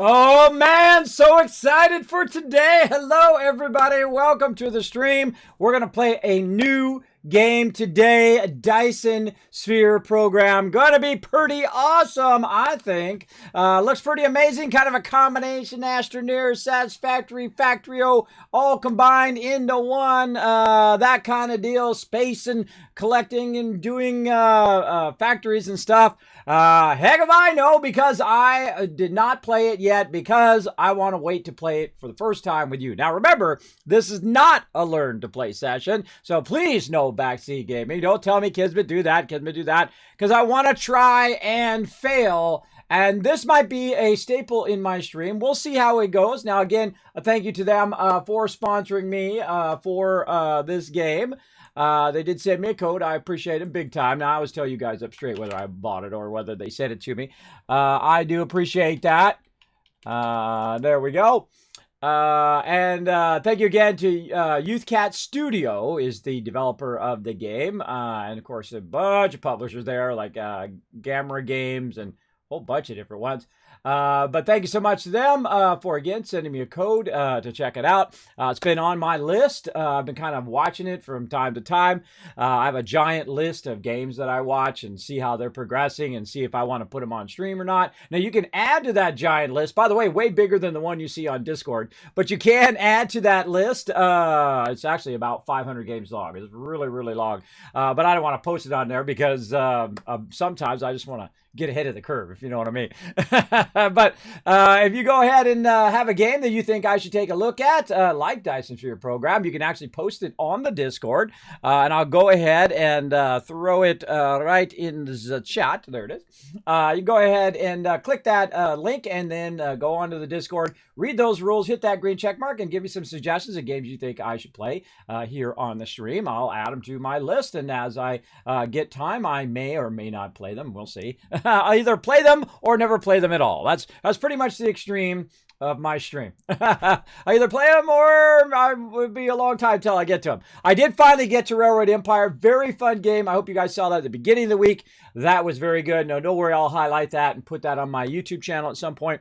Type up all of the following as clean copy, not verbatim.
Oh man, so excited for today. Hello everybody, welcome to the stream. We're going to play a new game today, a Dyson Sphere program. Gonna be pretty awesome, I think. Looks pretty amazing, kind of a combination, Astroneer, Satisfactory, Factorio, all combined into one, that kind of deal, space and collecting and doing factories and stuff. Heck if I know, because I did not play it yet because I want to wait to play it for the first time with you. Now remember, this is not a learn to play session, so please no backseat gaming. Don't tell me Kismet do that, because I want to try and fail. And this might be a staple in my stream. We'll see how it goes. Now, again, a thank you to them for sponsoring me for this game. They did send me a code. I appreciate it big time. Now, I always tell you guys up straight whether I bought it or whether they sent it to me. I do appreciate that. There we go. And thank you again to Youth Cat Studio is the developer of the game. And, of course, a bunch of publishers there like Gamera Games and a whole bunch of different ones. But thank you so much to them for, again, sending me a code to check it out. It's been on my list. I've been kind of watching it from time to time. I have a giant list of games that I watch and see how they're progressing and see if I want to put them on stream or not. Now, you can add to that giant list. By the way, way bigger than the one you see on Discord. But you can add to that list. It's actually about 500 games long. It's really, really long. But I don't want to post it on there because sometimes I just want to get ahead of the curve, if you know what I mean. But if you go ahead and have a game that you think I should take a look at, like Dyson for your program, you can actually post it on the Discord, and I'll go ahead and throw it right in the chat. There it is. You go ahead and click that link and then go onto the Discord, read those rules, hit that green check mark, and give me some suggestions of games you think I should play here on the stream. I'll add them to my list, and as I get time, I may or may not play them. We'll see. I'll either play them or never play them at all. That's pretty much the extreme of my stream. I either play them or it would be a long time till I get to them. I did finally get to Railroad Empire. Very fun game. I hope you guys saw that at the beginning of the week. That was very good. No, don't worry. I'll highlight that and put that on my YouTube channel at some point.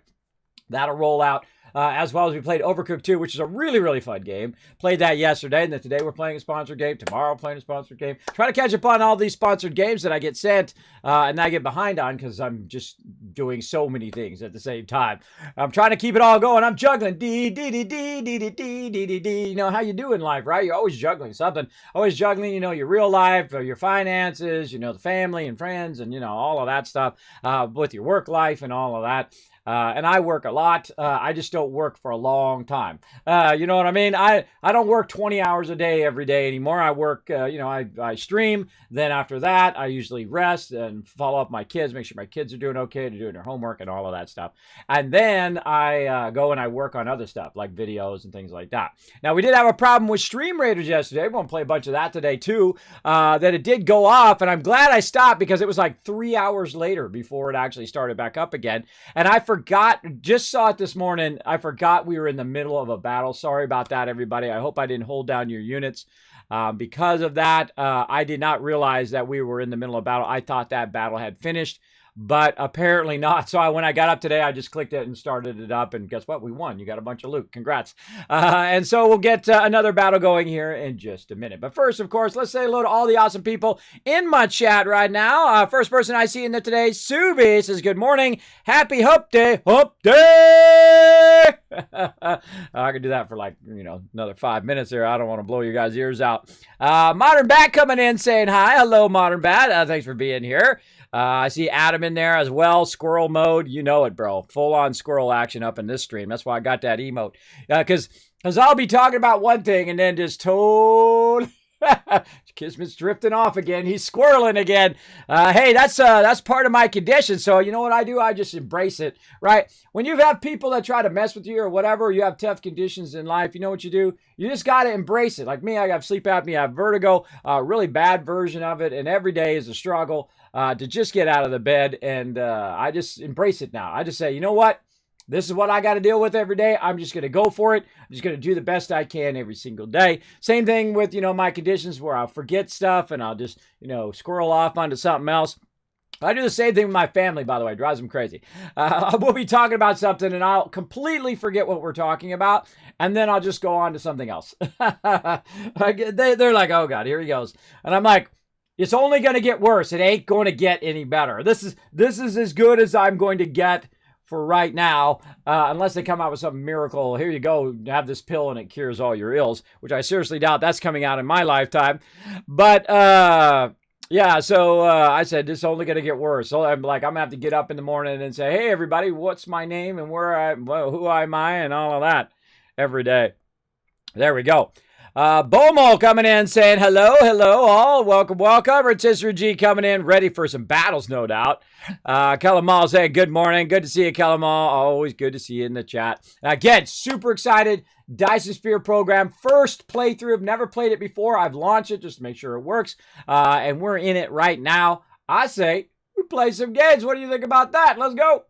That'll roll out. As well as we played Overcooked 2, which is a really, really fun game. Played that yesterday, and then today we're playing a sponsored game. Tomorrow playing a sponsored game. Trying to catch up on all these sponsored games that I get sent, and I get behind on because I'm just doing so many things at the same time. I'm trying to keep it all going. I'm juggling. You know how you do in life, right? You're always juggling something. Always juggling, your real life, your finances, the family and friends, and, all of that stuff with your work life and all of that. And I work a lot. I just don't work for a long time. You know what I mean? I don't work 20 hours a day every day anymore. I work, I stream. Then after that, I usually rest and follow up my kids, make sure my kids are doing okay, they're doing their homework and all of that stuff. And then I go and I work on other stuff like videos and things like that. Now, we did have a problem with Stream Raiders yesterday. We're going to play a bunch of that today too. That it did go off. And I'm glad I stopped because it was like 3 hours later before it actually started back up again. And I just saw it this morning. I forgot we were in the middle of a battle. Sorry about that, everybody. I hope I didn't hold down your units. Because of that, I did not realize that we were in the middle of battle. I thought that battle had finished, but apparently not. So when I got up today, I just clicked it and started it up, and guess what? We won. You got a bunch of loot. Congrats. And so we'll get another battle going here in just a minute. But first, of course, let's say hello to all the awesome people in my chat right now. First person I see in there today, Subi, says, good morning. Happy Hump Day. Hump Day! I could do that for another 5 minutes here. I don't want to blow you guys' ears out. Modern Bat coming in saying hi. Hello, Modern Bat. Thanks for being here. I see Adam in there as well. Squirrel mode. You know it, bro. Full-on squirrel action up in this stream. That's why I got that emote. Because I'll be talking about one thing and then just totally... Kismet's drifting off again. He's squirreling again. Hey, that's part of my condition. So you know what I do? I just embrace it, right? When you have people that try to mess with you or whatever, you have tough conditions in life, you know what you do? You just got to embrace it. Like me, I have sleep apnea, I have vertigo, a really bad version of it, and every day is a struggle to just get out of the bed, and I just embrace it now. I just say, you know what? This is what I got to deal with every day. I'm just going to go for it. I'm just going to do the best I can every single day. Same thing with, my conditions where I'll forget stuff and I'll just, squirrel off onto something else. I do the same thing with my family, by the way. It drives them crazy. We'll be talking about something, and I'll completely forget what we're talking about, and then I'll just go on to something else. They're like, oh, God, here he goes. And I'm like, it's only going to get worse. It ain't going to get any better. This is as good as I'm going to get for right now, unless they come out with some miracle. Here you go, have this pill and it cures all your ills, which I seriously doubt that's coming out in my lifetime. But yeah, so I said, this is only going to get worse. So I'm like, I'm going to have to get up in the morning and say, hey, everybody, what's my name and who am I and all of that every day. There we go. Bomo coming in saying, hello all. Welcome. Rotisserie G coming in, ready for some battles, no doubt. Kellemal saying, good morning. Good to see you, Kellemal. Always good to see you in the chat. Again, super excited. Dyson Sphere program, first playthrough. I've never played it before. I've launched it just to make sure it works. And we're in it right now. I say we play some games. What do you think about that? Let's go.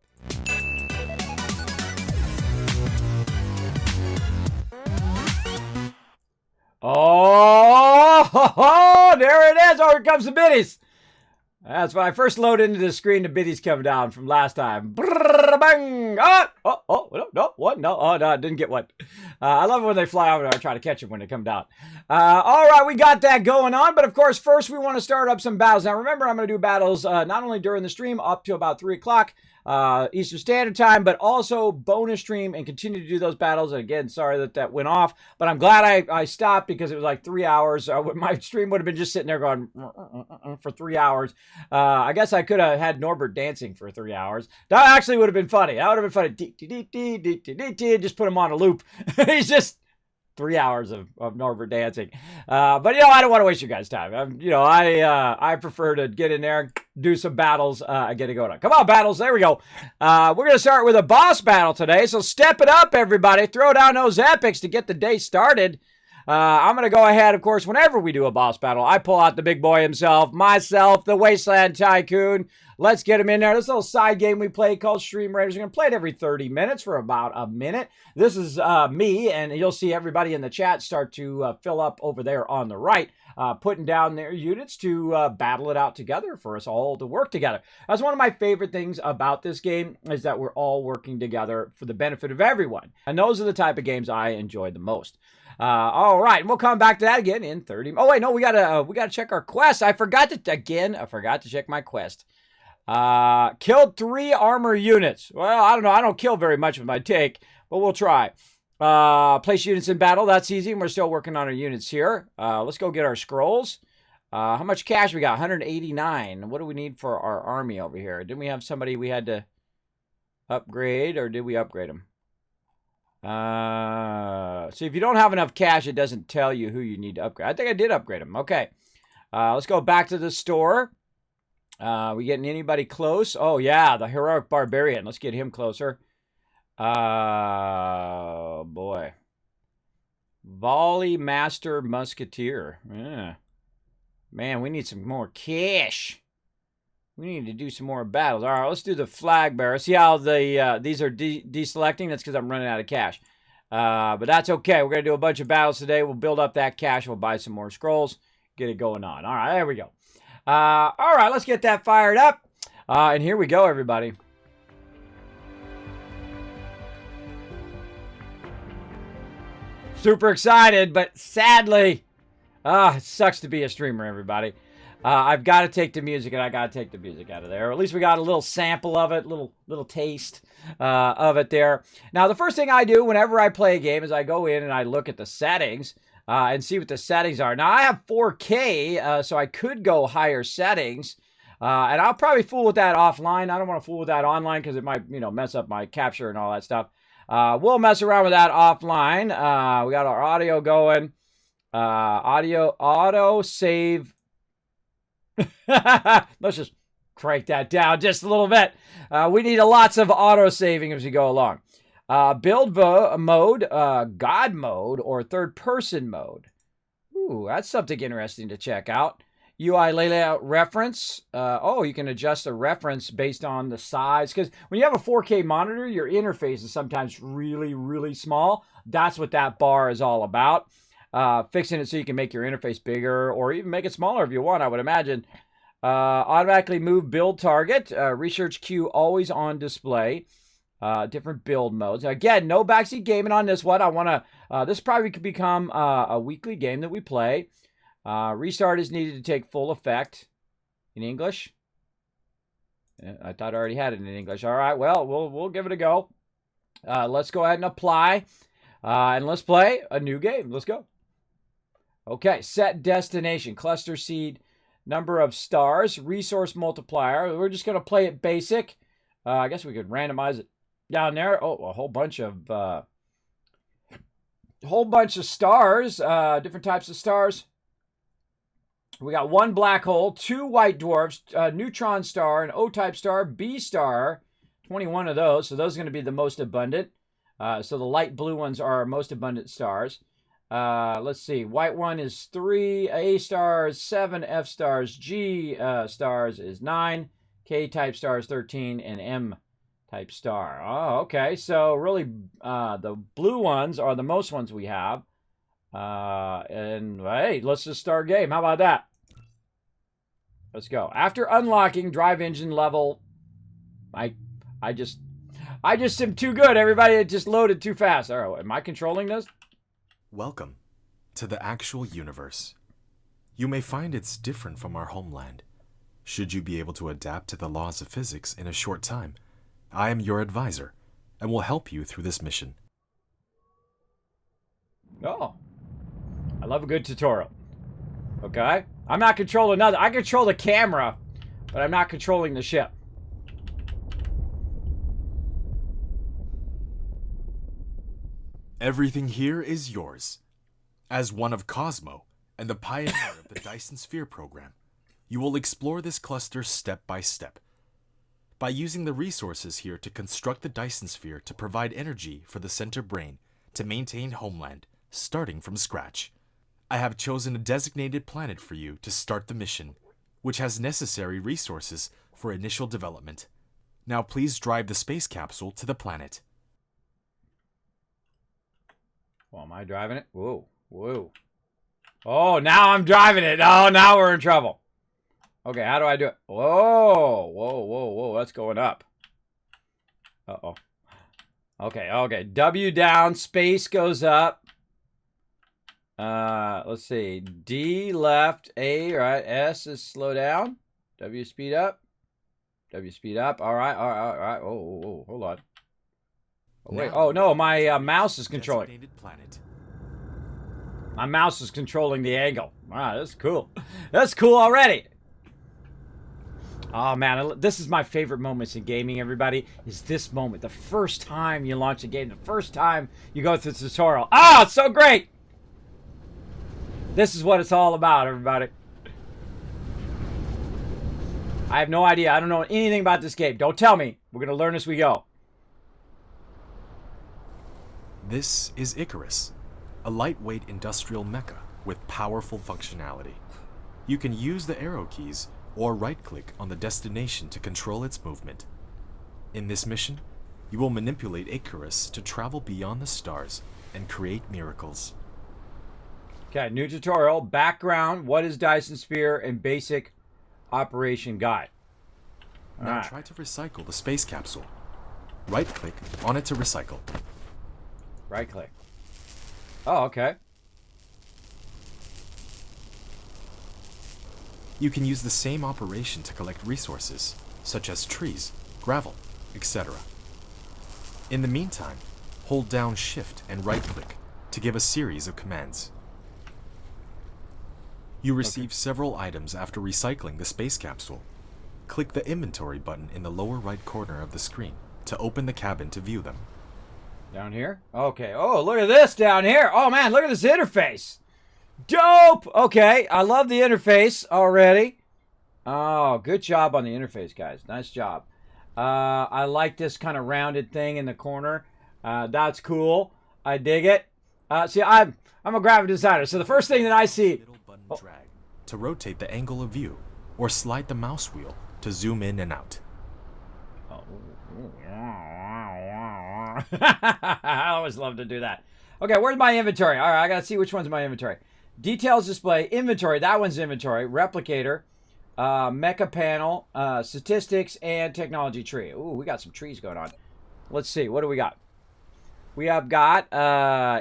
Oh, there it is. Oh, here comes the biddies. That's when I first loaded into the screen, the biddies come down from last time. Bang! No, I didn't get one. I love it when they fly over and I try to catch them when they come down. All right, we got that going on. But of course, first we want to start up some battles. Now, remember, I'm going to do battles not only during the stream up to about 3 o'clock. Eastern Standard Time, but also bonus stream and continue to do those battles. And again, sorry that went off, but I'm glad I stopped because it was like 3 hours. My stream would have been just sitting there going for 3 hours. I guess I could have had Norbert dancing for 3 hours. That actually would have been funny. That would have been funny. Just put him on a loop. He's just 3 hours of Norbert dancing. But, I don't want to waste your guys' time. I prefer to get in there and do some battles and get it going on. Come on, battles. There we go. We're going to start with a boss battle today. So step it up, everybody. Throw down those epics to get the day started. I'm going to go ahead, of course, whenever we do a boss battle, I pull out the big boy himself, myself, the Wasteland Tycoon. Let's get him in there. This little side game we play called Stream Raiders. We're going to play it every 30 minutes for about a minute. This is me, and you'll see everybody in the chat start to fill up over there on the right, putting down their units to battle it out together for us all to work together. That's one of my favorite things about this game is that we're all working together for the benefit of everyone. And those are the type of games I enjoy the most. All right, and we'll come back to that again in 30. Oh wait, no, we gotta check our quest. I forgot to check my quest. Killed 3 armor units. Well, I don't know. I don't kill very much with my take, but we'll try. Place units in battle. That's easy. And we're still working on our units here. Let's go get our scrolls. How much cash we got? 189. What do we need for our army over here? Didn't we have somebody we had to upgrade, or did we upgrade them? See, if you don't have enough cash, it doesn't tell you who you need to upgrade. I think I did upgrade them. Okay. Let's go back to the store. We getting anybody close? Oh, yeah, the Heroic Barbarian. Let's get him closer. Boy. Volley Master Musketeer. Yeah. Man, we need some more cash. We need to do some more battles. All right, let's do the Flag Bearer. See how these are deselecting? That's because I'm running out of cash. But that's okay. We're going to do a bunch of battles today. We'll build up that cash. We'll buy some more scrolls. Get it going on. All right, there we go. All right, let's get that fired up. And here we go, everybody. Super excited, but sadly, it sucks to be a streamer, everybody. I've got to take the music, and I got to take the music out of there. Or at least we got a little sample of it, little taste of it there. Now, the first thing I do whenever I play a game is I go in and I look at the settings and see what the settings are. Now, I have 4K, so I could go higher settings. And I'll probably fool with that offline. I don't want to fool with that online because it might, mess up my capture and all that stuff. We'll mess around with that offline. We got our audio going. Audio auto save. Let's just crank that down just a little bit. We need lots of auto saving as we go along. Build mode, God mode, or third person mode. Ooh, that's something interesting to check out. UI layout reference. You can adjust the reference based on the size. Because when you have a 4K monitor, your interface is sometimes really, really small. That's what that bar is all about. Fixing it so you can make your interface bigger or even make it smaller if you want, I would imagine. Automatically move build target. Research queue always on display. Different build modes. Again, no backseat gaming on this one. I want to, this probably could become a weekly game that we play. Restart is needed to take full effect in English. I thought I already had it in English. All right, well, we'll give it a go. Let's go ahead and apply. And let's play a new game. Let's go. Okay, set destination, cluster seed, number of stars, resource multiplier. We're just going to play it basic. I guess we could randomize it down there. Oh, a whole bunch of stars, different types of stars. We got 1 black hole, 2 white dwarfs, a neutron star, an O-type star, B star, 21 of those. So those are going to be the most abundant. So the light blue ones are our most abundant stars. Let's see. White one is 3, A stars 7, F stars, G stars is 9, K type stars 13, and M type star. Oh, okay. So really, the blue ones are the most ones we have. And hey, let's just start game. How about that? Let's go. After unlocking drive engine level, I just am too good. Everybody, it just loaded too fast. All right, am I controlling this? Welcome to the actual universe. You may find it's different from our homeland. Should you be able to adapt to the laws of physics in a short time, I am your advisor and will help you through this mission. Oh, I love a good tutorial. Okay, I'm not controlling nothing. I control the camera, but I'm not controlling the ship. Everything here is yours. As one of Cosmo and the pioneer of the Dyson Sphere program, you will explore this cluster step by step. By using the resources here to construct the Dyson Sphere to provide energy for the center brain to maintain homeland, starting from scratch. I have chosen a designated planet for you to start the mission, which has necessary resources for initial development. Now please drive the space capsule to the planet. Well, am I driving it? Whoa, whoa. Oh, now I'm driving it. Oh, now we're in trouble. Okay, how do I do it? Whoa, whoa, whoa, whoa. That's going up. Uh-oh. Okay, okay. W down, space goes up. Let's see. D left, A right, S is slow down. W speed up. W speed up. All right, all right, all right. Oh, hold on. Oh, wait. Oh no, my mouse is controlling. My mouse is controlling the angle. Wow, that's cool. That's cool already. Oh man, this is my favorite moments in gaming, everybody, is this moment. The first time you launch a game, the first time you go through the tutorial. Ah, it's so great! This is what it's all about, everybody. I have no idea. I don't know anything about this game. Don't tell me. We're going to learn as we go. This is Icarus, a lightweight industrial mecha with powerful functionality. You can use the arrow keys or right-click on the destination to control its movement. In this mission, you will manipulate Icarus to travel beyond the stars and create miracles. Okay, new tutorial, background, what is Dyson Sphere, and basic operation guide. Now try to recycle the space capsule. Right-click on it to recycle. Right-click. Oh, okay. You can use the same operation to collect resources, such as trees, gravel, etc. In the meantime, hold down Shift and right-click to give a series of commands. You receive several items after recycling the space capsule. Click the inventory button in the lower right corner of the screen to open the cabin to view them. Down here? Okay. Oh, look at this down here. Oh man, look at this interface. Dope! Okay, I love the interface already. Oh, good job on the interface, guys. Nice job. I like this kind of rounded thing in the corner. That's cool. I dig it. See, I'm a graphic designer, so the first thing that I see... Middle button drag to rotate the angle of view, or slide the mouse wheel to zoom in and out. I always love to do that. Okay, where's my inventory? All right, I gotta see which one's my inventory. Details display, inventory, that one's inventory. Replicator, mecha panel, statistics, and technology tree. Ooh, we got some trees going on. Let's see. What do we got? We have got,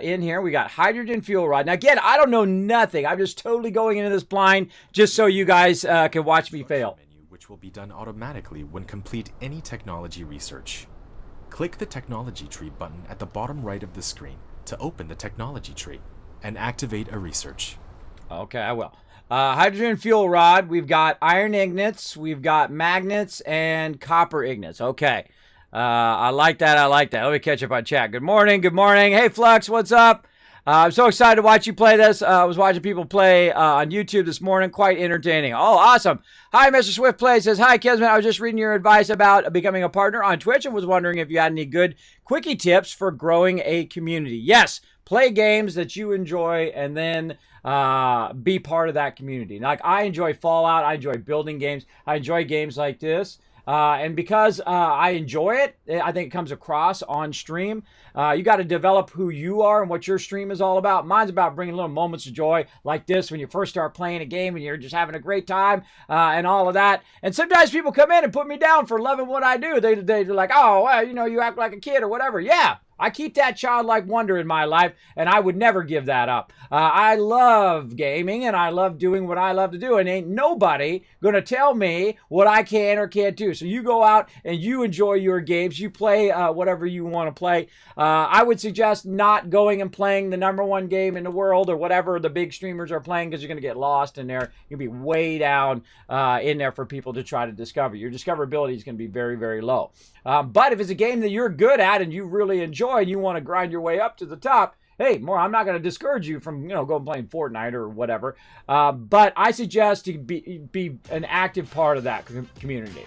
in here, we got hydrogen fuel rod. Now, again, I don't know nothing. I'm just totally going into this blind just so you guys can watch me fail. Menu, which will be done automatically when complete any technology research. Click the technology tree button at the bottom right of the screen to open the technology tree and activate a research. Okay, I will. Hydrogen fuel rod. We've got iron ingots. We've got magnets and copper ingots. Okay. I like that. I like that. Let me catch up on chat. Good morning. Good morning. Hey, Flux, what's up? I'm so excited to watch you play this. I was watching people play on YouTube this morning. Quite entertaining. Oh, awesome. Hi, Mr. Swift Play says, hi, Kismet. I was just reading your advice about becoming a partner on Twitch and was wondering if you had any good quickie tips for growing a community. Yes, play games that you enjoy and then be part of that community. Like, I enjoy Fallout. I enjoy building games. I enjoy games like this. And because I enjoy it, I think it comes across on stream. You got to develop who you are and what your stream is all about. Mine's about bringing little moments of joy like this when you first start playing a game and you're just having a great time and all of that. And sometimes people come in and put me down for loving what I do. They're like, oh, well, you know, you act like a kid or whatever. Yeah. I keep that childlike wonder in my life, and I would never give that up. I love gaming, and I love doing what I love to do, and ain't nobody going to tell me what I can or can't do. So you go out and you enjoy your games. You play whatever you want to play. I would suggest not going and playing the #1 game in the world or whatever the big streamers are playing because you're going to get lost in there. You'll be way down in there for people to try to discover. Your discoverability is going to be very, very low. But if it's a game that you're good at and you really enjoy and you want to grind your way up to the top, hey, I'm not going to discourage you from, going playing Fortnite or whatever. But I suggest to be an active part of that community.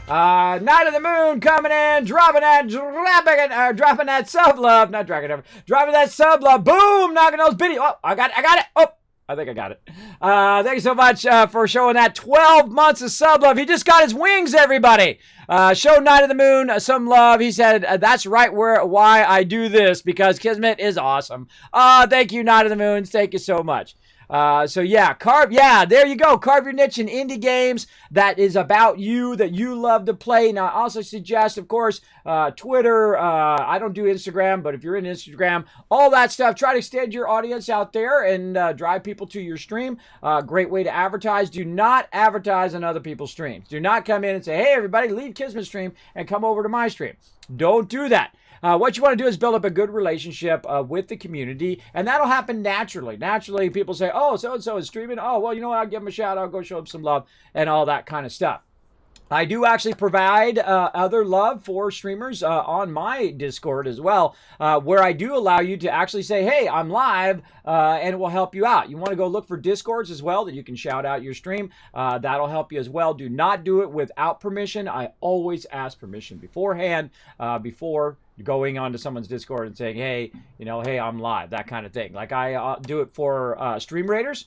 Night of the Moon coming in, dropping that sub love, not dragging it over, dropping that sub love, boom, knocking those biddies. Oh, I got it. Oh, I think I got it. Thank you so much for showing that 12 months of sub love. He just got his wings, everybody. Show Night of the Moon some love. He said, that's right why I do this, because Kismet is awesome. Thank you, Night of the Moon. Thank you so much. So yeah, there you go. Carve your niche in indie games that is about you, that you love to play. Now, I also suggest, of course, Twitter. I don't do Instagram, but if you're in Instagram, all that stuff, try to extend your audience out there and drive people to your stream. Great way to advertise. Do not advertise on other people's streams. Do not come in and say, hey, everybody, leave Kismet's stream and come over to my stream. Don't do that. What you want to do is build up a good relationship with the community, and that'll happen naturally. Naturally, people say, oh, so-and-so is streaming. Oh, well, you know what? I'll give them a shout. I'll go show them some love and all that kind of stuff. I do actually provide other love for streamers on my Discord as well, where I do allow you to actually say, hey, I'm live, and it will help you out. You want to go look for Discords as well that you can shout out your stream. That'll help you as well. Do not do it without permission. I always ask permission beforehand, before going onto someone's Discord and saying, hey, hey, I'm live, that kind of thing. Like I do it for stream raiders.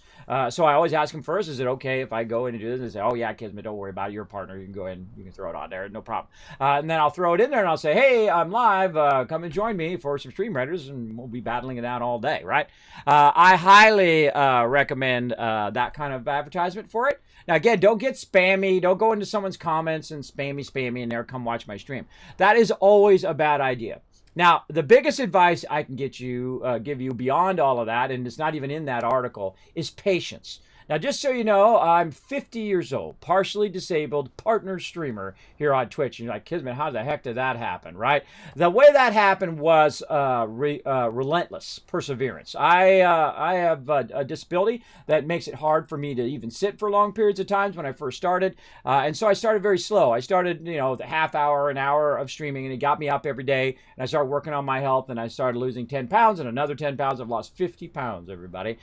So I always ask them first, is it okay if I go in and do this? And say, oh yeah, Kismet, don't worry about it. You're a partner. You can go in, you can throw it on there, no problem. And then I'll throw it in there and I'll say, hey, I'm live. Come and join me for some stream raiders and we'll be battling it out all day, right? I highly recommend that kind of advertisement for it. Now, again, don't get spammy. Don't go into someone's comments and spammy and there, come watch my stream. That is always a bad idea. Now, the biggest advice I can give you beyond all of that, and it's not even in that article, is patience. Now, just so you know, I'm 50 years old, partially disabled, partner streamer here on Twitch. And you're like, Kismet, how the heck did that happen, right? The way that happened was relentless perseverance. I have a disability that makes it hard for me to even sit for long periods of times when I first started. And so I started very slow. I started, the half hour, an hour of streaming, and it got me up every day. And I started working on my health, and I started losing 10 pounds and another 10 pounds. I've lost 50 pounds, everybody,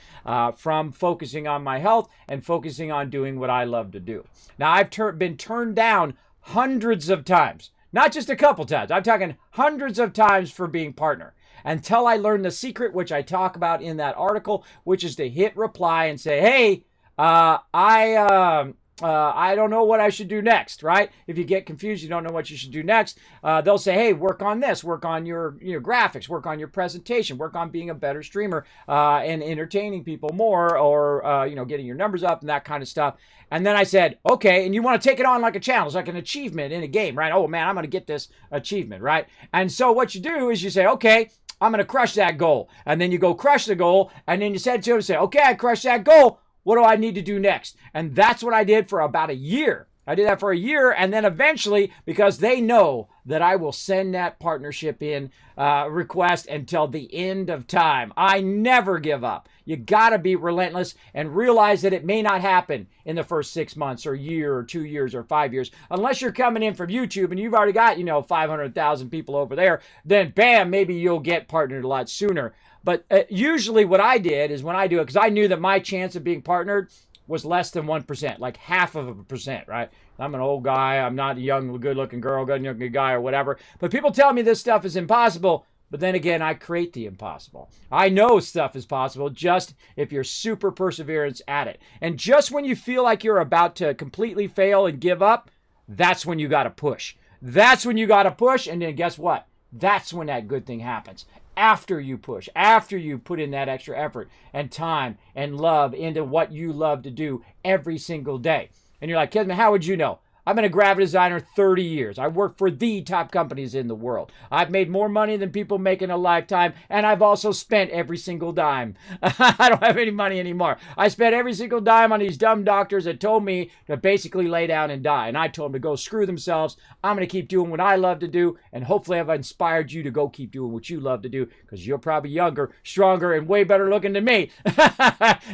from focusing on my health and focusing on doing what I love to do. Now, I've been turned down hundreds of times, not just a couple times. I'm talking hundreds of times for being partner, until I learned the secret, which I talk about in that article, which is to hit reply and say, hey, I I don't know what I should do next, right? If you get confused, you don't know what you should do next. They'll say, hey, work on this, work on your graphics, work on your presentation, work on being a better streamer and entertaining people more, or getting your numbers up and that kind of stuff. And then I said, okay, and you want to take it on like a challenge, like an achievement in a game, right? Oh man, I'm going to get this achievement, right? And so what you do is you say, okay, I'm going to crush that goal. And then you go crush the goal. And then you said to him, say, okay, I crushed that goal. What do I need to do next? And that's what I did for about a year. I did that for a year, and then eventually, because they know that I will send that partnership in request until the end of time. I never give up. You got to be relentless and realize that it may not happen in the first 6 months or year or 2 years or 5 years. Unless you're coming in from YouTube and you've already got, 500,000 people over there, then bam, maybe you'll get partnered a lot sooner. But usually what I did is when I do it, because I knew that my chance of being partnered was less than 1%, like 0.5%, right? I'm an old guy. I'm not a young, good-looking girl, good-looking guy or whatever. But people tell me this stuff is impossible. But then again, I create the impossible. I know stuff is possible just if you're super perseverance at it. And just when you feel like you're about to completely fail and give up, that's when you got to push. That's when you got to push. And then guess what? That's when that good thing happens. After you push, after you put in that extra effort and time and love into what you love to do every single day. And you're like, Kismet, how would you know? I've been a graphic designer 30 years. I work for the top companies in the world. I've made more money than people make in a lifetime, and I've also spent every single dime. I don't have any money anymore. I spent every single dime on these dumb doctors that told me to basically lay down and die. And I told them to go screw themselves. I'm going to keep doing what I love to do, and hopefully I've inspired you to go keep doing what you love to do, because you're probably younger, stronger, and way better looking than me,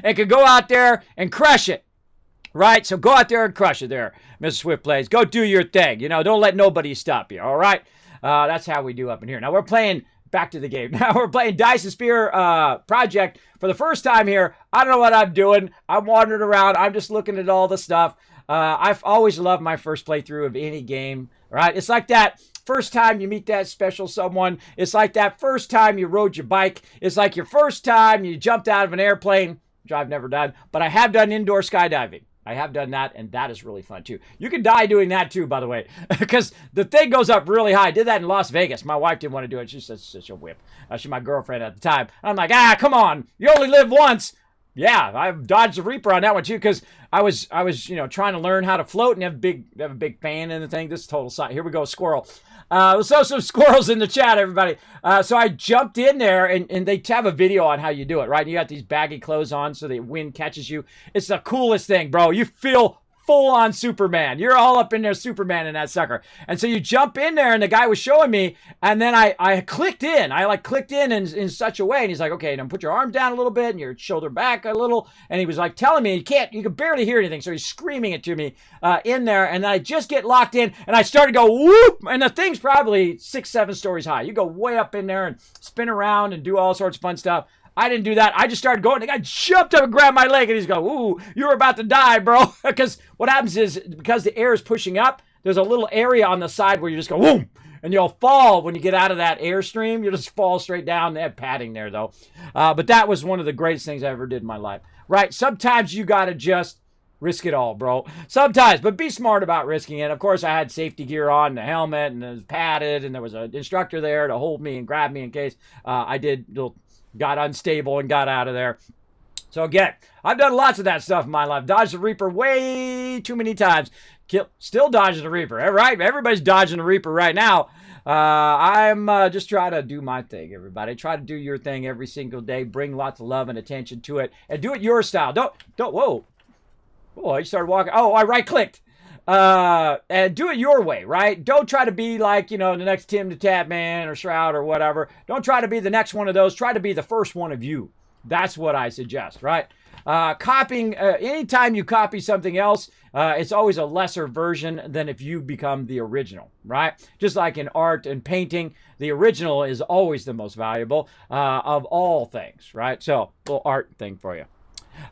and can go out there and crush it. Right? So go out there and crush it there, Mrs. Swift Plays. Go do your thing. Don't let nobody stop you. All right? That's how we do up in here. Now we're playing, back to the game. Now we're playing Dyson Sphere Project for the first time here. I don't know what I'm doing. I'm wandering around. I'm just looking at all the stuff. I've always loved my first playthrough of any game. Right? It's like that first time you meet that special someone. It's like that first time you rode your bike. It's like your first time you jumped out of an airplane, which I've never done. But I have done indoor skydiving. I have done that, and that is really fun, too. You can die doing that, too, by the way, because the thing goes up really high. I did that in Las Vegas. My wife didn't want to do it. She said, such a whip. She's my girlfriend at the time. I'm like, come on. You only live once. Yeah, I've dodged the Reaper on that one, too, because I was trying to learn how to float and have a big fan in the thing. This is total side. Here we go, squirrel. So some squirrels in the chat, everybody. So I jumped in there, and they have a video on how you do it, right? And you got these baggy clothes on so the wind catches you. It's the coolest thing, bro. You feel full-on Superman. You're all up in there Superman in that sucker. And so you jump in there, and the guy was showing me, and then I clicked in. I clicked in such a way, and he's like, okay, now put your arm down a little bit and your shoulder back a little. And he was like telling me, you can barely hear anything. So he's screaming it to me in there, and then I just get locked in, and I started to go whoop, and the thing's probably 6-7 stories high. You go way up in there and spin around and do all sorts of fun stuff. I didn't do that. I just started going. The guy jumped up and grabbed my leg, and he's going, ooh, you're about to die, bro. Because what happens is, because the air is pushing up, there's a little area on the side where you just go, boom, and you'll fall when you get out of that airstream. You'll just fall straight down. They have padding there, though. But that was one of the greatest things I ever did in my life. Right? Sometimes you got to just risk it all, bro. Sometimes, but be smart about risking it. Of course, I had safety gear on, the helmet, and it was padded, and there was an instructor there to hold me and grab me in case got unstable and got out of there. So again, I've done lots of that stuff in my life. Dodged the Reaper way too many times. Still dodging the Reaper, right? Everybody's dodging the Reaper right now. I'm just trying to do my thing, everybody. Try to do your thing every single day. Bring lots of love and attention to it. And do it your style. Whoa, I started walking. Oh, I right-clicked. And do it your way, right? Don't try to be like, the next Tim the Tatman or Shroud or whatever. Don't try to be the next one of those. Try to be the first one of you. That's what I suggest, right? Copying, anytime you copy something else, it's always a lesser version than if you become the original, right? Just like in art and painting, the original is always the most valuable of all things, right? So, little art thing for you.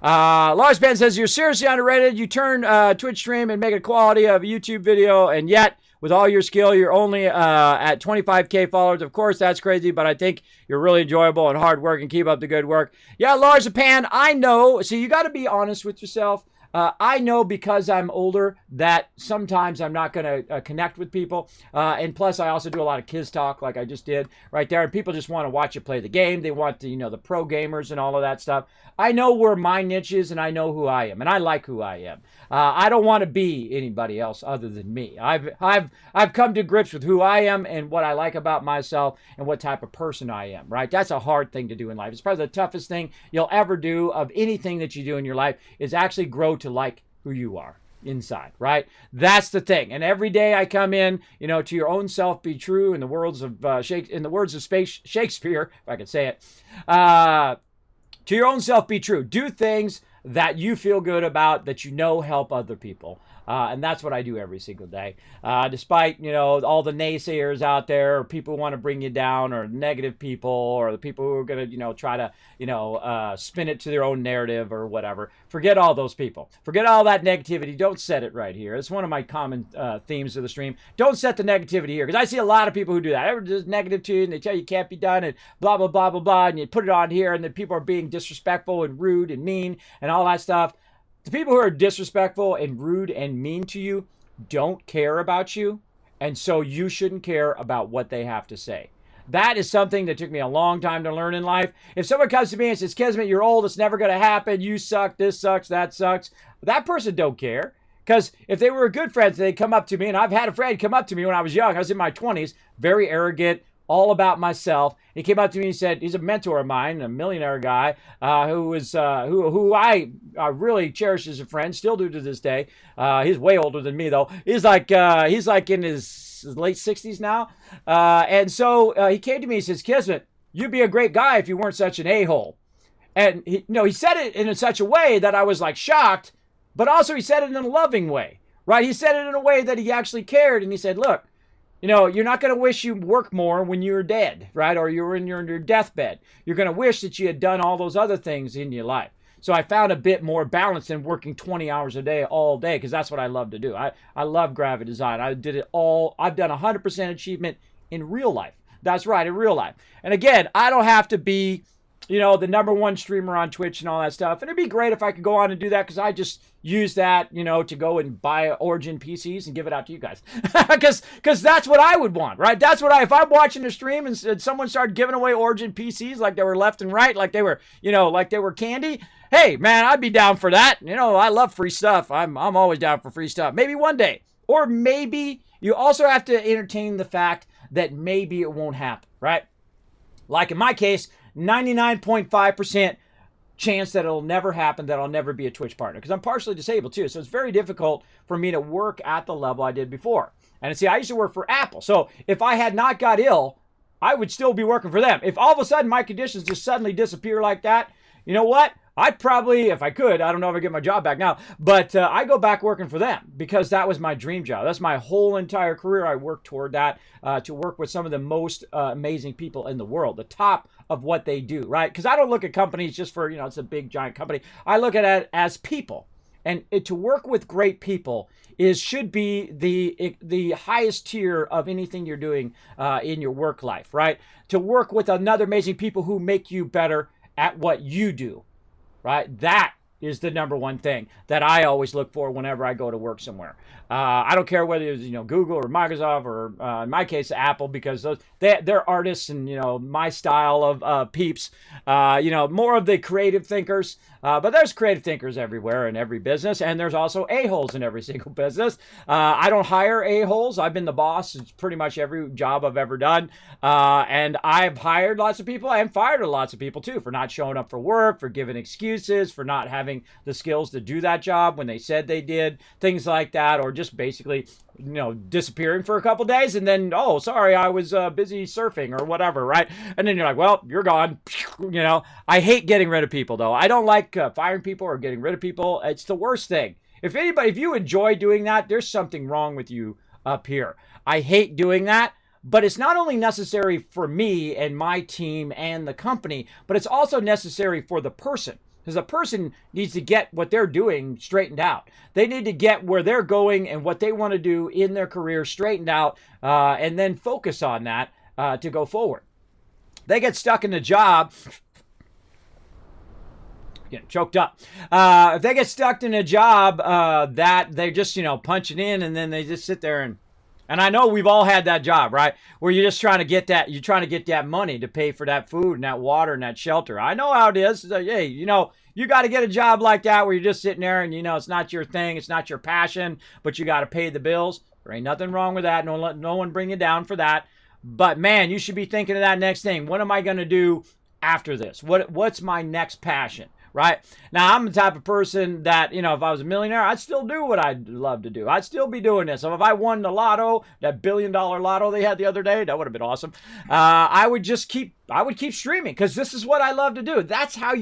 Lars Ben says, you're seriously underrated. You turn Twitch stream and make a quality of a YouTube video, and yet with all your skill, you're only at 25K followers. Of course, that's crazy, but I think you're really enjoyable and hard work, and keep up the good work. Yeah, Lars Pan, I know. See, you got to be honest with yourself. I know because I'm older that sometimes I'm not going to connect with people. And plus, I also do a lot of kids talk like I just did right there. And people just want to watch you play the game. They want to, the pro gamers and all of that stuff. I know where my niche is and I know who I am. And I like who I am. I don't want to be anybody else other than me. I've come to grips with who I am and what I like about myself and what type of person I am, right? That's a hard thing to do in life. It's probably the toughest thing you'll ever do of anything that you do in your life is actually grow to like who you are inside, right? That's the thing. And every day I come in, to your own self be true in the words of Shakespeare, if I could say it. To your own self be true. Do things that you feel good about, that help other people. And that's what I do every single day. Despite, all the naysayers out there, or people who want to bring you down, or negative people, or the people who are going to, try to, spin it to their own narrative or whatever. Forget all those people. Forget all that negativity. Don't set it right here. It's one of my common themes of the stream. Don't set the negativity here, because I see a lot of people who do that. They're just negative to you, and they tell you can't be done, and blah, blah, blah, blah, blah, and you put it on here, and then people are being disrespectful and rude and mean and all that stuff. The people who are disrespectful and rude and mean to you don't care about you, and so you shouldn't care about what they have to say. That is something that took me a long time to learn in life. If someone comes to me and says, Kismet, you're old, it's never going to happen, you suck, this sucks, that sucks, that person don't care. Because if they were good friends, they'd come up to me, and I've had a friend come up to me when I was young. I was in my 20s, very arrogant, all about myself. He came up to me and said, he's a mentor of mine, a millionaire guy, who I really cherish as a friend, still do to this day. He's way older than me though. He's like in his late 60s now. And so he came to me and says, Kismet, you'd be a great guy if you weren't such an a-hole. And he said it in such a way that I was like shocked, but also he said it in a loving way, right? He said it in a way that he actually cared. And he said, look, you're not going to wish you work more when you're dead, right? Or you're in your deathbed. You're going to wish that you had done all those other things in your life. So I found a bit more balance than working 20 hours a day all day, because that's what I love to do. I love graphic design. I did it all. I've done 100% achievement in real life. That's right, in real life. And again, I don't have to be, the #1 streamer on Twitch and all that stuff. And it'd be great if I could go on and do that, because I just use that, to go and buy Origin PCs and give it out to you guys. Because that's what I would want, right? That's what if I'm watching a stream and someone started giving away Origin PCs like they were left and right, like they were, like they were candy. Hey, man, I'd be down for that. I love free stuff. I'm always down for free stuff. Maybe one day. Or maybe you also have to entertain the fact that maybe it won't happen, right? Like in my case, 99.5% chance that it'll never happen, that I'll never be a Twitch partner, because I'm partially disabled too. So it's very difficult for me to work at the level I did before. And see, I used to work for Apple. So if I had not got ill, I would still be working for them. If all of a sudden my conditions just suddenly disappear like that, you know what? I'd probably, if I could, I don't know if I get my job back now, but I go back working for them, because that was my dream job. That's my whole entire career. I worked toward that, to work with some of the most amazing people in the world, the top of what they do, right? Because I don't look at companies just for, it's a big giant company. I look at it as people. And to work with great people should be the highest tier of anything you're doing in your work life, right? To work with another amazing people who make you better at what you do. Right? That is the #1 thing that I always look for whenever I go to work somewhere. I don't care whether it's Google or Microsoft or in my case Apple, because they're artists and my style of peeps. More of the creative thinkers. But there's creative thinkers everywhere in every business, and there's also a-holes in every single business. I don't hire a-holes. I've been the boss. It's pretty much every job I've ever done. And I've hired lots of people and fired lots of people too for not showing up for work, for giving excuses, for not having the skills to do that job when they said they did, things like that, or just basically disappearing for a couple days, and then, oh, sorry, I was busy surfing or whatever, right? And then you're like, well, you're gone. I hate getting rid of people, though. I don't like firing people or getting rid of people. It's the worst thing. If you enjoy doing that, there's something wrong with you up here. I hate doing that. But it's not only necessary for me and my team and the company, but it's also necessary for the person. Because a person needs to get what they're doing straightened out. They need to get where they're going and what they want to do in their career straightened out, and then focus on that to go forward. They get stuck in the job getting choked up. If they get stuck in a job that they just, punch it in and then they just sit there and I know we've all had that job, right? Where you're just trying to get that money to pay for that food and that water and that shelter. I know how it is. Hey, you got to get a job like that where you're just sitting there and, it's not your thing. It's not your passion, but you got to pay the bills. There ain't nothing wrong with that. No one bring you down for that. But man, you should be thinking of that next thing. What am I going to do after this? What's my next passion? Right? Now, I'm the type of person that, if I was a millionaire, I'd still do what I'd love to do. I'd still be doing this. So if I won the lotto, that $1 billion lotto they had the other day, that would have been awesome. I would keep streaming because this is what I love to do. That's how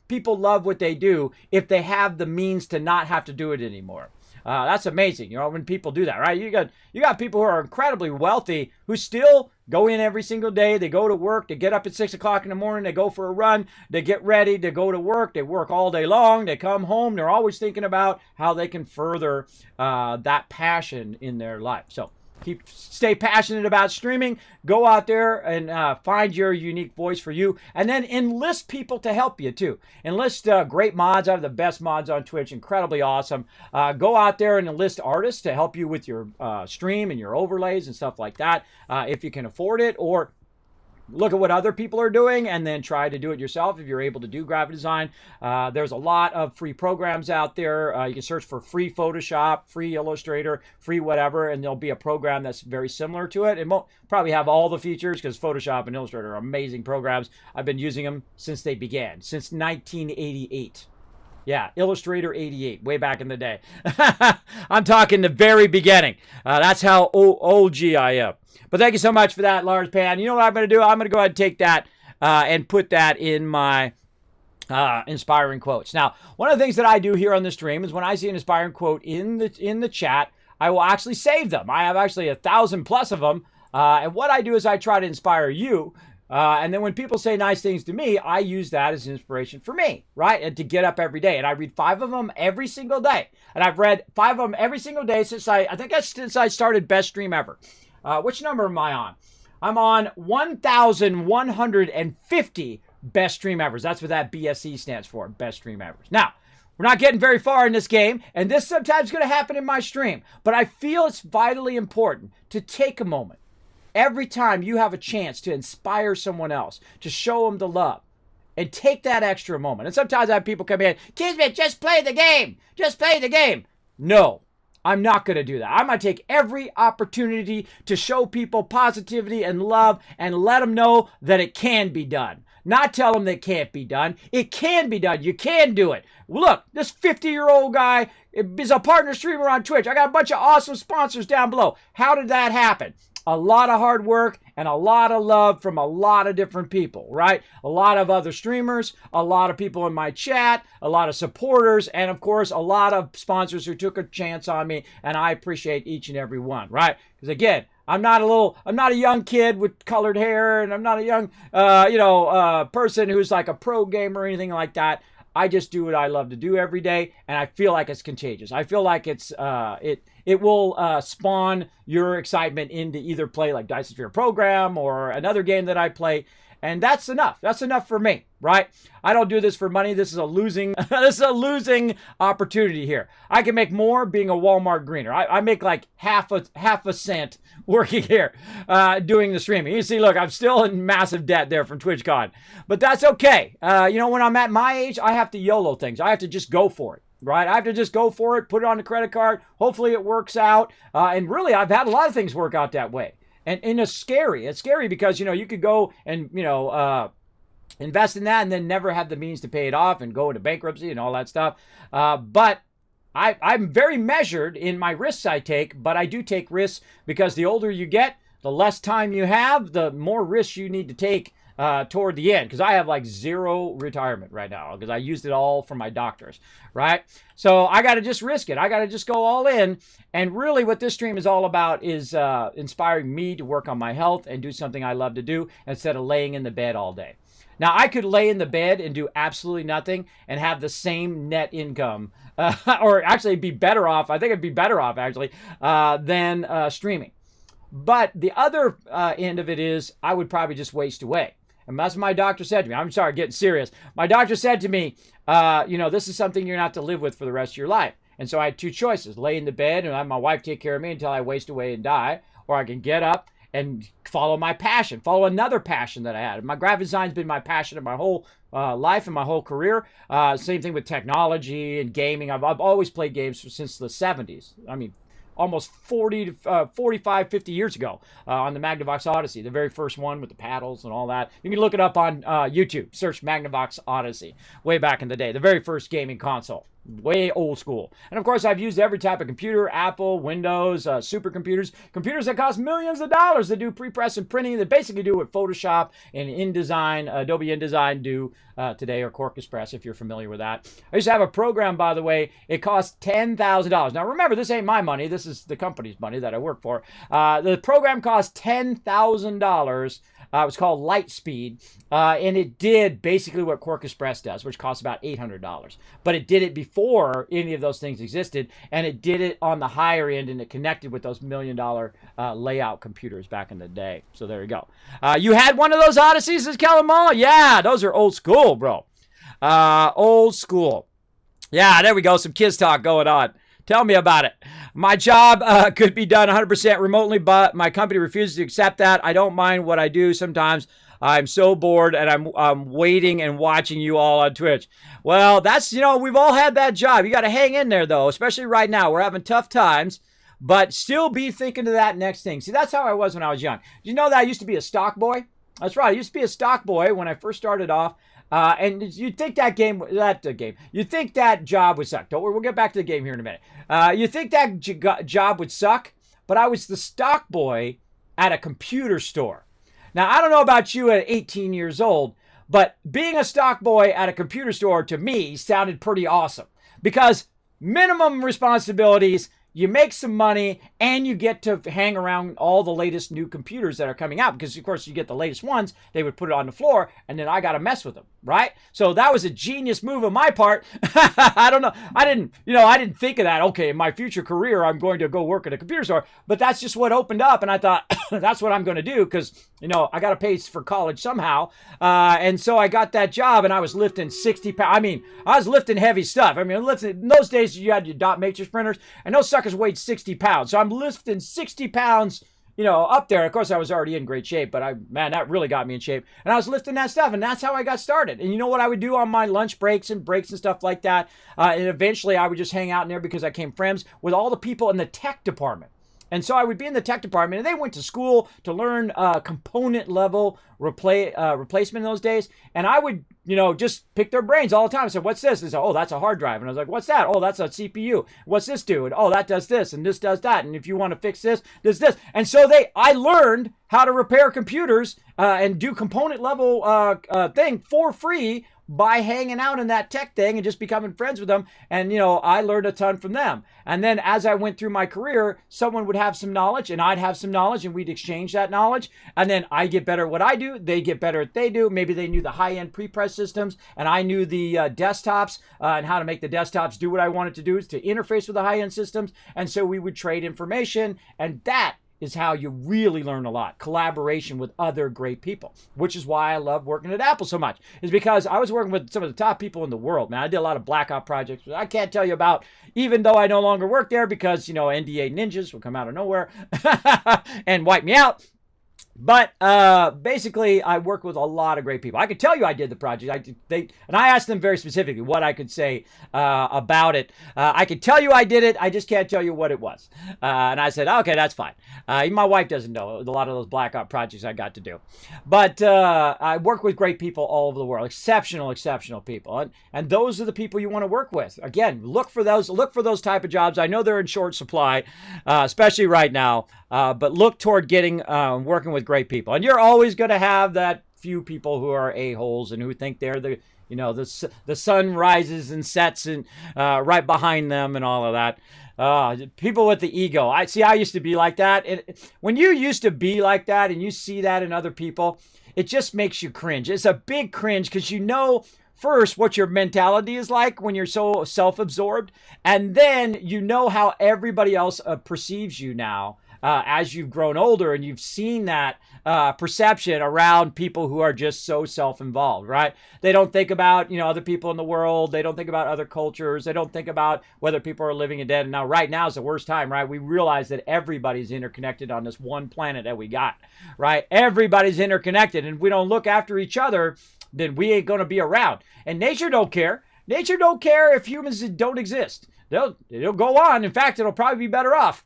people love what they do if they have the means to not have to do it anymore. That's amazing, when people do that, right? You got people who are incredibly wealthy who still go in every single day. They go to work. They get up at 6 o'clock in the morning. They go for a run. They get ready to go to work. They work all day long. They come home. They're always thinking about how they can further that passion in their life. So stay passionate about streaming. Go out there and find your unique voice for you, and then enlist people to help you too. Enlist great mods. I have the best mods on Twitch, incredibly awesome. Go out there and enlist artists to help you with your stream and your overlays and stuff like that, if you can afford it, or look at what other people are doing and then try to do it yourself if you're able to do graphic design. There's a lot of free programs out there. You can search for free Photoshop, free Illustrator, free whatever, and there'll be a program that's very similar to it. It won't probably have all the features because Photoshop and Illustrator are amazing programs. I've been using them since they began, since 1988. Yeah, Illustrator 88, way back in the day. I'm talking the very beginning. That's how OG I am. But thank you so much for that, Lars Pan. You know what I'm going to do? I'm going to go ahead and take that and put that in my inspiring quotes. Now, one of the things that I do here on the stream is when I see an inspiring quote in the chat, I will actually save them. I have actually 1,000 plus of them. And what I do is I try to inspire you. And then when people say nice things to me, I use that as inspiration for me, right? And to get up every day. And I read 5 of them every single day. And I've read 5 of them every single day since I started Best Stream Ever. Which number am I on? I'm on 1,150 Best Stream Evers. That's what that BSE stands for, Best Stream Evers. Now, we're not getting very far in this game, and this sometimes is going to happen in my stream. But I feel it's vitally important to take a moment every time you have a chance to inspire someone else, to show them the love, and take that extra moment. And sometimes I have people come in, Kismet, just play the game. Just play the game. No, I'm not going to do that. I'm going to take every opportunity to show people positivity and love and let them know that it can be done. Not tell them that it can't be done. It can be done. You can do it. Look, this 50-year-old guy is a partner streamer on Twitch. I got a bunch of awesome sponsors down below. How did that happen? A lot of hard work and a lot of love from a lot of different people, right? A lot of other streamers, a lot of people in my chat, a lot of supporters, and of course, a lot of sponsors who took a chance on me, and I appreciate each and every one, right? Because again, I'm not a young kid with colored hair, and I'm not a young, person who's like a pro gamer or anything like that. I just do what I love to do every day, and I feel like it's contagious. I feel like it will spawn your excitement into either play like Dyson Sphere Program or another game that I play, and that's enough. That's enough for me, right? I don't do this for money. This is a losing opportunity here. I can make more being a Walmart greener. I make like half a cent working here, doing the streaming. You see, look, I'm still in massive debt there from TwitchCon, but that's okay. When I'm at my age, I have to YOLO things. I have to just go for it. Right? I have to just go for it, put it on the credit card. Hopefully it works out. And really, I've had a lot of things work out that way. And it's scary. It's scary because, you could go and, invest in that and then never have the means to pay it off and go into bankruptcy and all that stuff. But I'm very measured in my risks I take, but I do take risks because the older you get, the less time you have, the more risks you need to take toward the end, because I have like 0 retirement right now because I used it all for my doctors, right? So I got to just risk it. I got to just go all in. And really what this stream is all about is inspiring me to work on my health and do something I love to do instead of laying in the bed all day. Now, I could lay in the bed and do absolutely nothing and have the same net income, or actually be better off. I think I'd be better off actually than streaming. But the other end of it is I would probably just waste away. And that's what my doctor said to me. I'm sorry, getting serious. My doctor said to me, this is something you're going to have to live with for the rest of your life. And so I had two choices: lay in the bed and have my wife take care of me until I waste away and die, or I can get up and follow my passion, follow another passion that I had. My graphic design's been my passion in my whole life and my whole career. Same thing with technology and gaming. I've always played games since the 70s. I mean, almost 45, 50 years ago on the Magnavox Odyssey, the very first one with the paddles and all that. You can look it up on YouTube. Search Magnavox Odyssey, way back in the day, the very first gaming console. Way old school. And of course, I've used every type of computer: Apple, Windows, supercomputers, computers that cost millions of dollars that do pre-press and printing, that basically do what Photoshop and InDesign, Adobe InDesign do today, or Quark Express, if you're familiar with that. I used to have a program, by the way. It cost $10,000. Now remember, this ain't my money. This is the company's money that I work for. The program cost $10,000. It was called Lightspeed, and it did basically what Quark Express does, which costs about $800. But it did it before any of those things existed, and it did it on the higher end, and it connected with those $1 million layout computers back in the day. So there you go. You had one of those Odysseys, says Calamala? Yeah, those are old school, bro. Old school. Yeah, there we go. Some kids talk going on. Tell me about it. My job could be done 100% remotely, but my company refuses to accept that. I don't mind what I do. Sometimes I'm so bored, and I'm waiting and watching you all on Twitch. Well, that's, we've all had that job. You got to hang in there, though, especially right now. We're having tough times, but still be thinking of that next thing. See, that's how I was when I was young. Did you know that I used to be a stock boy? That's right. I used to be a stock boy when I first started off. And you'd think you'd think that job would suck. Don't worry, we'll get back to the game here in a minute. You'd think that job would suck, but I was the stock boy at a computer store. Now, I don't know about you at 18 years old, but being a stock boy at a computer store to me sounded pretty awesome, because minimum responsibilities, you make some money, and you get to hang around all the latest new computers that are coming out, because of course you get the latest ones. They would put it on the floor, and then I got to mess with them, right? So that was a genius move on my part. I don't know. I didn't think of that. Okay, in my future career, I'm going to go work at a computer store, but that's just what opened up, and I thought that's what I'm going to do, because I got to pay for college somehow. And so I got that job, and I was lifting 60 pounds. I mean, I was lifting heavy stuff. I mean, in those days, you had your dot matrix printers, and those suckers weighed 60 pounds. So I'm lifting 60 pounds, up there. Of course, I was already in great shape, but that really got me in shape. And I was lifting that stuff, and that's how I got started. And you know what I would do on my lunch breaks and stuff like that? And eventually, I would just hang out in there, because I became friends with all the people in the tech department. And so I would be in the tech department, and they went to school to learn component level replacement in those days. And I would, just pick their brains all the time. I said, "What's this?" They said, "Oh, that's a hard drive." And I was like, "What's that?" "Oh, that's a CPU." "What's this do?" And, "Oh, that does this, and this does that. And if you want to fix this, this." And so I learned how to repair computers and do component level thing for free by hanging out in that tech thing and just becoming friends with them. And, I learned a ton from them. And then as I went through my career, someone would have some knowledge and I'd have some knowledge, and we'd exchange that knowledge. And then I get better at what I do. They get better at what they do. Maybe they knew the high-end pre-press systems, and I knew the desktops and how to make the desktops do what I wanted to do, to interface with the high-end systems. And so we would trade information, and that is how you really learn a lot. Collaboration with other great people, which is why I love working at Apple so much, is because I was working with some of the top people in the world, man. I did a lot of Black Ops projects, which I can't tell you about, even though I no longer work there, because, NDA ninjas will come out of nowhere and wipe me out. But basically, I work with a lot of great people. I could tell you I did the project. And I asked them very specifically what I could say about it. I could tell you I did it. I just can't tell you what it was. And I said, okay, that's fine. Even my wife doesn't know a lot of those Black Ops projects I got to do. But I work with great people all over the world. Exceptional people. And those are the people you want to work with. Again, look for those type of jobs. I know they're in short supply, especially right now. But look toward working with great people. And you're always going to have that few people who are a-holes and who think they're the sun rises and sets and right behind them and all of that. People with the ego. I used to be like that. When you used to be like that and you see that in other people, it just makes you cringe. It's a big cringe, because first, what your mentality is like when you're so self-absorbed, and then how everybody else perceives you now. as you've grown older and you've seen that perception around people who are just so self-involved, right? They don't think about, other people in the world. They don't think about other cultures. They don't think about whether people are living and dead. And now, right now is the worst time, right? We realize that everybody's interconnected on this one planet that we got, right? Everybody's interconnected. And if we don't look after each other, then we ain't going to be around. And nature don't care. Nature don't care if humans don't exist. It'll go on. In fact, it'll probably be better off.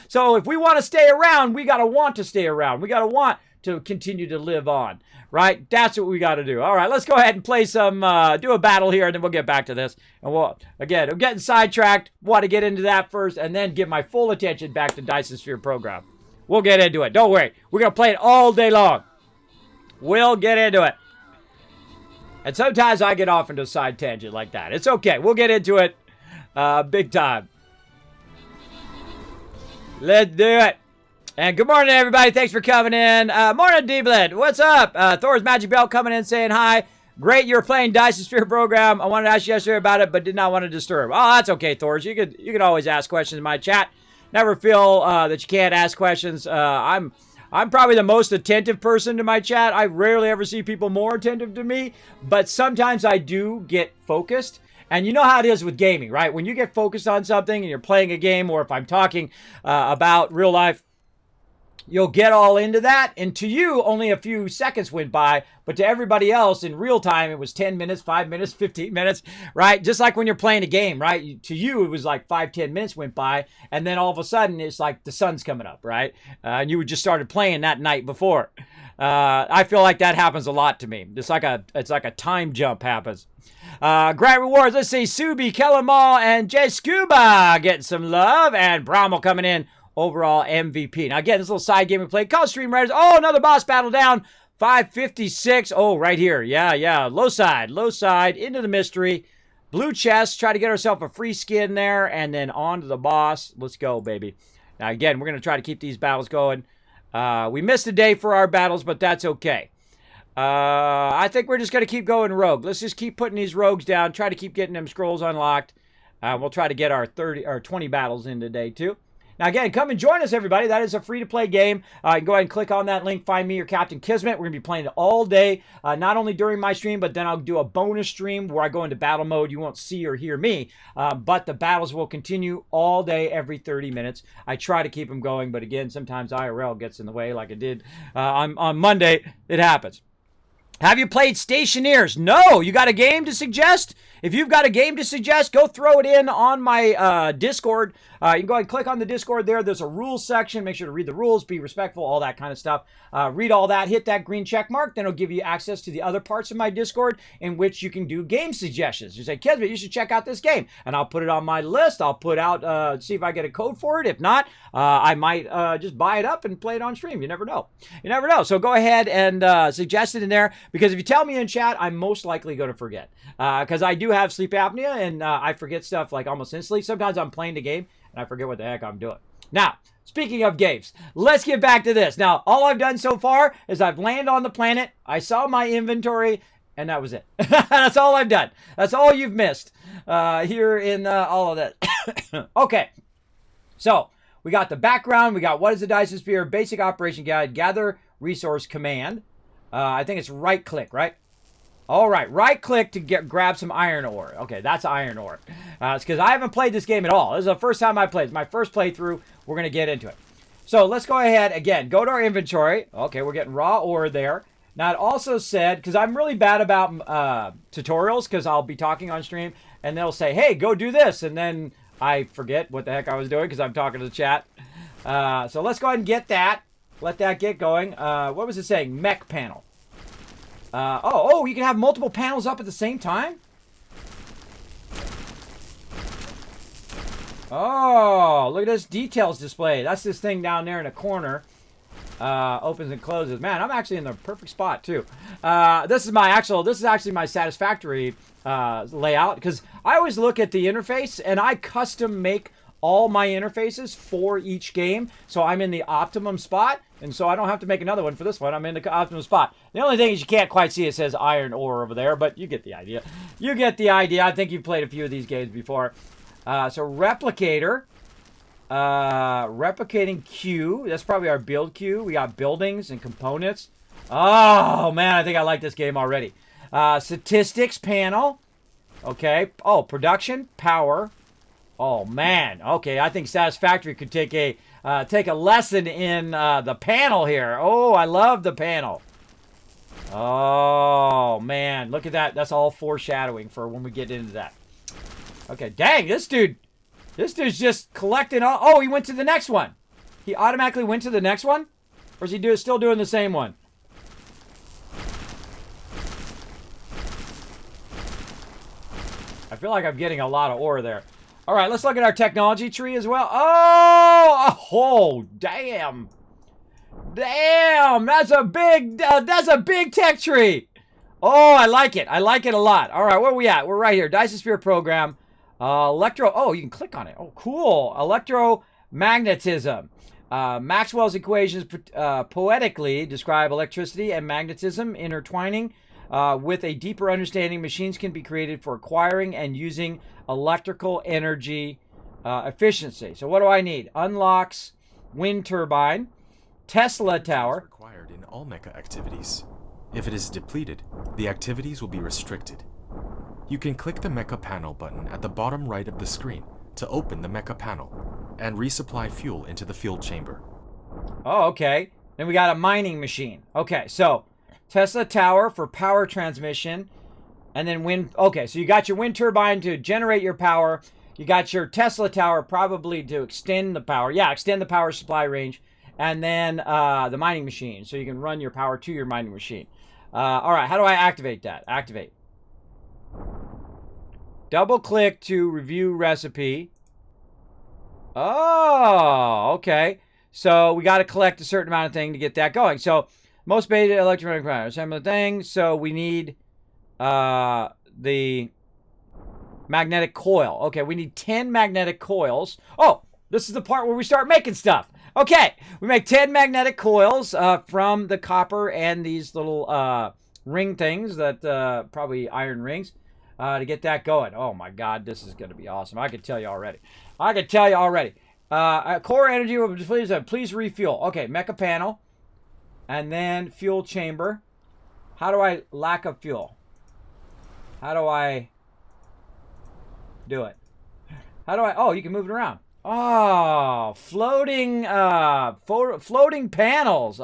So if we want to stay around, we got to want to stay around. We got to want to continue to live on, right? That's what we got to do. All right, let's go ahead and play some, do a battle here, and then we'll get back to this. And again, I'm getting sidetracked. Want to get into that first, and then give my full attention back to Dyson Sphere program. We'll get into it. Don't worry. We're going to play it all day long. We'll get into it. And sometimes I get off into a side tangent like that. It's okay. We'll get into it. Big time. Let's do it. And good morning, everybody. Thanks for coming in. Morning, D-Blend. What's up? Thor's Magic Belt coming in saying hi. Great, you're playing Dyson Sphere program. I wanted to ask you yesterday about it, but did not want to disturb. Oh, that's okay, Thor's. You could always ask questions in my chat. Never feel that you can't ask questions. I'm probably the most attentive person to my chat. I rarely ever see people more attentive to me, but sometimes I do get focused. And you know how it is with gaming, right? When you get focused on something and you're playing a game, or if I'm talking about real life, you'll get all into that. And to you, only a few seconds went by. But to everybody else in real time, it was 10 minutes, 5 minutes, 15 minutes, right? Just like when you're playing a game, right? To you, it was like 5-10 minutes went by. And then all of a sudden, it's like the sun's coming up, right? And you just started playing that night before. I feel like that happens a lot to me. It's like a time jump happens. Great rewards. Let's see. Subi, Kellermall, and Jay Scuba getting some love. And Brommel coming in. Overall MVP. Now, again, this little side game we played. Call Stream Raiders. Oh, another boss battle down. 556. Oh, right here. Yeah. Low side. Into the mystery. Blue chest. Try to get ourselves a free skin there. And then on to the boss. Let's go, baby. Now, again, we're going to try to keep these battles going. We missed a day for our battles, but that's okay. I think we're just going to keep going rogue. Let's just keep putting these rogues down. Try to keep getting them scrolls unlocked. We'll try to get our 20 battles in today, too. Now, again, come and join us, everybody. That is a free-to-play game. You can go ahead and click on that link. Find me or Captain Kismet. We're going to be playing it all day, not only during my stream, but then I'll do a bonus stream where I go into battle mode. You won't see or hear me, but the battles will continue all day, every 30 minutes. I try to keep them going, but again, sometimes IRL gets in the way like it did on Monday. It happens. Have you played Stationeers? No. You got a game to suggest? If you've got a game to suggest, go throw it in on my Discord. You can go ahead and click on the Discord there. There's a rules section. Make sure to read the rules, be respectful, all that kind of stuff. Read all that. Hit that green check mark. Then it'll give you access to the other parts of my Discord in which you can do game suggestions. You say, Kismet, you should check out this game. And I'll put it on my list. I'll put out, see if I get a code for it. If not, I might just buy it up and play it on stream. You never know. You never know. So go ahead and suggest it in there. Because if you tell me in chat, I'm most likely going to forget. Because I do have sleep apnea, and I forget stuff like almost instantly. Sometimes I'm playing the game, and I forget what the heck I'm doing. Now, speaking of games, let's get back to this. Now, all I've done so far is I've landed on the planet, I saw my inventory, and that was it. That's all I've done. That's all you've missed here in all of that. Okay, so we got the background. We got what is the Dyson Sphere, basic operation guide, gather resource command. I think it's right click, right? All right, right click to grab some iron ore. Okay, that's iron ore. It's because I haven't played this game at all. This is the first time I played. It's my first playthrough. We're going to get into it. So let's go ahead, again, go to our inventory. Okay, we're getting raw ore there. Now, it also said, because I'm really bad about tutorials, because I'll be talking on stream, and they'll say, hey, go do this. And then I forget what the heck I was doing because I'm talking to the chat. So let's go ahead and get that. Let that get going. What was it saying? Mech panel. Oh, you can have multiple panels up at the same time? Oh, look at this details display. That's this thing down there in the corner. Opens and closes. Man, I'm actually in the perfect spot too. This is actually my satisfactory layout, because I always look at the interface and I custom make all my interfaces for each game, so I'm in the optimum spot, and so I don't have to make another one for this one. I'm in the optimum spot. The only thing is you can't quite see it says iron ore over there, but you get the idea. You get the idea. I think you've played a few of these games before. So replicator. Replicating queue. That's probably our build queue. We got buildings and components. Oh, man, I think I like this game already. Statistics panel. Okay. Oh, production, power. Oh, man. Okay, I think Satisfactory could take a lesson in the panel here. Oh, I love the panel. Oh, man. Look at that. That's all foreshadowing for when we get into that. Okay, dang, this dude's just collecting all... Oh, he went to the next one. He automatically went to the next one? Or is he still doing the same one? I feel like I'm getting a lot of ore there. All right, let's look at our technology tree as well. Oh, damn. Damn, that's a big tech tree. Oh, I like it. I like it a lot. All right, where are we at? We're right here. Dyson Sphere program. Oh, you can click on it. Oh, cool. Electromagnetism. Maxwell's equations poetically describe electricity and magnetism intertwining. With a deeper understanding, machines can be created for acquiring and using electrical energy efficiency. So what do I need? Unlocks wind turbine, Tesla tower. Required in all mecha activities. If it is depleted, the activities will be restricted. You can click the mecha panel button at the bottom right of the screen to open the mecha panel and resupply fuel into the fuel chamber. Oh, okay. Then we got a mining machine. Okay, so Tesla tower for power transmission, and then wind. Okay, so you got your wind turbine to generate your power. You got your Tesla tower probably to extend the power. Yeah, extend the power supply range. And then the mining machine, so you can run your power to your mining machine. All right, how do I activate that? Activate. Double click to review recipe. Oh, okay. So we got to collect a certain amount of thing to get that going. So most beta electromagnetic assembly thing. So we need the magnetic coil. Okay, we need 10 magnetic coils. Oh, this is the part where we start making stuff. Okay, we make 10 magnetic coils from the copper and these little ring things that probably iron rings to get that going. Oh my God, this is going to be awesome. I can tell you already. Core energy will please refuel. Okay, mecha panel. And then fuel chamber. How do I lack of fuel? How do I do it? Oh, you can move it around. Oh, floating panels.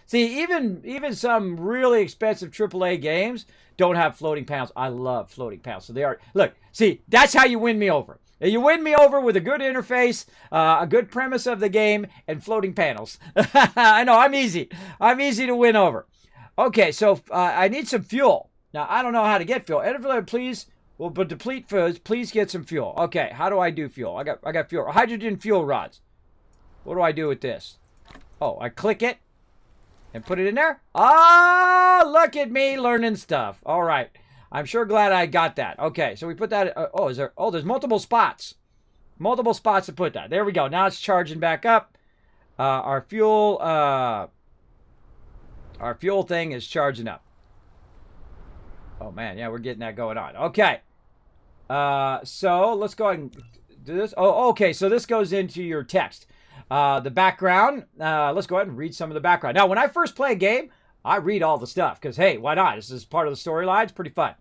See, even some really expensive AAA games don't have floating panels. I love floating panels. So they are, look, see, that's how you win me over. You win me over with a good interface, a good premise of the game, and floating panels. I know, I'm easy. I'm easy to win over. Okay, so I need some fuel. Now, I don't know how to get fuel. Editor, please, but deplete foods, please get some fuel. Okay, how do I do fuel? I got fuel. Hydrogen fuel rods. What do I do with this? Oh, I click it and put it in there. Ah, look at me learning stuff. All right. I'm sure glad I got that. Okay, so we put that. There's multiple spots. Multiple spots to put that. There we go. Now it's charging back up. Our fuel thing is charging up. Oh man, yeah, we're getting that going on. Okay. So let's go ahead and do this. Oh, okay. So this goes into your text. The background. Let's go ahead and read some of the background. Now, when I first play a game, I read all the stuff because, hey, why not? This is part of the storyline. It's pretty fun.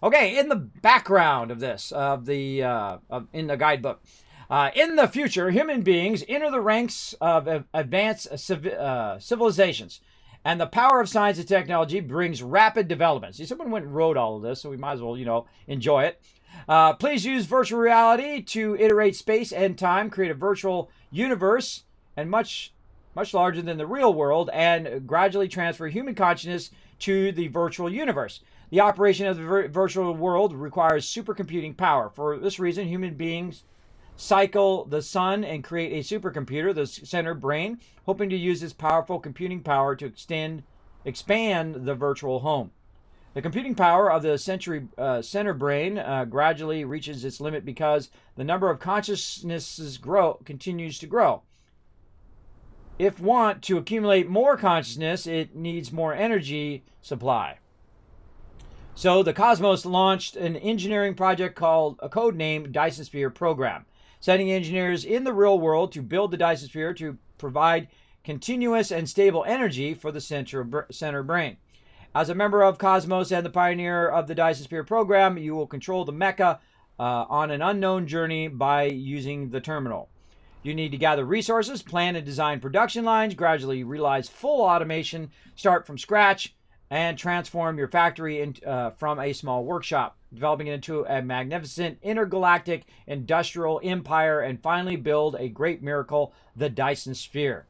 Okay, in the background of this, in the guidebook, in the future, human beings enter the ranks of advanced civilizations, and the power of science and technology brings rapid development. See, someone went and wrote all of this, so we might as well, enjoy it. Please use virtual reality to iterate space and time, create a virtual universe, and much larger than the real world, and gradually transfer human consciousness to the virtual universe. The operation of the virtual world requires supercomputing power. For this reason, human beings cycle the sun and create a supercomputer, the center brain, hoping to use its powerful computing power to expand the virtual home. The computing power of the center brain gradually reaches its limit because the number of consciousnesses continues to grow. If want to accumulate more consciousness, it needs more energy supply. So the Cosmos launched an engineering project called a codename Dyson Sphere program. sending engineers in the real world to build the Dyson sphere to provide continuous and stable energy for the center brain. As a member of Cosmos and the pioneer of the Dyson Sphere program, you will control the mecha on an unknown journey by using the terminal. You need to gather resources, plan and design production lines, gradually realize full automation, start from scratch, and transform your factory from a small workshop, developing it into a magnificent intergalactic industrial empire, and finally build a great miracle, the Dyson Sphere.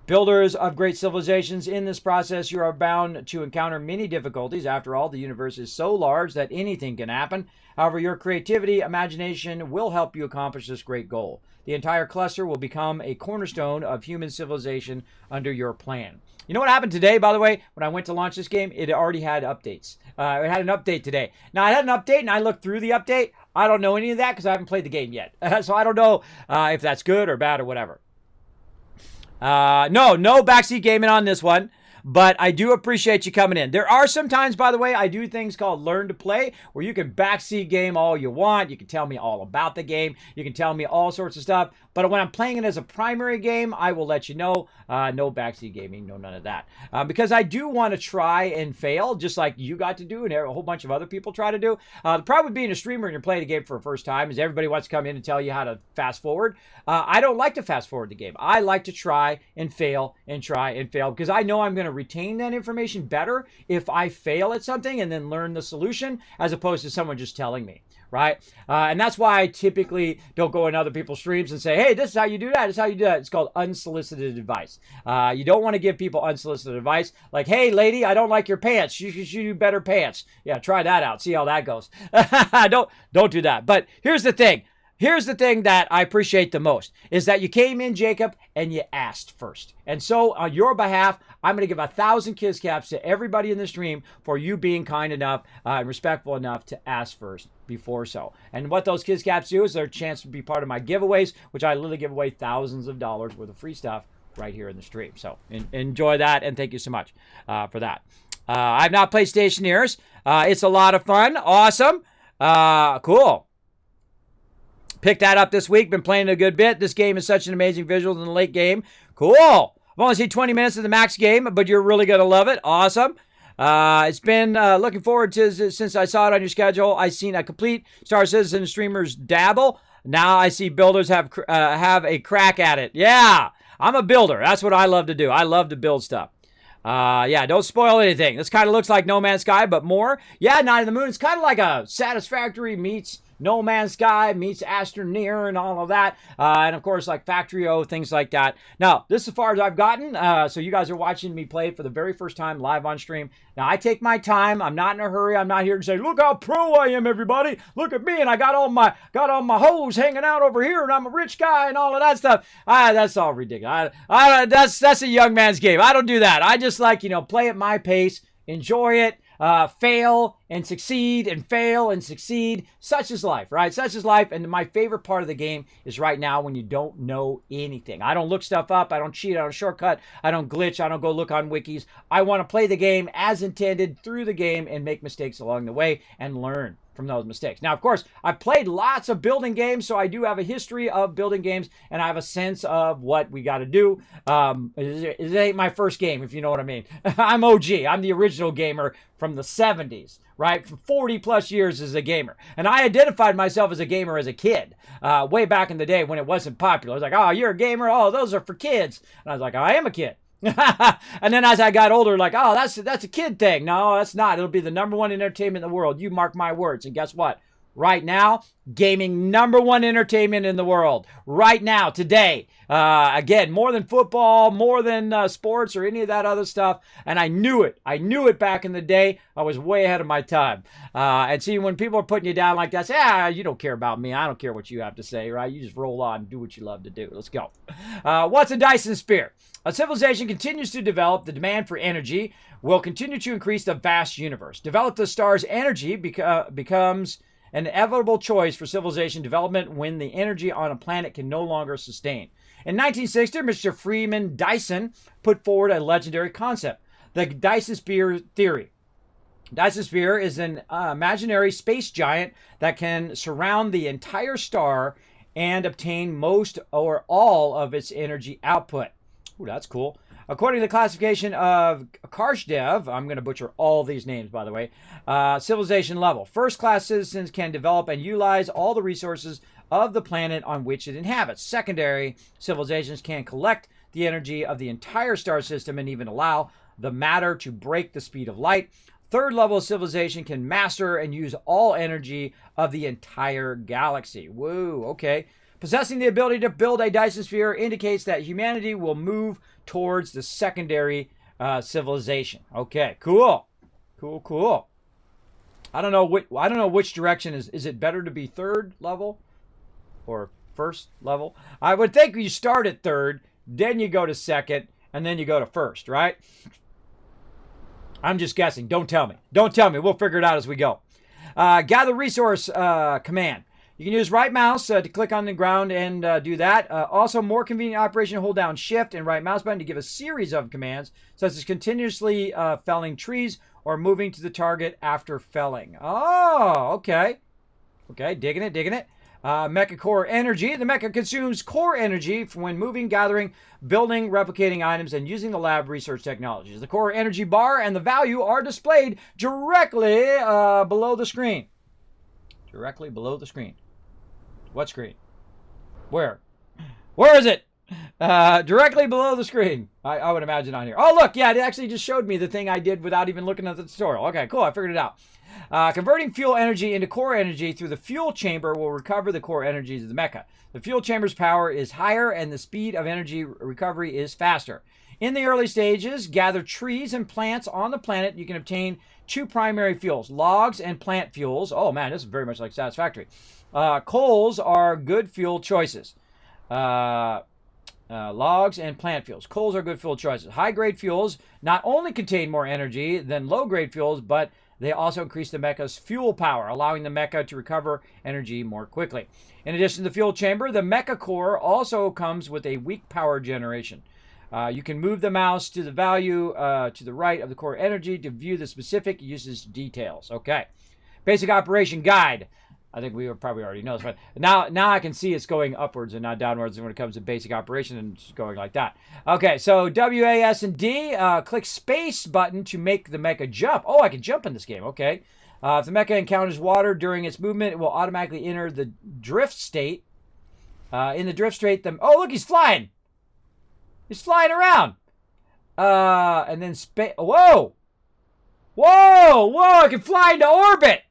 Builders of great civilizations, in this process, you are bound to encounter many difficulties. After all, the universe is so large that anything can happen. However, your creativity, imagination will help you accomplish this great goal. The entire cluster will become a cornerstone of human civilization under your plan. You know what happened today, by the way, when I went to launch this game? It already had updates. It had an update today. Now, I had an update, and I looked through the update. I don't know any of that because I haven't played the game yet. So I don't know if that's good or bad or whatever. No backseat gaming on this one, but I do appreciate you coming in. There are some times, by the way, I do things called Learn to Play, where you can backseat game all you want. You can tell me all about the game. You can tell me all sorts of stuff. But when I'm playing it as a primary game, I will let you know, no backseat gaming, no none of that. Because I do want to try and fail, just like you got to do and a whole bunch of other people try to do. The problem with being a streamer and you're playing a game for the first time is everybody wants to come in and tell you how to fast forward. I don't like to fast forward the game. I like to try and fail and try and fail because I know I'm going to retain that information better if I fail at something and then learn the solution as opposed to someone just telling me. Right? And that's why I typically don't go in other people's streams and say, hey, this is how you do that. This is how you do that. It's called unsolicited advice. You don't want to give people unsolicited advice. Like, hey, lady, I don't like your pants. You should do better pants. Yeah, try that out. See how that goes. Don't do that. But here's the thing. Here's the thing that I appreciate the most is that you came in, Jacob, and you asked first. And so on your behalf, I'm going to give 1,000 kiss caps to everybody in the stream for you being kind enough and respectful enough to ask first before so. And what those kiss caps do is they're a chance to be part of my giveaways, which I literally give away thousands of dollars worth of free stuff right here in the stream. So enjoy that, and thank you so much for that. I've not played Stationeers. It's a lot of fun. Awesome. Cool. Picked that up this week. Been playing a good bit. This game is such an amazing visual in the late game. Cool. I've only seen 20 minutes of the max game, but you're really going to love it. Awesome. It's been looking forward to since I saw it on your schedule. I've seen a complete Star Citizen streamers dabble. Now I see builders have a crack at it. Yeah, I'm a builder. That's what I love to do. I love to build stuff. Yeah, don't spoil anything. This kind of looks like No Man's Sky, but more. Yeah, Night of the Moon. It's kind of like a Satisfactory meets No Man's Sky meets Astroneer and all of that. And of course, like Factorio, things like that. Now, this is as far as I've gotten. So you guys are watching me play it for the very first time live on stream. Now, I take my time. I'm not in a hurry. I'm not here to say, look how pro I am, everybody. Look at me. And I got all my hose hanging out over here. And I'm a rich guy and all of that stuff. That's all ridiculous. That's a young man's game. I don't do that. I just like, play at my pace, enjoy it. Fail and succeed and fail and succeed. Such is life, right? Such is life. And my favorite part of the game is right now when you don't know anything. I don't look stuff up. I don't cheat. I don't shortcut. I don't glitch. I don't go look on wikis. I want to play the game as intended through the game and make mistakes along the way and learn from those mistakes. Now, of course, I've played lots of building games, so I do have a history of building games, and I have a sense of what we got to do. It ain't my first game, if you know what I mean. I'm OG. I'm the original gamer from the 70s, right? For 40 plus years as a gamer. And I identified myself as a gamer as a kid, way back in the day when it wasn't popular. I was like, oh, you're a gamer? Oh, those are for kids. And I was like, I am a kid. And then as I got older, like, oh, that's a kid thing. No, that's not. It'll be the #1 entertainment in the world. You mark my words. And guess what? Right now, gaming #1 entertainment in the world. Right now, today. Again, more than football, more than sports or any of that other stuff. And I knew it. I knew it back in the day. I was way ahead of my time. And see, when people are putting you down like that, say, you don't care about me. I don't care what you have to say, right? You just roll on and do what you love to do. Let's go. What's a Dyson Sphere? A civilization continues to develop. The demand for energy will continue to increase the vast universe. Develop the star's energy becomes an inevitable choice for civilization development when the energy on a planet can no longer sustain. In 1960, Mr. Freeman Dyson put forward a legendary concept, the Dyson Sphere theory. Dyson Sphere is an imaginary space giant that can surround the entire star and obtain most or all of its energy output. Ooh, that's cool. According to the classification of Karshdev, I'm going to butcher all these names, by the way, civilization level. First-class citizens can develop and utilize all the resources of the planet on which it inhabits. Secondary civilizations can collect the energy of the entire star system and even allow the matter to break the speed of light. Third level civilization can master and use all energy of the entire galaxy. Whoa, okay. Possessing the ability to build a Dyson sphere indicates that humanity will move towards the secondary civilization. Okay, cool. Cool. I don't know which direction is it better to be third level or first level? I would think you start at third, then you go to second, and then you go to first, right? I'm just guessing. Don't tell me. We'll figure it out as we go. Gather resource command. You can use right mouse to click on the ground and do that. Also, more convenient operation, hold down shift and right mouse button to give a series of commands, such as continuously felling trees or moving to the target after felling. Oh, okay. Okay, digging it. Mecha core energy. The mecha consumes core energy when moving, gathering, building, replicating items, and using the lab research technologies. The core energy bar and the value are displayed directly below the screen. Directly below the screen. What screen? Where? Where is it? Directly below the screen. I would imagine on here. Oh, look. Yeah, it actually just showed me the thing I did without even looking at the tutorial. Okay, cool. I figured it out. Converting fuel energy into core energy through the fuel chamber will recover the core energies of the mecha. The fuel chamber's power is higher and the speed of energy recovery is faster. In the early stages, gather trees and plants on the planet. You can obtain 2 primary fuels, logs and plant fuels. Oh man, this is very much like Satisfactory. Coals are good fuel choices. Logs and plant fuels. Coals are good fuel choices. High-grade fuels not only contain more energy than low-grade fuels, but they also increase the mecha's fuel power, allowing the mecha to recover energy more quickly. In addition to the fuel chamber, the mecha core also comes with a weak power generation. You can move the mouse to the value to the right of the core energy to view the specific usage details. Okay. Basic operation guide. I think we probably already know this, but now I can see it's going upwards and not downwards when it comes to basic operation, and it's going like that. Okay, so W, A, S, and D. Click space button to make the mecha jump. Oh, I can jump in this game. Okay. If the mecha encounters water during its movement, it will automatically enter the drift state. In the drift state, oh, look, he's flying. He's flying around. And then space. Whoa. I can fly into orbit.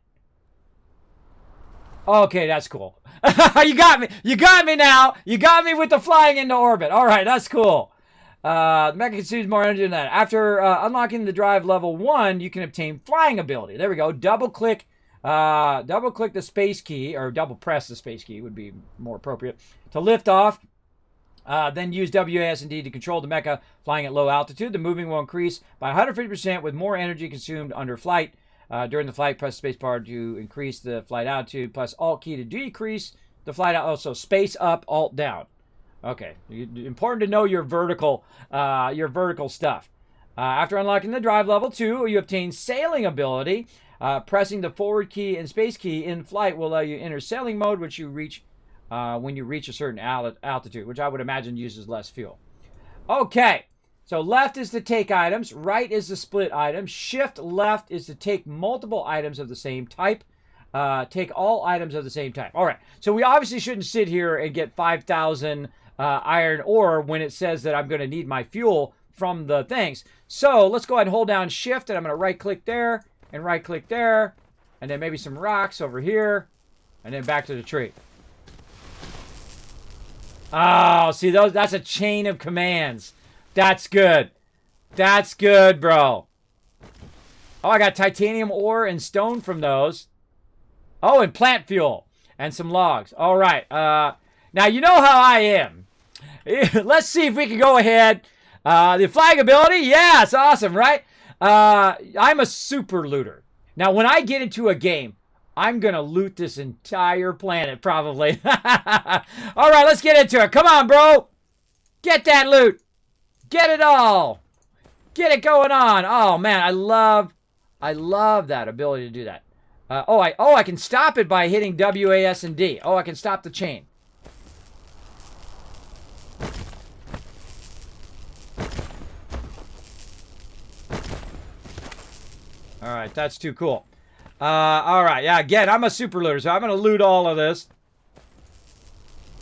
Okay, that's cool. You got me. You got me now. You got me with the flying into orbit. All right, that's cool. The mecha consumes more energy than that. After unlocking the drive level 1, you can obtain flying ability. There we go. Double click the space key, or double press the space key would be more appropriate, to lift off. Then use W, A, S, and D to control the mecha flying at low altitude. The moving will increase by 150% with more energy consumed under flight. During the flight, press spacebar to increase the flight altitude, plus Alt key to decrease the flight altitude. Also, space up, Alt down. Okay, important to know your vertical stuff. After unlocking the drive level 2, you obtain sailing ability. Pressing the forward key and space key in flight will allow you to enter sailing mode, which you reach when you reach a certain altitude, which I would imagine uses less fuel. Okay. So left is to take items, right is to split items, shift left is to take multiple items of the same type, take all items of the same type. All right, so we obviously shouldn't sit here and get 5,000 iron ore when it says that I'm going to need my fuel from the things. So let's go ahead and hold down shift, and I'm going to right click there, and right click there, and then maybe some rocks over here, and then back to the tree. Oh, see, that's a chain of commands. That's good. That's good, bro. Oh, I got titanium ore and stone from those. Oh, and plant fuel. And some logs. All right. Now, you know how I am. Let's see if we can go ahead. The flag ability. Yeah, it's awesome, right? I'm a super looter. Now, when I get into a game, I'm going to loot this entire planet, probably. All right, let's get into it. Come on, bro. Get that loot. Get it all. Get it going on. Oh, man, I love that ability to do that. I can stop it by hitting W, A, S, and D. Oh, I can stop the chain. All right, that's too cool. All right, yeah, again, I'm a super looter, so I'm going to loot all of this.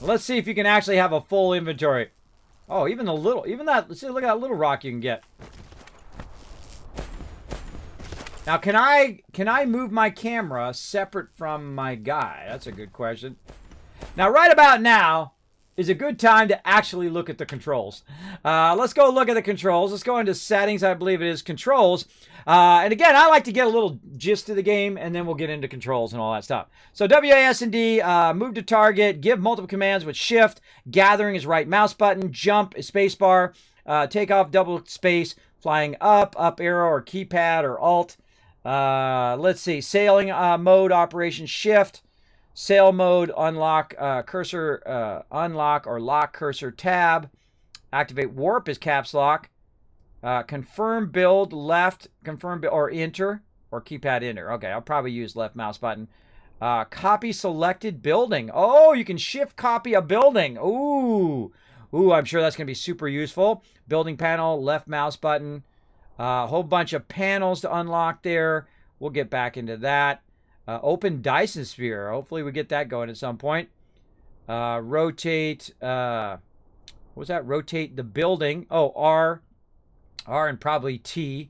Let's see if you can actually have a full inventory. Oh, even that, let's see, look at that little rock you can get. Now, can I move my camera separate from my guy? That's a good question. Now, right about now is a good time to actually look at the controls. Let's go look at the controls. Let's go into settings. I believe it is controls. And again, I like to get a little gist of the game, and then we'll get into controls and all that stuff. So WASD, move to target, give multiple commands with shift. Gathering is right mouse button. Jump is spacebar. Take off double space. Flying up arrow or keypad or alt. Let's see. Sailing mode, operation shift. Sail mode, unlock cursor, unlock or lock cursor tab. Activate warp is caps lock. Confirm build, left, confirm or enter, or keypad enter. Okay, I'll probably use left mouse button. Copy selected building. Oh, you can shift copy a building. Ooh, I'm sure that's going to be super useful. Building panel, left mouse button. A whole bunch of panels to unlock there. We'll get back into that. Open Dyson sphere. Hopefully we get that going at some point. Rotate. What was that? Rotate the building. Oh, R and probably T.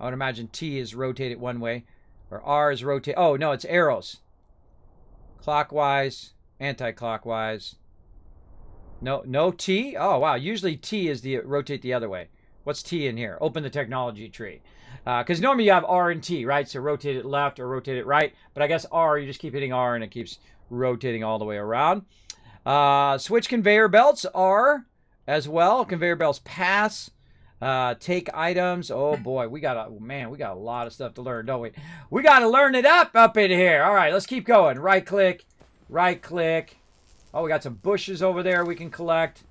I would imagine T is rotate it one way. Or R is rotate. Oh, no, it's arrows. Clockwise, anti-clockwise. No T? Oh, wow. Usually T is the rotate the other way. What's T in here? Open the technology tree. Because normally you have R and T, right? So rotate it left or rotate it right. But I guess R, you just keep hitting R and it keeps rotating all the way around. Switch conveyor belts, R as well. Conveyor belts pass. Take items. Oh boy, we got a lot of stuff to learn, don't we? We got to learn it up in here. All right, let's keep going. Right click. Oh, we got some bushes over there we can collect.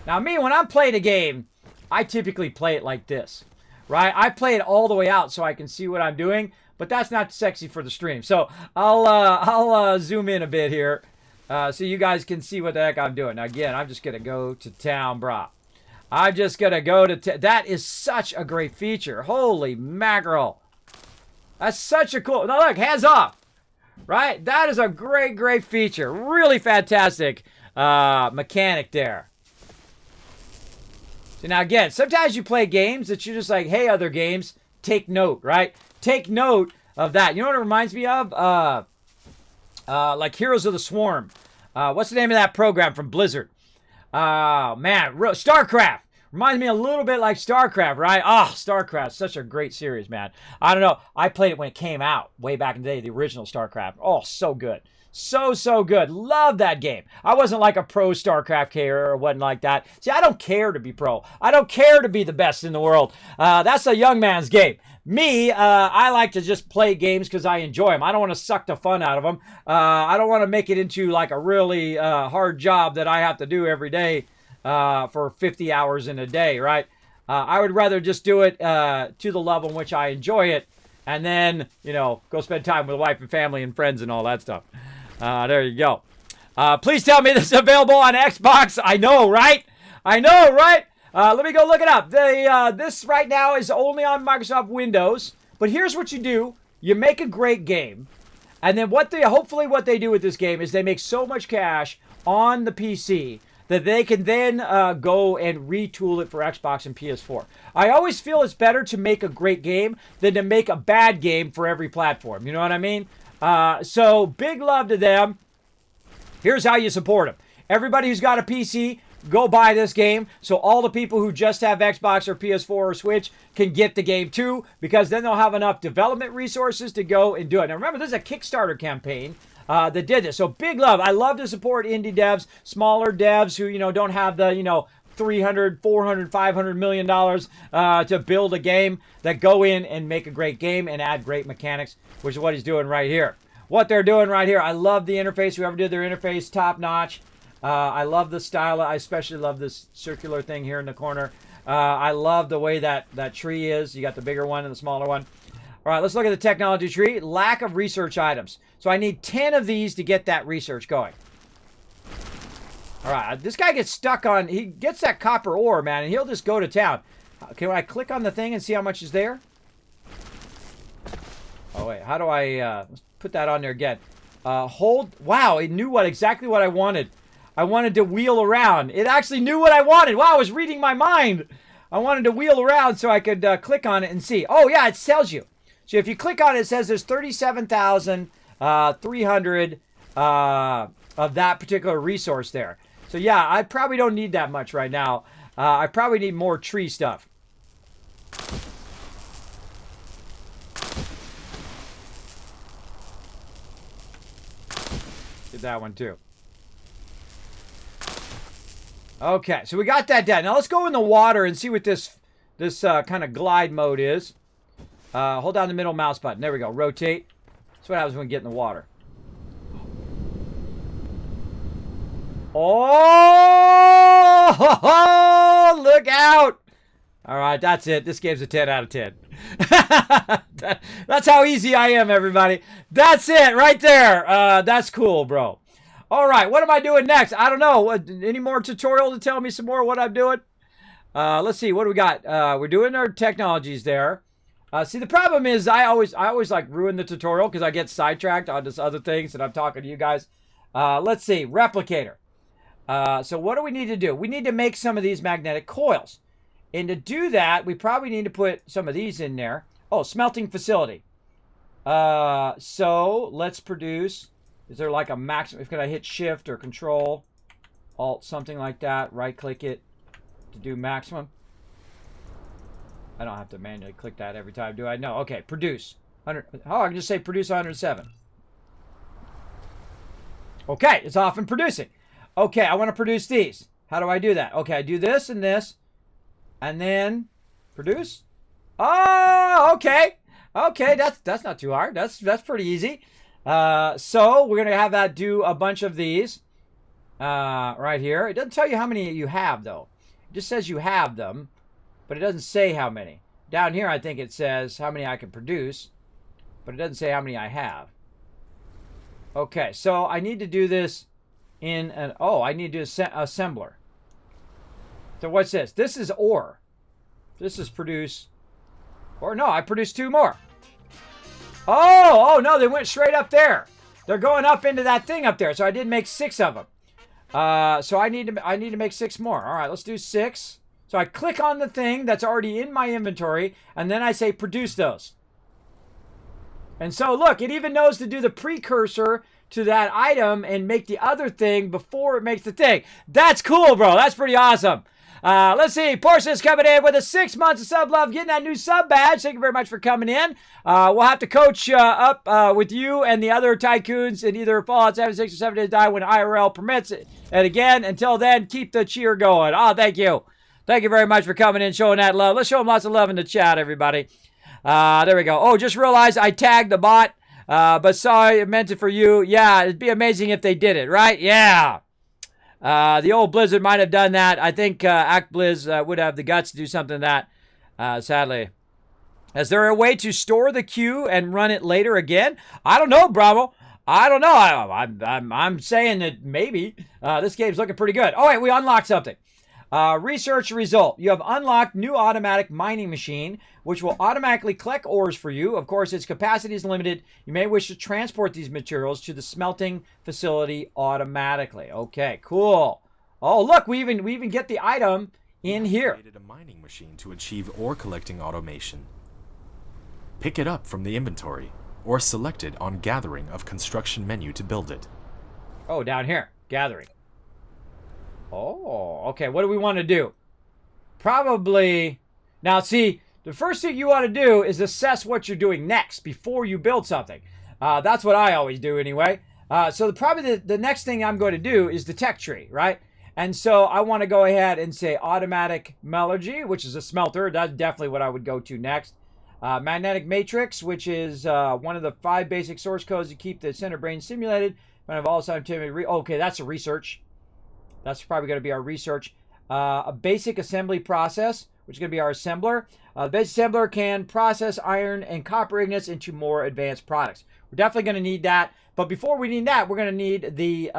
Now me, when I'm playing a game, I typically play it like this, right? I play it all the way out so I can see what I'm doing, but that's not sexy for the stream. So I'll zoom in a bit here so you guys can see what the heck I'm doing. Now again, I'm just going to go to town, brah. I'm just going to go to... That is such a great feature. Holy mackerel. That's such a cool... Now look, hands off. Right? That is a great feature. Really fantastic mechanic there. So now again, sometimes you play games that you're just like, hey, other games, take note, right? Take note of that. You know what it reminds me of? Like Heroes of the Swarm. What's the name of that program from Blizzard? Man, StarCraft. Reminds me a little bit like StarCraft, right? Oh, StarCraft, such a great series, man. I don't know. I played it when it came out, way back in the day, the original StarCraft. Oh, so good. So good. Love that game. I wasn't like a pro StarCraft player or wasn't like that. See, I don't care to be pro. I don't care to be the best in the world. That's a young man's game. Me, I like to just play games because I enjoy them. I don't want to suck the fun out of them. I don't want to make it into like a really hard job that I have to do every day for 50 hours in a day, right? I would rather just do it to the level in which I enjoy it and then, you know, go spend time with wife and family and friends and all that stuff. There you go. Please tell me this is available on Xbox. I know, right? Let me go look it up. This right now is only on Microsoft Windows. But here's what you do. You make a great game. And then hopefully what they do with this game is they make so much cash on the PC that they can then go and retool it for Xbox and PS4. I always feel it's better to make a great game than to make a bad game for every platform. You know what I mean? So big love to them. Here's how you support them. Everybody who's got a PC, go buy this game. So all the people who just have Xbox or PS4 or Switch can get the game too, because then they'll have enough development resources to go and do it. Now remember, this is a Kickstarter campaign that did this. So big love. I love to support indie devs, smaller devs who, you know, don't have the, you know, $300, $400, $500 million to build a game, that go in and make a great game and add great mechanics, which is what he's doing right here. What they're doing right here. I love the interface. Whoever did their interface, top notch. I love the style. I especially love this circular thing here in the corner. I love the way that tree is. You got the bigger one and the smaller one. All right, let's look at the technology tree. Lack of research items. So I need 10 of these to get that research going. All right, this guy gets stuck on, he gets that copper ore, man, and he'll just go to town. Can I click on the thing and see how much is there? Oh, wait. How do I let's put that on there again? Hold. Wow, it knew exactly what I wanted. I wanted to wheel around. It actually knew what I wanted. Wow, I was reading my mind. I wanted to wheel around so I could click on it and see. Oh, yeah, it tells you. So if you click on it, it says there's 37,300 of that particular resource there. So yeah, I probably don't need that much right now. I probably need more tree stuff. Did that one too. Okay, so we got that done. Now let's go in the water and see what this kind of glide mode is. Hold down the middle mouse button. There we go. Rotate. That's what happens when we get in the water. Oh, look out. All right, that's it. This game's a 10 out of 10. That's how easy I am, everybody. That's it right there. That's cool, bro. All right, what am I doing next? I don't know. Any more tutorial to tell me some more what I'm doing? Let's see. What do we got? We're doing our technologies there. See, the problem is I always like ruin the tutorial because I get sidetracked on just other things and I'm talking to you guys. Let's see. Replicator. So what do we need to do? We need to make some of these magnetic coils. And to do that, we probably need to put some of these in there. Oh, smelting facility. So let's produce. Is there like a maximum? If I hit Shift or Control, Alt, something like that, right click it to do maximum. I don't have to manually click that every time, do I? No. Okay, produce. Oh, I can just say produce 107. Okay, it's off and producing. Okay, I want to produce these. How do I do that? Okay, I do this and this. And then produce. Oh, okay. Okay, that's not too hard. That's pretty easy. So we're going to have that do a bunch of these right here. It doesn't tell you how many you have, though. It just says you have them, but it doesn't say how many. Down here, I think it says how many I can produce, but it doesn't say how many I have. Okay, so I need to do this in an... Oh, I need to do assembler. So what's this? This is ore. This is produce... Or no, I produced 2 more. Oh, no, they went straight up there. They're going up into that thing up there. So I did make 6 of them. So I need to make 6 more. All right, let's do 6. So I click on the thing that's already in my inventory, and then I say produce those. And so look, it even knows to do the precursor to that item and make the other thing before it makes the thing. That's cool, bro. That's pretty awesome. Let's see. Portia's coming in with a 6 months of sub love, getting that new sub badge. Thank you very much for coming in. We'll have to coach up with you and the other tycoons in either Fallout 76 or 7 Days to Die when IRL permits it. And again, until then, keep the cheer going. Oh, thank you. Thank you very much for coming in, showing that love. Let's show them lots of love in the chat, everybody. There we go. Oh, just realized I tagged the bot, but sorry, I meant it for you. Yeah, it'd be amazing if they did it, right? Yeah. The old Blizzard might have done that. I think Act Blizz would have the guts to do something like that, sadly. Is there a way to store the queue and run it later again? I don't know, Bravo. I don't know. I'm saying that maybe. This game's looking pretty good. Oh, wait, we unlocked something. Research result. You have unlocked new automatic mining machine, which will automatically collect ores for you. Of course, its capacity is limited. You may wish to transport these materials to the smelting facility automatically. Okay, cool. Oh, look, we even get the item in here. Created a mining machine to achieve ore collecting automation. Pick it up from the inventory, or select it on Gathering of Construction menu to build it. Oh, down here, Gathering. Oh, okay. What do we want to do? Probably... Now, see, the first thing you want to do is assess what you're doing next before you build something. That's what I always do anyway. So probably the next thing I'm going to do is the tech tree, right? And so I want to go ahead and say automatic metallurgy, which is a smelter. That's definitely what I would go to next. Magnetic matrix, which is one of the 5 basic source codes to keep the center brain simulated. Okay, that's a research. That's probably going to be our research. A basic assembly process, which is going to be our assembler. The basic assembler can process iron and copper ingots into more advanced products. We're definitely going to need that. But before we need that, we're going to need the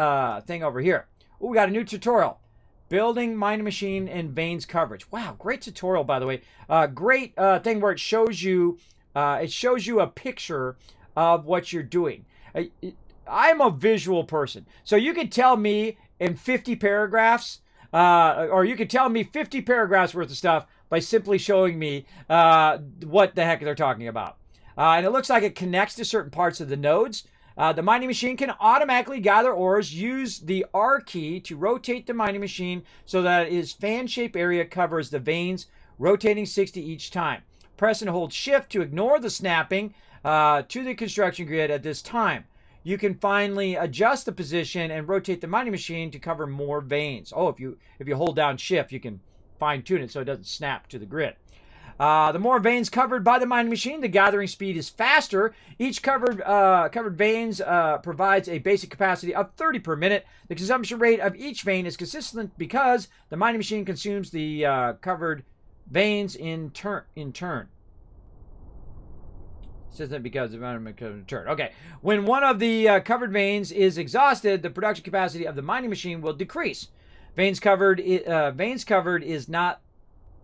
thing over here. Oh, we got a new tutorial. Building mining machine and veins coverage. Wow, great tutorial, by the way. Great thing where it shows you it shows you a picture of what you're doing. I'm a visual person, so you could tell me in 50 paragraphs, or you could tell me 50 paragraphs worth of stuff by simply showing me what the heck they're talking about. And it looks like it connects to certain parts of the nodes. The mining machine can automatically gather ores. Use the R key to rotate the mining machine so that its fan-shaped area covers the veins, rotating 60 each time. Press and hold shift to ignore the snapping to the construction grid at this time. You can finally adjust the position and rotate the mining machine to cover more veins. Oh, if you hold down shift, you can fine-tune it so it doesn't snap to the grid. The more veins covered by the mining machine, the gathering speed is faster. Each covered veins provides a basic capacity of 30 per minute. The consumption rate of each vein is consistent because the mining machine consumes the covered veins in turn. Consistent because the mining machine in turn. Okay. When one of the covered veins is exhausted, the production capacity of the mining machine will decrease. Veins covered is not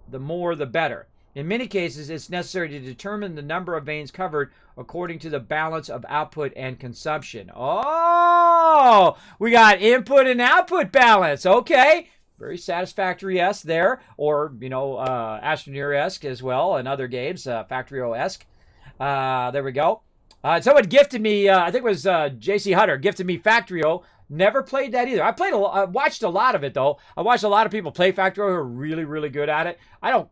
the more the better. In many cases, it's necessary to determine the number of veins covered according to the balance of output and consumption. Oh, we got input and output balance. Okay. Very Satisfactory-esque there, or, Astroneer-esque as well in other games, Factorio-esque. There we go. Someone gifted me, I think it was JC Hunter, gifted me Factorio. Never played that either. I watched a lot of it, though. I watched a lot of people play Factorio who are really, really good at it. I don't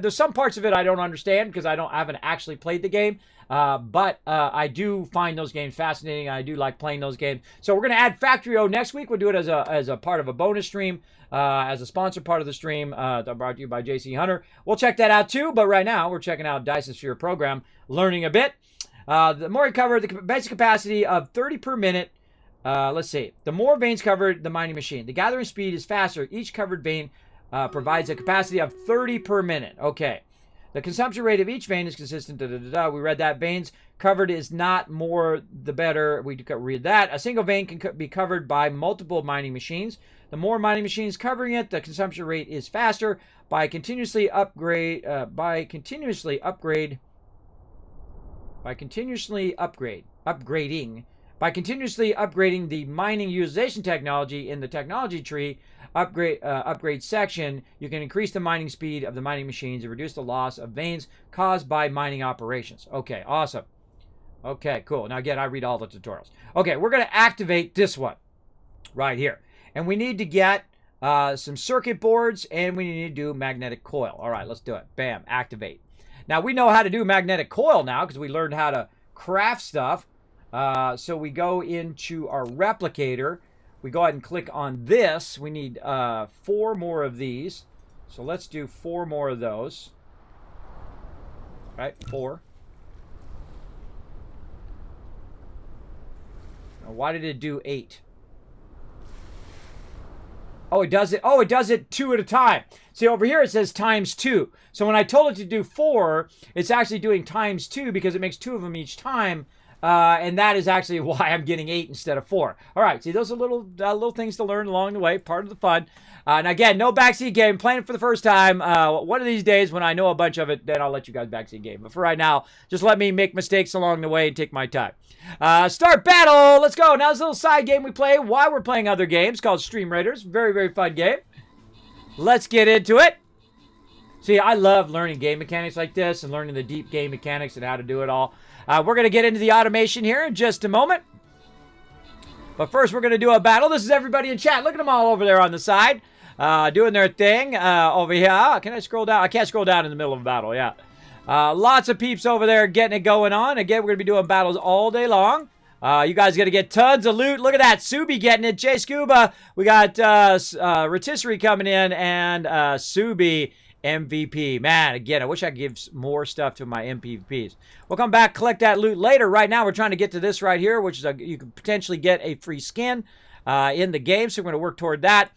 there's some parts of it I don't understand because I haven't actually played the game. But I do find those games fascinating. I do like playing those games. So we're going to add Factorio next week. We'll do it as a part of a bonus stream, as a sponsored part of the stream, brought to you by JC Hunter. We'll check that out too. But right now, we're checking out Dyson Sphere program, learning a bit. The more you cover, the basic capacity of 30 per minute. Let's see. The more veins covered, the mining machine. The gathering speed is faster. Each covered vein provides a capacity of 30 per minute. Okay. The consumption rate of each vein is consistent. We read that. Veins covered is not more the better. We read that. A single vein can be covered by multiple mining machines. The more mining machines covering it, the consumption rate is faster. By continuously upgrading the mining utilization technology in the technology tree upgrade section, you can increase the mining speed of the mining machines and reduce the loss of veins caused by mining operations. Okay, awesome. Okay, cool. Now again, I read all the tutorials. Okay, we're going to activate this one right here. And we need to get some circuit boards, and we need to do magnetic coil. All right, let's do it. Bam, activate. Now, we know how to do magnetic coil now because we learned how to craft stuff. So we go into our replicator. We go ahead and click on this. We need 4 more of these. So let's do 4 more of those. All right, 4. Now, why did it do 8? Oh, it does it. Oh, it does it 2 at a time. See, over here it says times 2. So when I told it to do 4, it's actually doing times 2 because it makes 2 of them each time. And that is actually why I'm getting 8 instead of 4. All right, see, those are little things to learn along the way, part of the fun. And again, no backseat game, playing it for the first time. One of these days when I know a bunch of it, then I'll let you guys backseat game. But for right now, just let me make mistakes along the way and take my time. Start battle. Let's go. Now this little side game we play while we're playing other games called Stream Raiders. Very, very fun game. Let's get into it. See, I love learning game mechanics like this and learning the deep game mechanics and how to do it all. We're going to get into the automation here in just a moment. But first, we're going to do a battle. This is everybody in chat. Look at them all over there on the side. Doing their thing over here. Can I scroll down? I can't scroll down in the middle of a battle, yeah. Lots of peeps over there getting it going on. Again, we're going to be doing battles all day long. You guys got to get tons of loot. Look at that. Subi getting it. Jay Scuba. We got Rotisserie coming in and Subi MVP. Man, again, I wish I could give more stuff to my MVPs. We'll come back, collect that loot later. Right now, we're trying to get to this right here, which is you can potentially get a free skin in the game. So we're going to work toward that.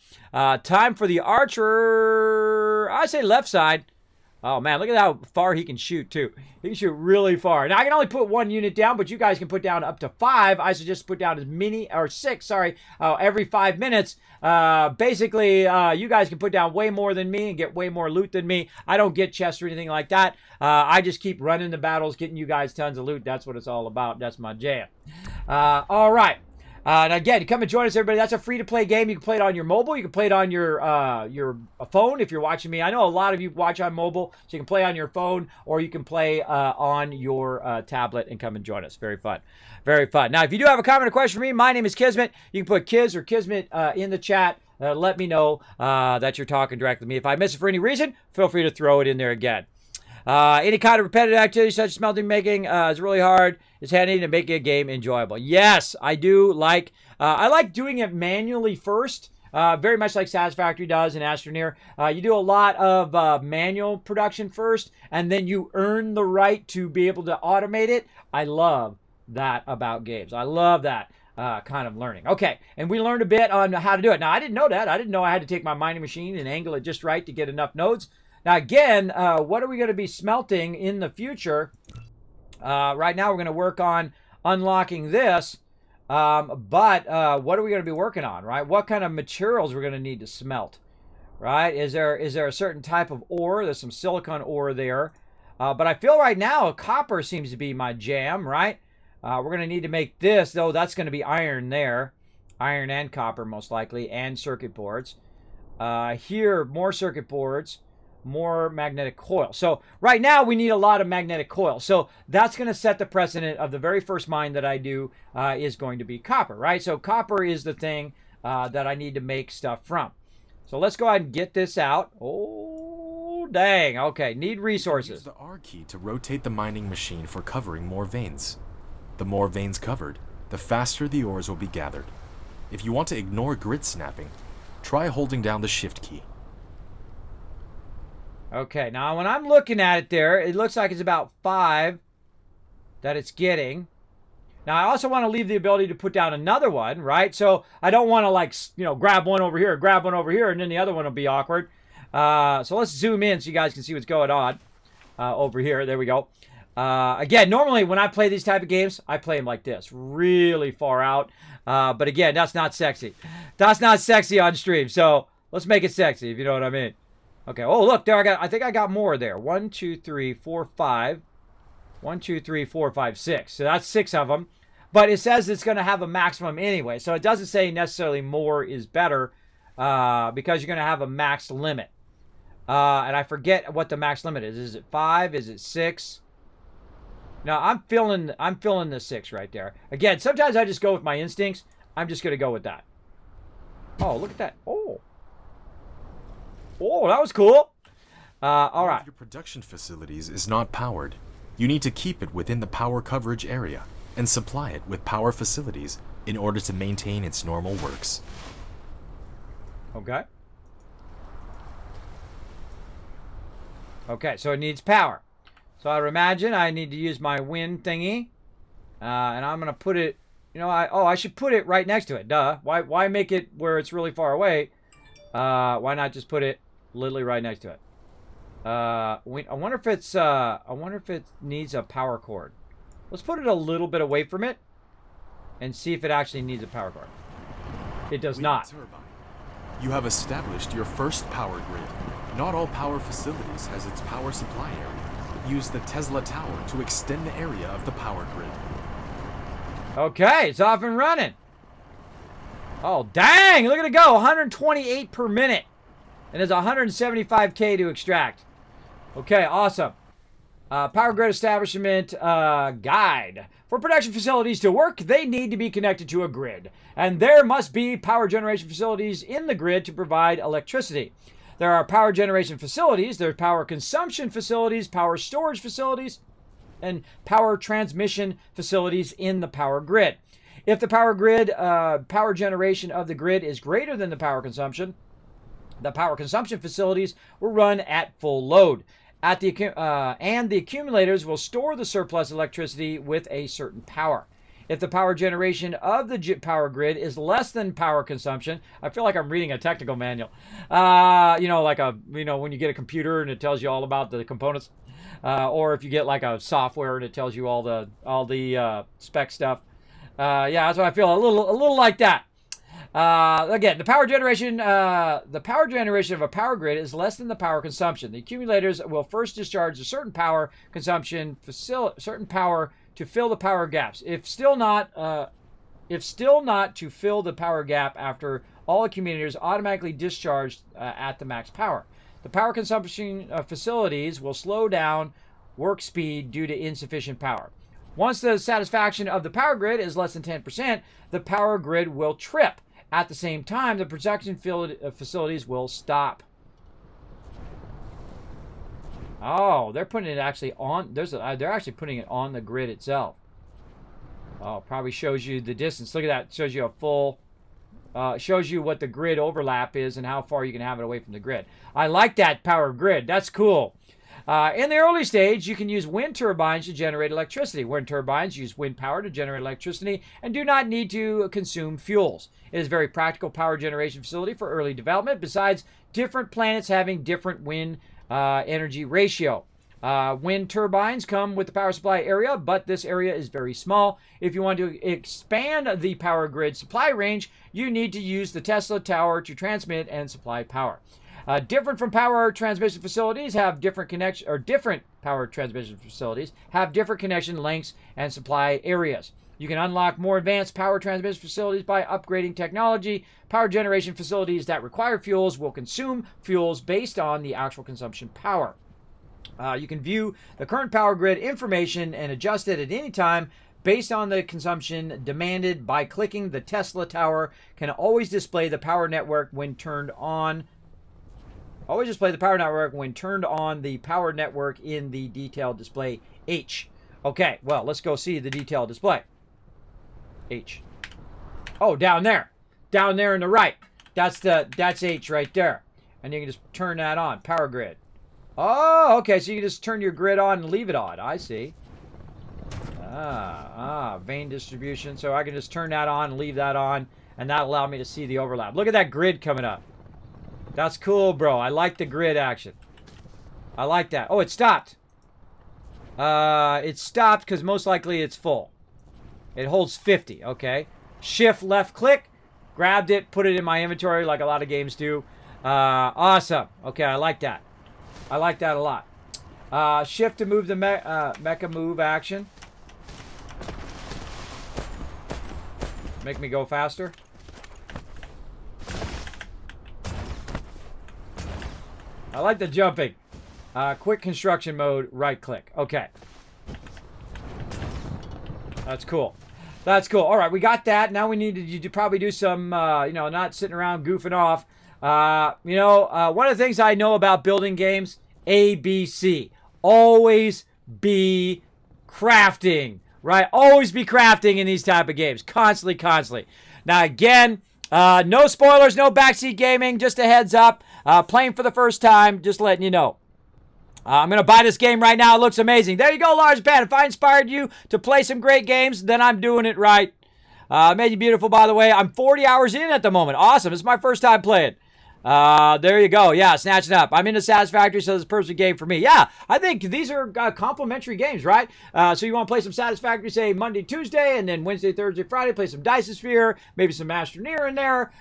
Time for the archer. I say left side. Oh, man, look at how far he can shoot, too. He can shoot really far. Now, I can only put 1 unit down, but you guys can put down up to 5. I suggest put down as many, or 6, sorry, every 5 minutes. Basically, you guys can put down way more than me and get way more loot than me. I don't get chests or anything like that. I just keep running the battles, getting you guys tons of loot. That's what it's all about. That's my jam. All right. And again, come and join us, everybody. That's a free-to-play game. You can play it on your mobile. You can play it on your phone if you're watching me. I know a lot of you watch on mobile, so you can play on your phone, or you can play on your tablet and come and join us. Very fun. Very fun. Now, if you do have a comment or question for me, my name is Kismet. You can put Kiz or Kismet in the chat. Let me know that you're talking directly to me. If I miss it for any reason, feel free to throw it in there again. Any kind of repetitive activity such as smelting making is really hard. It's handy to make a game enjoyable. Yes, I do like. I like doing it manually first, very much like Satisfactory does in Astroneer. You do a lot of manual production first, and then you earn the right to be able to automate it. I love that about games. I love that kind of learning. Okay, and we learned a bit on how to do it. Now, I didn't know that. I didn't know I had to take my mining machine and angle it just right to get enough nodes. Now, again, what are we going to be smelting in the future? Right now, we're going to work on unlocking this. But what are we going to be working on, right? What kind of materials we're going to need to smelt, right? Is there a certain type of ore? There's some silicon ore there. But I feel right now copper seems to be my jam, right? We're going to need to make this, though. That's going to be iron there. Iron and copper, most likely, and circuit boards. Here, more circuit boards. More magnetic coil. So right now we need a lot of magnetic coil. So that's going to set the precedent of the very first mine that I do is going to be copper, right? So copper is the thing that I need to make stuff from. So let's go ahead and get this out. Oh, dang. Okay, need resources. Use the R key to rotate the mining machine for covering more veins. The more veins covered, the faster the ores will be gathered. If you want to ignore grid snapping, try holding down the shift key. Okay, now when I'm looking at it there, it looks like it's about 5 that it's getting. Now, I also want to leave the ability to put down another one, right? So I don't want to, like, grab one over here, and then the other one will be awkward. So let's zoom in so you guys can see what's going on over here. There we go. Again, normally when I play these type of games, I play them like this, really far out. But again, that's not sexy. That's not sexy on stream. So let's make it sexy, if you know what I mean. Okay. Oh, look there. I think I got more there. 1, 2, 3, 4, 5. 1, 2, 3, 4, 5, 6. So that's 6 of them. But it says it's going to have a maximum anyway. So it doesn't say necessarily more is better because you're going to have a max limit. And I forget what the max limit is. Is it 5? Is it 6? No, I'm feeling the 6 right there. Again, sometimes I just go with my instincts. I'm just going to go with that. Oh, look at that. Oh, that was cool. All right. If your production facilities is not powered, you need to keep it within the power coverage area and supply it with power facilities in order to maintain its normal works. Okay. Okay, so it needs power. So I would imagine I need to use my wind thingy. And I'm going to put it, I should put it right next to it. Duh. Why make it where it's really far away? Why not just put it literally right next to it? I wonder if it needs a power cord. Let's put it a little bit away from it and see if it actually needs a power cord. It does not. You have established your first power grid. Not all power facilities has its power supply area. Use the Tesla tower to extend the area of the power grid. Okay, it's off and running. Oh, dang! Look at it go! 128 per minute. And there's 175K to extract. Okay, awesome. Power grid establishment guide. For production facilities to work, they need to be connected to a grid. And there must be power generation facilities in the grid to provide electricity. There are power generation facilities, there's power consumption facilities, power storage facilities, and power transmission facilities in the power grid. If the power grid, power generation of the grid is greater than the power consumption facilities will run at full load. And the accumulators will store the surplus electricity with a certain power. If the power generation of the power grid is less than power consumption, I feel like I'm reading a technical manual. Like when you get a computer and it tells you all about the components, or if you get like a software and it tells you all the spec stuff. Yeah, that's what I feel. A little like that. Again, the power generation of a power grid is less than the power consumption. The accumulators will first discharge a certain power consumption, certain power to fill the power gaps. If still not to fill the power gap after all accumulators automatically discharged at the max power. The power consumption facilities will slow down work speed due to insufficient power. Once the satisfaction of the power grid is less than 10%, the power grid will trip. At the same time, the production facilities will stop. Oh, they're putting it actually on. They're actually putting it on the grid itself. Oh, probably shows you the distance. Look at that. It shows you a full. Shows you what the grid overlap is and how far you can have it away from the grid. I like that power grid. That's cool. In the early stage, you can use wind turbines to generate electricity. Wind turbines use wind power to generate electricity and do not need to consume fuels. It is a very practical power generation facility for early development, besides different planets having different wind energy ratio. Wind turbines come with the power supply area, but this area is very small. If you want to expand the power grid supply range, you need to use the Tesla tower to transmit and supply power. Different power transmission facilities have different power transmission facilities have different connection lengths and supply areas. You can unlock more advanced power transmission facilities by upgrading technology. Power generation facilities that require fuels will consume fuels based on the actual consumption power. You can view the current power grid information and adjust it at any time based on the consumption demanded by clicking the Tesla tower. Can always display the power network when turned on. Always display the power network when turned on the power network in the detailed display H. Okay, well, let's go see the detailed display. H. Oh, down there. Down there in the right. That's H right there. And you can just turn that on. Power grid. Oh, okay, so you can just turn your grid on and leave it on. I see. Vane distribution. So I can just turn that on and leave that on, and that'll allow me to see the overlap. Look at that grid coming up. That's cool, bro. I like the grid action. I like that. Oh, it stopped. It stopped because most likely it's full. It holds 50, okay. Shift left click. Grabbed it, put it in my inventory like a lot of games do. Awesome. Okay, I like that. I like that a lot. Shift to move the mecha move action. Make me go faster. I like the jumping. Quick construction mode, right click. Okay. That's cool. That's cool. All right, we got that. Now we need to probably do some, not sitting around goofing off. One of the things I know about building games, ABC. Always be crafting, right? Always be crafting in these type of games. Constantly. Now, again, no spoilers, no backseat gaming. Just a heads up. Playing for the first time, just letting you know. I'm going to buy this game right now. It looks amazing. There you go, Large Pan. If I inspired you to play some great games, then I'm doing it right. Made you beautiful, by the way. I'm 40 hours in at the moment. Awesome. It's my first time playing. There you go. Yeah, snatching up. I'm into Satisfactory, so it's a perfect game for me. Yeah, I think these are complementary games, right? So you want to play some Satisfactory, say Monday, Tuesday, and then Wednesday, Thursday, Friday, play some Dyson Sphere, maybe some Astroneer in there,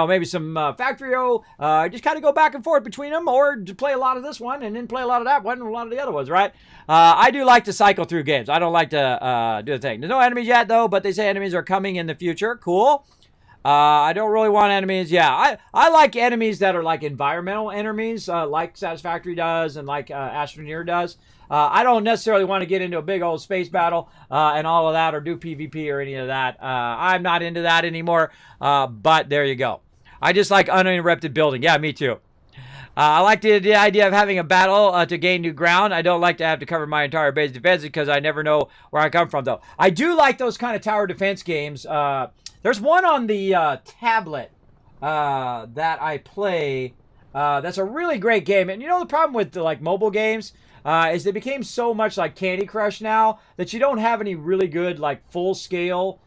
maybe some Factorio. Just kind of go back and forth between them, or just play a lot of this one and then play a lot of that one and a lot of the other ones, right? I do like to cycle through games. I don't like to do the thing. There's no enemies yet, though, but they say enemies are coming in the future. Cool. I don't really want enemies. Yeah, I like enemies that are like environmental enemies, like Satisfactory does and like Astroneer does. I don't necessarily want to get into a big old space battle and all of that, or do PvP or any of that. I'm not into that anymore, but there you go. I just like uninterrupted building. Yeah, me too. I like the idea of having a battle to gain new ground. I don't like to have to cover my entire base defense because I never know where I come from, though. I do like those kind of tower defense games. There's one on the tablet that I play. That's a really great game. And you know the problem with like mobile games is they became so much like Candy Crush now that you don't have any really good like full scale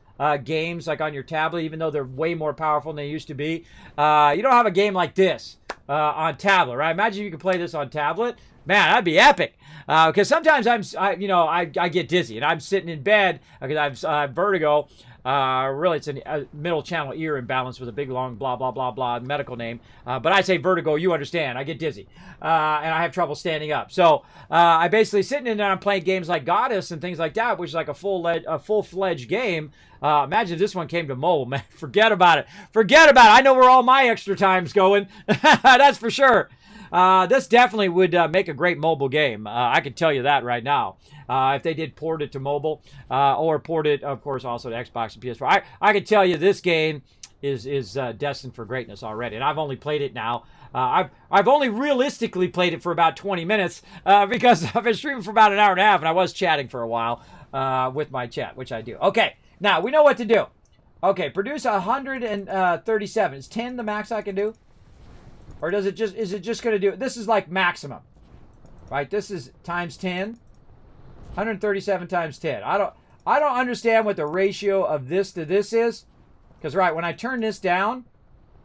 games like on your tablet, even though they're way more powerful than they used to be. You don't have a game like this on tablet, right? Imagine you could play this on tablet. Man, that'd be epic. Because sometimes I get dizzy and I'm sitting in bed because I have vertigo. Really, it's a middle channel ear imbalance with a big, long, blah, blah, blah, blah medical name. But I say vertigo, you understand. I get dizzy. And I have trouble standing up. So I basically sitting in there and I'm playing games like Goddess and things like that, which is like a full-fledged game. Imagine if this one came to mobile, man. Forget about it. Forget about it. I know where all my extra time's going. That's for sure. This definitely would make a great mobile game. I can tell you that right now. If they did port it to mobile or port it, of course, also to Xbox and PS4. I can tell you this game is destined for greatness already. And I've only played it now. I've only realistically played it for about 20 minutes because I've been streaming for about an hour and a half, and I was chatting for a while with my chat, which I do. Okay, now we know what to do. Okay, produce 137. Is 10 the max I can do? Or is it just going to do it? This is like maximum, right? This is times 10, 137 times 10. I don't understand what the ratio of this to this is, because right when I turn this down,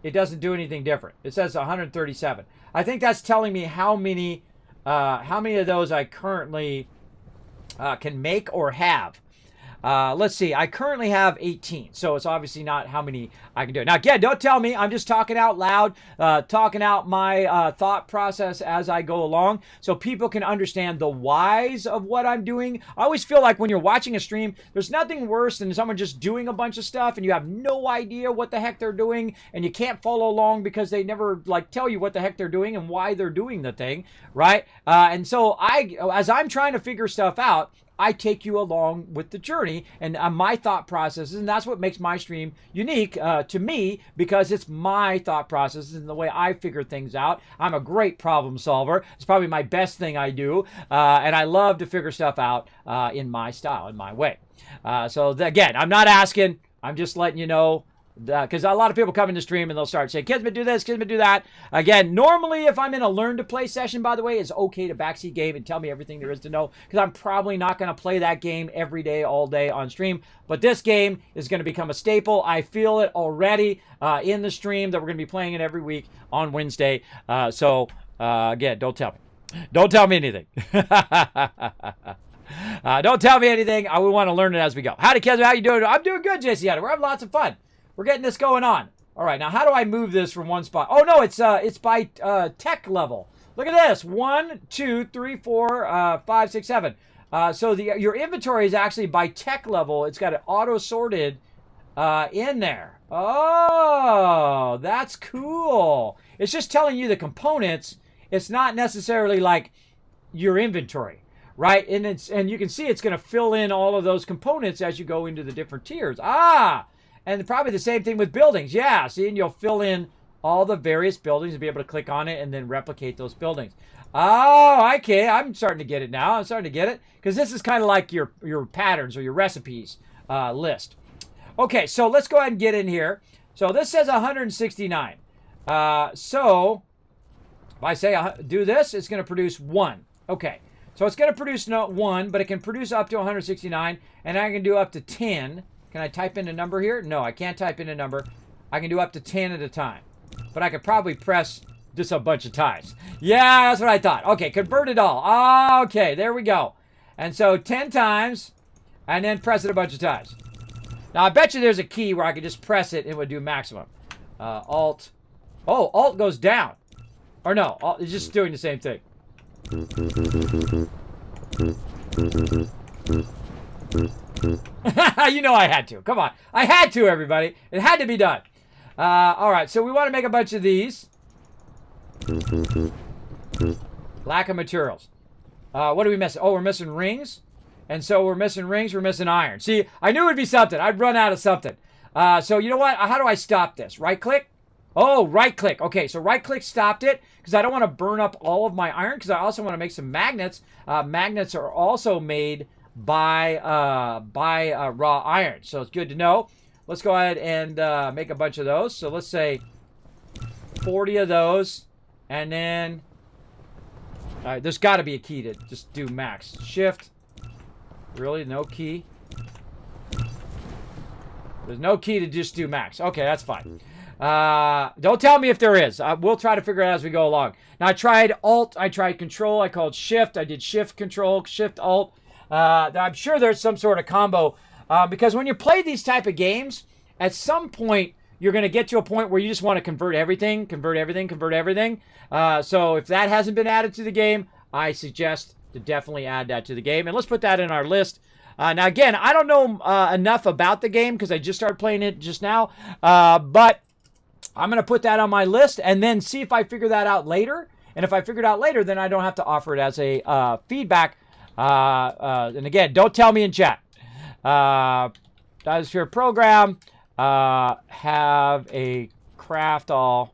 it doesn't do anything different. It says 137. I think that's telling me how many of those I currently can make or have. Let's see. I currently have 18, so it's obviously not how many I can do. Now, again, don't tell me. I'm just talking out loud, talking out my thought process as I go along, so people can understand the whys of what I'm doing. I always feel like when you're watching a stream, there's nothing worse than someone just doing a bunch of stuff and you have no idea what the heck they're doing, and you can't follow along because they never like tell you what the heck they're doing and why they're doing the thing, right? And so as I'm trying to figure stuff out, I take you along with the journey and my thought processes, and that's what makes my stream unique to me, because it's my thought processes and the way I figure things out. I'm a great problem solver. It's probably my best thing I do, and I love to figure stuff out in my style, in my way. Again, I'm not asking. I'm just letting you know, because a lot of people come in the stream and they'll start saying, Kismet, do this, Kismet, do that. Again, normally if I'm in a learn to play session, by the way, it's okay to backseat game and tell me everything there is to know, because I'm probably not going to play that game every day, all day on stream. But this game is going to become a staple. I feel it already in the stream that we're going to be playing it every week on Wednesday. Again, don't tell me. Don't tell me anything. Don't tell me anything. We want to learn it as we go. Howdy, Kismet. How you doing? I'm doing good, JC. We're having lots of fun. We're getting this going on. All right, now how do I move this from one spot? Oh no, it's by tech level. Look at this: 1, 2, 3, 4, 5, 6, 7. So your inventory is actually by tech level. It's got it auto sorted in there. Oh, that's cool. It's just telling you the components. It's not necessarily like your inventory, right? And you can see it's going to fill in all of those components as you go into the different tiers. And probably the same thing with buildings. Yeah, see, and you'll fill in all the various buildings and be able to click on it and then replicate those buildings. Oh, okay. I'm starting to get it now. I'm starting to get it. Because this is kind of like your patterns or your recipes list. Okay, so let's go ahead and get in here. So this says 169. So if I say do this, it's going to produce 1. Okay, so it's going to produce not 1, but it can produce up to 169. And I can do up to 10. Can I type in a number here? No, I can't type in a number. I can do up to 10 at a time. But I could probably press just a bunch of times. Yeah, that's what I thought. Okay, convert it all. Okay, there we go. And so 10 times, and then press it a bunch of times. Now, I bet you there's a key where I could just press it and it would do maximum. Alt. Oh, Alt goes down. Or no, Alt is just doing the same thing. You know I had to. Come on. I had to, everybody. It had to be done. All right, so we want to make a bunch of these. Lack of materials. What are we missing? Oh, we're missing rings. And so we're missing rings. We're missing iron. See, I knew it would be something. I'd run out of something. So you know what? How do I stop this? Right click? Oh, right click. Okay, so right click stopped it because I don't want to burn up all of my iron, because I also want to make some magnets. Magnets are also made by raw iron. So it's good to know. Let's go ahead and make a bunch of those. So let's say 40 of those. And then, all right, there's got to be a key to just do max. Shift. Really? No key? There's no key to just do max. Okay, that's fine. Don't tell me if there is. We'll try to figure it out as we go along. Now, I tried Alt. I tried Control. I called Shift. I did Shift, Control, Shift, Alt. I'm sure there's some sort of combo. Because when you play these type of games, at some point, you're going to get to a point where you just want to convert everything, convert everything, convert everything. So if that hasn't been added to the game, I suggest to definitely add that to the game. And let's put that in our list. Now, again, I don't know enough about the game because I just started playing it just now. But I'm going to put that on my list and then see if I figure that out later. And if I figure it out later, then I don't have to offer it as a feedback. And again, don't tell me in chat. Dyson program, have a craft all.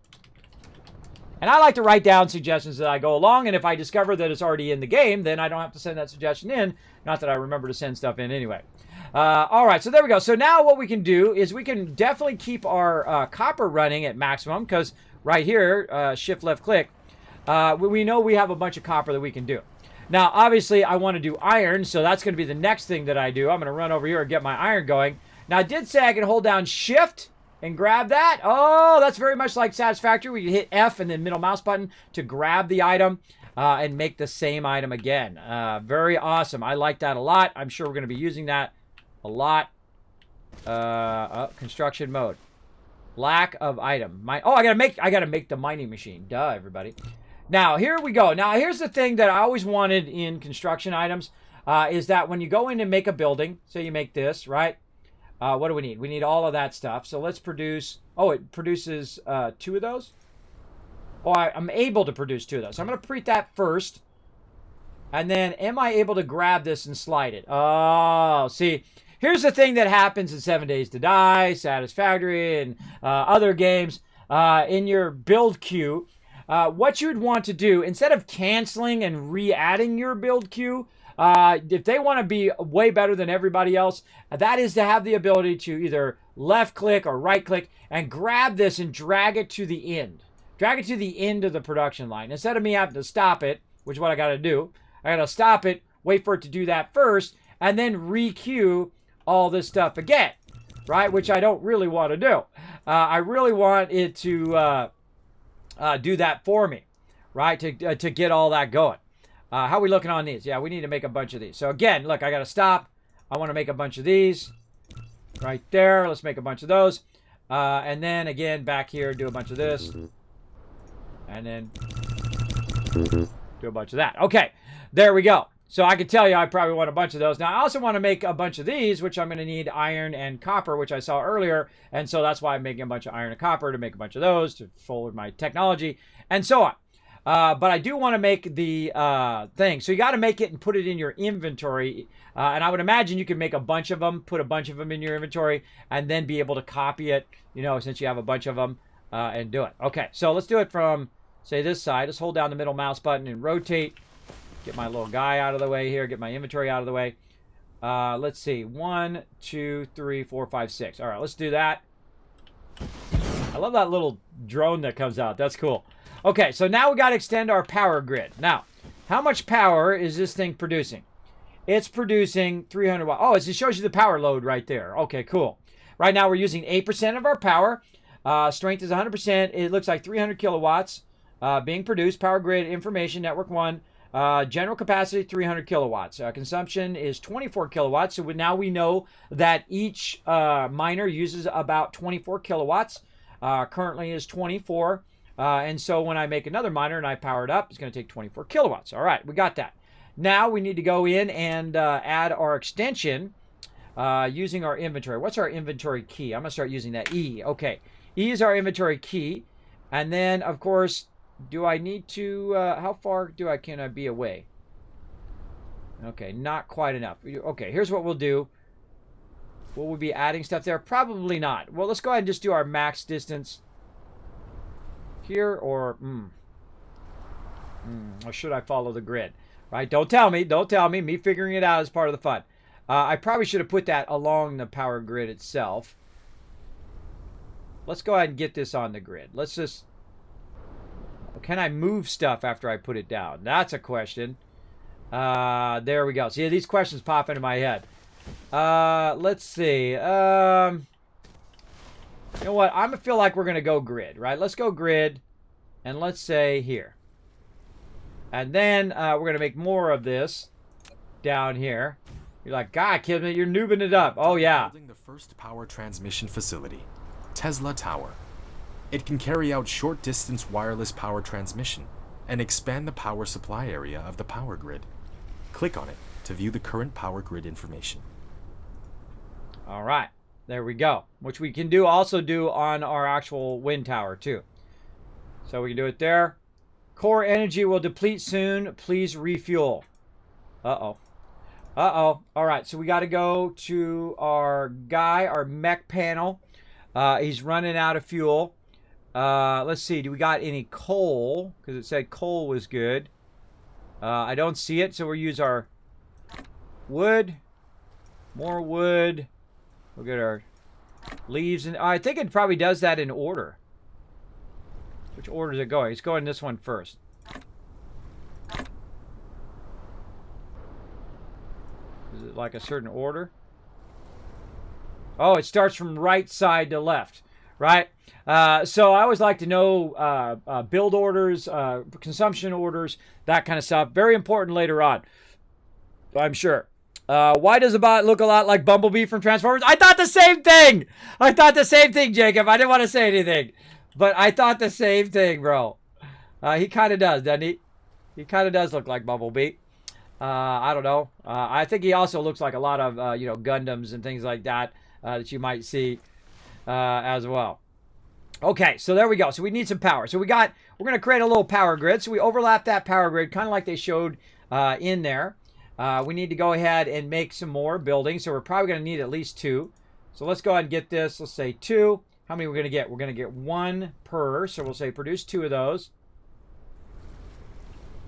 And I like to write down suggestions as I go along. And if I discover that it's already in the game, then I don't have to send that suggestion in. Not that I remember to send stuff in anyway. All right, so there we go. So now what we can do is we can definitely keep our copper running at maximum because right here, shift left click, we know we have a bunch of copper that we can do. Now, obviously, I want to do iron, so that's going to be the next thing that I do. I'm going to run over here and get my iron going. Now, I did say I can hold down shift and grab that. Oh, that's very much like Satisfactory. We can hit F and then middle mouse button to grab the item and make the same item again. Very awesome. I like that a lot. I'm sure we're going to be using that a lot. Construction mode. Lack of item. I gotta make the mining machine. Duh, everybody. Now, here we go. Now, here's the thing that I always wanted in construction items is that when you go in and make a building, so you make this, right? What do we need? We need all of that stuff. So let's produce, it produces 2 of those. Oh, I'm able to produce 2 of those. So I'm going to print that first. And then am I able to grab this and slide it? Oh, see, here's the thing that happens in 7 Days to Die, Satisfactory, and other games. In your build queue, what you'd want to do, instead of canceling and re-adding your build queue, if they want to be way better than everybody else, that is to have the ability to either left click or right click and grab this and drag it to the end. Drag it to the end of the production line. Instead of me having to stop it, which is what I got to do, I got to stop it, wait for it to do that first, and then re-queue all this stuff again, right? Which I don't really want to do. I really want it to do that for me, right? To get all that going. How are we looking on these? Yeah, we need to make a bunch of these. So again, look, I got to stop. I want to make a bunch of these right there. Let's make a bunch of those. And then again, back here, do a bunch of this. And then do a bunch of that. Okay, there we go. So I can tell you I probably want a bunch of those. Now, I also want to make a bunch of these, which I'm going to need iron and copper, which I saw earlier. And so that's why I'm making a bunch of iron and copper to make a bunch of those, to forward my technology, and so on. But I do want to make the thing. So you got to make it and put it in your inventory. And I would imagine you can make a bunch of them, put a bunch of them in your inventory, and then be able to copy it, since you have a bunch of them, and do it. Okay, so let's do it from, say, this side. Let's hold down the middle mouse button and rotate. Get my little guy out of the way here. Get my inventory out of the way. Let's see. 1, 2, 3, 4, 5, 6. All right, let's do that. I love that little drone that comes out. That's cool. Okay, so now we got to extend our power grid. Now, how much power is this thing producing? It's producing 300 watts. Oh, it shows you the power load right there. Okay, cool. Right now we're using 8% of our power. Strength is 100%. It looks like 300 kilowatts being produced. Power grid information, network 1. General capacity, 300 kilowatts. Consumption is 24 kilowatts. So now we know that each miner uses about 24 kilowatts. Currently is 24. And so when I make another miner and I power it up, it's going to take 24 kilowatts. All right, we got that. Now we need to go in and add our extension using our inventory. What's our inventory key? I'm going to start using that E. Okay, E is our inventory key. And then, of course, do I need to, how far can I be away? Okay, not quite enough. Okay, here's what we'll do. Will we be adding stuff there? Probably not. Well, let's go ahead and just do our max distance here, or or should I follow the grid? Right? Don't tell me. Me figuring it out is part of the fun. I probably should have put that along the power grid itself. Let's go ahead and get this on the grid. Let's can I move stuff after I put it down? That's a question. There we go. See, these questions pop into my head. Let's see. You know what? I'm gonna feel like we're gonna go grid, right? Let's go grid, and let's say here. And then we're gonna make more of this down here. You're like, God, Kismet, you're noobing it up. Oh yeah. Building the first power transmission facility, Tesla Tower. It can carry out short-distance wireless power transmission and expand the power supply area of the power grid. Click on it to view the current power grid information. All right, there we go. Which we can also do on our actual wind tower too. So we can do it there. Core energy will deplete soon. Please refuel. Uh-oh. Uh-oh. All right, so we got to go to our guy, our mech panel. He's running out of fuel. Let's see. Do we got any coal? Because it said coal was good. I don't see it, so we'll use our wood. More wood. We'll get our leaves. And I think it probably does that in order. Which order is it going? It's going this one first. Is it like a certain order? Oh, it starts from right side to left, right? So I always like to know build orders, consumption orders, that kind of stuff. Very important later on, I'm sure. Why does the bot look a lot like Bumblebee from Transformers? I thought the same thing. I thought the same thing, Jacob. I didn't want to say anything, but I thought the same thing, bro. He kind of does, doesn't he? He kind of does look like Bumblebee. I don't know. I think he also looks like a lot of, you know, Gundams and things like that that you might see as well. Okay, so there we go. So we need some power. So we're going to create a little power grid. So we overlap that power grid, kind of like they showed in there. We need to go ahead and make some more buildings. So we're probably going to need at least 2. So let's go ahead and get this. Let's say 2. How many we're going to get? We're going to get 1 per. So we'll say produce 2 of those.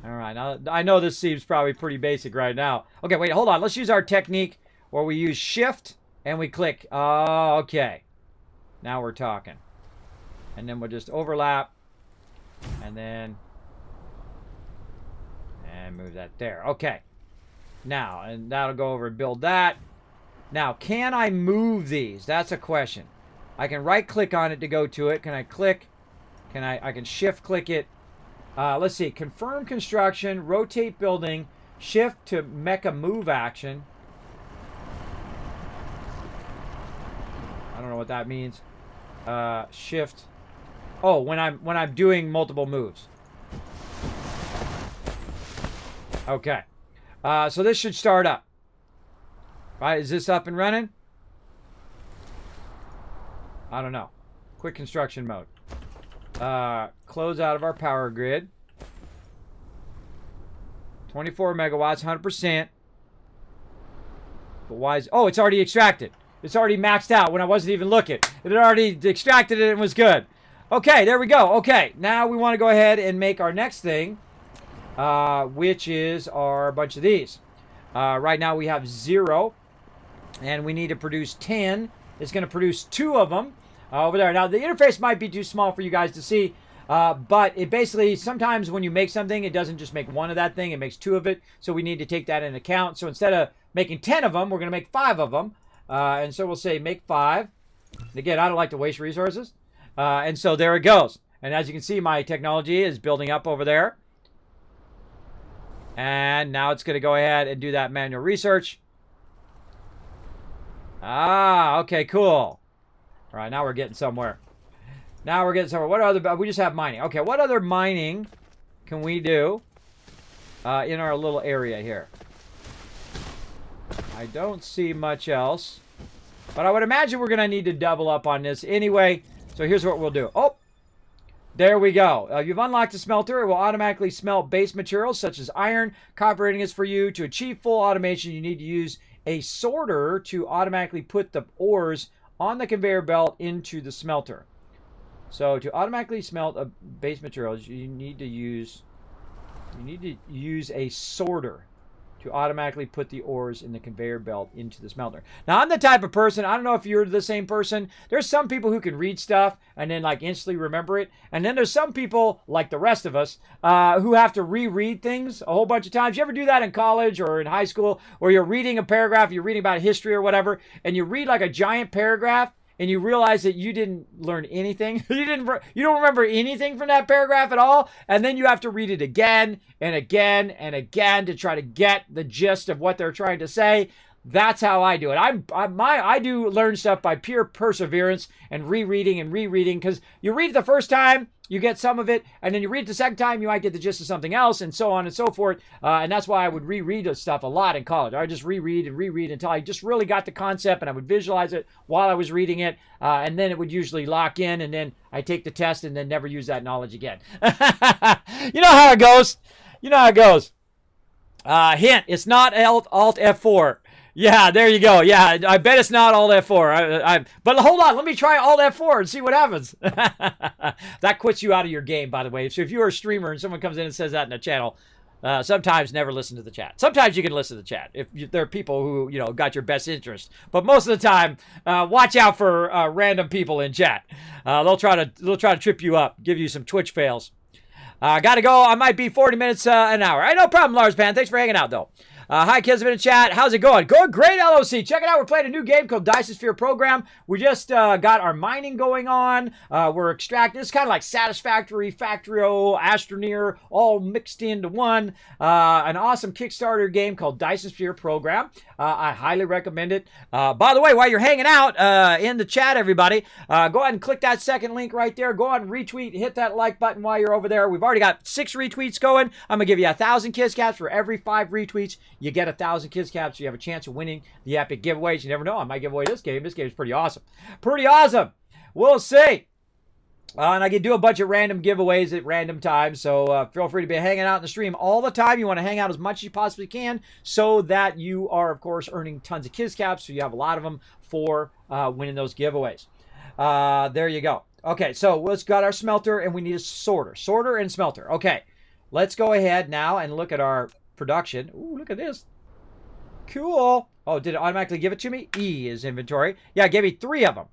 All right, now I know this seems probably pretty basic right now. Okay, wait, hold on. Let's use our technique where we use shift and we click. Oh, okay. Now we're talking. And then we'll just overlap. And then... and move that there. Okay. Now, and that'll go over and build that. Now, can I move these? That's a question. I can right-click on it to go to it. Can I click? I can shift-click it. Let's see. Confirm construction. Rotate building. Shift to mecha move action. I don't know what that means. Shift. Oh, when I'm doing multiple moves. Okay. So this should start up. Right? Is this up and running? I don't know. Quick construction mode. Close out of our power grid. 24 megawatts, 100%. But why is... oh, it's already extracted. It's already maxed out when I wasn't even looking. It had already extracted it and was good. Okay, there we go. Okay, now we want to go ahead and make our next thing, which is our bunch of these. Right now we have 0, and we need to produce 10. It's going to produce 2 of them over there. Now, the interface might be too small for you guys to see, but it basically, sometimes when you make something, it doesn't just make 1 of that thing, it makes 2 of it, so we need to take that into account. So instead of making 10 of them, we're going to make 5 of them, and so we'll say make 5. And again, I don't like to waste resources, and so there it goes. And as you can see, my technology is building up over there. And now it's going to go ahead and do that manual research. Ah, okay, cool. All right, now we're getting somewhere. Now we're getting somewhere. What other... we just have mining. Okay, what other mining can we do in our little area here? I don't see much else. But I would imagine we're going to need to double up on this anyway. So here's what we'll do. Oh, there we go. You've unlocked a smelter. It will automatically smelt base materials such as iron. Cooperating is for you. To achieve full automation, you need to use a sorter to automatically put the ores on the conveyor belt into the smelter. So to automatically smelt a base materials, you need to use a sorter to automatically put the ores in the conveyor belt into the smelter. Now, I'm the type of person, I don't know if you're the same person. There's some people who can read stuff and then like instantly remember it. And then there's some people, like the rest of us, who have to reread things a whole bunch of times. You ever do that in college or in high school where you're reading a paragraph, you're reading about history or whatever, and you read like a giant paragraph and you realize that you didn't learn anything. You don't remember anything from that paragraph at all. And then you have to read it again and again and again to try to get the gist of what they're trying to say. That's how I do it. I do learn stuff by pure perseverance and rereading because you read it the first time, you get some of it, and then you read it the second time, you might get the gist of something else, and so on and so forth. And that's why I would reread this stuff a lot in college. I would just reread until I just really got the concept, and I would visualize it while I was reading it, and then it would usually lock in, and then I take the test and then never use that knowledge again. You know how it goes. Hint, it's not Alt F4. Yeah, there you go. Yeah, I bet it's not Alt F4. But hold on, let me try Alt F4 and see what happens. That quits you out of your game, by the way. So if you're a streamer and someone comes in and says that in the channel, sometimes never listen to the chat. Sometimes you can listen to the chat if there are people who got your best interest. But most of the time, watch out for random people in chat. They'll try to trip you up, give you some Twitch fails. Gotta go. I might be 40 minutes an hour. No problem, Lars Pan. Thanks for hanging out, though. Hi, Kismet in chat. How's it going? Going great, LOC. Check it out. We're playing a new game called Dyson Sphere Program. We just got our mining going on. We're extracting. It's kind of like Satisfactory, Factorio, Astroneer, all mixed into one. An awesome Kickstarter game called Dyson Sphere Program. I highly recommend it. By the way, while you're hanging out in the chat, everybody, go ahead and click that second link right there. Go ahead and retweet. Hit that like button while you're over there. We've already got 6 retweets going. I'm going to give you 1,000 Kiss Caps for every 5 retweets. You get 1,000 Kiss Caps. So you have a chance of winning the epic giveaways. You never know. I might give away this game. This game is pretty awesome. Pretty awesome. We'll see. And I can do a bunch of random giveaways at random times, so feel free to be hanging out in the stream all the time. You want to hang out as much as you possibly can so that you are, of course, earning tons of Kiss Caps, so you have a lot of them for winning those giveaways. There you go. Okay, so let's got our smelter, and we need a sorter. Sorter and smelter. Okay, let's go ahead now and look at our production. Ooh, look at this. Cool. Oh, did it automatically give it to me? E is inventory. Yeah, it gave me 3 of them.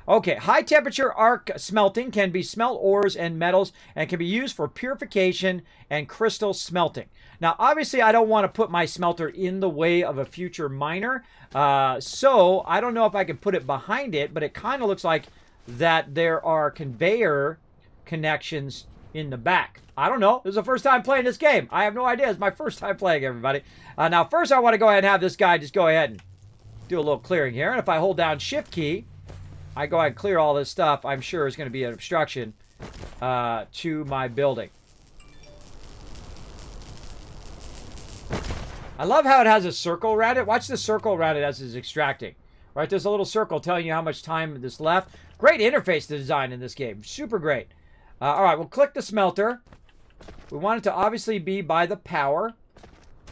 Okay, high temperature arc smelting can be smelt ores and metals and can be used for purification and crystal smelting. Now, obviously, I don't want to put my smelter in the way of a future miner, so I don't know if I can put it behind it, but it kind of looks like that there are conveyor connections in the back. I don't know. This is the first time playing this game. I have no idea. It's my first time playing, everybody. Now, first, I want to go ahead and have this guy just go ahead and do a little clearing here. And if I hold down Shift key, I go ahead and clear all this stuff. I'm sure is going to be an obstruction to my building. I love how it has a circle around it. Watch the circle around it as it's extracting. Right, there's a little circle telling you how much time is left. Great interface design in this game. Super great. All right, we'll click the smelter. We want it to obviously be by the power.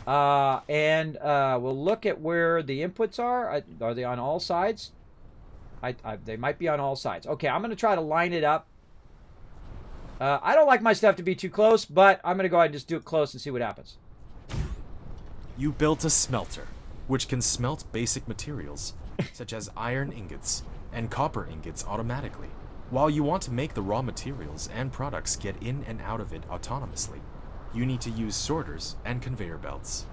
And we'll look at where the inputs are. Are they on all sides? They might be on all sides. Okay, I'm going to try to line it up. I don't like my stuff to be too close, but I'm going to go ahead and just do it close and see what happens. You built a smelter, which can smelt basic materials, such as iron ingots and copper ingots automatically. While you want to make the raw materials and products get in and out of it autonomously, you need to use sorters and conveyor belts.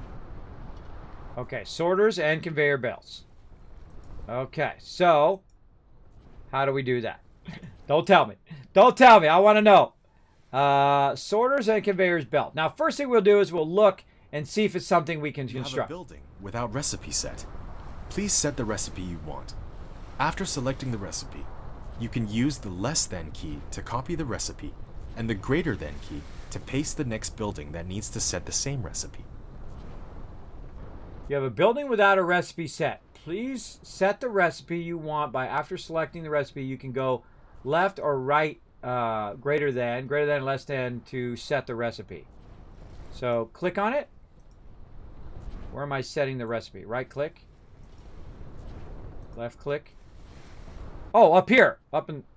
Okay, sorters and conveyor belts. Okay, so how do we do that? Don't tell me. Don't tell me. I want to know. Sorters and conveyors belt. Now, first thing we'll do is we'll look and see if it's something we can construct. You have a building without recipe set. Please set the recipe you want. After selecting the recipe, you can use the less than key to copy the recipe and the greater than key to paste the next building that needs to set the same recipe. You have a building without a recipe set. Please set the recipe you want by after selecting the recipe. You can go left or right, greater than, less than to set the recipe. So click on it. Where am I setting the recipe? Right click. Left click. Oh, up here.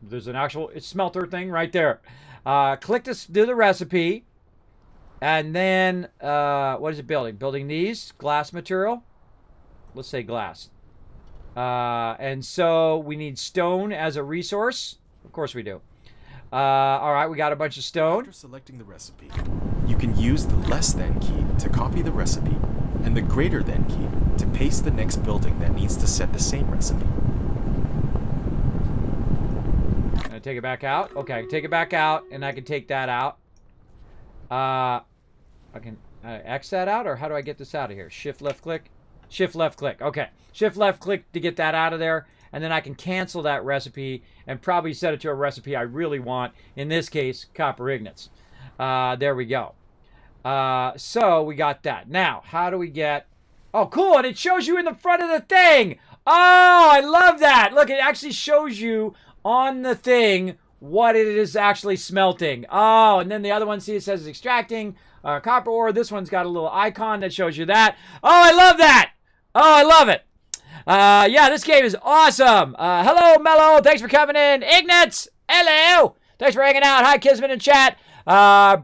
There's an actual smelter thing right there. Click to do the recipe. And then, what is it building? Building these, glass material. Let's say glass. And so we need stone as a resource. Of course we do. All right, we got a bunch of stone. After selecting the recipe, you can use the less than key to copy the recipe and the greater than key to paste the next building that needs to set the same recipe. I'm gonna take it back out. Okay, I can take it back out, and I can take that out. I can X that out, or how do I get this out of here? Shift left click. Shift left click. Okay, shift left click to get that out of there, and then I can cancel that recipe and probably set it to a recipe I really want. In this case, copper ingots. There we go. So we got that. Now, how do we get... Oh, cool, and it shows you in the front of the thing. Oh, I love that. Look, it actually shows you on the thing what it is actually smelting. Oh, and then the other one, see, it says extracting copper ore. This one's got a little icon that shows you that. Oh, I love that. Oh, I love it. Yeah, this game is awesome. Hello, Mello. Thanks for coming in. Ignatz, hello. Thanks for hanging out. Hi, Kismet in chat.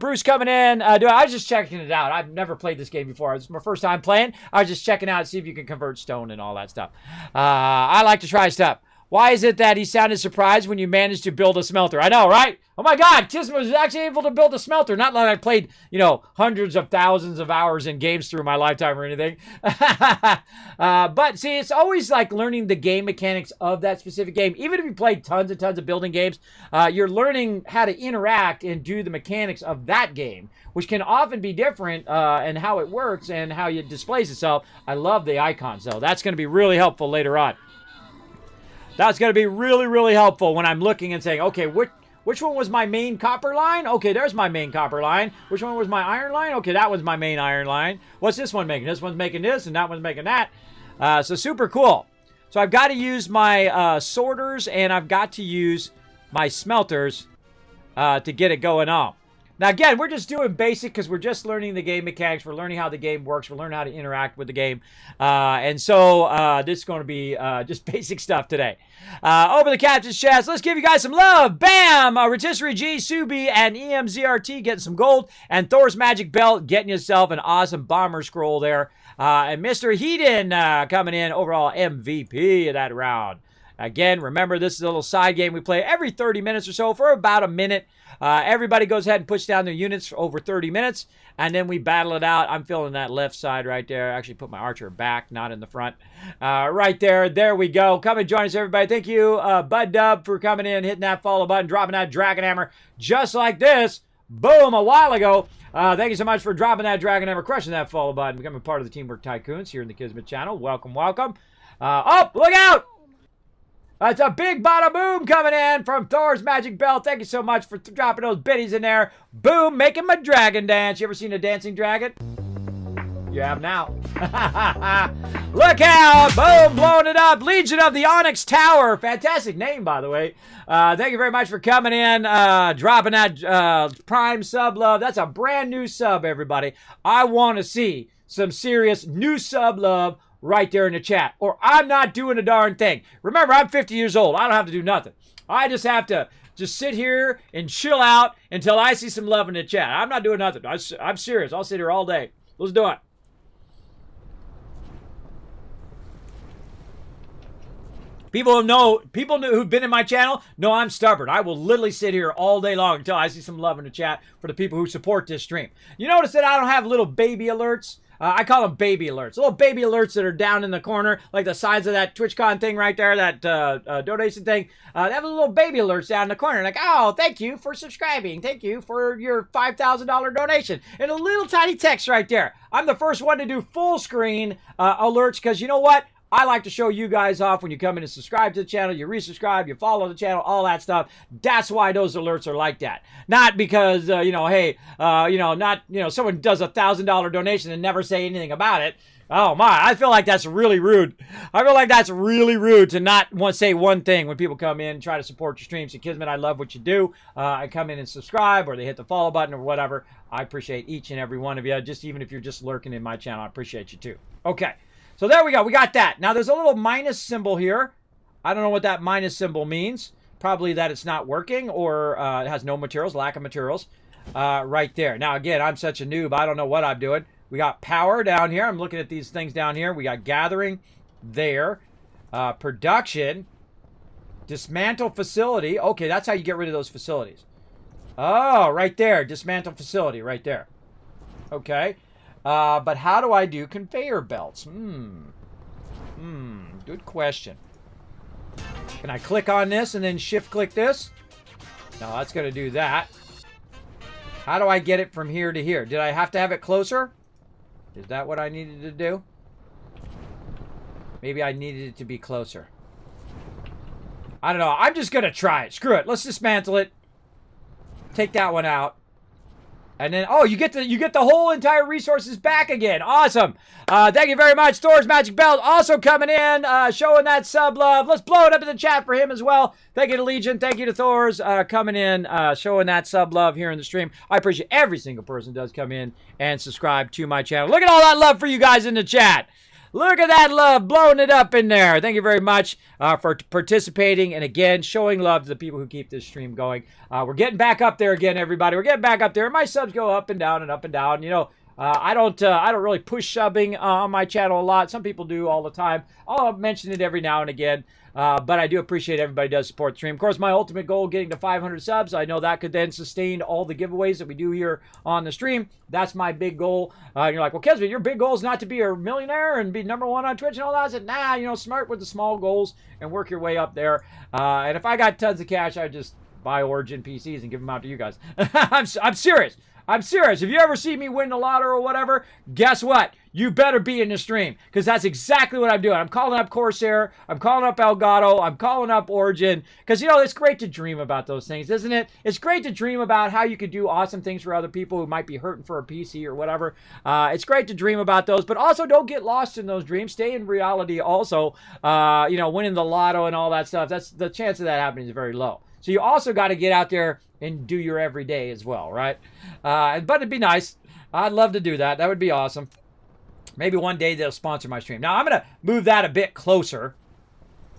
Bruce coming in. I was just checking it out. I've never played this game before. It's my first time playing. I was just checking out, see if you can convert stone and all that stuff. I like to try stuff. Why is it that he sounded surprised when you managed to build a smelter? I know, right? Oh my God, Kismet was actually able to build a smelter. Not like I played, you know, hundreds of thousands of hours in games through my lifetime or anything. But see, it's always like learning the game mechanics of that specific game. Even if you play tons and tons of building games, you're learning how to interact and do the mechanics of that game, which can often be different in how it works and how it displays itself. I love the icons, though. That's going to be really helpful later on. That's going to be really, really helpful when I'm looking and saying, okay, which one was my main copper line? Okay, there's my main copper line. Which one was my iron line? Okay, that was my main iron line. What's this one making? This one's making this, and that one's making that. So super cool. So I've got to use my sorters, and I've got to use my smelters to get it going on. Now, again, we're just doing basic because we're just learning the game mechanics. We're learning how the game works. We're learning how to interact with the game. And so this is going to be just basic stuff today. Open the captain's chest. Let's give you guys some love. Bam! Rotisserie G, Subi, and EMZRT getting some gold. And Thor's Magic Belt getting yourself an awesome bomber scroll there. And Mr. Heaton coming in overall MVP of that round. Again, remember, this is a little side game we play every 30 minutes or so for about a minute. Everybody goes ahead and puts down their units for over 30 minutes, and then we battle it out. I'm filling that left side right there. I actually put my archer back, not in the front. Right there. There we go. Come and join us, everybody. Thank you, Bud Dub, for coming in, hitting that follow button, dropping that Dragon Hammer just like this. Boom, a while ago. Thank you so much for dropping that Dragon Hammer, crushing that follow button, becoming part of the Teamwork Tycoons here in the Kismet channel. Welcome, welcome. Oh, look out! It's a big bada boom coming in from Thor's Magic Belt. Thank you so much for dropping those biddies in there. Boom, making my dragon dance. You ever seen a dancing dragon? You have now. Look out! Boom, blowing it up. Legion of the Onyx Tower. Fantastic name, by the way. Thank you very much for coming in, dropping that Prime sub love. That's a brand new sub, everybody. I want to see some serious new sub love right there in the chat, or I'm not doing a darn thing. Remember, I'm 50 years old. I don't have to do nothing. I just have to just sit here and chill out until I see some love in the chat. I'm not doing nothing. I'm serious. I'll sit here all day. Let's do it. People who've been in my channel know I'm stubborn. I will literally sit here all day long until I see some love in the chat for the people who support this stream. You notice that I don't have little baby alerts? I call them baby alerts. Little baby alerts that are down in the corner, like the size of that TwitchCon thing right there, that donation thing. They have little baby alerts down in the corner. Like, oh, thank you for subscribing. Thank you for your $5,000 donation. And a little tiny text right there. I'm the first one to do full screen alerts because you know what? I like to show you guys off when you come in and subscribe to the channel, you resubscribe, you follow the channel, all that stuff. That's why those alerts are like that. Not because, hey, someone does a $1,000 donation and never say anything about it. Oh my, I feel like that's really rude. I feel like that's really rude to not say one thing when people come in and try to support your streams. So Kismet, I love what you do. I come in and subscribe, or they hit the follow button or whatever. I appreciate each and every one of you. Just even if you're just lurking in my channel, I appreciate you too. Okay. So there we go. We got that. Now there's a little minus symbol here. I don't know what that minus symbol means. Probably that it's not working or it has no materials, lack of materials. right there. Now, again, I'm such a noob. I don't know what I'm doing. We got power down here. I'm looking at these things down here. We got gathering there. Production. Dismantle facility. Okay, that's how you get rid of those facilities. Oh, right there. Dismantle facility right there. Okay. But how do I do conveyor belts? Good question. Can I click on this and then shift click this? No, that's going to do that. How do I get it from here to here? Did I have to have it closer? Is that what I needed to do? Maybe I needed it to be closer. I don't know. I'm just going to try it. Screw it. Let's dismantle it. Take that one out. And then, oh, you get the whole entire resources back again. Awesome. Thank you very much. Thor's Magic Belt also coming in, showing that sub love. Let's blow it up in the chat for him as well. Thank you to Legion. Thank you to Thor's coming in, showing that sub love here in the stream. I appreciate every single person who does come in and subscribe to my channel. Look at all that love for you guys in the chat. Look at that love, blowing it up in there. Thank you very much for participating and, again, showing love to the people who keep this stream going. We're getting back up there again, everybody. We're getting back up there. My subs go up and down and up and down. You know, I don't really push subbing on my channel a lot. Some people do all the time. I'll mention it every now and again. But I do appreciate everybody does support the stream. Of course, my ultimate goal, getting to 500 subs. I know that could then sustain all the giveaways that we do here on the stream. That's my big goal. You're like, well, Kismet, your big goal is not to be a millionaire and be #1 on Twitch and all that. I said, nah, you know, smart with the small goals and work your way up there. And if I got tons of cash, I'd just buy Origin PCs and give them out to you guys. I'm serious. I'm serious. If you ever see me win the lotto or whatever, guess what? You better be in the stream, because that's exactly what I'm doing. I'm calling up Corsair. I'm calling up Elgato. I'm calling up Origin, because, you know, it's great to dream about those things, isn't it? It's great to dream about how you could do awesome things for other people who might be hurting for a PC or whatever. It's great to dream about those, but also don't get lost in those dreams. Stay in reality also. You know, winning the lotto and all that stuff, that's the chance of that happening is very low. So you also got to get out there and do your everyday as well, right? But it'd be nice. I'd love to do that. That would be awesome. Maybe one day they'll sponsor my stream. Now, I'm going to move that a bit closer,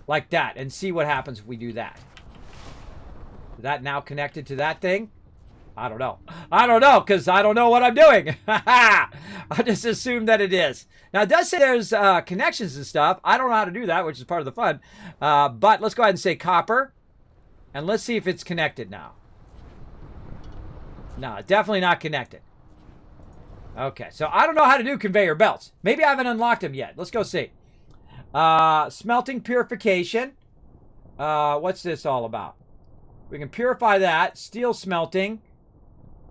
like that, and see what happens if we do that. Is that now connected to that thing? I don't know. I don't know, because I don't know what I'm doing. I just assume that it is. Now, it does say there's connections and stuff. I don't know how to do that, which is part of the fun. But let's go ahead and say copper. And let's see if it's connected now. No, definitely not connected. Okay, so I don't know how to do conveyor belts. Maybe I haven't unlocked them yet. Let's go see. Smelting purification. What's this all about? We can purify that. Steel smelting.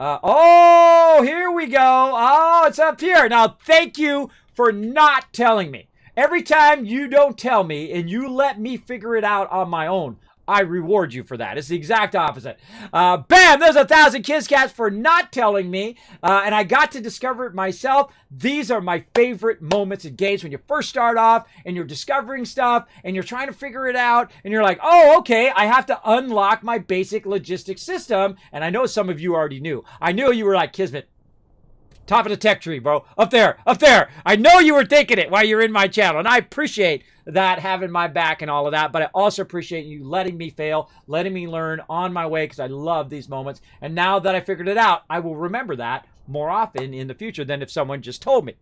Oh, here we go. Oh, it's up here. Now, thank you for not telling me. Every time you don't tell me and you let me figure it out on my own, I reward you for that. It's the exact opposite. Bam! There's 1,000 Kiss Cats for not telling me. And I got to discover it myself. These are my favorite moments in games when you first start off and you're discovering stuff and you're trying to figure it out. And you're like, oh, okay, I have to unlock my basic logistics system. And I know some of you already knew. I knew you were like, Kismet, top of the tech tree, bro. Up there, up there. I know you were thinking it while you're in my channel. And I appreciate that, having my back and all of that. But I also appreciate you letting me fail, letting me learn on my way, because I love these moments. And now that I figured it out, I will remember that more often in the future than if someone just told me.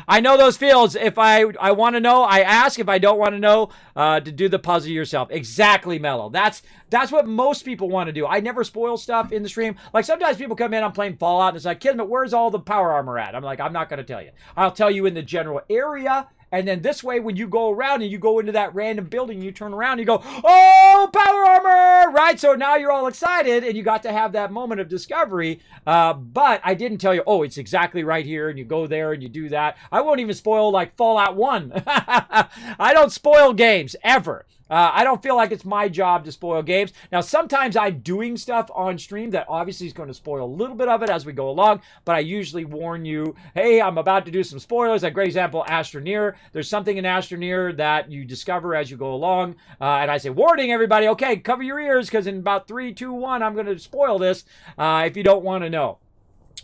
I know those feels. If I want to know, I ask. If I don't want to know, to do the puzzle yourself. Exactly, Mello. That's what most people want to do. I never spoil stuff in the stream. Like, sometimes people come in, I'm playing Fallout, and it's like, Kismet, where's all the power armor at? I'm like, I'm not going to tell you. I'll tell you in the general area. And then this way, when you go around and you go into that random building, you turn around and you go, oh, power armor, right? So now you're all excited and you got to have that moment of discovery. But I didn't tell you, oh, it's exactly right here. And you go there and you do that. I won't even spoil like Fallout 1. I don't spoil games ever. I don't feel like it's my job to spoil games. Now, sometimes I'm doing stuff on stream that obviously is going to spoil a little bit of it as we go along, but I usually warn you, hey, I'm about to do some spoilers. A great example, Astroneer. There's something in Astroneer that you discover as you go along, and I say, warning everybody, okay, cover your ears, because in about 3, 2, 1, I'm going to spoil this if you don't want to know.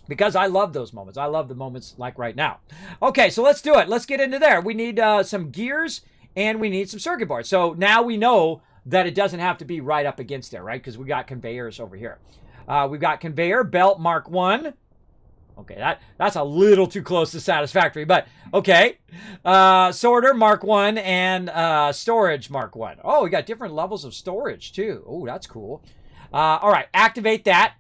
Because I love those moments. I love the moments like right now. Okay, so let's do it. Let's get into there. We need some gears. And we need some circuit boards. So now we know that it doesn't have to be right up against there, right? Because we got conveyors over here. We've got conveyor belt Mark 1. Okay, that's a little too close to satisfactory, but okay. Sorter Mark 1 and storage Mark 1. Oh, we got different levels of storage too. Oh, that's cool. All right, activate that.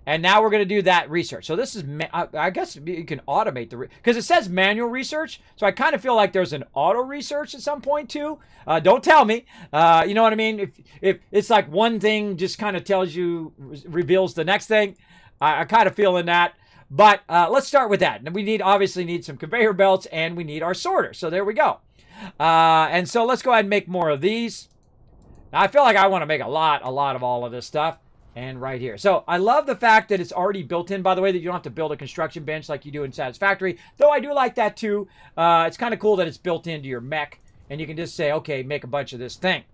And now we're going to do that research. So this is, I guess you can automate because it says manual research. So I kind of feel like there's an auto research at some point too. Don't tell me. You know what I mean? If it's like one thing just kind of tells you, reveals the next thing. I kind of feel in that. But let's start with that. And we obviously need some conveyor belts and we need our sorter. So there we go. And so let's go ahead and make more of these. Now I feel like I want to make a lot of all of this stuff. And right here. So I love the fact that it's already built in, by the way, that you don't have to build a construction bench like you do in Satisfactory. Though I do like that too. It's kind of cool that it's built into your mech. And you can just say, okay, make a bunch of this thing.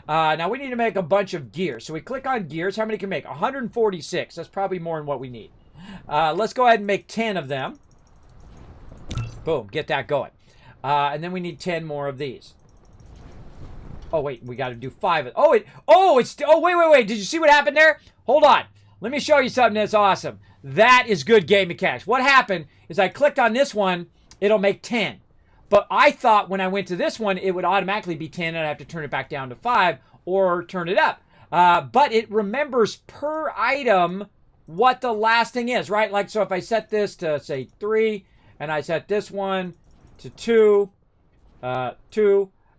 Now we need to make a bunch of gears. So we click on gears. How many can we make? 146. That's probably more than what we need. Let's go ahead and make 10 of them. Boom, get that going. And then we need 10 more of these. Oh, wait, we got to do 5. Wait. Did you see what happened there? Hold on. Let me show you something that's awesome. That is good game mechanics. What happened is I clicked on this one, it'll make 10. But I thought when I went to this one, it would automatically be 10 and I'd have to turn it back down to 5 or turn it up. But it remembers per item what the last thing is, right? Like, so if I set this to, say, 3, and I set this one to 2,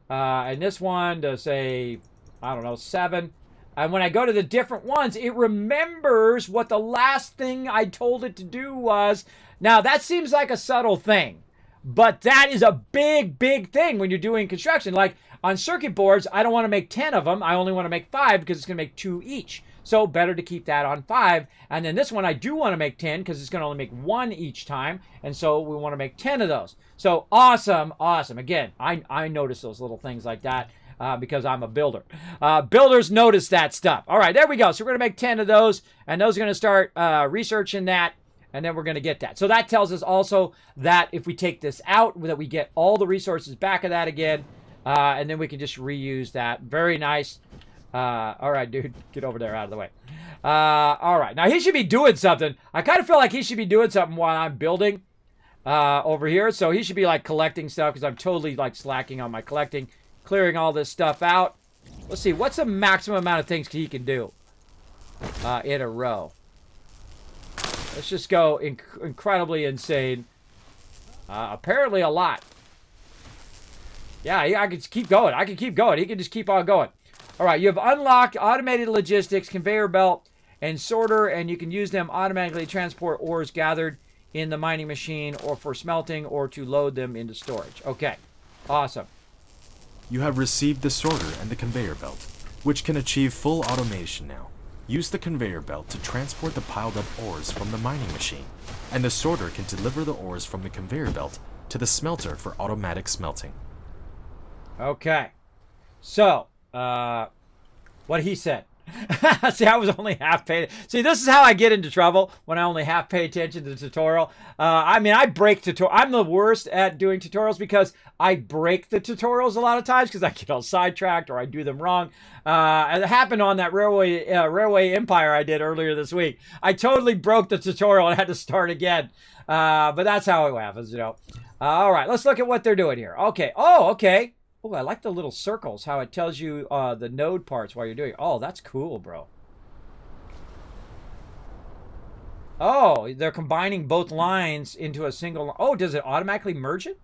and this one to, say, I don't know, 7. And when I go to the different ones, it remembers what the last thing I told it to do was. Now, that seems like a subtle thing, but that is a big thing when you're doing construction. Like, on circuit boards, I don't want to make 10 of them. I only want to make 5 because it's going to make 2 each. So better to keep that on 5. And then this one I do want to make 10 because it's going to only make 1 each time. And so we want to make 10 of those. So awesome. Again, I notice those little things like that because I'm a builder. Builders notice that stuff. All right, there we go. So we're going to make 10 of those. And those are going to start researching that. And then we're going to get that. So that tells us also that if we take this out, that we get all the resources back of that again. And then we can just reuse that. Very nice. All right, dude, get over there out of the way. All right, now he should be doing something. I kind of feel like he should be doing something while I'm building over here. So he should be like collecting stuff because I'm totally like slacking on my collecting, clearing all this stuff out. Let's see, what's the maximum amount of things he can do in a row? Let's just go incredibly insane. Apparently a lot. Yeah, I can keep going. I can keep going. He can just keep on going. All right, you have unlocked automated logistics, conveyor belt, and sorter, and you can use them automatically to transport ores gathered in the mining machine or for smelting or to load them into storage. Okay, awesome. You have received the sorter and the conveyor belt, which can achieve full automation now. Use the conveyor belt to transport the piled up ores from the mining machine, and the sorter can deliver the ores from the conveyor belt to the smelter for automatic smelting. Okay, so what he said. See, I was only half paid. See, this is how I get into trouble when I only half pay attention to the tutorial. I mean, I break tutorial. I'm the worst at doing tutorials because I break the tutorials a lot of times because I get all sidetracked or I do them wrong. It happened on that Railway Empire I did earlier this week. I totally broke the tutorial and had to start again. But that's how it happens, you know. All right, let's look at what they're doing here. Okay. Oh, okay. Oh, I like the little circles, how it tells you the node parts while you're doing it. Oh, that's cool, bro. Oh, they're combining both lines into a single... Oh, does it automatically merge it?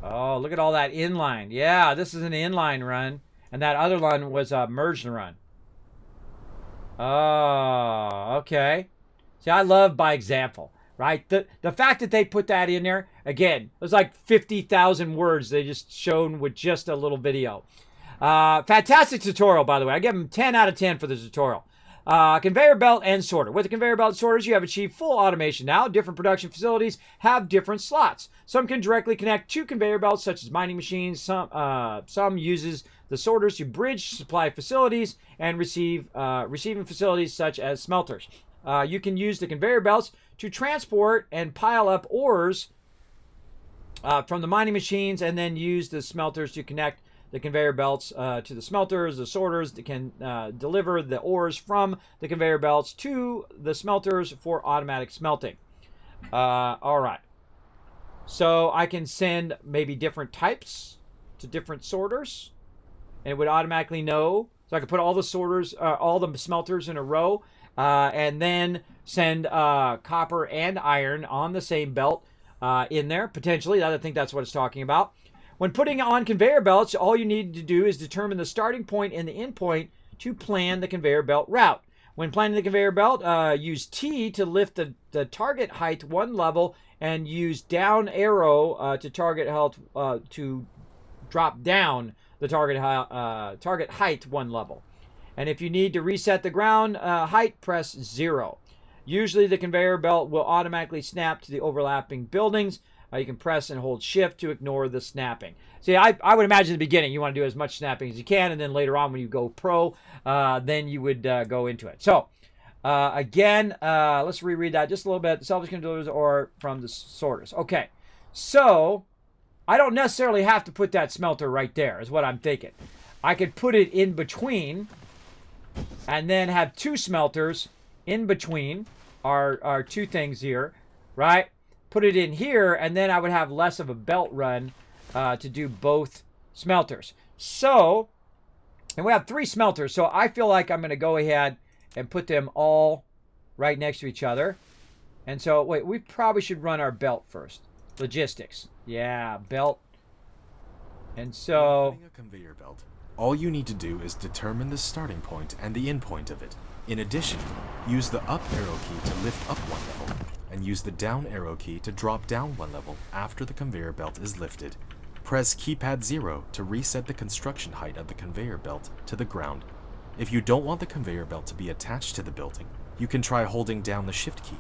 Oh, look at all that inline. Yeah, this is an inline run. And that other one was a merged run. Oh, okay. See, I love by example. Right? The fact that they put that in there, again, it was like 50,000 words they just shown with just a little video. Fantastic tutorial, by the way. I give them 10 out of 10 for the tutorial. Conveyor belt and sorter. With the conveyor belt and sorters, you have achieved full automation now. Different production facilities have different slots. Some can directly connect to conveyor belts, such as mining machines. Some uses the sorters to bridge supply facilities and receiving facilities, such as smelters. You can use the conveyor belts to transport and pile up ores from the mining machines and then use the smelters to connect the conveyor belts to the smelters. The sorters that can deliver the ores from the conveyor belts to the smelters for automatic smelting. All right. So I can send maybe different types to different sorters, and it would automatically know. So I could put all the sorters, all the smelters in a row, and then send copper and iron on the same belt in there, potentially. I think that's what it's talking about. When putting on conveyor belts, all you need to do is determine the starting point and the end point to plan the conveyor belt route. When planning the conveyor belt, use T to lift the target height one level, and use down arrow to target health to drop down the target height one level. And if you need to reset the ground height, press 0. Usually the conveyor belt will automatically snap to the overlapping buildings. You can press and hold shift to ignore the snapping. See, I would imagine in the beginning you want to do as much snapping as you can, and then later on when you go pro, then you would go into it. So again, let's reread that just a little bit. Salvage controllers or from the sorters. Okay, so I don't necessarily have to put that smelter right there is what I'm thinking. I could put it in between and then have two smelters in between our two things here, right? Put it in here, and then I would have less of a belt run to do both smelters. So, and we have 3 smelters, so I feel like I'm going to go ahead and put them all right next to each other. And so, wait, we probably should run our belt first. Logistics. Yeah, belt. And so... When running a conveyor belt, all you need to do is determine the starting point and the end point of it. In addition, use the up arrow key to lift up one level, and use the down arrow key to drop down one level after the conveyor belt is lifted. Press keypad 0 to reset the construction height of the conveyor belt to the ground. If you don't want the conveyor belt to be attached to the building, you can try holding down the shift key.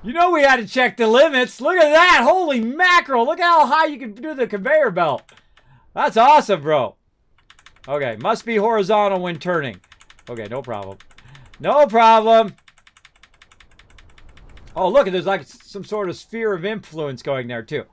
You know we had to check the limits. Look at that. Holy mackerel. Look how high you can do the conveyor belt. That's awesome, bro. Okay, must be horizontal when turning. Okay, no problem. No problem. Oh, look, there's like some sort of sphere of influence going there, too.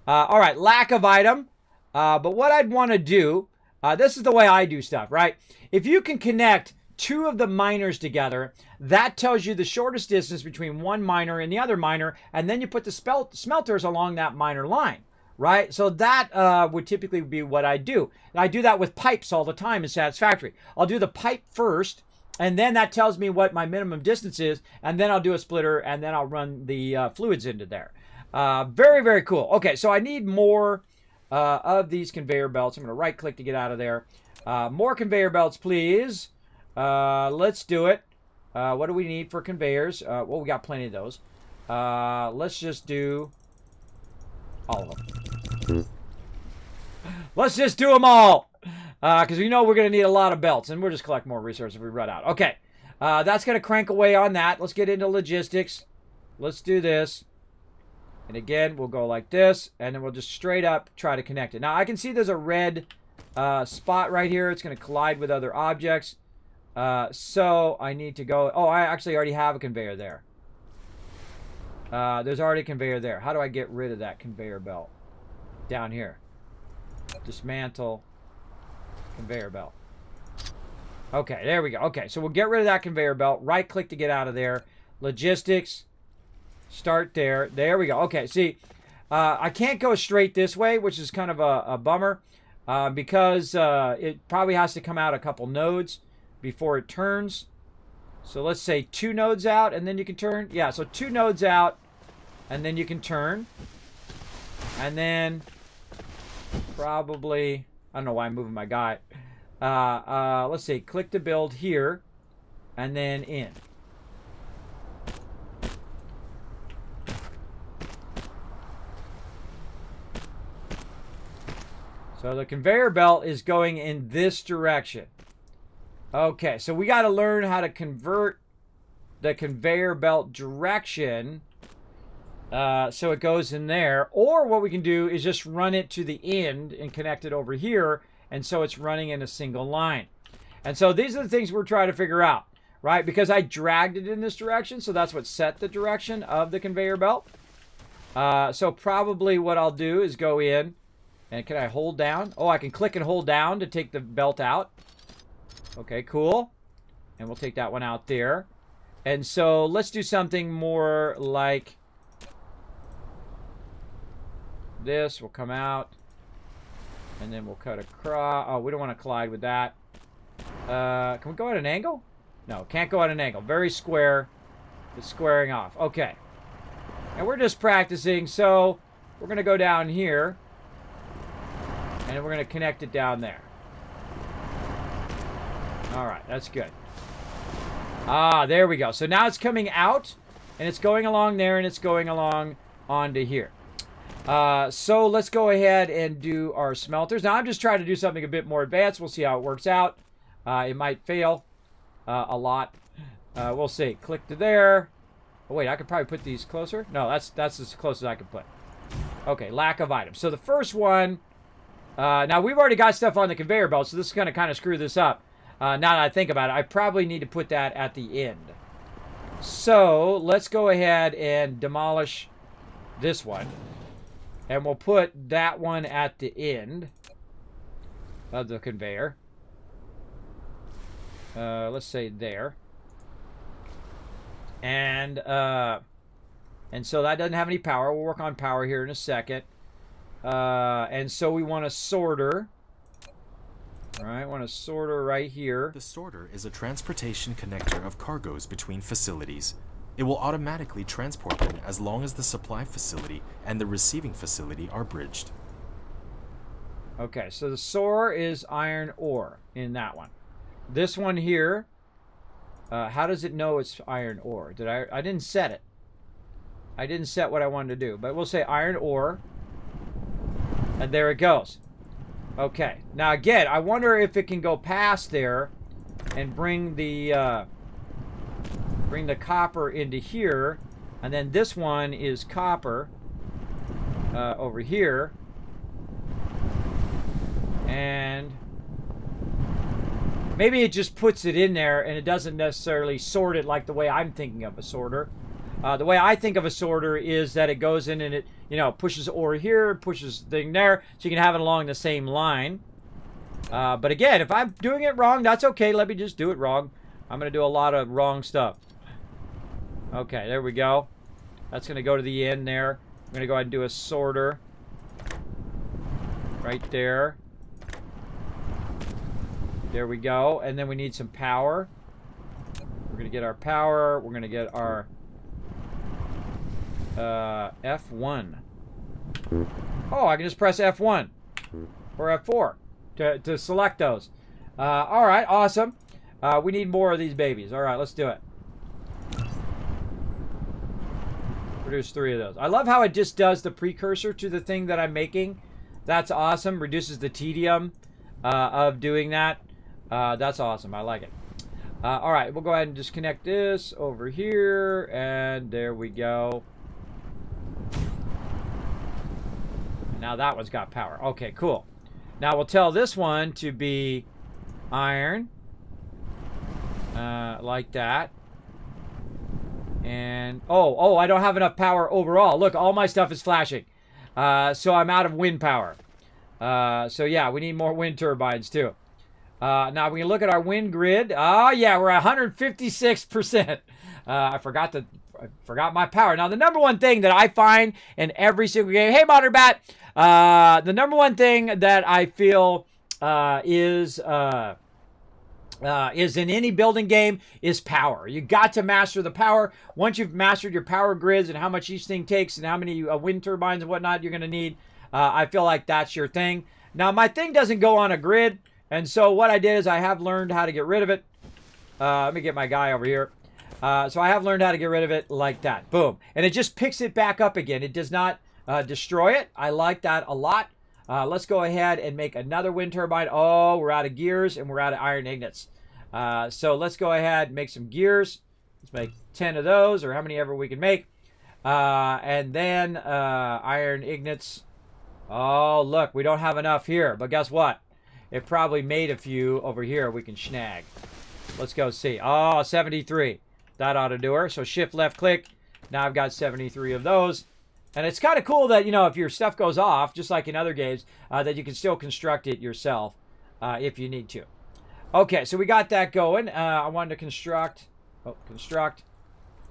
All right, lack of item. But what I'd want to do, this is the way I do stuff, right? If you can connect 2 of the miners together, that tells you the shortest distance between one miner and the other miner, and then you put the smelters along that miner line, right? So that would typically be what I do. And I do that with pipes all the time in Satisfactory. I'll do the pipe first, and then that tells me what my minimum distance is, and then I'll do a splitter, and then I'll run the fluids into there. Very, very cool. Okay, so I need more of these conveyor belts. I'm going to right-click to get out of there. More conveyor belts, please. Let's do it. What do we need for conveyors? Well, we got plenty of those. Let's just do all of them. Let's just do them all. Because we know we're going to need a lot of belts, and we'll just collect more resources if we run out. Okay, that's going to crank away on that. Let's get into logistics. Let's do this. And again, we'll go like this, and then we'll just straight up try to connect it. Now, I can see there's a red spot right here. It's going to collide with other objects. So I need to go... Oh, I actually already have a conveyor there. There's already a conveyor there. How do I get rid of that conveyor belt? Down here. Dismantle conveyor belt. Okay, there we go. Okay, so we'll get rid of that conveyor belt. Right-click to get out of there. Logistics. Start there. There we go. Okay, see, I can't go straight this way, which is kind of a bummer, because it probably has to come out a couple nodes before it turns. So let's say 2 nodes out, and then you can turn. Yeah, so 2 nodes out, and then you can turn. And then probably... I don't know why I'm moving my guy. Let's see. Click to build here, and then in. So the conveyor belt is going in this direction. Okay, so we got to learn how to convert the conveyor belt direction so it goes in there. Or what we can do is just run it to the end and connect it over here, and so it's running in a single line. And so these are the things we're trying to figure out, right? Because I dragged it in this direction, so that's what set the direction of the conveyor belt. So probably what I'll do is go in And can I hold down? Oh, I can click and hold down to take the belt out. Okay, cool. And we'll take that one out there. And so let's do something more like this. Will come out. And then we'll cut across. Oh, we don't want to collide with that. Can we go at an angle? No, can't go at an angle. Very square. It's squaring off. Okay. And we're just practicing, so we're going to go down here. And we're going to connect it down there. Alright, that's good. Ah, there we go. So now it's coming out, and it's going along there, and it's going along onto here. So let's go ahead and do our smelters. Now, I'm just trying to do something a bit more advanced. We'll see how it works out. It might fail a lot. We'll see. Click to there. Oh, wait, I could probably put these closer. No, that's as close as I can put. Okay, lack of items. So the first one... now, we've already got stuff on the conveyor belt, so this is going to kind of screw this up. Now that I think about it, I probably need to put that at the end. So, let's go ahead and demolish this one. And we'll put that one at the end of the conveyor. Let's say there. And so that doesn't have any power. We'll work on power here in a second. And so we want a sorter. All right, want a sorter right here. The sorter is a transportation connector of cargoes between facilities. It will automatically transport them as long as the supply facility and the receiving facility are bridged. Okay, so the SOR is iron ore in that one. This one here, how does it know it's iron ore? I didn't set it. I didn't set what I wanted to do, but we'll say iron ore. And there it goes. Okay. Now again, I wonder if it can go past there and bring the copper into here, and then this one is copper over here, and maybe it just puts it in there and it doesn't necessarily sort it like the way I'm thinking of a sorter. The way I think of a sorter is that it goes in and it, pushes ore here, pushes thing there, so you can have it along the same line. But again, if I'm doing it wrong, that's okay. Let me just do it wrong. I'm going to do a lot of wrong stuff. Okay, there we go. That's going to go to the end there. I'm going to go ahead and do a sorter. Right there. There we go. And then we need some power. We're going to get our power. We're going to get our F1. Oh, I can just press F1 or F4 to select those. All right, awesome. We need more of these babies. All right, let's do it. Produce 3 of those. I love how it just does the precursor to the thing that I'm making. That's awesome. Reduces the tedium of doing that. That's awesome. I like it. All right, we'll go ahead and just connect this over here, and there we go. Now that one's got power. Okay, cool. Now we'll tell this one to be iron, like that. And oh, I don't have enough power overall. Look, all my stuff is flashing. So I'm out of wind power. So yeah, we need more wind turbines too. Now we can look at our wind grid. Oh yeah, we're 156%. I forgot my power. Now the number one thing that I find in every single game, hey Modern Bat, the number one thing that I feel is in any building game is power. You got to master the power. Once you've mastered your power grids and how much each thing takes and how many wind turbines and whatnot you're going to need, I feel like that's your thing. Now my thing doesn't go on a grid, and so what I did is I have learned how to get rid of it. Let me get my guy over here. So I have learned how to get rid of it like that. Boom. And it just picks it back up again. It does not destroy it. I like that a lot. Let's go ahead and make another wind turbine. Oh, we're out of gears and we're out of iron ingots. So let's go ahead and make some gears. Let's make 10 of those, or how many ever we can make. And then iron ingots. Oh, look, we don't have enough here. But guess what? It probably made a few over here we can snag. Let's go see. Oh, 73. That ought to do her. So shift left click. Now I've got 73 of those. And it's kind of cool that, you know, if your stuff goes off, just like in other games, that you can still construct it yourself if you need to. Okay, so we got that going. I wanted to construct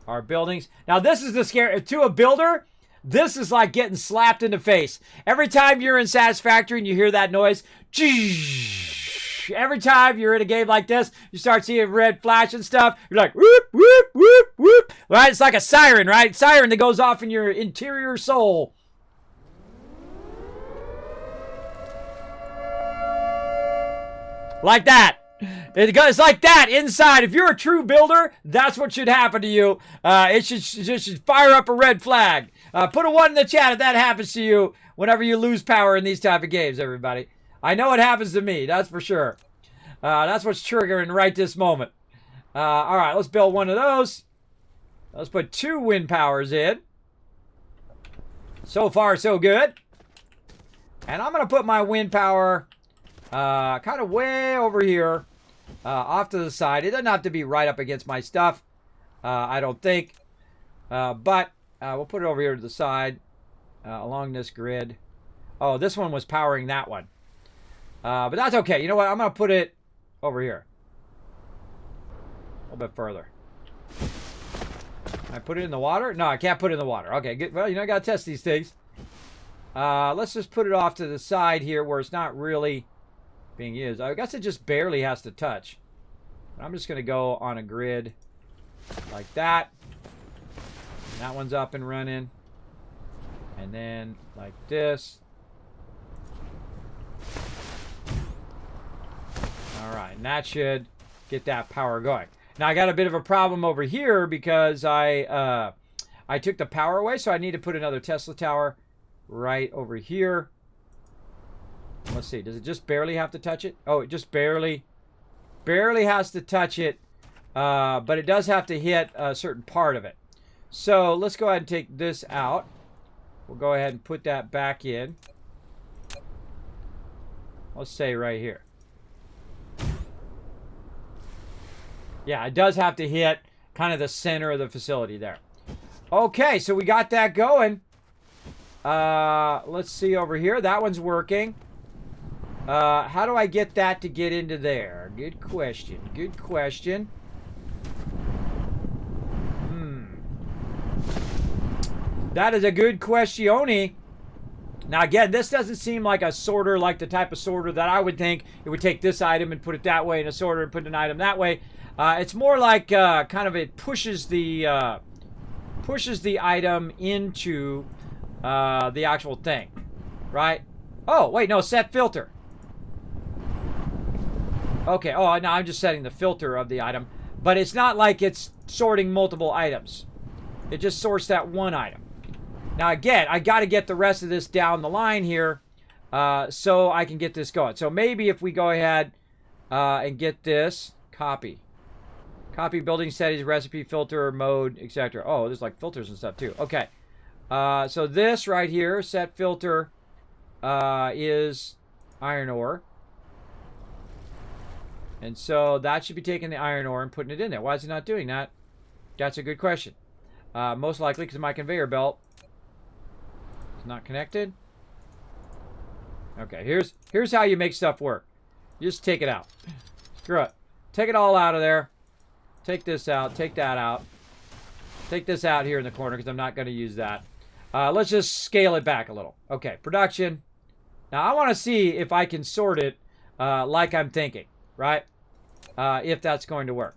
our buildings. Now, this is the scare. To a builder, this is like getting slapped in the face. Every time you're in Satisfactory and you hear that noise, every time you're in a game like this, you start seeing red flash and stuff. You're like, whoop, whoop, whoop, whoop. Right? It's like a siren, right? Siren that goes off in your interior soul. Like that. It goes like that inside. If you're a true builder, that's what should happen to you. It should fire up a red flag. Put a 1 in the chat if that happens to you whenever you lose power in these type of games, everybody. I know it happens to me, that's for sure. That's what's triggering right this moment. All right, let's build one of those. Let's put 2 wind powers in. So far, so good. And I'm going to put my wind power kind of way over here, off to the side. It doesn't have to be right up against my stuff, I don't think. But we'll put it over here to the side, along this grid. Oh, this one was powering that one. But that's okay. You know what? I'm going to put it over here. A little bit further. Can I put it in the water? No, I can't put it in the water. Okay, good. Well, you know, I got to test these things. Let's just put it off to the side here where it's not really being used. I guess it just barely has to touch. I'm just going to go on a grid like that. That one's up and running. And then like this. All right, and that should get that power going. Now I got a bit of a problem over here because I took the power away, so I need to put another Tesla tower right over here. Let's see, does it just barely have to touch it? Oh, it just barely has to touch it, but it does have to hit a certain part of it. So let's go ahead and take this out. We'll go ahead and put that back in. Let's say right here. Yeah, it does have to hit kind of the center of the facility there. Okay, so we got that going. Let's see over here. That one's working. How do I get that to get into there? Good question. Good question. That is a good questione. Now, again, this doesn't seem like a sorter, like the type of sorter that I would think. It would take this item and put it that way, and a sorter and put an item that way. It's more like kind of it pushes the item into the actual thing, right? Oh, wait, no, set filter. Okay, oh, no, I'm just setting the filter of the item. But it's not like it's sorting multiple items. It just sorts that one item. Now, again, I got to get the rest of this down the line here so I can get this going. So maybe if we go ahead and get this, copy building settings, recipe, filter, mode, etc. Oh, there's like filters and stuff too. Okay. So this right here, set filter, is iron ore. And so that should be taking the iron ore and putting it in there. Why is it not doing that? That's a good question. Most likely because my conveyor belt is not connected. Okay, here's how you make stuff work. You just take it out. Screw it. Take it all out of there. Take this out. Take that out. Take this out here in the corner because I'm not going to use that. Let's just scale it back a little. Okay, production. Now, I want to see if I can sort it like I'm thinking, right? If that's going to work.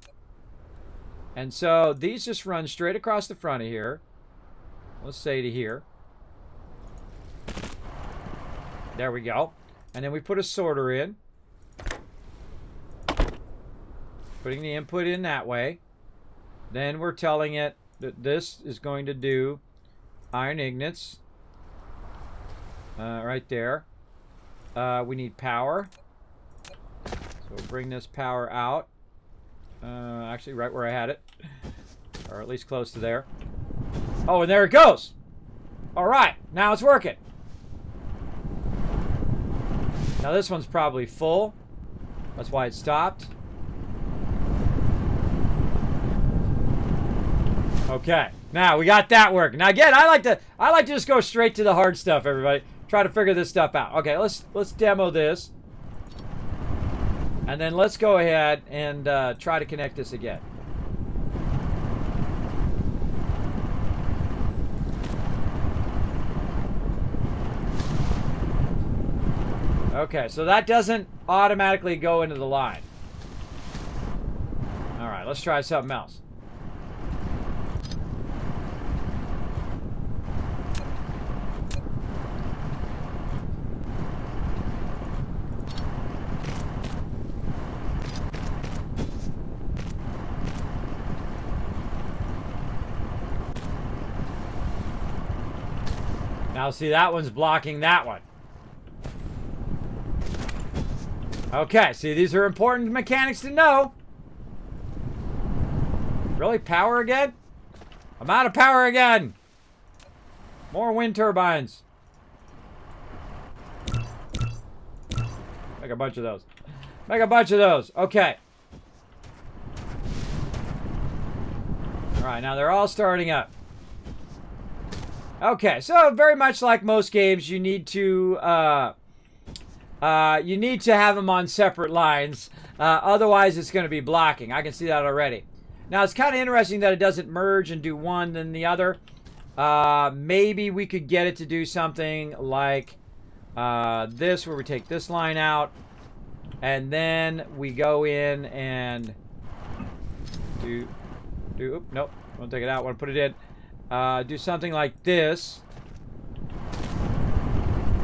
And so these just run straight across the front of here. Let's say to here. There we go. And then we put a sorter in. Putting the input in that way. Then we're telling it that this is going to do iron ingots. Right there. We need power. So we'll bring this power out. Actually, right where I had it. Or at least close to there. Oh, and there it goes. All right, now it's working. Now this one's probably full. That's why it stopped. Okay, Now we got that working. Now again, I like to just go straight to the hard stuff, everybody. Try to figure this stuff out. Okay, let's demo this. And then let's go ahead and try to connect this again. Okay, so that doesn't automatically go into the line. All right, let's try something else. Now see, that one's blocking that one. Okay, see, these are important mechanics to know. Really? Power again? I'm out of power again. More wind turbines. Make a bunch of those. Make a bunch of those. Okay. Alright, now they're all starting up. Okay, so very much like most games, you need to have them on separate lines. Otherwise, it's going to be blocking. I can see that already. Now, it's kind of interesting that it doesn't merge and do one then the other. Maybe we could get it to do something like this, where we take this line out, and then we go in and nope, won't take it out, want to put it in. Do something like this.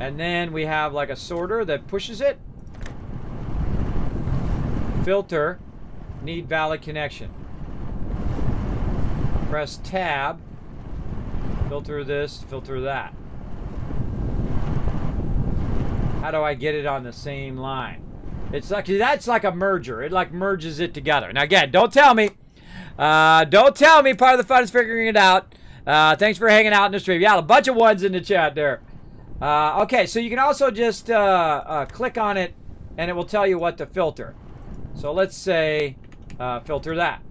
And then we have like a sorter that pushes it. Filter. Need valid connection. Press tab. Filter this, filter that. How do I get it on the same line? It's like, that's like a merger. It like merges it together. Now again, don't tell me. Don't tell me. Part of the fun is figuring it out. Thanks for hanging out in the stream. Yeah, a bunch of ones in the chat there. Okay, so you can also just click on it and it will tell you what to filter. So let's say filter that.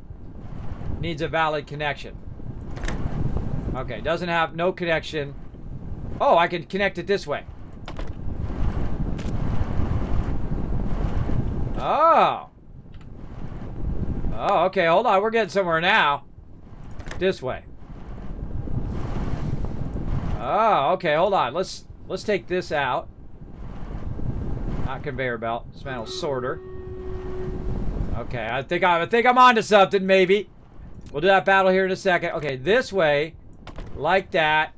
Needs a valid connection. Okay, doesn't have no connection. Oh, I can connect it this way. Oh. Oh, okay, hold on. We're getting somewhere now. This way. Oh, okay, hold on. Let's take this out. Not conveyor belt. Dismantle sorter. Okay, I think I'm onto something, maybe. We'll do that battle here in a second. Okay, this way. Like that.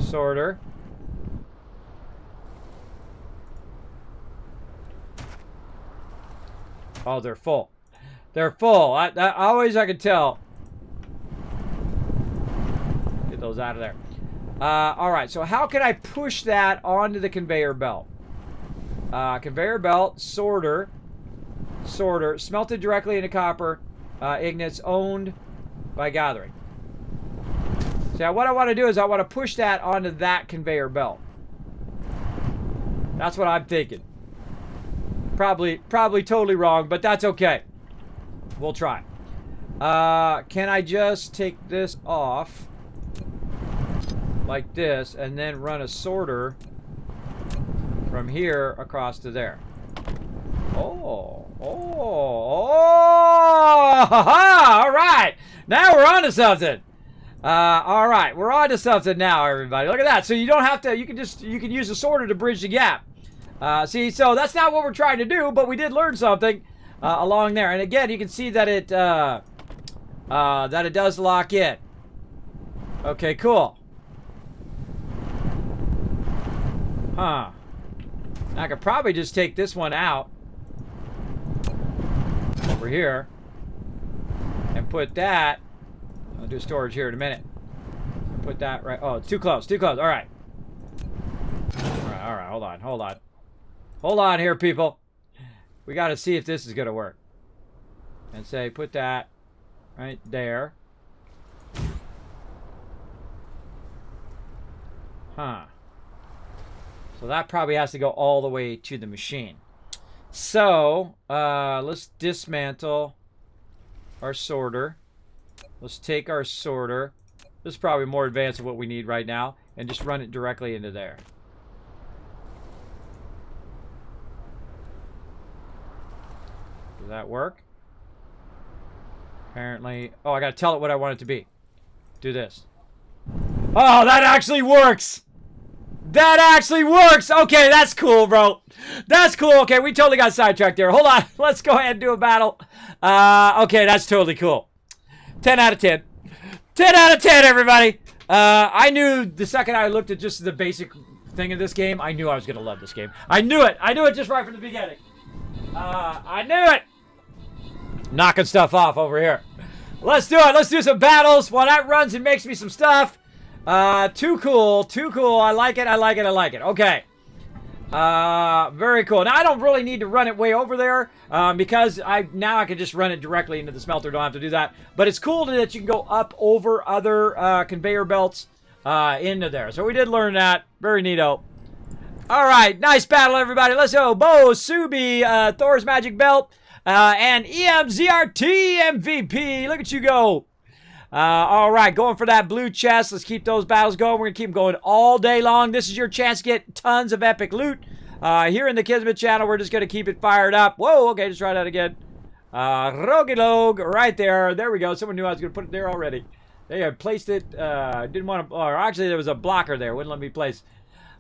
Sorter. Oh, they're full. They're full. I can tell. Get those out of there. All right, so how can I push that onto the conveyor belt? Conveyor belt, sorter, smelted directly into copper, ignits, owned by gathering. So what I want to do is I want to push that onto that conveyor belt. That's what I'm thinking. Probably totally wrong, but that's okay. We'll try. Can I just take this off like this and then run a sorter from here across to there? Oh, all right. Now we're on to something. All right, we're on to something now, everybody. Look at that. So you don't have to, you can use a sorter to bridge the gap. See, so that's not what we're trying to do, but we did learn something along there. And again, you can see that it does lock in. Okay, cool. Huh. I could probably just take this one out over here and put that. I'll do storage here in a minute. Put that right. Oh, it's too close. Too close. All right. All right. Hold on. Hold on here, people. We got to see if this is going to work. And say, put that right there. Huh. So that probably has to go all the way to the machine. So, let's dismantle our sorter. Let's take our sorter. This is probably more advanced than what we need right now. And just run it directly into there. Does that work? Apparently. Oh, I gotta tell it what I want it to be. Do this. Oh, that actually works! That actually works! Okay, that's cool, bro. That's cool. Okay, we totally got sidetracked there. Hold on. Let's go ahead and do a battle. Okay, that's totally cool. 10 out of 10. 10 out of 10, everybody. I knew the second I looked at just the basic thing of this game, I knew I was going to love this game. I knew it. I knew it just right from the beginning. I knew it. Knocking stuff off over here. Let's do it. Let's do some battles. While that runs and makes me some stuff. Too cool. Too cool. I like it. I like it. I like it. Okay. Very cool. Now, I don't really need to run it way over there, because now I can just run it directly into the smelter. Don't have to do that. But it's cool that you can go up over other, conveyor belts, into there. So we did learn that. Very neato. All right. Nice battle, everybody. Let's go. Bo, Subi, Thor's Magic Belt, and EMZRT MVP. Look at you go. All right, going for that blue chest. Let's keep those battles going. We're going to keep them going all day long. This is your chance to get tons of epic loot. Here in the Kismet channel, we're just going to keep it fired up. Whoa, okay, just try that again. Rogilog, right there. There we go. Someone knew I was going to put it there already. They had placed it. Didn't want to, or actually there was a blocker there. Wouldn't let me place.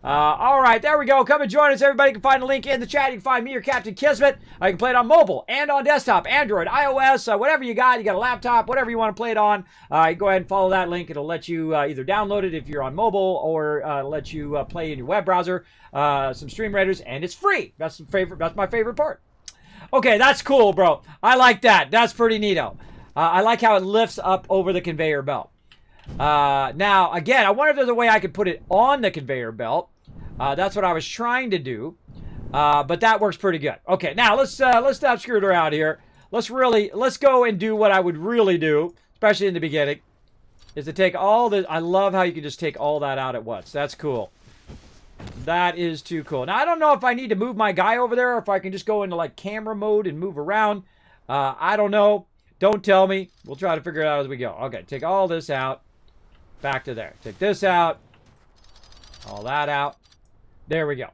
All right, there we go. Come and join us. Everybody can find a link in the chat. You can find me or Captain Kismet. I can play it on mobile and on desktop, Android, iOS, whatever you got. You got a laptop, whatever you want to play it on. You go ahead and follow that link. It'll let you either download it if you're on mobile, or let you play in your web browser. Some Stream Raiders, and it's free. That's my favorite part. Okay, that's cool, bro. I like that. That's pretty neato. I like how it lifts up over the conveyor belt. Now, again, I wonder if there's a way I could put it on the conveyor belt. That's what I was trying to do. But that works pretty good. Okay, now let's stop screwing around here. Let's go and do what I would really do, especially in the beginning, is to take all the, I love how you can just take all that out at once. That's cool. That is too cool. Now, I don't know if I need to move my guy over there, or if I can just go into like camera mode and move around. I don't know. Don't tell me. We'll try to figure it out as we go. Okay, take all this out. Back to there. Take this out. All that out. There we go.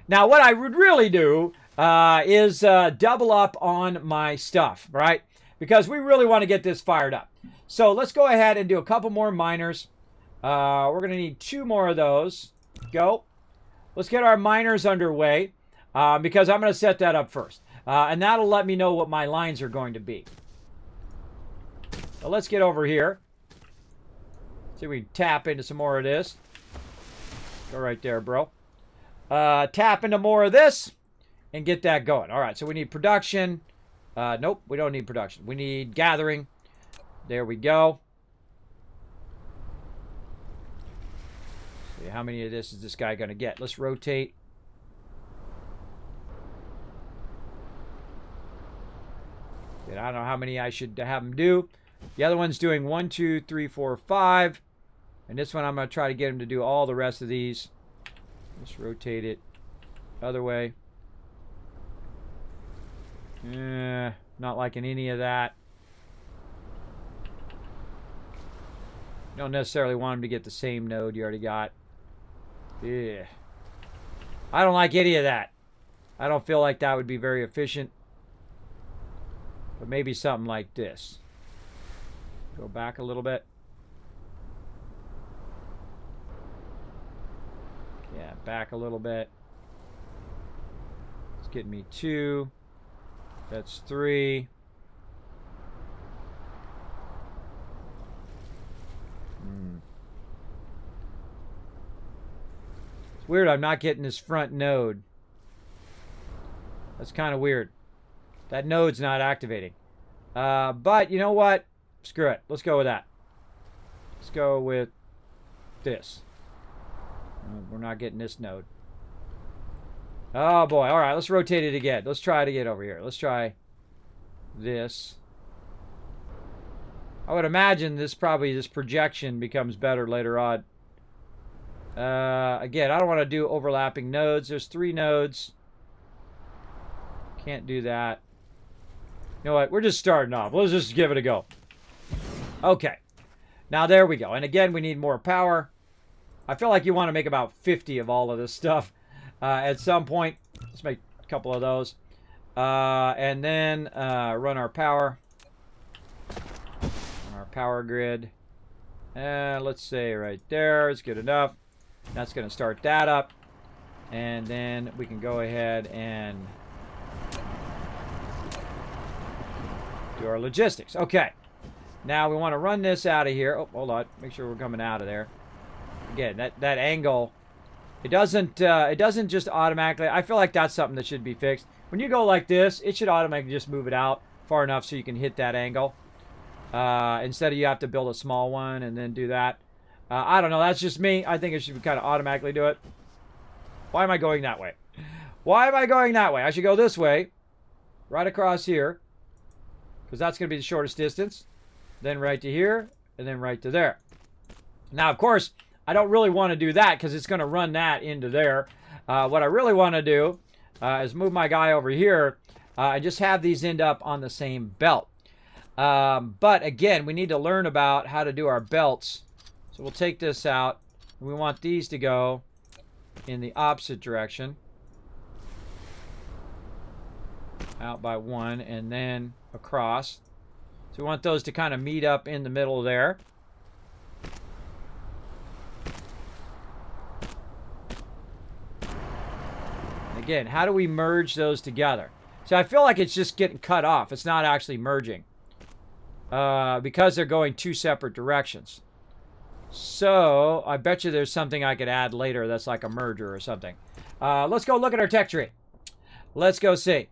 Now, what I would really do is double up on my stuff, right? Because we really want to get this fired up. So let's go ahead and do a couple more miners. We're going to need 2 more of those. Go. Let's get our miners underway, because I'm going to set that up first. And that'll let me know what my lines are going to be. So let's get over here. See if we can tap into some more of this. Go right there, bro. Tap into more of this and get that going. All right, so we need production. Nope, we don't need production. We need gathering. There we go. See, how many of this is this guy going to get? Let's rotate. I don't know how many I should have him do. The other one's doing 1, 2, 3, 4, 5. And this one, I'm going to try to get him to do all the rest of these. Let's rotate it other way. Not liking any of that. Don't necessarily want him to get the same node you already got. Yeah. I don't like any of that. I don't feel like that would be very efficient. But maybe something like this. Go back a little bit. Yeah, back a little bit. It's getting me 2. That's 3. It's weird I'm not getting this front node. That's kind of weird. That node's not activating. But you know what? Screw it. Let's go with that. Let's go with this. We're not getting this node. Oh boy. All right, let's rotate it again. Let's try it again over here. Let's try this. I would imagine this projection becomes better later on. Again, I don't want to do overlapping nodes. There's 3 nodes. Can't do that. You know what? We're just starting off. Let's just give it a go. Okay. Now, there we go. And again, we need more power. I feel like you want to make about 50 of all of this stuff at some point. Let's make a couple of those. And then run our power. On our power grid. And let's say right there is good enough. That's going to start that up. And then we can go ahead and do our logistics. Okay. Now we want to run this out of here. Oh, hold on. Make sure we're coming out of there. Again, that angle, it doesn't just automatically. I feel like that's something that should be fixed. When you go like this, it should automatically just move it out far enough so you can hit that angle. Instead of you have to build a small one and then do that. I don't know. That's just me. I think it should kind of automatically do it. Why am I going that way? Why am I going that way? I should go this way. Right across here. Because that's going to be the shortest distance. Then right to here. And then right to there. Now, of course, I don't really want to do that because it's going to run that into there. What I really want to do is move my guy over here and just have these end up on the same belt. But again, we need to learn about how to do our belts. So we'll take this out. We want these to go in the opposite direction. Out by one and then across. So we want those to kind of meet up in the middle there. Again, how do we merge those together? So I feel like it's just getting cut off. It's not actually merging. Because they're going two separate directions. So, I bet you there's something I could add later that's like a merger or something. Let's go look at our tech tree. Let's go see.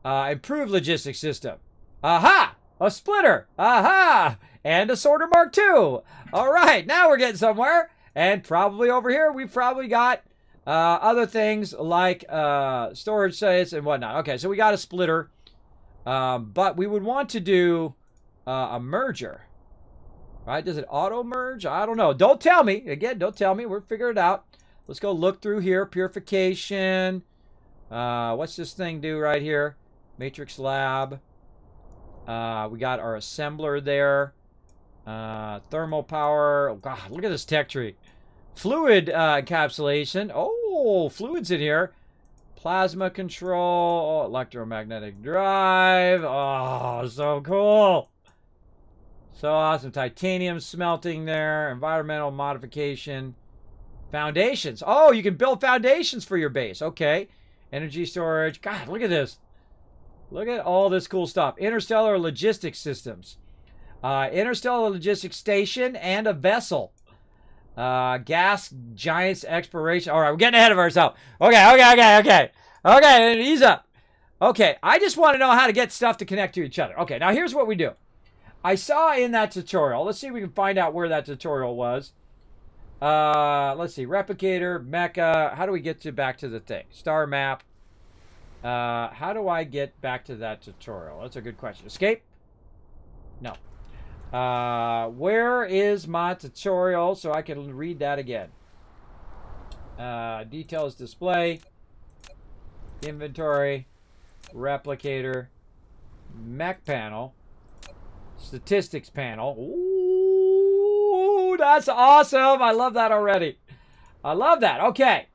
Improved logistics system. Aha! A splitter. Aha! And a sorter Mark II. All right, now we're getting somewhere. And probably over here, we've probably got other things like storage sites and whatnot. Okay, so we got a splitter. But we would want to do a merger. Right? Does it auto merge? I don't know. Don't tell me. Again, don't tell me. We're figuring it out. Let's go look through here. Purification. What's this thing do right here? Matrix Lab. We got our assembler there. Thermal power. Oh, God, look at this tech tree. Fluid encapsulation. Oh, fluids in here. Plasma control. Oh, electromagnetic drive. Oh, so cool. So awesome. Titanium smelting there. Environmental modification. Foundations. Oh, you can build foundations for your base. Okay. Energy storage. God, look at this. Look at all this cool stuff. Interstellar logistics systems. Interstellar logistics station and a vessel. Gas giants exploration. All right, we're getting ahead of ourselves. Okay, ease up. Okay, I just want to know how to get stuff to connect to each other. Okay, now here's what we do. I saw in that tutorial. Let's see if we can find out where that tutorial was. Let's see. Replicator, mecha. How do we get back to the thing? Star map. How do I get back to that tutorial? That's a good question. Escape? No. Where is my tutorial so I can read that again? Details display. Inventory. Replicator. Mech panel. Statistics panel. Ooh, that's awesome. I love that already. I love that. Okay.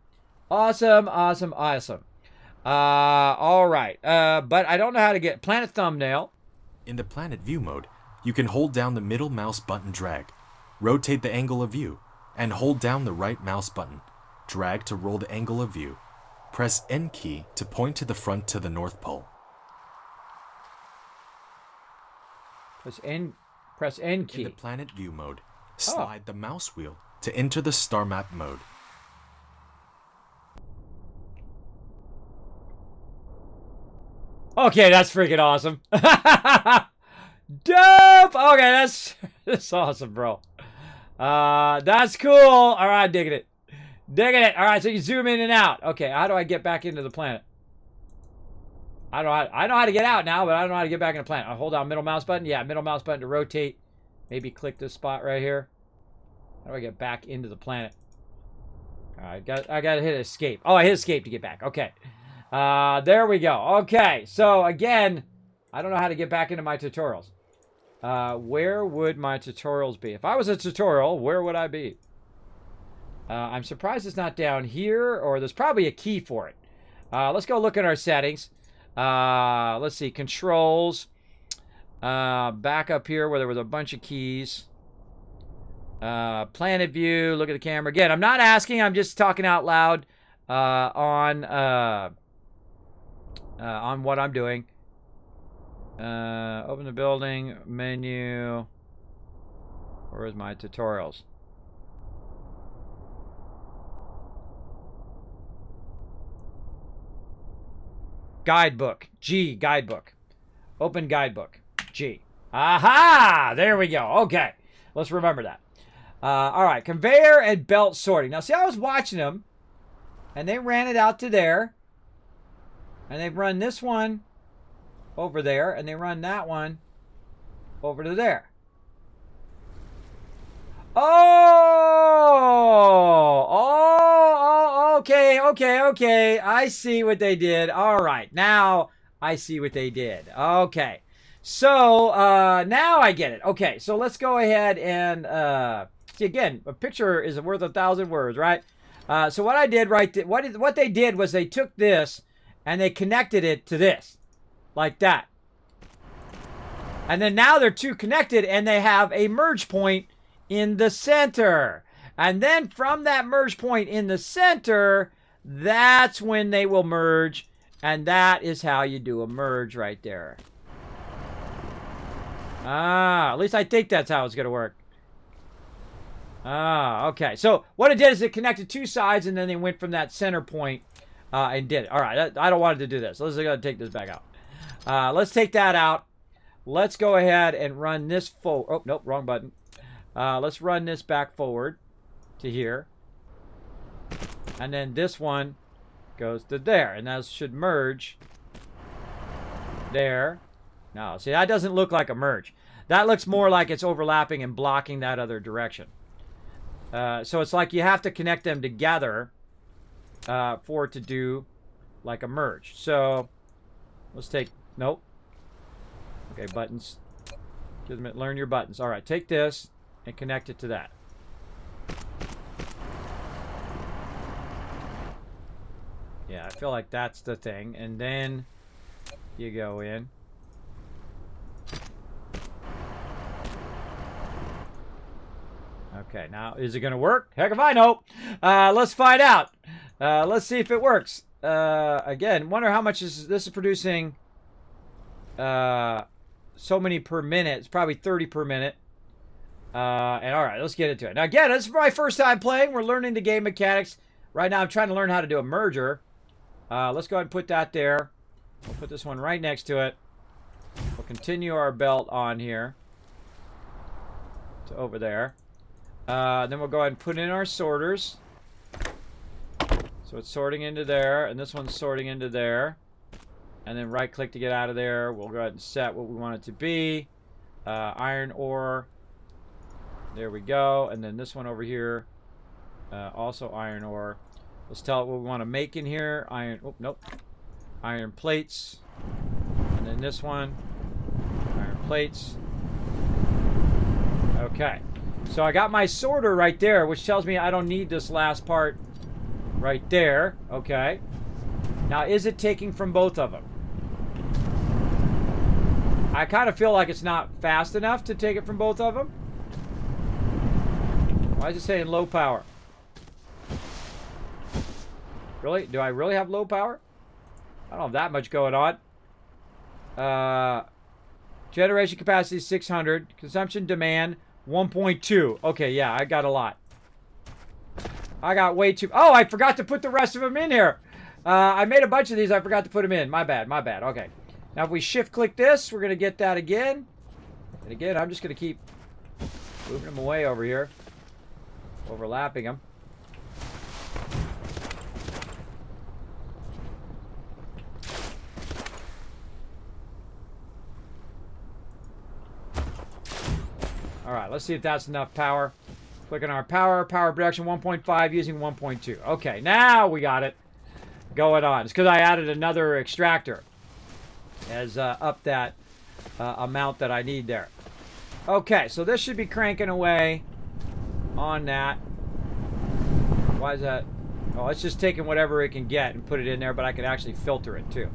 Awesome. All right. But I don't know how to get planet thumbnail. In the planet view mode, you can hold down the middle mouse button drag, rotate the angle of view, and hold down the right mouse button. Drag to roll the angle of view. Press N key to point to the front to the North Pole. Press N key. In the planet view mode, slide the mouse wheel to enter the star map mode. Okay, that's freaking awesome. Dope! Okay, that's awesome, bro. That's cool. All right, digging it. All right, so you zoom in and out. Okay, how do I get back into the planet? I know how to get out now, but I don't know how to get back in the planet. I'll hold down middle mouse button. Yeah, middle mouse button to rotate. Maybe click this spot right here. How do I get back into the planet? All right, I got to hit escape. Oh, I hit escape to get back. Okay. There we go. Okay, so again, I don't know how to get back into my tutorials. Where would my tutorials be? If I was a tutorial, where would I be? I'm surprised it's not down here, or there's probably a key for it. Let's go look at our settings. Let's see, controls. Back up here where there was a bunch of keys. Planet view, look at the camera. Again, I'm not asking, I'm just talking out loud on what I'm doing. Open the building, menu. Where is my tutorials? Guidebook. G, guidebook. Open guidebook. G. Aha! There we go. Okay. Let's remember that. All right. Conveyor and belt sorting. Now, see, I was watching them, and they ran it out to there, and they've run this one over there, and they run that one over to there. Oh, okay. I see what they did. All right, now I see what they did. Okay, so now I get it. Okay, so let's go ahead and see, again, a picture is worth 1,000 words, right? So what I did, what they did was they took this and they connected it to this, like that. And then now they're two connected and they have a merge point in the center. And then from that merge point in the center, that's when they will merge. And that is how you do a merge right there. At least I think that's how it's going to work. Okay. So what it did is it connected two sides and then they went from that center point and did it. All right. I don't want it to do this. Let's go take this back out. Let's take that out. Let's go ahead and run this forward. Oh, nope, wrong button. Let's run this back forward to here. And then this one goes to there. And that should merge there. No, see, that doesn't look like a merge. That looks more like it's overlapping and blocking that other direction. So it's like you have to connect them together for it to do like a merge. So let's take, nope. Okay, buttons. Learn your buttons. All right, take this and connect it to that. Yeah, I feel like that's the thing. And then you go in. Okay, now is it going to work? Heck if I know. Let's find out. Let's see if it works. Again, wonder how much this is producing. So many per minute. It's probably 30 per minute. And all right, let's get into it. Now, again, this is my first time playing. We're learning the game mechanics. Right now, I'm trying to learn how to do a merger. Let's go ahead and put that there. We'll put this one right next to it. We'll continue our belt on here to over there. Then we'll go ahead and put in our sorters. So it's sorting into there, and this one's sorting into there. And then right-click to get out of there. We'll go ahead and set what we want it to be. Iron ore. There we go. And then this one over here, also iron ore. Let's tell it what we want to make in here. Iron, oh, nope. Iron plates. And then this one, iron plates. Okay. So I got my sorter right there, which tells me I don't need this last part right there. Okay. Now, is it taking from both of them? I kind of feel like it's not fast enough to take it from both of them. Why is it saying low power? Really? Do I really have low power? I don't have that much going on. Generation capacity 600. Consumption demand 1.2. Okay, yeah, I got a lot. I got way too... Oh, I forgot to put the rest of them in here. I made a bunch of these. I forgot to put them in. My bad. Okay. Now, if we shift-click this, we're going to get that again. And again, I'm just going to keep moving them away over here. Overlapping them. All right, let's see if that's enough power. Click on our power production 1.5 using 1.2. Okay, now we got it. going on. It's because I added another extractor as up that amount that I need there. Okay, so this should be cranking away on that. Why is that? Oh, it's just taking whatever it can get and put it in there, but I can actually filter it too.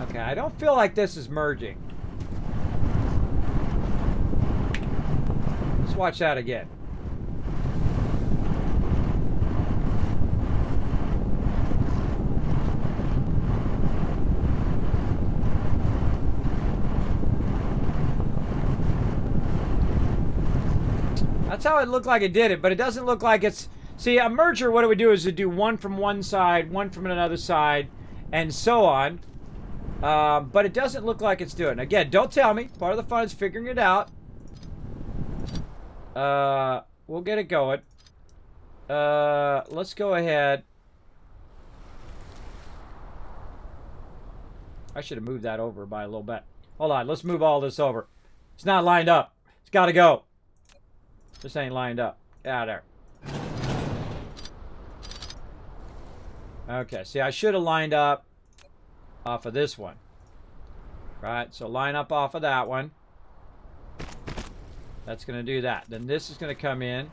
Okay, I don't feel like this is merging. Let's watch that again. That's how it looked like it did it, but it doesn't look like it's... See, a merger, what it would do is it'd do one from one side, one from another side, and so on. But it doesn't look like it's doing it. Again, don't tell me. Part of the fun is figuring it out. We'll get it going. Let's go ahead. I should have moved that over by a little bit. Hold on, let's move all this over. It's not lined up. It's got to go. This ain't lined up. Yeah, there. Okay, see, I should have lined up off of this one. Right, so line up off of that one. That's going to do that. Then this is going to come in.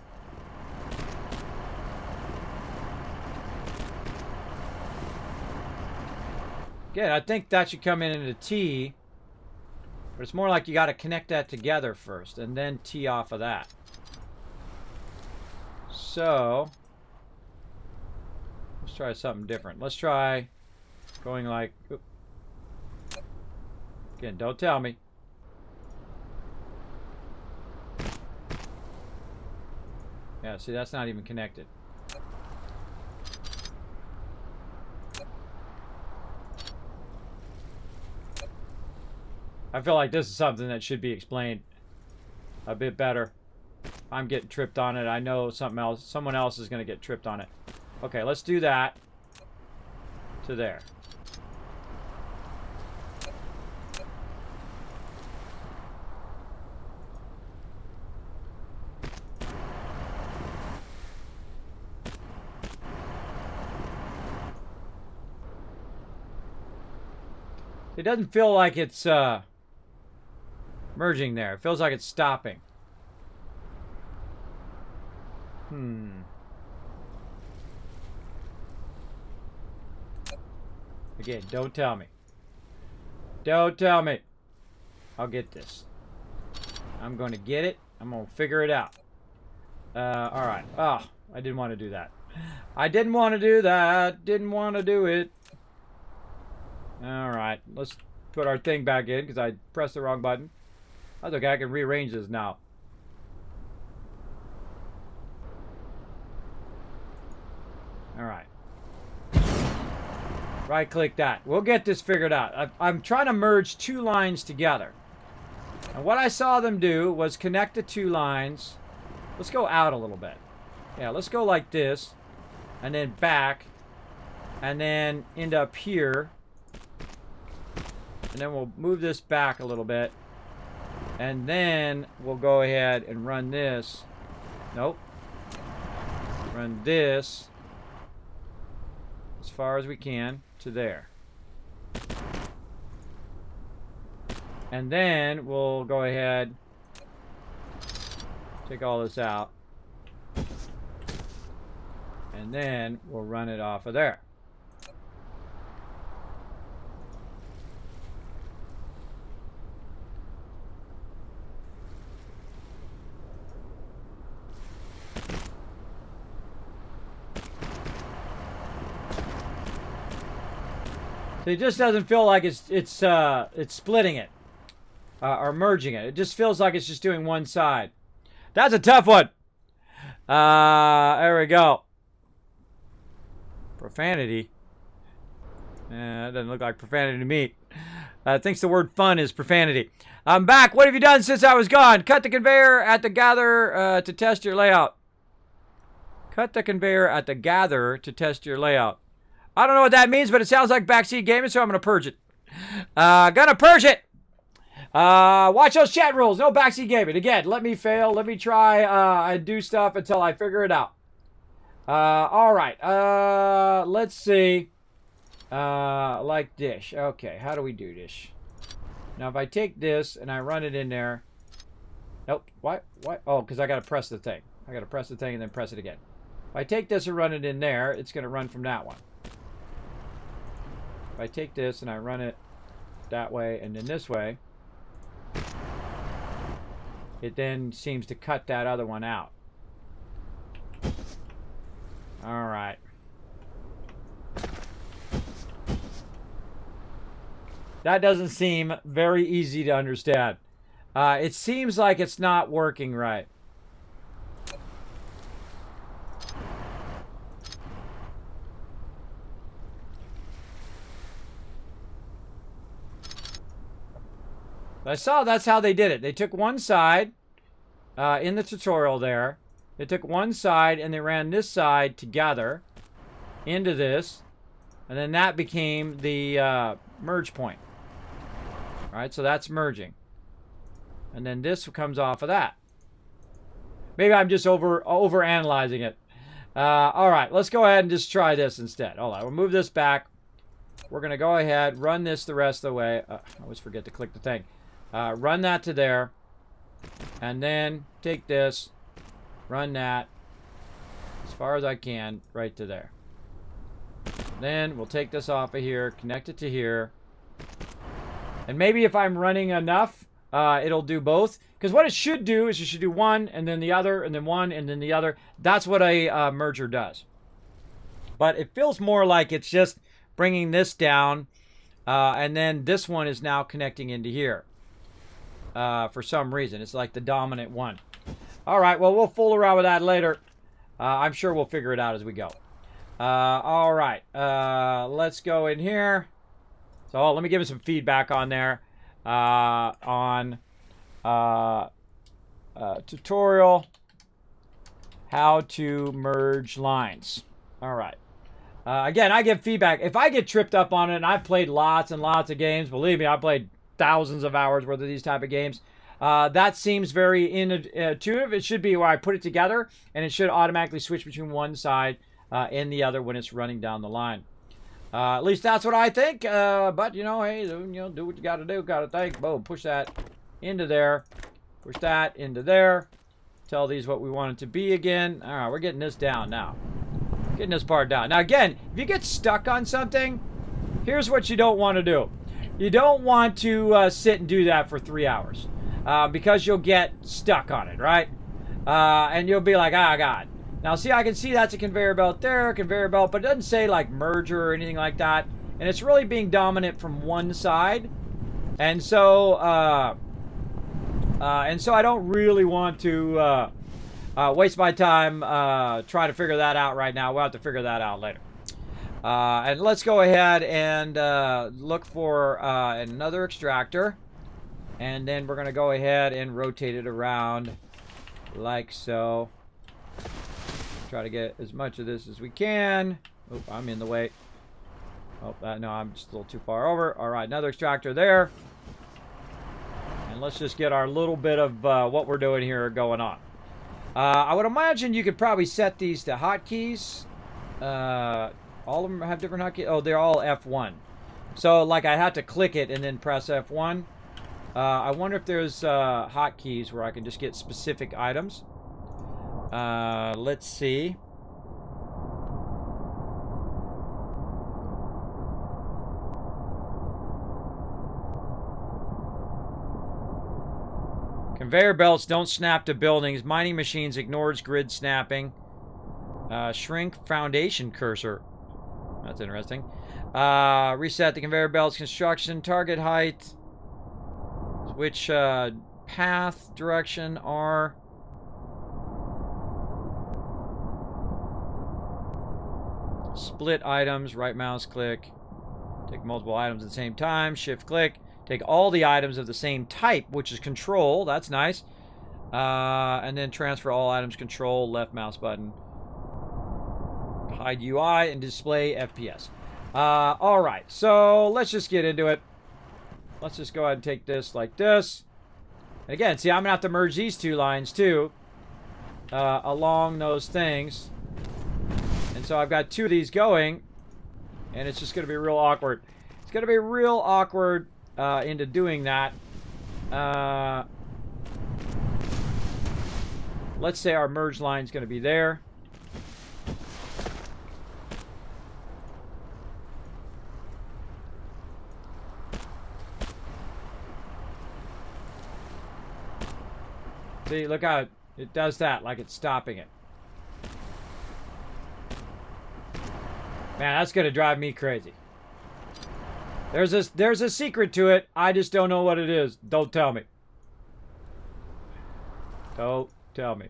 Again, I think that should come in a T. But it's more like you got to connect that together first. And then T off of that. So, let's try something different. Let's try going like... Oops. Again, don't tell me. Yeah, see, that's not even connected. I feel like this is something that should be explained a bit better. I'm getting tripped on it. I know someone else is going to get tripped on it. Okay, let's do that to there. It doesn't feel like it's merging there. It feels like it's stopping. Again, don't tell me. Don't tell me. I'll get this. I'm going to get it. I'm going to figure it out. Alright. Oh, I didn't want to do that. I didn't want to do that. Didn't want to do it. Alright. Let's put our thing back in because I pressed the wrong button. That's okay. I can rearrange this now. Alright. Right click that. We'll get this figured out. I'm trying to merge two lines together. And what I saw them do was connect the two lines. Let's go out a little bit. Yeah, let's go like this. And then back. And then end up here. And then we'll move this back a little bit. And then we'll go ahead and run this. Nope. Run this as far as we can to there. And then we'll go ahead, take all this out, and then we'll run it off of there. So it just doesn't feel like it's splitting it or merging it. It just feels like it's just doing one side. That's a tough one. There we go. Profanity. That doesn't look like profanity to me. Thinks the word fun is profanity. I'm back. What have you done since I was gone? Cut the conveyor at the gather to test your layout. Cut the conveyor at the gather to test your layout. I don't know what that means, but it sounds like backseat gaming, so I'm going to purge it. Gonna purge it! Watch those chat rules. No backseat gaming. Again, let me fail. Let me try and do stuff until I figure it out. All right. Let's see. Like dish. Okay, how do we do this? Now, if I take this and I run it in there. Nope. What? Oh, because I got to press the thing. I got to press the thing and then press it again. If I take this and run it in there, it's going to run from that one. If I take this and I run it that way and then this way, it then seems to cut that other one out. All right. That doesn't seem very easy to understand. It seems like it's not working right. I saw that's how they did it. They took one side in the tutorial there. They took one side and they ran this side together into this. And then that became the merge point. All right, so that's merging. And then this comes off of that. Maybe I'm just over analyzing it. All right, let's go ahead and just try this instead. Hold on, we'll move this back. We're going to go ahead, run this the rest of the way. I always forget to click the thing. Run that to there. And then take this, run that as far as I can right to there. Then we'll take this off of here, connect it to here. And maybe if I'm running enough, it'll do both. Because what it should do is you should do one and then the other and then one and then the other. That's what a merger does. But it feels more like it's just bringing this down and then this one is now connecting into here. For some reason. It's like the dominant one. All right, well, we'll fool around with that later. I'm sure we'll figure it out as we go. All right, let's go in here. So let me give it some feedback on there. On tutorial, how to merge lines. All right. Again, I give feedback. If I get tripped up on it, and I've played lots and lots of games, believe me, I've played thousands of hours worth of these type of games. That seems very intuitive. It should be where I put it together, and it should automatically switch between one side and the other when it's running down the line. At least that's what I think. But you know, hey, do what you got to do. Got to think. Boom, push that into there. Push that into there. Tell these what we want it to be again. All right, we're getting this down now. Getting this part down. Now again, if you get stuck on something, here's what you don't want to do. You don't want to sit and do that for 3 hours because you'll get stuck on it, right? And you'll be like, ah, God. Now, see, I can see that's a conveyor belt there, conveyor belt, but it doesn't say like merger or anything like that. And it's really being dominant from one side. And so I don't really want to waste my time trying to figure that out right now. We'll have to figure that out later. And let's go ahead and look for another extractor. And then we're going to go ahead and rotate it around like so. Try to get as much of this as we can. Oh, I'm in the way. Oh, no, I'm just a little too far over. All right, another extractor there. And let's just get our little bit of what we're doing here going on. I would imagine you could probably set these to hotkeys. All of them have different hotkeys. Oh, they're all F1. So, like, I had to click it and then press F1. I wonder if there's hotkeys where I can just get specific items. Let's see. Conveyor belts don't snap to buildings. Mining machines ignores grid snapping. Shrink foundation cursor. That's interesting. Reset the conveyor belt's construction. Target height. Switch path direction R. Split items. Right mouse click. Take multiple items at the same time. Shift click. Take all the items of the same type, which is control. That's nice. And then transfer all items. Control. Left mouse button. Hide UI and display FPS. All right. So let's just get into it. Let's just go ahead and take this like this. And again, see, I'm going to have to merge these two lines too. Along those things. so I've got 2 of these going, and it's just going to be real awkward. It's going to be real awkward into doing that. Let's say our merge line is going to be there. See, look how it does that, like it's stopping it. Man, that's going to drive me crazy. There's a secret to it. I just don't know what it is. Don't tell me. Don't tell me.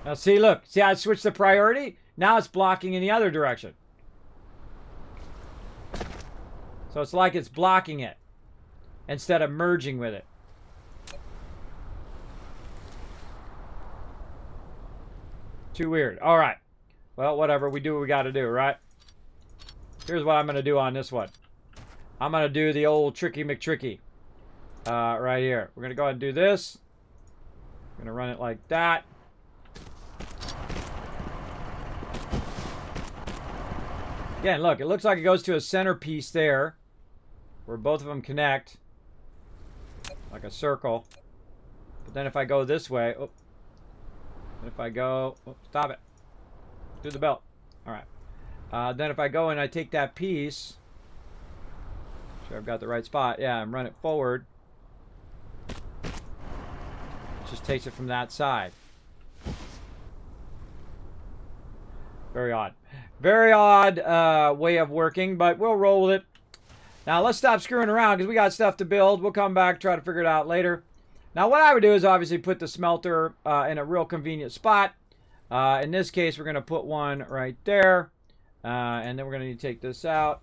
Now see, look. See how I switched the priority? Now it's blocking in the other direction. So it's like it's blocking it instead of merging with it. Too weird. All right. Well, whatever. We do what we got to do, right? Here's what I'm going to do on this one. I'm going to do the old Tricky McTricky right here. We're going to go ahead and do this. I'm going to run it like that. Again, look. It looks like it goes to a centerpiece there where both of them connect like a circle. But then if I go this way... Oh, if I go... Oh, stop it. Do the belt. All right. Then if I go and I take that piece... Sure I've got the right spot. Yeah, and run it forward. It just takes it from that side. Very odd. Very odd way of working, but we'll roll with it. Now, let's stop screwing around because we got stuff to build. We'll come back, try to figure it out later. Now, what I would do is obviously put the smelter in a real convenient spot. In this case, we're going to put one right there. And then we're going to need to take this out.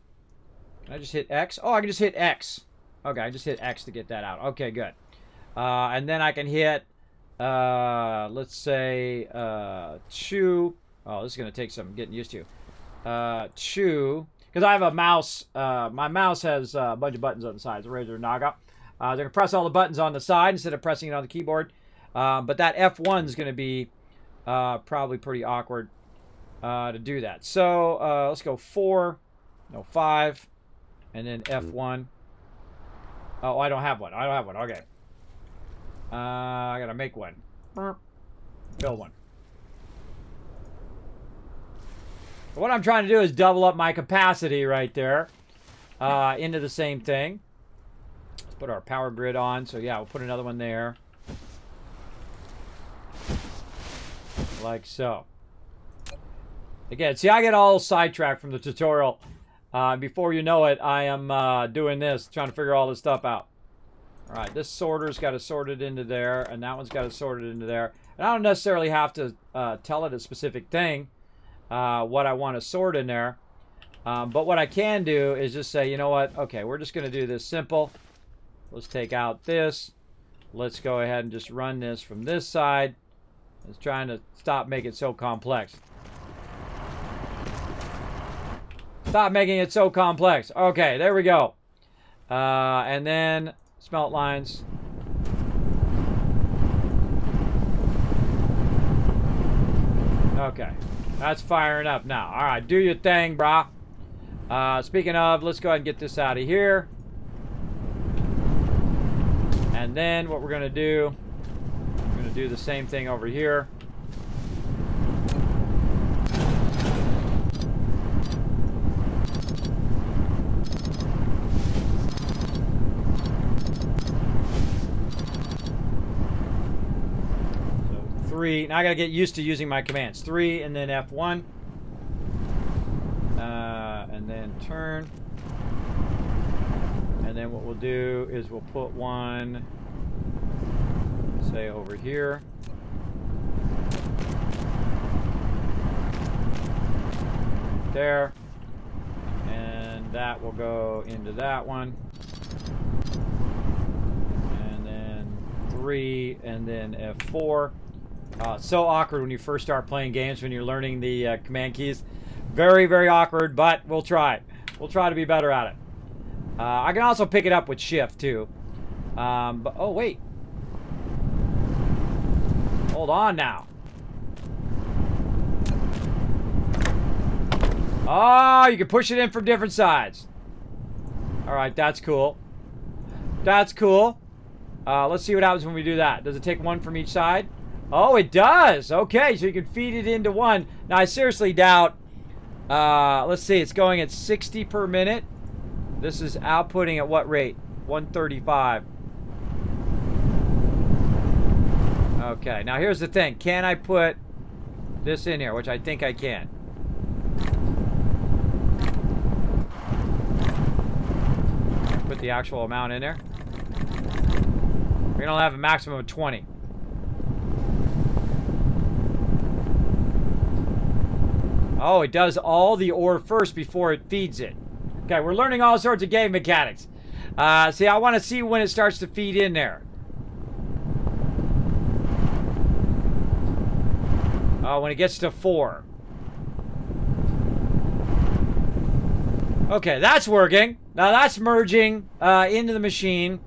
Can I just hit X? Oh, I can just hit X. Okay, I just hit X to get that out. Okay, good. And then I can hit, let's say, chew. Oh, this is going to take some getting used to. Chew. Because I have a mouse. My mouse has a bunch of buttons on the side. It's a Razer Naga. They're going to press all the buttons on the side instead of pressing it on the keyboard. But that F1 is going to be probably pretty awkward to do that. So let's go 4, no 5, and then F1. Oh, I don't have one. I don't have one. Okay. I got to make one. Build one. What I'm trying to do is double up my capacity right there into the same thing. Let's put our power grid on. So yeah, we'll put another one there. Like so. Again, see, I get all sidetracked from the tutorial. Before you know it, I am doing this, trying to figure all this stuff out. All right, this sorter's got to sort it into there, and that one's got to sort it into there. And I don't necessarily have to tell it a specific thing, what I want to sort in there. But what I can do is just say, you know what? Okay, we're just going to do this simple. Let's take out this. Let's go ahead and just run this from this side. It's trying to stop making it so complex. Stop making it so complex. Okay, there we go. And then smelt lines. Okay, that's firing up now. All right, do your thing, brah. Speaking of, let's go ahead and get this out of here. And then what we're going to do, we're going to do the same thing over here. So 3. Now I got to get used to using my commands. 3 and then F1. And then turn. And then what we'll do is we'll put one, say, over here. There. And that will go into that one. And then 3, and then F4. So awkward when you first start playing games, when you're learning the command keys. Very, very awkward, but we'll try. We'll try to be better at it. I can also pick it up with shift too. But, oh, wait. Hold on now. Oh, you can push it in from different sides. All right, that's cool. That's cool. Let's see what happens when we do that. Does it take one from each side? Oh, it does. Okay, so you can feed it into one. Now, I seriously doubt. Let's see. It's going at 60 per minute. This is outputting at what rate? 135. Okay, now here's the thing. Can I put this in here? Which I think I can. Put the actual amount in there. We're gonna have a maximum of 20. Oh, it does all the ore first before it feeds it. Okay, we're learning all sorts of game mechanics. See, I want to see when it starts to feed in there. Oh, when it gets to 4. Okay, that's working. Now that's merging into the machine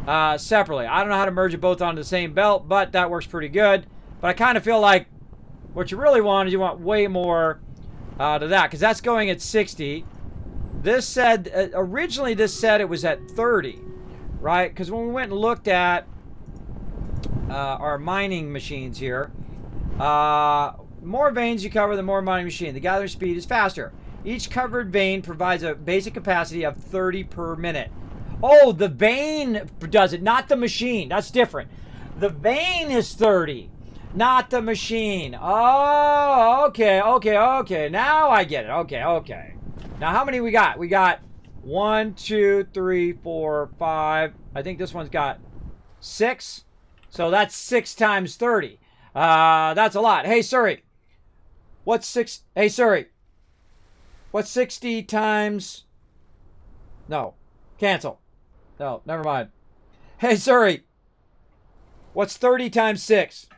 separately. I don't know how to merge it both onto the same belt, but that works pretty good. But I kind of feel like what you really want is you want way more to that, because that's going at 60. This said, originally this said it was at 30, right? Because when we went and looked at our mining machines here, more veins you cover, the more mining machine. The gathering speed is faster. Each covered vein provides a basic capacity of 30 per minute. Oh, the vein does it, not the machine. That's different. The vein is 30, not the machine. Oh, okay. Now I get it. Okay. Now how many we got? We got 1, 2, 3, 4, 5. I think this one's got 6. So that's 6 times 30. That's a lot. Hey, Siri. What's 6? Hey, Siri. What's 60 times... No. Cancel. No, never mind. Hey, Siri. What's 30 times 6?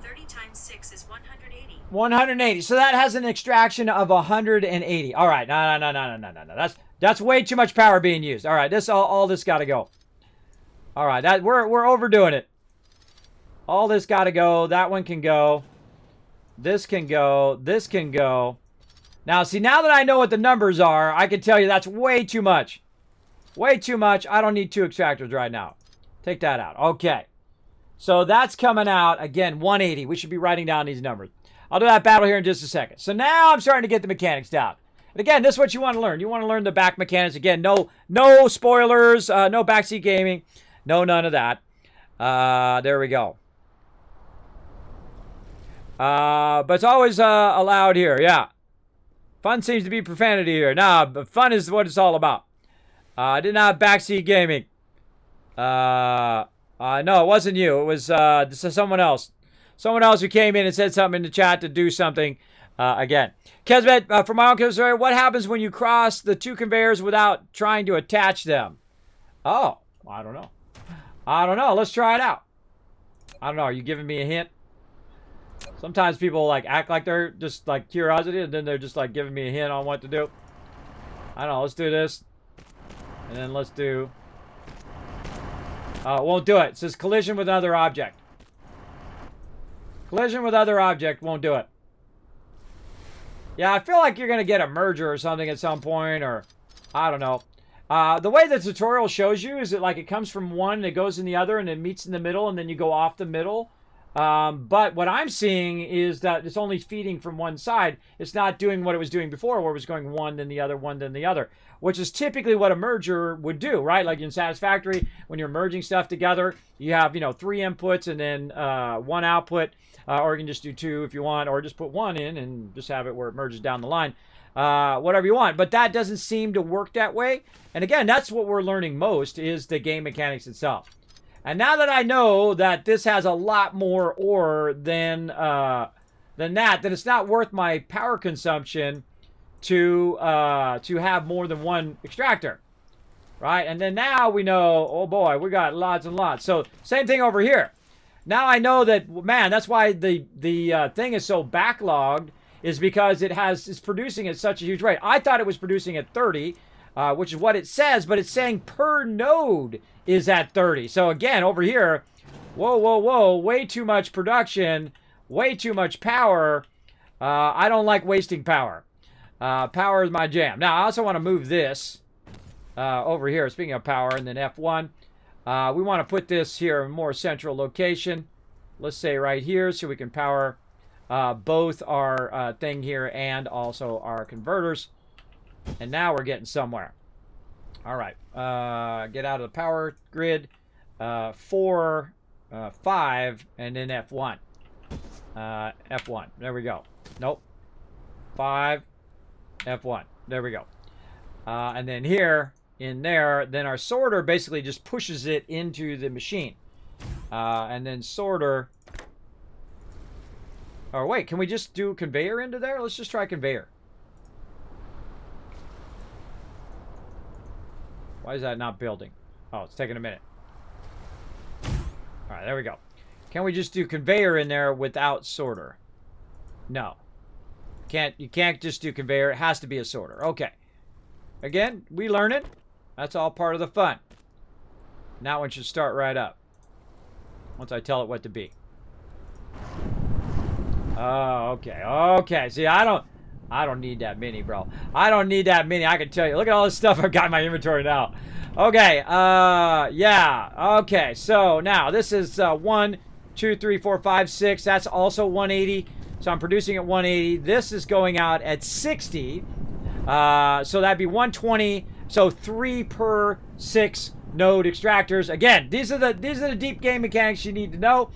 30 times 6 is 180. 180. So that has an extraction of 180. All right. No. That's way too much power being used. All right. All this got to go. All right. We're overdoing it. All this got to go. That one can go. This can go. This can go. Now, see, now that I know what the numbers are, I can tell you that's way too much. Way too much. I don't need 2 extractors right now. Take that out. Okay. So that's coming out, again, 180. We should be writing down these numbers. I'll do that battle here in just a second. So now I'm starting to get the mechanics down. And again, this is what you want to learn. You want to learn the back mechanics. Again, no spoilers, no backseat gaming. No, none of that. There we go. But it's always allowed here, yeah. Fun seems to be profanity here. Nah, but fun is what it's all about. I did not have backseat gaming. No, it wasn't you. It was this is someone else. Someone else who came in and said something in the chat to do something again. Kismet, from my own concern, what happens when you cross the 2 conveyors without trying to attach them? Oh, I don't know. Let's try it out. I don't know. Are you giving me a hint? Sometimes people like act like they're just like curiosity, and then they're just like giving me a hint on what to do. I don't know. Let's do this, and then let's do. It won't do it. It says collision with another object. Collision with other object won't do it. Yeah, I feel like you're gonna get a merger or something at some point, or I don't know. The way the tutorial shows you is that like it comes from one and it goes in the other and it meets in the middle and then you go off the middle. But what I'm seeing is that it's only feeding from one side. It's not doing what it was doing before, where it was going one, then the other, one, then the other, which is typically what a merger would do, right? Like in Satisfactory, when you're merging stuff together, you have, 3 inputs and then 1 output, or you can just do 2 if you want, or just put 1 in and just have it where it merges down the line, whatever you want. But that doesn't seem to work that way. And again, that's what we're learning most is the game mechanics itself. And now that I know that this has a lot more ore than that, then it's not worth my power consumption to have more than 1 extractor, right? And then now we know, oh boy, we got lots and lots. So same thing over here. Now I know that, man, that's why the thing is so backlogged, is because it's producing at such a huge rate. I thought it was producing at 30. which is what it says, but it's saying per node is at 30. So again, over here, whoa, whoa, whoa, way too much production, way too much power. I don't like wasting power. Power is my jam. Now, I also want to move this over here, speaking of power, and then F1. We want to put this here in a more central location. Let's say right here, so we can power both our thing here and also our converters. And now we're getting somewhere. All right. Get out of the power grid. 4, 5, and then F1. F1. There we go. Nope. 5, F1. There we go. And then here, in there, then our sorter basically just pushes it into the machine. And then sorter. Oh, wait. Can we just do conveyor into there? Let's just try conveyor. Why is that not building? Oh, it's taking a minute. All right, there we go. Can we just do conveyor in there without sorter? No. You can't just do conveyor. It has to be a sorter. Okay. Again, we learn it. That's all part of the fun. That one should start right up. Once I tell it what to be. Oh, okay. Okay. See, I don't need that many, bro. I don't need that many. I can tell you. Look at all this stuff I've got in my inventory now. Okay. Yeah. Okay. So now this is 1, 2, 3, 4, 5, 6. That's also 180. So I'm producing at 180. This is going out at 60. So that'd be 120. So 3 per 6 node extractors. Again, these are the deep game mechanics you need to know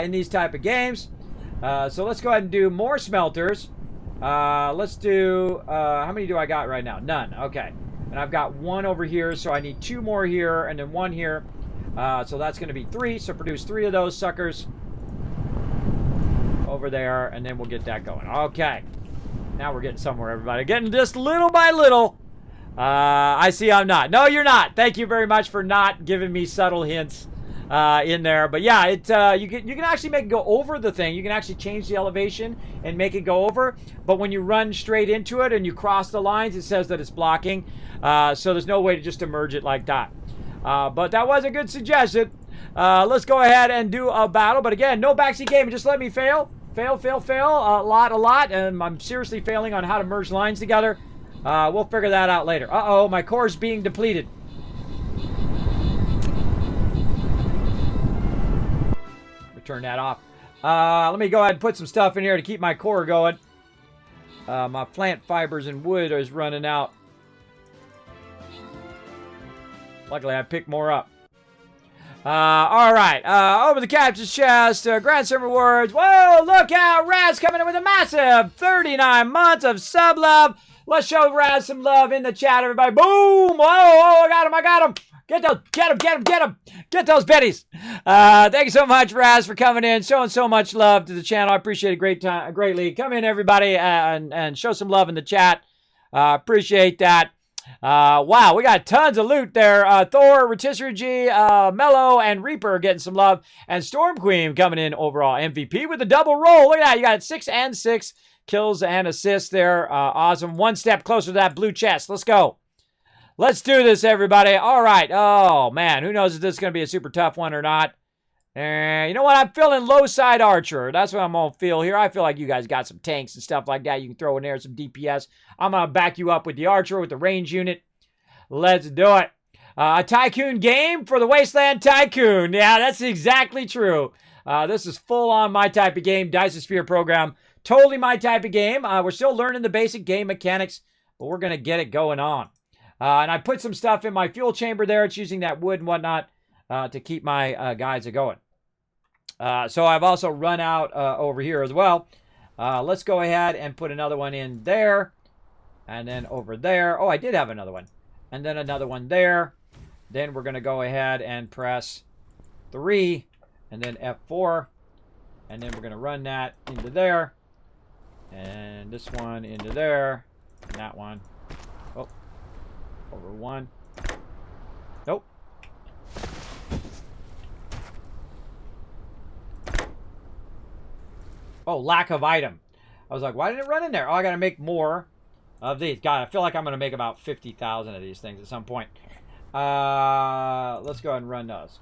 in these type of games. So let's go ahead and do more smelters. Let's do, how many do I got right now? None. Okay. And I've got 1 over here, so I need 2 more here, and then 1 here. So that's going to be 3. So produce 3 of those suckers over there, and then we'll get that going. Okay. Now we're getting somewhere, everybody. Getting just little by little. I see I'm not. No, you're not. Thank you very much for not giving me subtle hints in there. But yeah, you can actually make it go over the thing. You can actually change the elevation and make it go over. But when you run straight into it and you cross the lines, it says that it's blocking. So there's no way to just emerge it like that. But that was a good suggestion. Let's go ahead and do a battle. But again, no backseat game. Just let me fail. Fail. A lot. And I'm seriously failing on how to merge lines together. We'll figure that out later. Uh-oh, my core's being depleted. Turn that off. Let me go ahead and put some stuff in here to keep my core going. My plant fibers and wood is running out. Luckily, I picked more up. All right. Over the captain's chest. Grand Server Words. Whoa, look out. Raz coming in with a massive 39 months of sub love. Let's show Raz some love in the chat, everybody. Boom. Whoa, I got him. Get those betties. Thank you so much, Raz, for coming in, showing so much love to the channel. I appreciate it greatly. Come in, everybody, and show some love in the chat. Appreciate that. Wow, we got tons of loot there. Thor, Rotisserie G, Mello, and Reaper getting some love. And Storm Queen coming in overall MVP with a double roll. Look at that. You got 6 and 6 kills and assists there. Awesome. One step closer to that blue chest. Let's go. Let's do this, everybody. All right. Oh, man. Who knows if this is going to be a super tough one or not. You know what? I'm feeling low side archer. That's what I'm going to feel here. I feel like you guys got some tanks and stuff like that. You can throw in there some DPS. I'm going to back you up with the archer, with the range unit. Let's do it. A Tycoon game for the Wasteland Tycoon. Yeah, that's exactly true. This is full on my type of game. Dyson Sphere program. Totally my type of game. We're still learning the basic game mechanics, but we're going to get it going on. And I put some stuff in my fuel chamber there. It's using that wood and whatnot to keep my guys going. So I've also run out over here as well. Let's go ahead and put another one in there. And then over there. Oh, I did have another one. And then another one there. Then we're going to go ahead and press 3. And then F4. And then we're going to run that into there. And this one into there. And that one. Oh. Over 1. Nope. Oh, lack of item. I was like, why didn't it run in there? Oh, I got to make more. of these. God, I feel like I'm going to make about 50,000 of these things at some point. Let's go ahead and run those.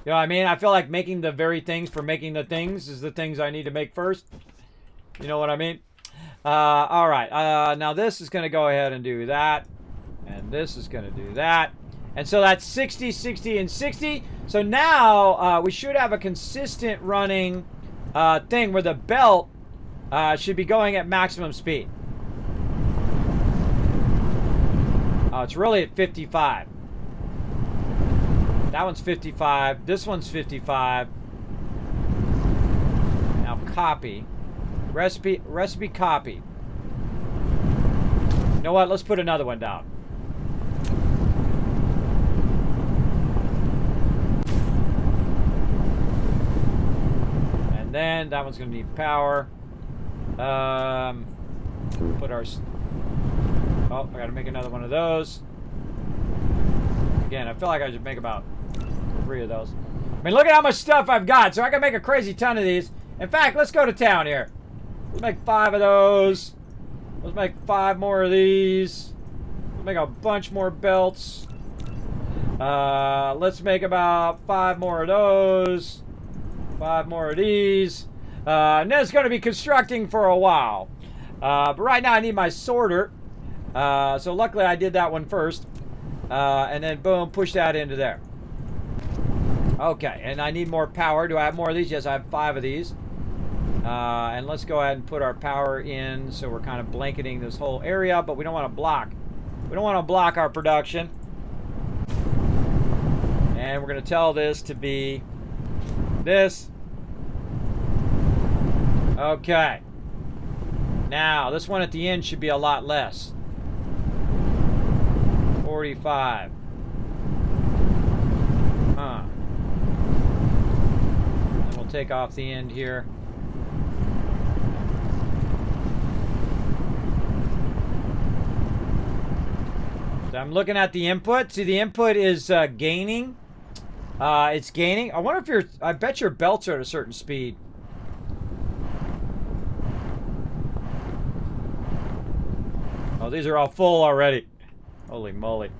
You know what I mean? I feel like making the very things for making the things is the things I need to make first. You know what I mean? All right. Now this is going to go ahead and do that. And this is going to do that. And so that's 60, 60, and 60. So now we should have a consistent running thing where the belt should be going at maximum speed. Oh, it's really at 55. That one's 55. This one's 55. Now copy. Recipe copy. You know what? Let's put another one down. And then that one's going to need power. Put our... Oh, I got to make another one of those. Again, I feel like I should make about 3 of those. I mean, look at how much stuff I've got. So I can make a crazy ton of these. In fact, let's go to town here. Let's make 5 of those. Let's make 5 more of these. Let's make a bunch more belts. Let's make about 5 more of those. 5 more of these. And then it's going to be constructing for a while. But right now I need my sorter. So luckily I did that one first. And then boom, push that into there. Okay, and I need more power. Do I have more of these? Yes, I have 5 of these. And let's go ahead and put our power in, so we're kind of blanketing this whole area, but we don't want to block. We don't want to block our production. And we're going to tell this to be this. Okay. Now, this one at the end should be a lot less. 45. Huh. And we'll take off the end here. So I'm looking at the input. See, the input is gaining. It's gaining. I wonder if your... I bet your belts are at a certain speed. Oh, these are all full already. Holy moly.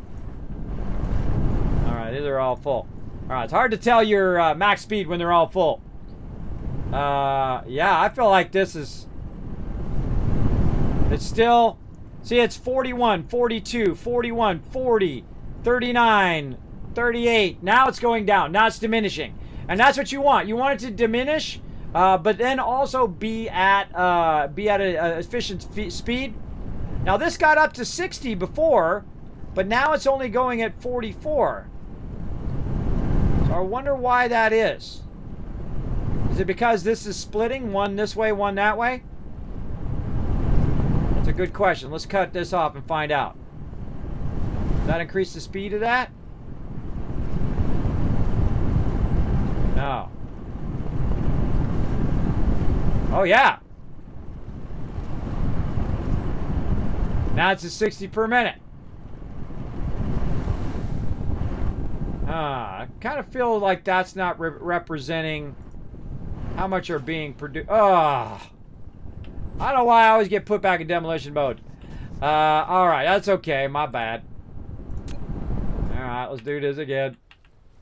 Alright, these are all full. Alright, it's hard to tell your max speed when they're all full. Yeah, I feel like this is... It's still... See, it's 41, 42, 41, 40, 39, 38. Now it's going down. Now it's diminishing. And that's what you want. You want it to diminish, but then also be at an efficient speed. Now, this got up to 60 before, but now it's only going at 44. So I wonder why that is. Is it because this is splitting? One this way, one that way? That's a good question. Let's cut this off and find out. Does that increase the speed of that? No. Oh, yeah. Now it's at 60 per minute. I kind of feel like that's not representing how much are being produced. Oh. I don't know why I always get put back in demolition mode. Alright, that's okay. My bad. Alright, let's do this again.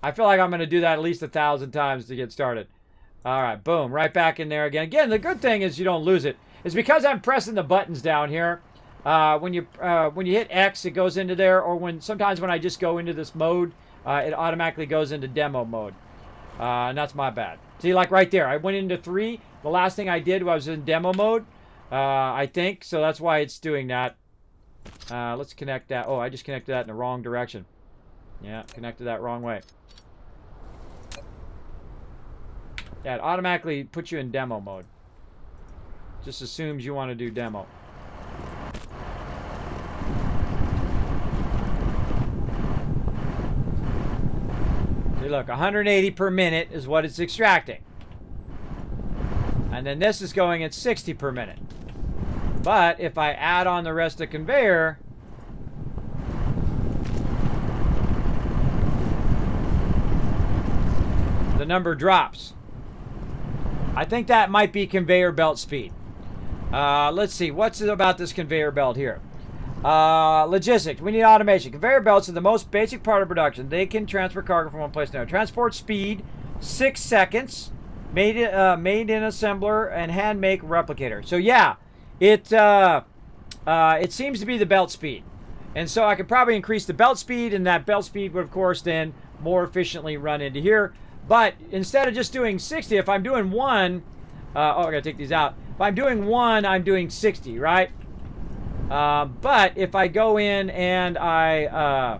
I feel like I'm going to do that at least 1,000 times to get started. Alright, boom. Right back in there again. Again, the good thing is you don't lose it. It's because I'm pressing the buttons down here. When you hit X, it goes into there. Or sometimes when I just go into this mode, it automatically goes into demo mode. And that's my bad. See, like right there. I went into 3. The last thing I did was in demo mode. I think. So that's why it's doing that. Let's connect that. Oh, I just connected that in the wrong direction. Yeah, connected that wrong way. Yeah, it automatically puts you in demo mode. Just assumes you want to do demo. See, look, 180 per minute is what it's extracting. And then this is going at 60 per minute. But if I add on the rest of the conveyor, the number drops. I think that might be conveyor belt speed. Let's see. What's it about this conveyor belt here? Logistics. We need automation. Conveyor belts are the most basic part of production. They can transfer cargo from one place to another. Transport speed, 6 seconds. Made in assembler and hand make replicator. So yeah, it seems to be the belt speed. And so I could probably increase the belt speed, and that belt speed would, of course, then more efficiently run into here. But instead of just doing 60, if I'm doing one, I gotta take these out. If I'm doing one, I'm doing 60, right? But if I go in and I,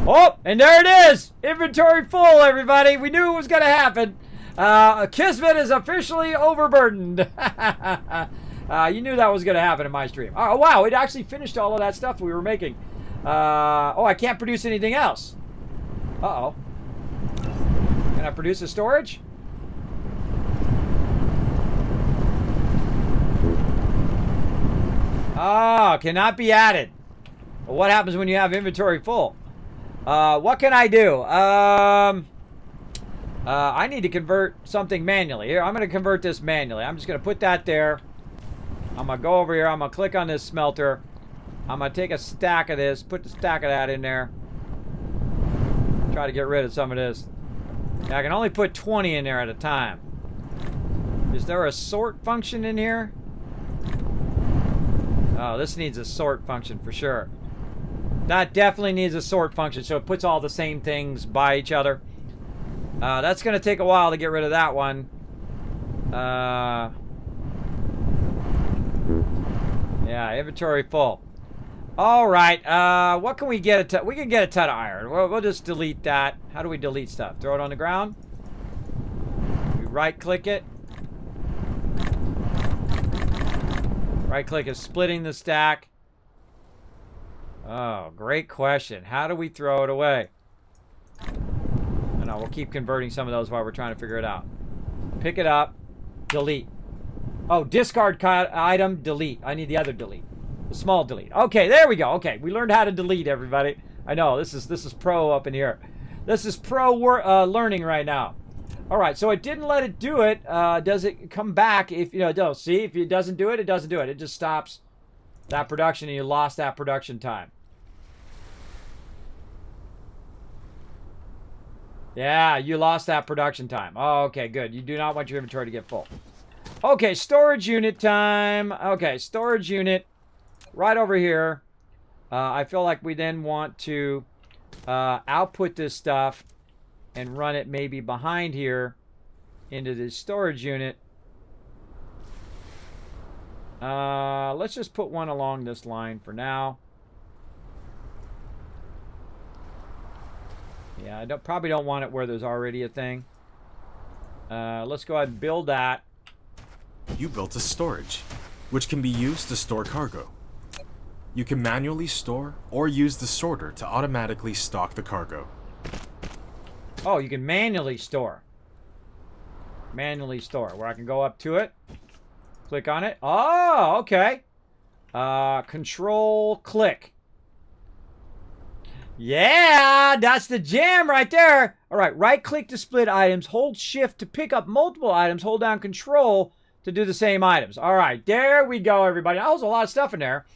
oh, and there it is! Inventory full, everybody. We knew it was gonna happen. Kismet is officially overburdened. You knew that was gonna happen in my stream. Oh, wow, it actually finished all of that stuff we were making. Oh, I can't produce anything else. Uh-oh. Can I produce a storage? Oh, cannot be added. Well, what happens when you have inventory full? What can I do? I need to convert something manually. Here, I'm going to convert this manually. I'm just going to put that there. I'm going to go over here. I'm going to click on this smelter. I'm going to take a stack of this, put the stack of that in there. Try to get rid of some of this. Now, I can only put 20 in there at a time. Is there a sort function in here? Oh, this needs a sort function for sure. That definitely needs a sort function, so it puts all the same things by each other. That's going to take a while to get rid of that one. Yeah, inventory full. All right, what can we get? We can get a ton of iron. We'll just delete that. How do we delete stuff? Throw it on the ground? We right-click it. Right-click is splitting the stack. Oh, great question. How do we throw it away? I know, we'll keep converting some of those while we're trying to figure it out. Pick it up. Delete. Oh, discard item, delete. I need the other delete. The small delete. Okay, there we go. Okay, we learned how to delete, everybody. I know, this is pro up in here. This is pro learning right now. All right, so it didn't let it do it. Does it come back if, you know, don't see? If it doesn't do it, it doesn't do it. It just stops that production and you lost that production time. Yeah, you lost that production time. Oh, okay, good. You do not want your inventory to get full. Okay, storage unit time. Okay, storage unit right over here. I feel like we then want to output this stuff and run it maybe behind here into the storage unit. Let's just put one along this line for now. Yeah, I probably don't want it where there's already a thing. Let's go ahead and build that. You built a storage, which can be used to store cargo. You can manually store or use the sorter to automatically stock the cargo. Oh, you can manually store. Manually store, where I can go up to it, click on it. Oh, okay. Control click. Yeah, that's the jam right there. All right, right click to split items, hold shift to pick up multiple items, hold down control to do the same items. All right, there we go, everybody. That was a lot of stuff in there.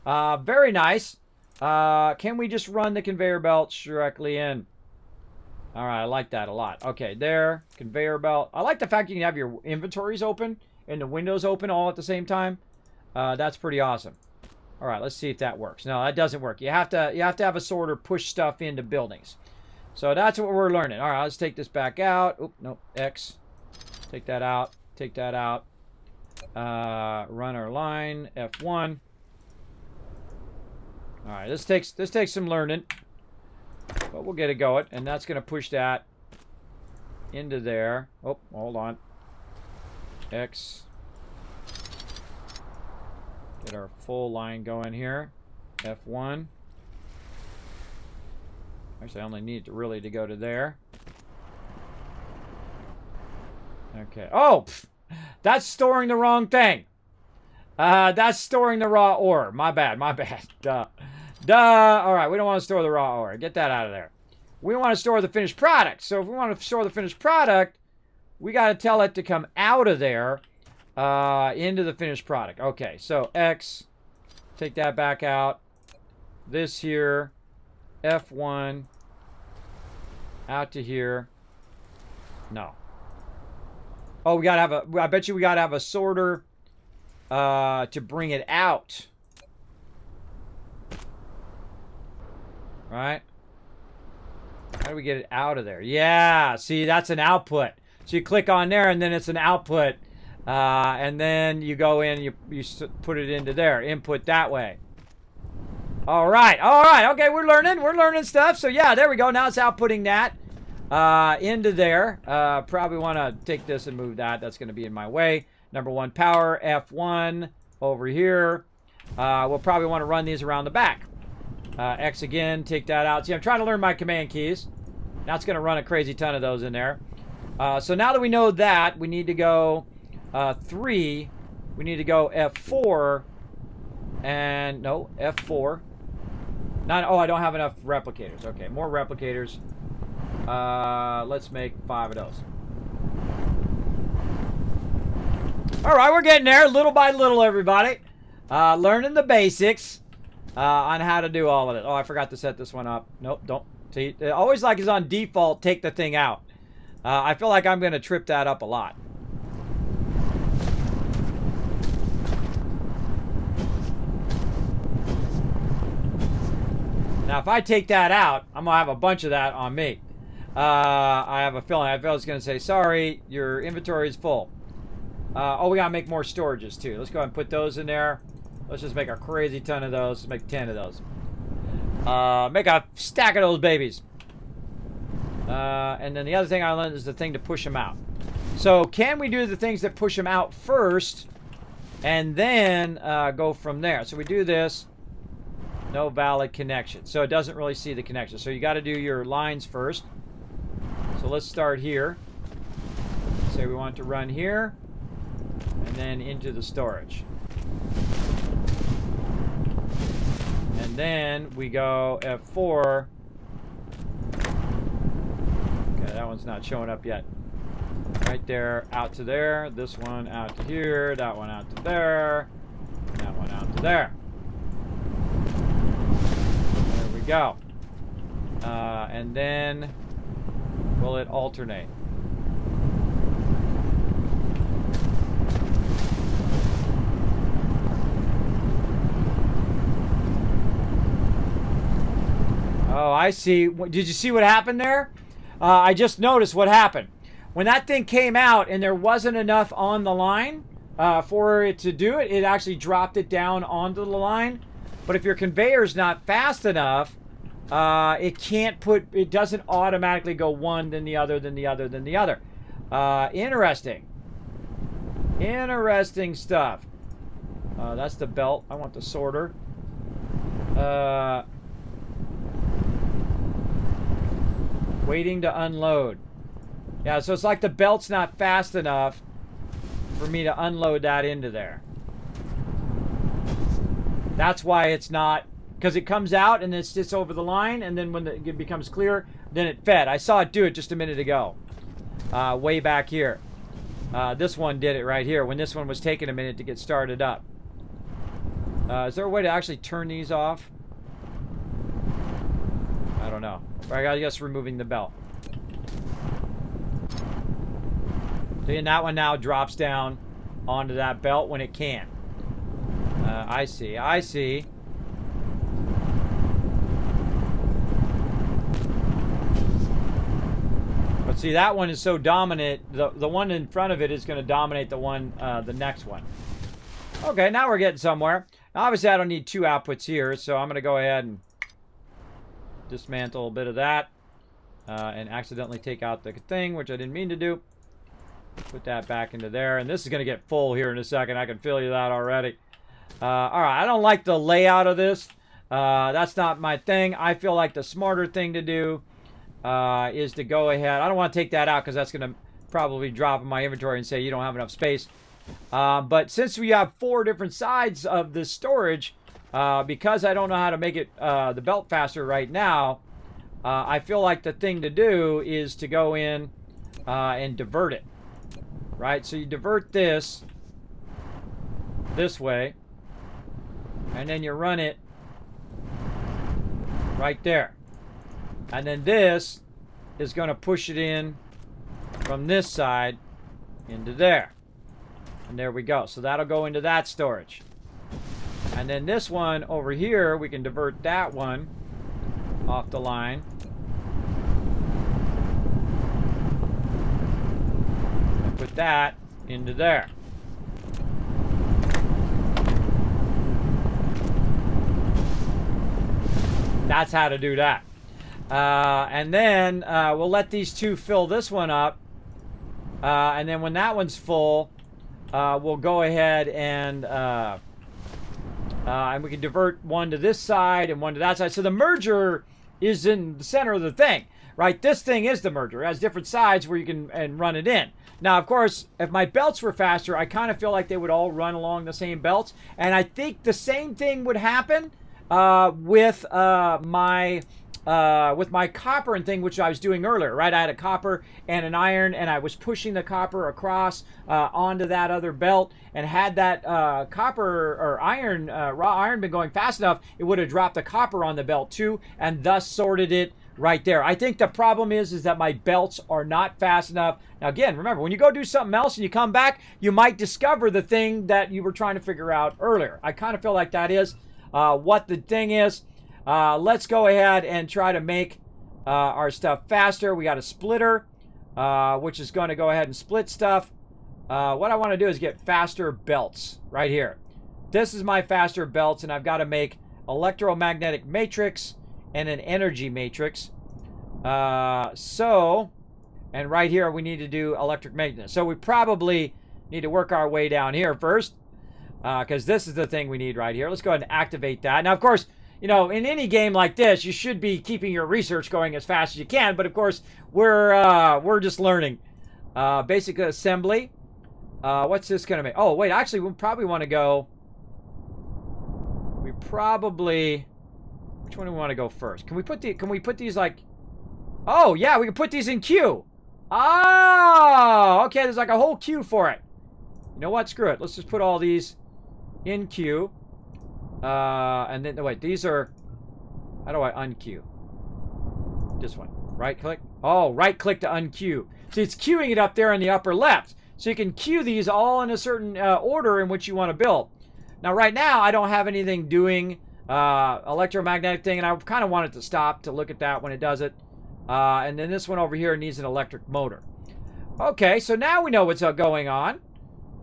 Very nice. Can we just run the conveyor belt directly in? All right, I like that a lot. Okay, there, conveyor belt. I like the fact you can have your inventories open and the windows open all at the same time. That's pretty awesome. All right, let's see if that works. No, that doesn't work. You have to have a sorter push stuff into buildings. So that's what we're learning. All right, let's take this back out. Oh, no, X. Take that out. Take that out. Run our line, F1. All right, this takes some learning, but we'll get it going, and that's going to push that into there. Oh, hold on. X. Get our full line going here. F1. Actually, I only need to really to go to there. Okay. Oh, that's storing the wrong thing. That's storing the raw ore. My bad, my bad. Duh. Duh. All right, we don't want to store the raw ore. Get that out of there. We want to store the finished product. So if we want to store the finished product, we got to tell it to come out of there. into the finished product. Okay, so X, take that back out. This here, F1, out to here. No. Oh, we gotta have a, I bet you we gotta have a sorter to bring it out. Right? How do we get it out of there? Yeah, see, that's an output. So you click on there, and then it's an output. And then you go in, you put it into there. Input that way. All right. Okay, we're learning stuff. So yeah, there we go. Now it's outputting that into there. Probably want to take this and move that. That's going to be in my way. Number 1 power, F1 over here. We'll probably want to run these around the back. X again, take that out. See, I'm trying to learn my command keys. Now it's going to run a crazy ton of those in there. So now that we know that, we need to go 3. We need to go F4. And, no, F4. Oh, I don't have enough replicators. Okay, more replicators. Let's make 5 of those. All right, we're getting there little by little, everybody. Learning the basics on how to do all of it. Oh, I forgot to set this one up. Nope, don't. See, always like is on default, take the thing out. I feel like I'm going to trip that up a lot. Now, if I take that out, I'm going to have a bunch of that on me. I have a feeling. I feel it's going to say, sorry, your inventory is full. Oh, we got to make more storages, too. Let's go ahead and put those in there. Let's just make a crazy ton of those. Let's make 10 of those. Make a stack of those babies. And then the other thing I learned is the thing to push them out. So can we do the things that push them out first and then go from there? So we do this. No valid connection. So it doesn't really see the connection. So you got to do your lines first. So let's start here. Say we want to run here and then into the storage. And then we go F4. Okay, that one's not showing up yet. Right there, out to there. This one out to here. That one out to there. That one out to there. There we go. And then will it alternate? Oh, I see. Did you see what happened there? I just noticed what happened. When that thing came out and there wasn't enough on the line for it to do it, it actually dropped it down onto the line. But if your conveyor's not fast enough, it doesn't automatically go one, then the other, then the other, then the other. Interesting. Interesting stuff. That's the belt. I want the sorter. Waiting to unload. Yeah, so it's like the belt's not fast enough for me to unload that into there. That's why it's not, because it comes out and it sits over the line, and then when it becomes clear, then it fed. I saw it do it just a minute ago. Way back here. This one did it right here when this one was taking a minute to get started up. Is there a way to actually turn these off? I don't know. I guess removing the belt. See, and that one now drops down onto that belt when it can. I see. I see. But see, that one is so dominant. The one in front of it is going to dominate the one, the next one. Okay, now we're getting somewhere. Now, obviously, I don't need 2 outputs here, so I'm going to go ahead and dismantle a bit of that and accidentally take out the thing, which I didn't mean to do. Put that back into there, and this is going to get full here in a second. I can feel you that already. All right, I don't like the layout of this. That's not my thing. I feel like the smarter thing to do is to go ahead. I don't want to take that out because that's going to probably drop in my inventory and say you don't have enough space. But since we have 4 different sides of this storage, because I don't know how to make it the belt faster right now, I feel like the thing to do is to go in and divert it. Right? So you divert this this way. And then you run it right there. And then this is going to push it in from this side into there. And there we go. So that'll go into that storage. And then this one over here, we can divert that one off the line. And put that into there. That's how to do that. And then we'll let these two fill this one up. And then when that one's full, we'll go ahead and we can divert one to this side and one to that side. So the merger is in the center of the thing, right? This thing is the merger. It has different sides where you can run it in. Now, of course, if my belts were faster, I kind of feel like they would all run along the same belts. And I think the same thing would happen with my copper and thing, which I was doing earlier, right? I had a copper and an iron, and I was pushing the copper across onto that other belt, and had that copper or iron, raw iron been going fast enough, it would have dropped the copper on the belt too, and thus sorted it right there. I think the problem is that my belts are not fast enough. Now, again, remember, when you go do something else and you come back, you might discover the thing that you were trying to figure out earlier. I kind of feel like that is what the thing is. Let's go ahead and try to make our stuff faster. We got a splitter, which is going to go ahead and split stuff. What I want to do is get faster belts right here. This is my faster belts, and I've got to make electromagnetic matrix and an energy matrix. And right here we need to do electric magnet. So we probably need to work our way down here first, because this is the thing we need right here. Let's go ahead and activate that. Now, of course, you know, in any game like this, you should be keeping your research going as fast as you can. But of course, we're just learning. Basic assembly. What's this going to make? Oh, wait, actually, we probably want to go. Which one do we want to go first? Can we put these like? Oh yeah, we can put these in queue. Oh, okay. There's like a whole queue for it. You know what? Screw it. Let's just put all these in queue. And then, wait, these are, how do I unqueue? This one, right click. Oh, right click to unqueue. See, it's queuing it up there in the upper left. So you can queue these all in a certain order in which you want to build. Now, right now, I don't have anything doing electromagnetic thing, and I kind of want it to stop to look at that when it does it. And then this one over here needs an electric motor. Okay, so now we know what's going on.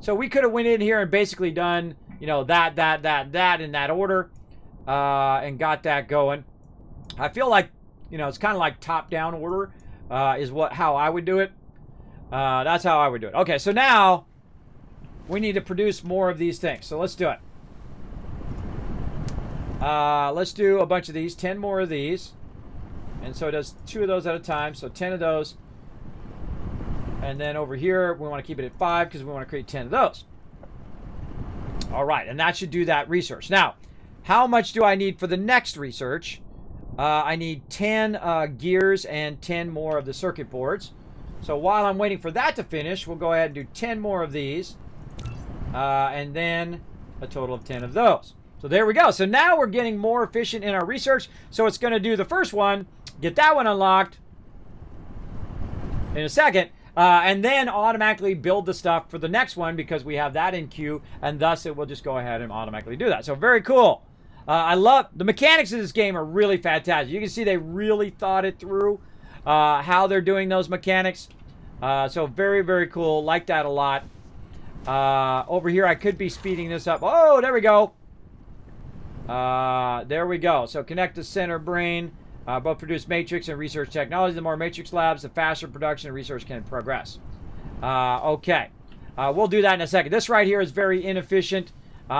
So we could have went in here and basically done, you know, that in that order, and got that going. I feel like, you know, it's kind of like top-down order is how I would do it. That's how I would do it. Okay, so now we need to produce more of these things. So let's do it. Let's do a bunch of these, 10 more of these. And so it does 2 of those at a time, so 10 of those. And then over here, we want to keep it at 5 because we want to create 10 of those. All right, and that should do that research. Now, how much do I need for the next research? I need 10 gears and 10 more of the circuit boards. So while I'm waiting for that to finish, we'll go ahead and do 10 more of these. And then a total of 10 of those. So there we go. So now we're getting more efficient in our research. So it's going to do the first one, get that one unlocked in a second. And then automatically build the stuff for the next one because we have that in queue, and thus it will just go ahead and automatically do that. So very cool. I love the mechanics of this game are really fantastic. You can see they really thought it through how they're doing those mechanics. So very, very cool. Like that a lot. Over here, I could be speeding this up. Oh, there we go. There we go. So connect the center brain. Both produce matrix and research technology. The more matrix labs, the faster production and research can progress. Okay. We'll do that in a second. This right here is very inefficient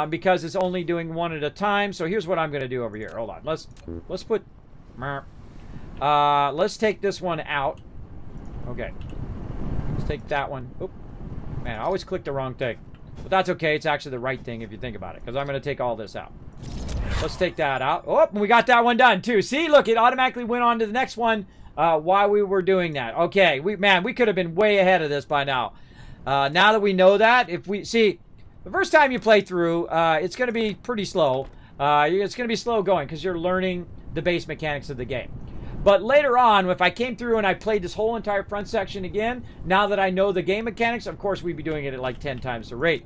because it's only doing one at a time. So here's what I'm going to do over here. Hold on. Let's put... let's take this one out. Okay. Let's take that one. Oop. Man, I always click the wrong thing. But that's okay. It's actually the right thing if you think about it. Because I'm going to take all this out. Let's take that out. Oh, we got that one done too. See, look, it automatically went on to the next one while we were doing that. Okay, we could have been way ahead of this by now. Now that we know that, if we see, The first time you play through, it's going to be pretty slow. It's going to be slow going because you're learning the base mechanics of the game. But later on, if I came through and I played this whole entire front section again, now that I know the game mechanics, of course, we'd be doing it at like 10 times the rate.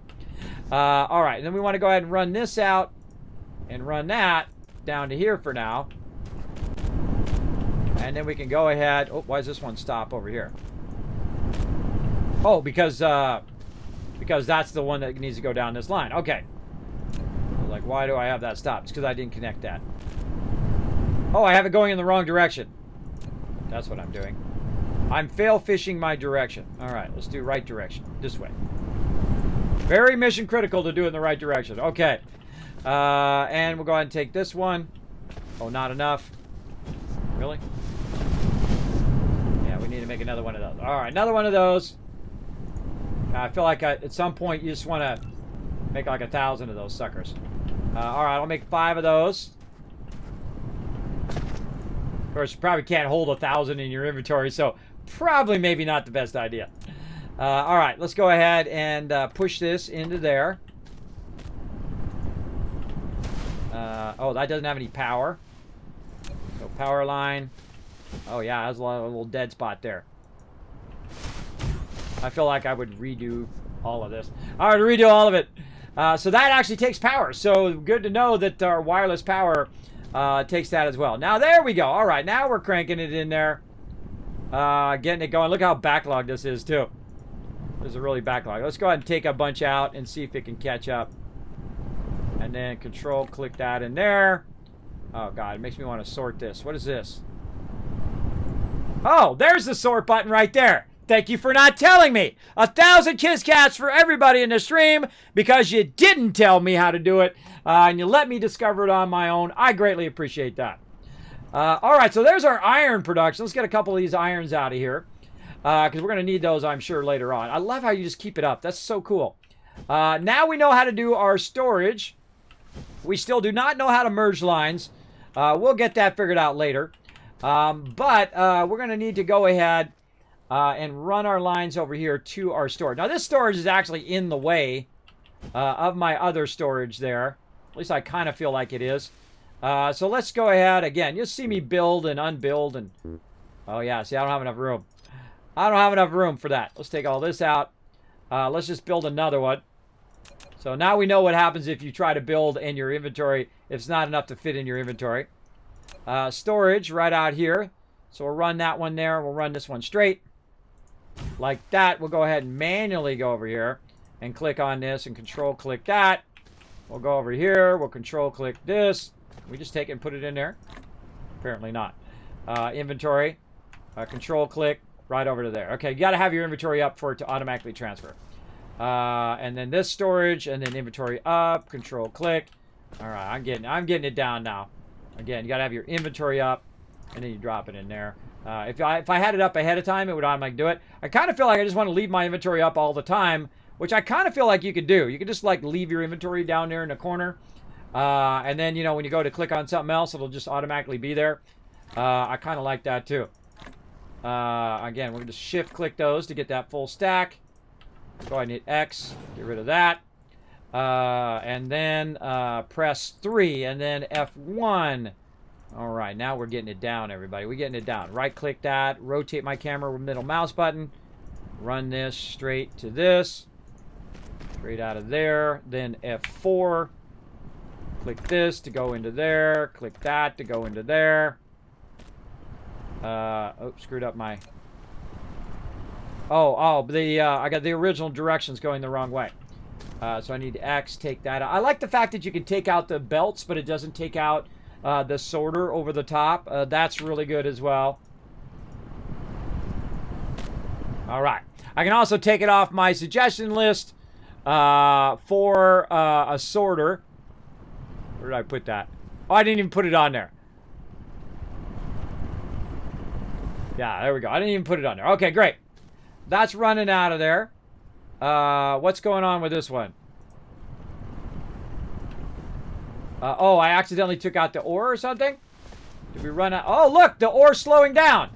All right, and then we want to go ahead and run this out and run that down to here for now. And then we can go ahead. Oh, why does this one stop over here? Oh, because that's the one that needs to go down this line. Okay. Like, why do I have that stop? It's because I didn't connect that. Oh, I have it going in the wrong direction. That's what I'm doing. I'm fail fishing my direction. All right, let's do right direction. This way. Very mission critical to do it in the right direction. Okay. And we'll go ahead and take this one. Oh, not enough. Really? Yeah, we need to make another one of those. All right, another one of those. I feel like at some point you just want to make like 1,000 of those suckers. All right, I'll make 5 of those. Of course, you probably can't hold 1,000 in your inventory, so probably maybe not the best idea. All right, let's go ahead and push this into there. Oh, that doesn't have any power. So power line. Oh yeah, there's a little dead spot there. I feel like I would redo all of this. All right, redo all of it. So that actually takes power. So good to know that our wireless power takes that as well. Now there we go. All right, now we're cranking it in there. Getting it going. Look how backlogged this is too. This is really backlogged. Let's go ahead and take a bunch out and see if it can catch up. And then control click that in there. Oh god, it makes me want to sort this. What is this? Oh, there's the sort button right there. Thank you for not telling me. 1,000 Kiss Cats for everybody in the stream because you didn't tell me how to do it and you let me discover it on my own. I greatly appreciate that. All right, so there's our iron production. Let's get a couple of these irons out of here because we're going to need those, I'm sure, later on. I love how you just keep it up. That's so cool. Now we know how to do our storage. We still do not know how to merge lines. We'll get that figured out later. But we're going to need to go ahead and run our lines over here to our storage. Now, this storage is actually in the way of my other storage there. At least I kind of feel like it is. So let's go ahead. Again, you'll see me build and unbuild. And oh, yeah. See, I don't have enough room. I don't have enough room for that. Let's take all this out. Let's just build another one. So now we know what happens if you try to build in your inventory if it's not enough to fit in your inventory. Storage right out here. So we'll run that one there. We'll run this one straight. Like that. We'll go ahead and manually go over here and click on this and control click that. We'll go over here. We'll control click this. We just take it and put it in there. Apparently not. Inventory. Control click right over to there. Okay, you got to have your inventory up for it to automatically transfer. And then this storage and then inventory up. Control click. All right, I'm getting it down now. Again, you got to have your inventory up and then you drop it in there. If I had it up ahead of time, it would automatically do it. I kind of feel like I just want to leave my inventory up all the time, which I kind of feel like you could do. You could just like leave your inventory down there in the corner. And then, you know, when you go to click on something else, it'll just automatically be there. I kind of like that too. Again, we're going to shift click those to get that full stack. Go ahead and hit X, get rid of that. And then press 3 and then F1. All right, now we're getting it down, everybody. We're getting it down. Right click that, rotate my camera with middle mouse button. Run this straight to this. Straight out of there. Then F4. Click this to go into there. Click that to go into there. Oh, screwed up my... I got the original directions going the wrong way. So I need X, take that out. I like the fact that you can take out the belts, but it doesn't take out the sorter over the top. That's really good as well. All right. I can also take it off my suggestion list for a sorter. Where did I put that? Oh, I didn't even put it on there. Yeah, there we go. I didn't even put it on there. Okay, great. That's running out of there. What's going on with this one? Oh, I accidentally took out the ore or something? Did we run out? Oh, look! The ore's slowing down!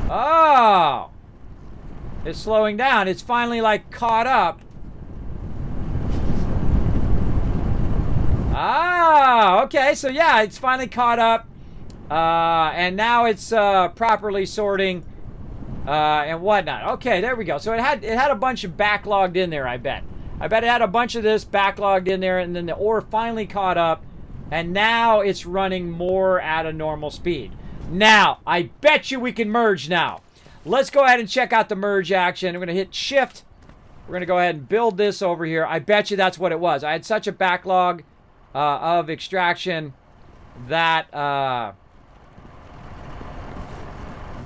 Oh! It's slowing down. It's finally like caught up. Ah, okay. So yeah, it's finally caught up. And now it's properly sorting and whatnot. Okay, there we go. So it had a bunch of backlogged in there, I bet. I bet it had a bunch of this backlogged in there, and then the ore finally caught up, and now it's running more at a normal speed. Now, I bet you we can merge now. Let's go ahead and check out the merge action. I'm going to hit shift. We're going to go ahead and build this over here. I bet you that's what it was. I had such a backlog of extraction that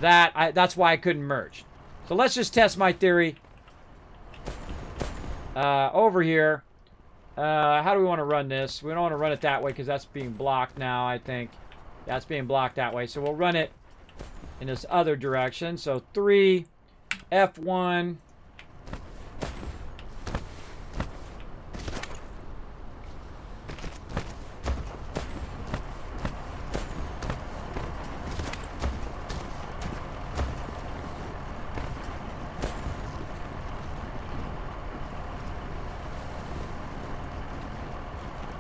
that's why I couldn't merge. So let's just test my theory over here. How do we want to run this? We don't want to run it that way because that's being blocked now, I think. That's being blocked that way. So we'll run it in this other direction. So 3, F1.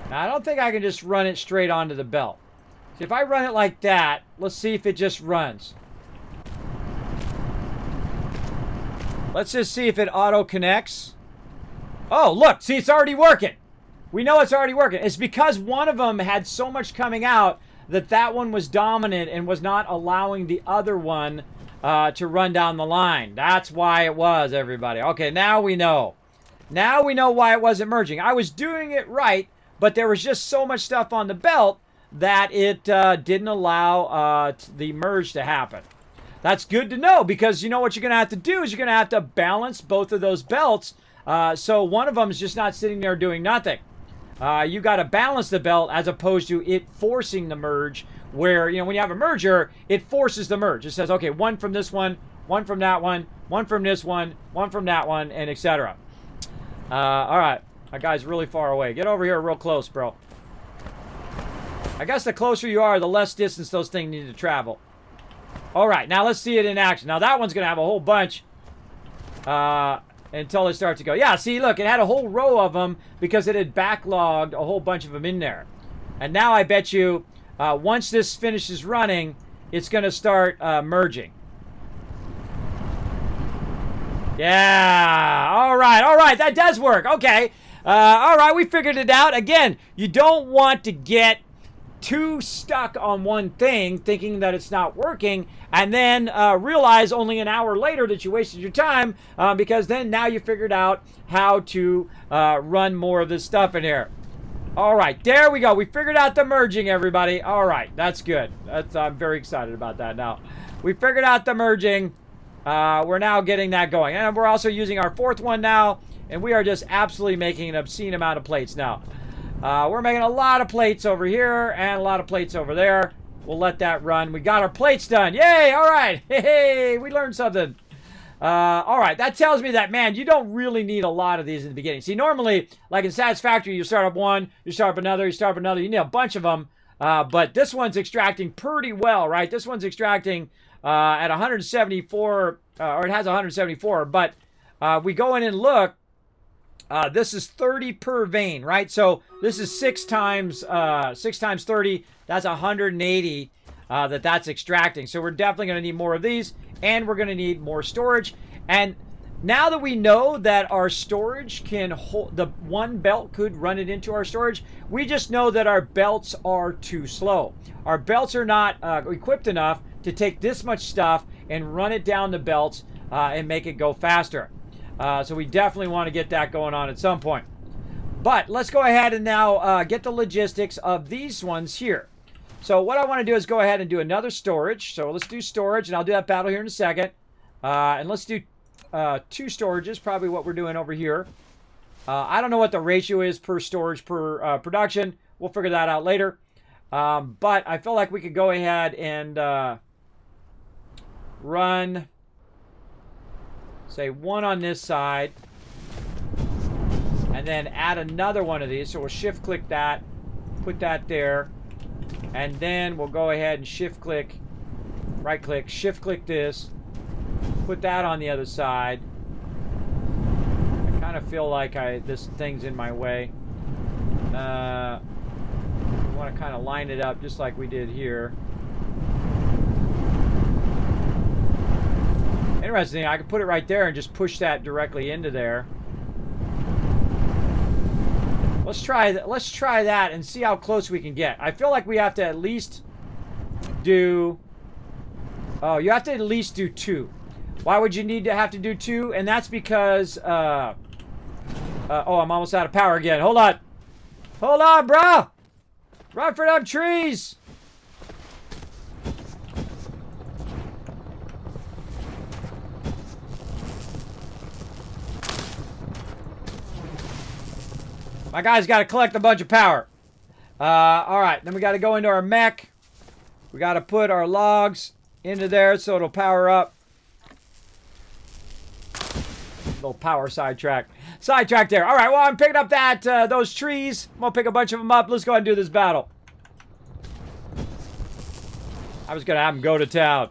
Now, I don't think I can just run it straight onto the belt. See, if I run it like that, let's see if it just runs. Let's just see if it auto-connects. Oh, look. See, it's already working. We know it's already working. It's because one of them had so much coming out that one was dominant and was not allowing the other one to run down the line. That's why it was, everybody. Okay, now we know. Now we know why it wasn't merging. I was doing it right, but there was just so much stuff on the belt that it didn't allow the merge to happen. That's good to know, because you know what you're going to have to do is you're going to have to balance both of those belts so one of them is just not sitting there doing nothing. You got to balance the belt as opposed to it forcing the merge, where, you know, when you have a merger, it forces the merge. It says, okay, one from this one from that one from this one from that one, and etc. All right. That guy's really far away. Get over here real close, bro. I guess the closer you are, the less distance those things need to travel. All right, now let's see it in action. Now that one's going to have a whole bunch until it starts to go. Yeah, see, look, it had a whole row of them because it had backlogged a whole bunch of them in there. And now I bet you once this finishes running, it's going to start merging. Yeah, all right, that does work. Okay, all right, we figured it out. Again, you don't want to get too stuck on one thing thinking that it's not working and then realize only an hour later that you wasted your time because then now you figured out how to run more of this stuff in here. All right, there we go. We figured out the merging, everybody. All right, that's good. I'm very excited about that now. We figured out the merging. We're now getting that going. And we're also using our fourth one now, and we are just absolutely making an obscene amount of plates now. We're making a lot of plates over here and a lot of plates over there. We'll let that run. We got our plates done. Yay! All right. Hey, we learned something. All right. That tells me that, man, you don't really need a lot of these in the beginning. See, normally, like in Satisfactory, you start up one, you start up another, you start up another. You need a bunch of them. But this one's extracting pretty well, right? This one's extracting at 174, or it has 174. But we go in and look. This is 30 per vein, right? So this is 6 times 30. That's 180 that's extracting. So we're definitely going to need more of these, and we're going to need more storage. And now that we know that our storage can hold, the one belt could run it into our storage, we just know that our belts are too slow. Our belts are not equipped enough to take this much stuff and run it down the belts and make it go faster. So we definitely want to get that going on at some point. But let's go ahead and now get the logistics of these ones here. So what I want to do is go ahead and do another storage. So let's do storage, and I'll do that battle here in a second. And let's do 2 storages, probably what we're doing over here. I don't know what the ratio is per storage per production. We'll figure that out later. But I feel like we could go ahead and run, say, 1 on this side, and then add another one of these. So we'll shift click that, put that there, and then we'll go ahead and shift click, right click, shift click this, put that on the other side. I kind of feel like this thing's in my way. We want to kind of line it up just like we did here. Interesting, I could put it right there and just push that directly into there. Let's try that and see how close we can get. I feel like we have to at least do... Oh, you have to at least do 2. Why would you need to have to do 2? And that's because... oh, I'm almost out of power again. Hold on. Hold on, bro! Run for them trees! My guy's got to collect a bunch of power. All right, then we got to go into our mech. We got to put our logs into there so it'll power up. Little power sidetrack. Sidetrack there. All right, well, I'm picking up those trees. I'm going to pick a bunch of them up. Let's go ahead and do this battle. I was going to have him go to town.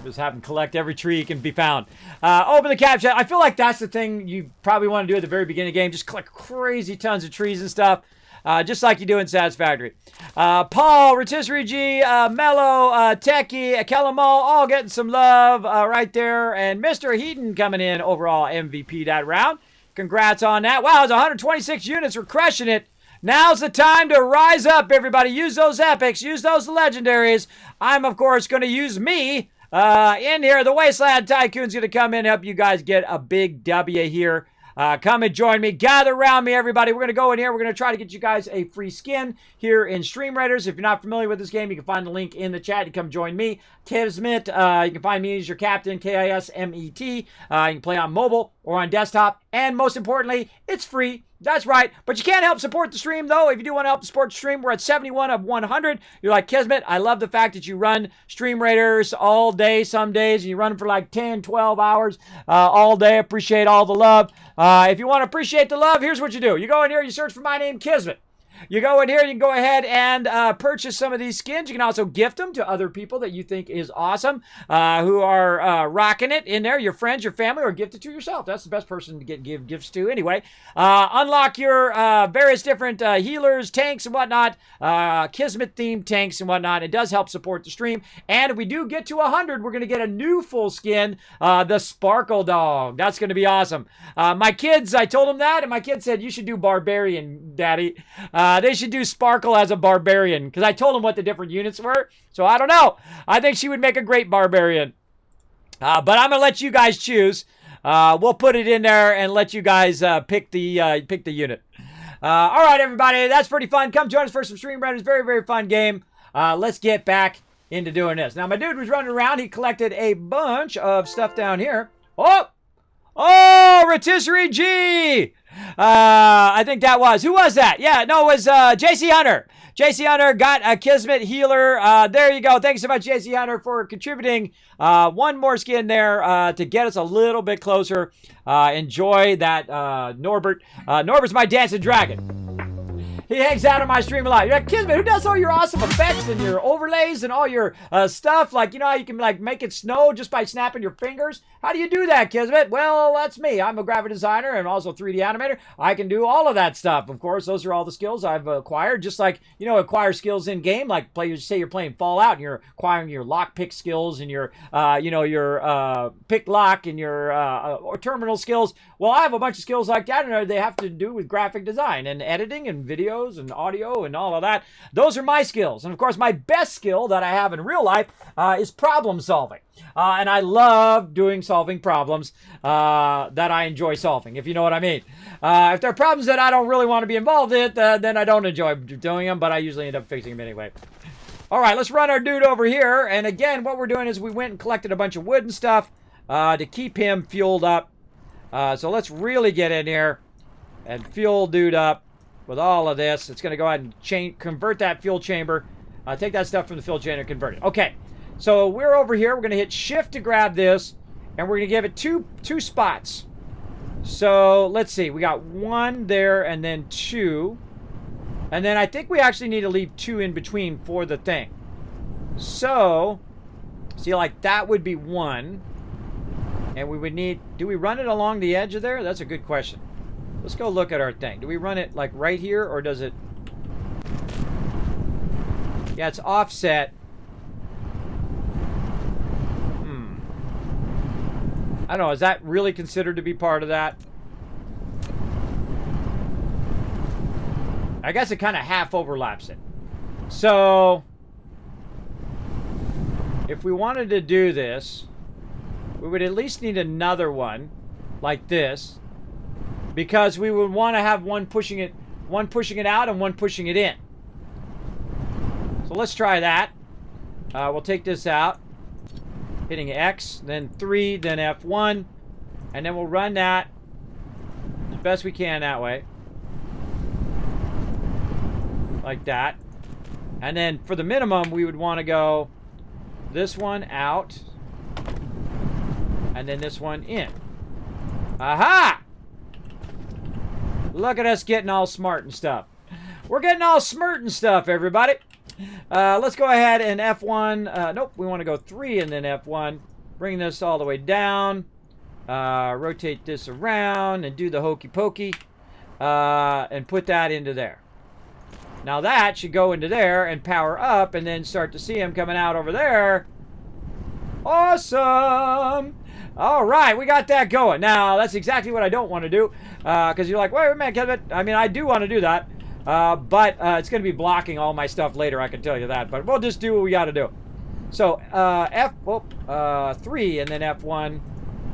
Just have him collect every tree can be found. Open the capture. I feel like that's the thing you probably want to do at the very beginning of the game. Just collect crazy tons of trees and stuff. Just like you do in Satisfactory. Paul, Rotisserie G, Mello, Techie, Kellamaw, all getting some love right there. And Mr. Heaton coming in overall MVP that round. Congrats on that. Wow, it's 126 units. We're crushing it. Now's the time to rise up, everybody. Use those epics. Use those legendaries. I'm, of course, going to use me. In here, the Wasteland Tycoon's going to come in and help you guys get a big W here. Come and join me. Gather around me, everybody. We're going to go in here. We're going to try to get you guys a free skin here in Stream Raiders. If you're not familiar with this game, you can find the link in the chat to come join me. Kismet, you can find me as your captain, Kismet. You can play on mobile or on desktop. And most importantly, it's free. That's right. But you can't help support the stream, though. If you do want to help support the stream, we're at 71 of 100. You're like, Kismet, I love the fact that you run Stream Raiders all day some days, and you run for like 10, 12 hours all day. Appreciate all the love. If you want to appreciate the love, here's what you do. You go in here, you search for my name, Kismet. You go in here, you can go ahead and purchase some of these skins. You can also gift them to other people that you think is awesome, who are rocking it in there, your friends, your family, or gift it to yourself. That's the best person to give gifts to anyway. Unlock your various different healers, tanks, and whatnot, Kismet-themed tanks and whatnot. It does help support the stream. And if we do get to 100, we're going to get a new full skin, the Sparkle Dog. That's going to be awesome. My kids, I told them that, and my kids said, you should do Barbarian, Daddy. They should do Sparkle as a Barbarian, because I told them what the different units were. So I don't know. I think she would make a great Barbarian. But I'm going to let you guys choose. We'll put it in there and let you guys pick the unit. All right, everybody. That's pretty fun. Come join us for some Stream Raiders. Very, very fun game. Let's get back into doing this. Now, my dude was running around. He collected a bunch of stuff down here. Oh, Rotisserie G! I think that was. Who was that? Yeah, no, it was JC Hunter. JC Hunter got a Kismet healer. There you go. Thanks so much, JC Hunter, for contributing one more skin there to get us a little bit closer. Enjoy that, Norbert. Norbert's my dancing dragon. He hangs out on my stream a lot. You're like, Kismet, who does all your awesome effects and your overlays and all your stuff? Like, you know how you can like make it snow just by snapping your fingers? How do you do that, Kismet? Well, that's me. I'm a graphic designer and also 3D animator. I can do all of that stuff. Of course, those are all the skills I've acquired. Just like, you know, acquire skills in game. Like, say you're playing Fallout and you're acquiring your lockpick skills and your, your pick lock and your or terminal skills. Well, I have a bunch of skills like that, and they have to do with graphic design and editing and videos and audio and all of that. Those are my skills. And of course, my best skill that I have in real life is problem solving. And I love solving problems that I enjoy solving, if you know what I mean. If there are problems that I don't really want to be involved in, then I don't enjoy doing them, but I usually end up fixing them anyway. All right, let's run our dude over here. And again, what we're doing is we went and collected a bunch of wood and stuff to keep him fueled up. So let's really get in here and fuel dude up with all of this. It's going to go ahead and convert that fuel chamber. Take that stuff from the fuel chamber and convert it. Okay, so we're over here. We're going to hit shift to grab this. And we're going to give it two spots. So let's see. We got 1 there and then 2. And then I think we actually need to leave 2 in between for the thing. So, see, like that would be 1. And we would need... Do we run it along the edge of there? That's a good question. Let's go look at our thing. Do we run it like right here or does it... Yeah, it's offset. I don't know. Is that really considered to be part of that? I guess it kind of half overlaps it. So, if we wanted to do this, we would at least need another one like this, because we would want to have one pushing it out and one pushing it in. So let's try that. We'll take this out, hitting X, then 3, then F1, and then we'll run that as best we can that way. Like that. And then for the minimum, we would want to go this one out, and then this one in. Aha! Look at us getting all smart and stuff. We're getting all smart and stuff, everybody. Let's go ahead and F1. Nope, we want to go 3 and then F1. Bring this all the way down. Rotate this around and do the hokey pokey. And put that into there. Now that should go into there and power up and then start to see him coming out over there. Awesome! All right, we got that going. Now, that's exactly what I don't want to do. Because you're like, wait a minute, Kismet. I mean, I do want to do that. But it's going to be blocking all my stuff later, I can tell you that. But we'll just do what we got to do. So, 3 and then F1.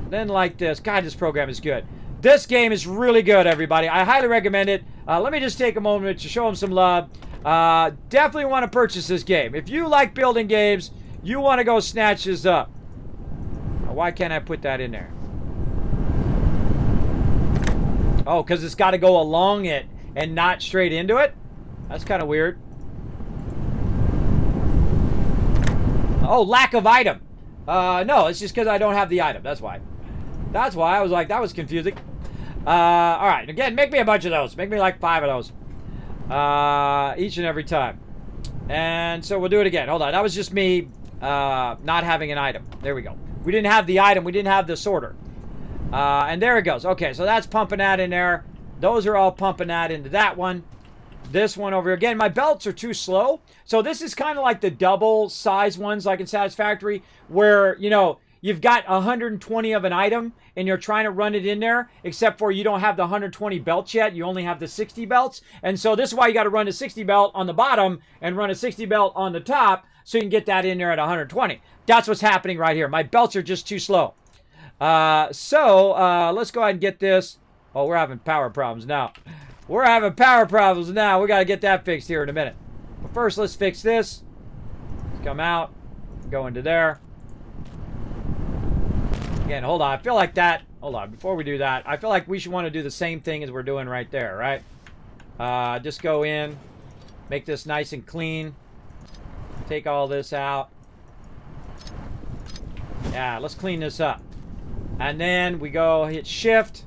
Then like this. God, this program is good. This game is really good, everybody. I highly recommend it. Let me just take a moment to show them some love. Definitely want to purchase this game. If you like building games, you want to go snatch this up. Why can't I put that in there? Oh, because it's got to go along it and not straight into it? That's kind of weird. Oh, lack of item. No, it's just because I don't have the item. That's why. That's why I was like, that was confusing. All right, again, make me a bunch of those. Make me like 5 of those. Each and every time. And so we'll do it again. Hold on, that was just me not having an item. There we go. We didn't have the item. We didn't have the sorter. And there it goes. Okay, so that's pumping that in there. Those are all pumping that into that one. This one over here. Again, my belts are too slow. So this is kind of like the double size ones like in Satisfactory where, you know, you've got 120 of an item and you're trying to run it in there, except for you don't have the 120 belts yet. You only have the 60 belts. And so this is why you got to run a 60 belt on the bottom and run a 60 belt on the top so you can get that in there at 120. That's what's happening right here. My belts are just too slow. Let's go ahead and get this. Oh, we're having power problems now. We're having power problems now. We got to get that fixed here in a minute. But first, let's fix this. Let's come out. Go into there. Again, hold on. I feel like that. Hold on. Before we do that, I feel like we should want to do the same thing as we're doing right there, right? Just go in. Make this nice and clean. Take all this out. Yeah, let's clean this up. And then we go hit shift.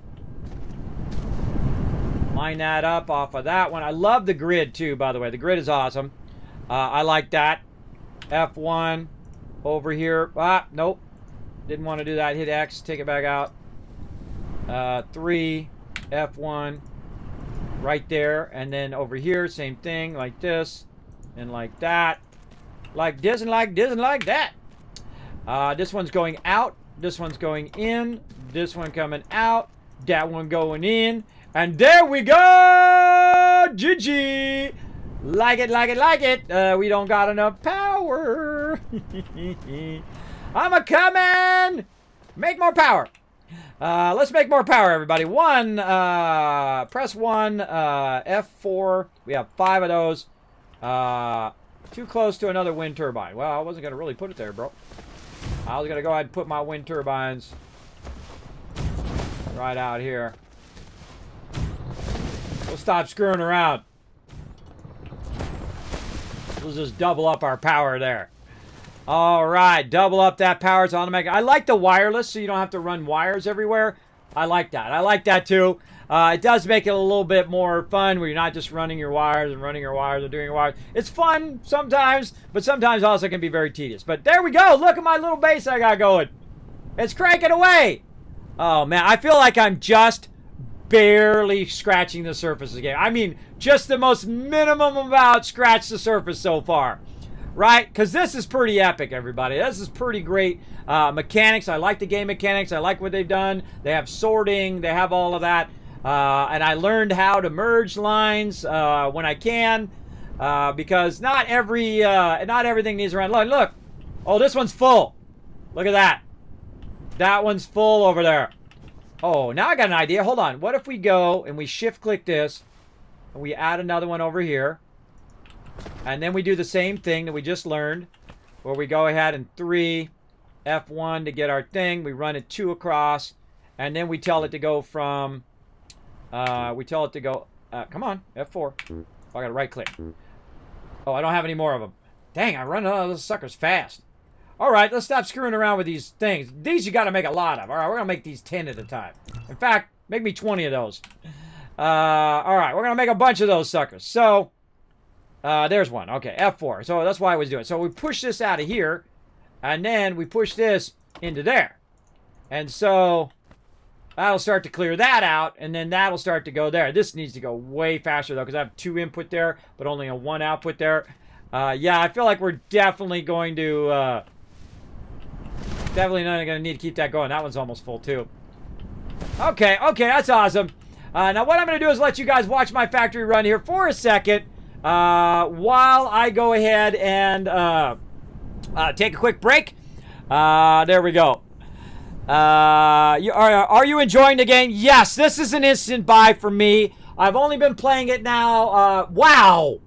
Line that up off of that one. I love the grid too, by the way. The grid is awesome. I like that. F1 over here. Nope. Didn't want to do that. Hit X. Take it back out. 3. F1. Right there. And then over here, same thing. Like this. And like that. Like this and like this and like that. This one's going out. This one's going in. This one coming out. That one going in. And there we go! GG! Like it, like it, like it. We don't got enough power. I'm a-coming! Make more power. Let's make more power, everybody. Press 1, F4. We have 5 of those. Too close to another wind turbine. Well, I wasn't going to really put it there, bro. I was going to go ahead and put my wind turbines right out here. We'll stop screwing around. We'll just double up our power there. All right, double up that power. It's automatic. I like the wireless, so you don't have to run wires everywhere. I like that. I like that too. It does make it a little bit more fun where you're not just running your wires and running your wires and doing your wires. It's fun sometimes, but sometimes also can be very tedious. But there we go. Look at my little base I got going. It's cranking away. Oh, man. I feel like I'm just barely scratching the surface of the game. I mean, just the most minimum amount scratch the surface so far. Right? Because this is pretty epic, everybody. This is pretty great mechanics. I like the game mechanics. I like what they've done. They have sorting. They have all of that. And I learned how to merge lines when I can, because not everything needs to run. Look, oh, this one's full. Look at that. That one's full over there. Oh, now I got an idea. Hold on. What if we go and we shift-click this, and we add another one over here, and then we do the same thing that we just learned, where we go ahead and 3, F1 to get our thing. We run it 2 across, and then we tell it to go from... come on, F4. Oh, I gotta right click. Oh, I don't have any more of them. Dang, I run out of those suckers fast. All right, let's stop screwing around with these things. These you gotta make a lot of. All right, we're gonna make these 10 at a time. In fact, make me 20 of those. All right, we're gonna make a bunch of those suckers. So, there's one. Okay, F4. So that's why I was doing it. So we push this out of here, and then we push this into there. And so... that'll start to clear that out, and then that'll start to go there. This needs to go way faster, though, because I have 2 input there, but only a 1 output there. Yeah, I feel like we're definitely going to... definitely not going to need to keep that going. That one's almost full, too. Okay, that's awesome. Now, what I'm going to do is let you guys watch my factory run here for a second while I go ahead and take a quick break. There we go. Are you enjoying the game? Yes, this is an instant buy for me. I've only been playing it now. Wow.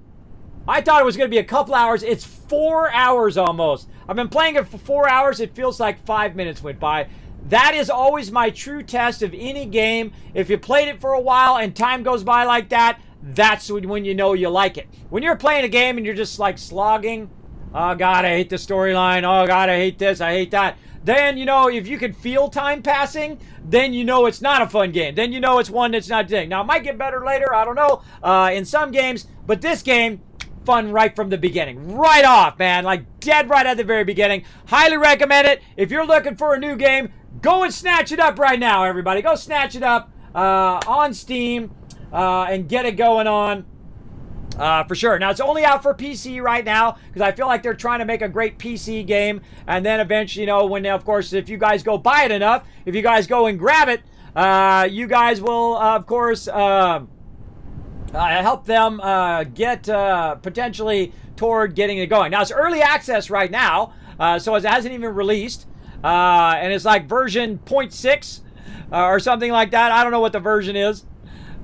I thought it was going to be a couple hours. It's 4 hours almost. I've been playing it for 4 hours. It feels like 5 minutes went by. That is always my true test of any game. If you played it for a while and time goes by like that, that's when you know you like it. When you're playing a game and you're just like slogging, oh God, I hate the storyline. Oh God, I hate this. I hate that. Then, you know, if you can feel time passing, then you know it's not a fun game. Then you know it's one that's not doing. Now, it might get better later. I don't know. In some games. But this game, fun right from the beginning. Right off, man. Like, dead right at the very beginning. Highly recommend it. If you're looking for a new game, go and snatch it up right now, everybody. Go snatch it up on Steam and get it going on. For sure. Now, it's only out for PC right now because I feel like they're trying to make a great PC game. And then eventually, you know, when, of course, if you guys go buy it enough, if you guys go and grab it, you guys will, of course, help them get potentially toward getting it going. Now, it's early access right now, so it hasn't even released. And it's like version 0.6 or something like that. I don't know what the version is,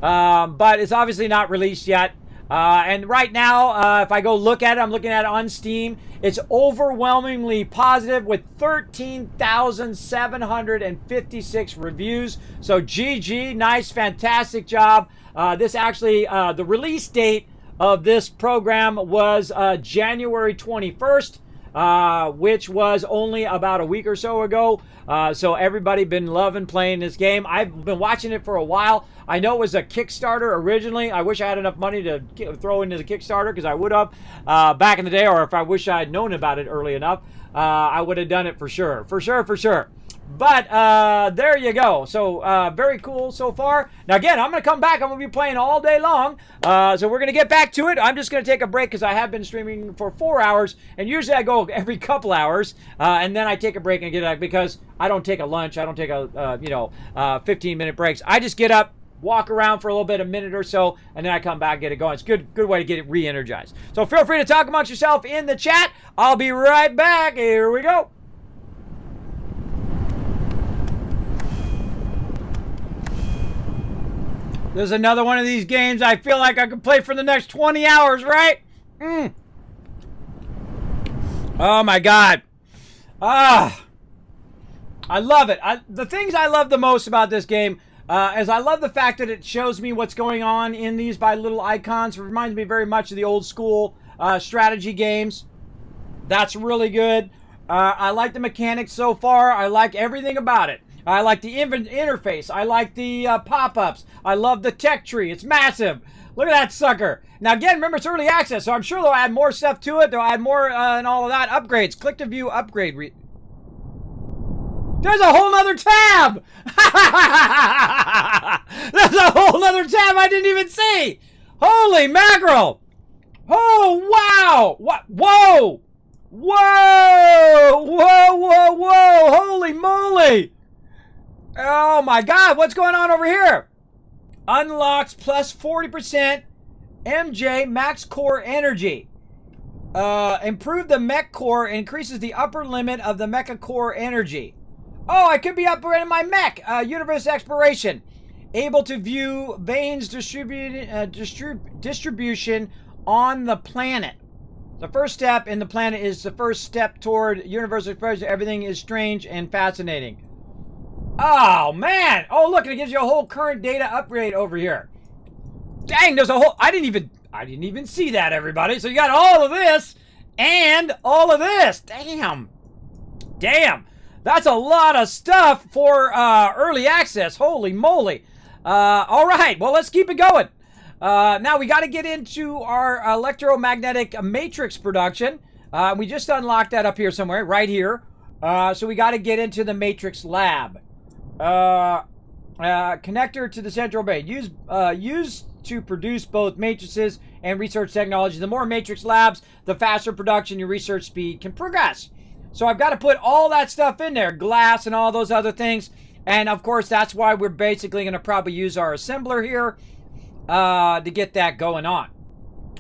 but it's obviously not released yet. And right now, if I go look at it, I'm looking at it on Steam. It's overwhelmingly positive with 13,756 reviews. So GG, nice, fantastic job. This actually, the release date of this program was January 21st, which was only about a week or so ago. So everybody been loving playing this game. I've been watching it for a while. I know it was a Kickstarter originally. I wish I had enough money to throw into the Kickstarter because I would have back in the day, or if I wish I had known about it early enough, I would have done it for sure. For sure. But there you go. So very cool so far. Now again, I'm going to come back. I'm going to be playing all day long. So we're going to get back to it. I'm just going to take a break because I have been streaming for 4 hours. And usually I go every couple hours. And then I take a break and get out because I don't take a lunch. I don't take a 15-minute breaks. I just get up, walk around for a little bit, a minute or so, and then I come back and get it going. It's a good way to get it re-energized. So feel free to talk amongst yourself in the chat. I'll be right back. Here we go. There's another one of these games I feel like I could play for the next 20 hours, right? Oh my God. I love it. The things I love the most about this game is I love the fact that it shows me what's going on in these by little icons. It reminds me very much of the old school strategy games. That's really good. I like the mechanics so far. I like everything about it. I like the interface. I like the pop-ups. I love the tech tree. It's massive. Look at that sucker. Now, again, remember, it's early access, so I'm sure they'll add more stuff to it. They'll add more and all of that. Upgrades. Click to view upgrade. There's a whole nother tab! There's a whole nother tab I didn't even see! Holy mackerel! Oh, wow! What? Whoa! Whoa! Whoa, whoa, whoa! Holy moly! Oh my God, what's going on over here? Unlocks plus 40% MJ max core energy. Improve the mech core, increases the upper limit of the mecha core energy. Oh, I could be upgrading my mech. Universe exploration. Able to view veins distribution on the planet. The first step in the planet is the first step toward universe exploration. Everything is strange and fascinating. Oh, man. Oh, look, it gives you a whole current data upgrade over here. Dang, there's a whole... I didn't even see that, everybody. So you got all of this and all of this. Damn. Damn. That's a lot of stuff for early access. Holy moly. All right. Well, let's keep it going. Now, we got to get into our electromagnetic matrix production. We just unlocked that up here somewhere, right here. So we got to get into the matrix lab. Connector to the central bay. Used to produce both matrices and research technology. The more matrix labs, the faster production your research speed can progress. So I've got to put all that stuff in there, glass and all those other things. And of course, that's why we're basically going to probably use our assembler here to get that going on.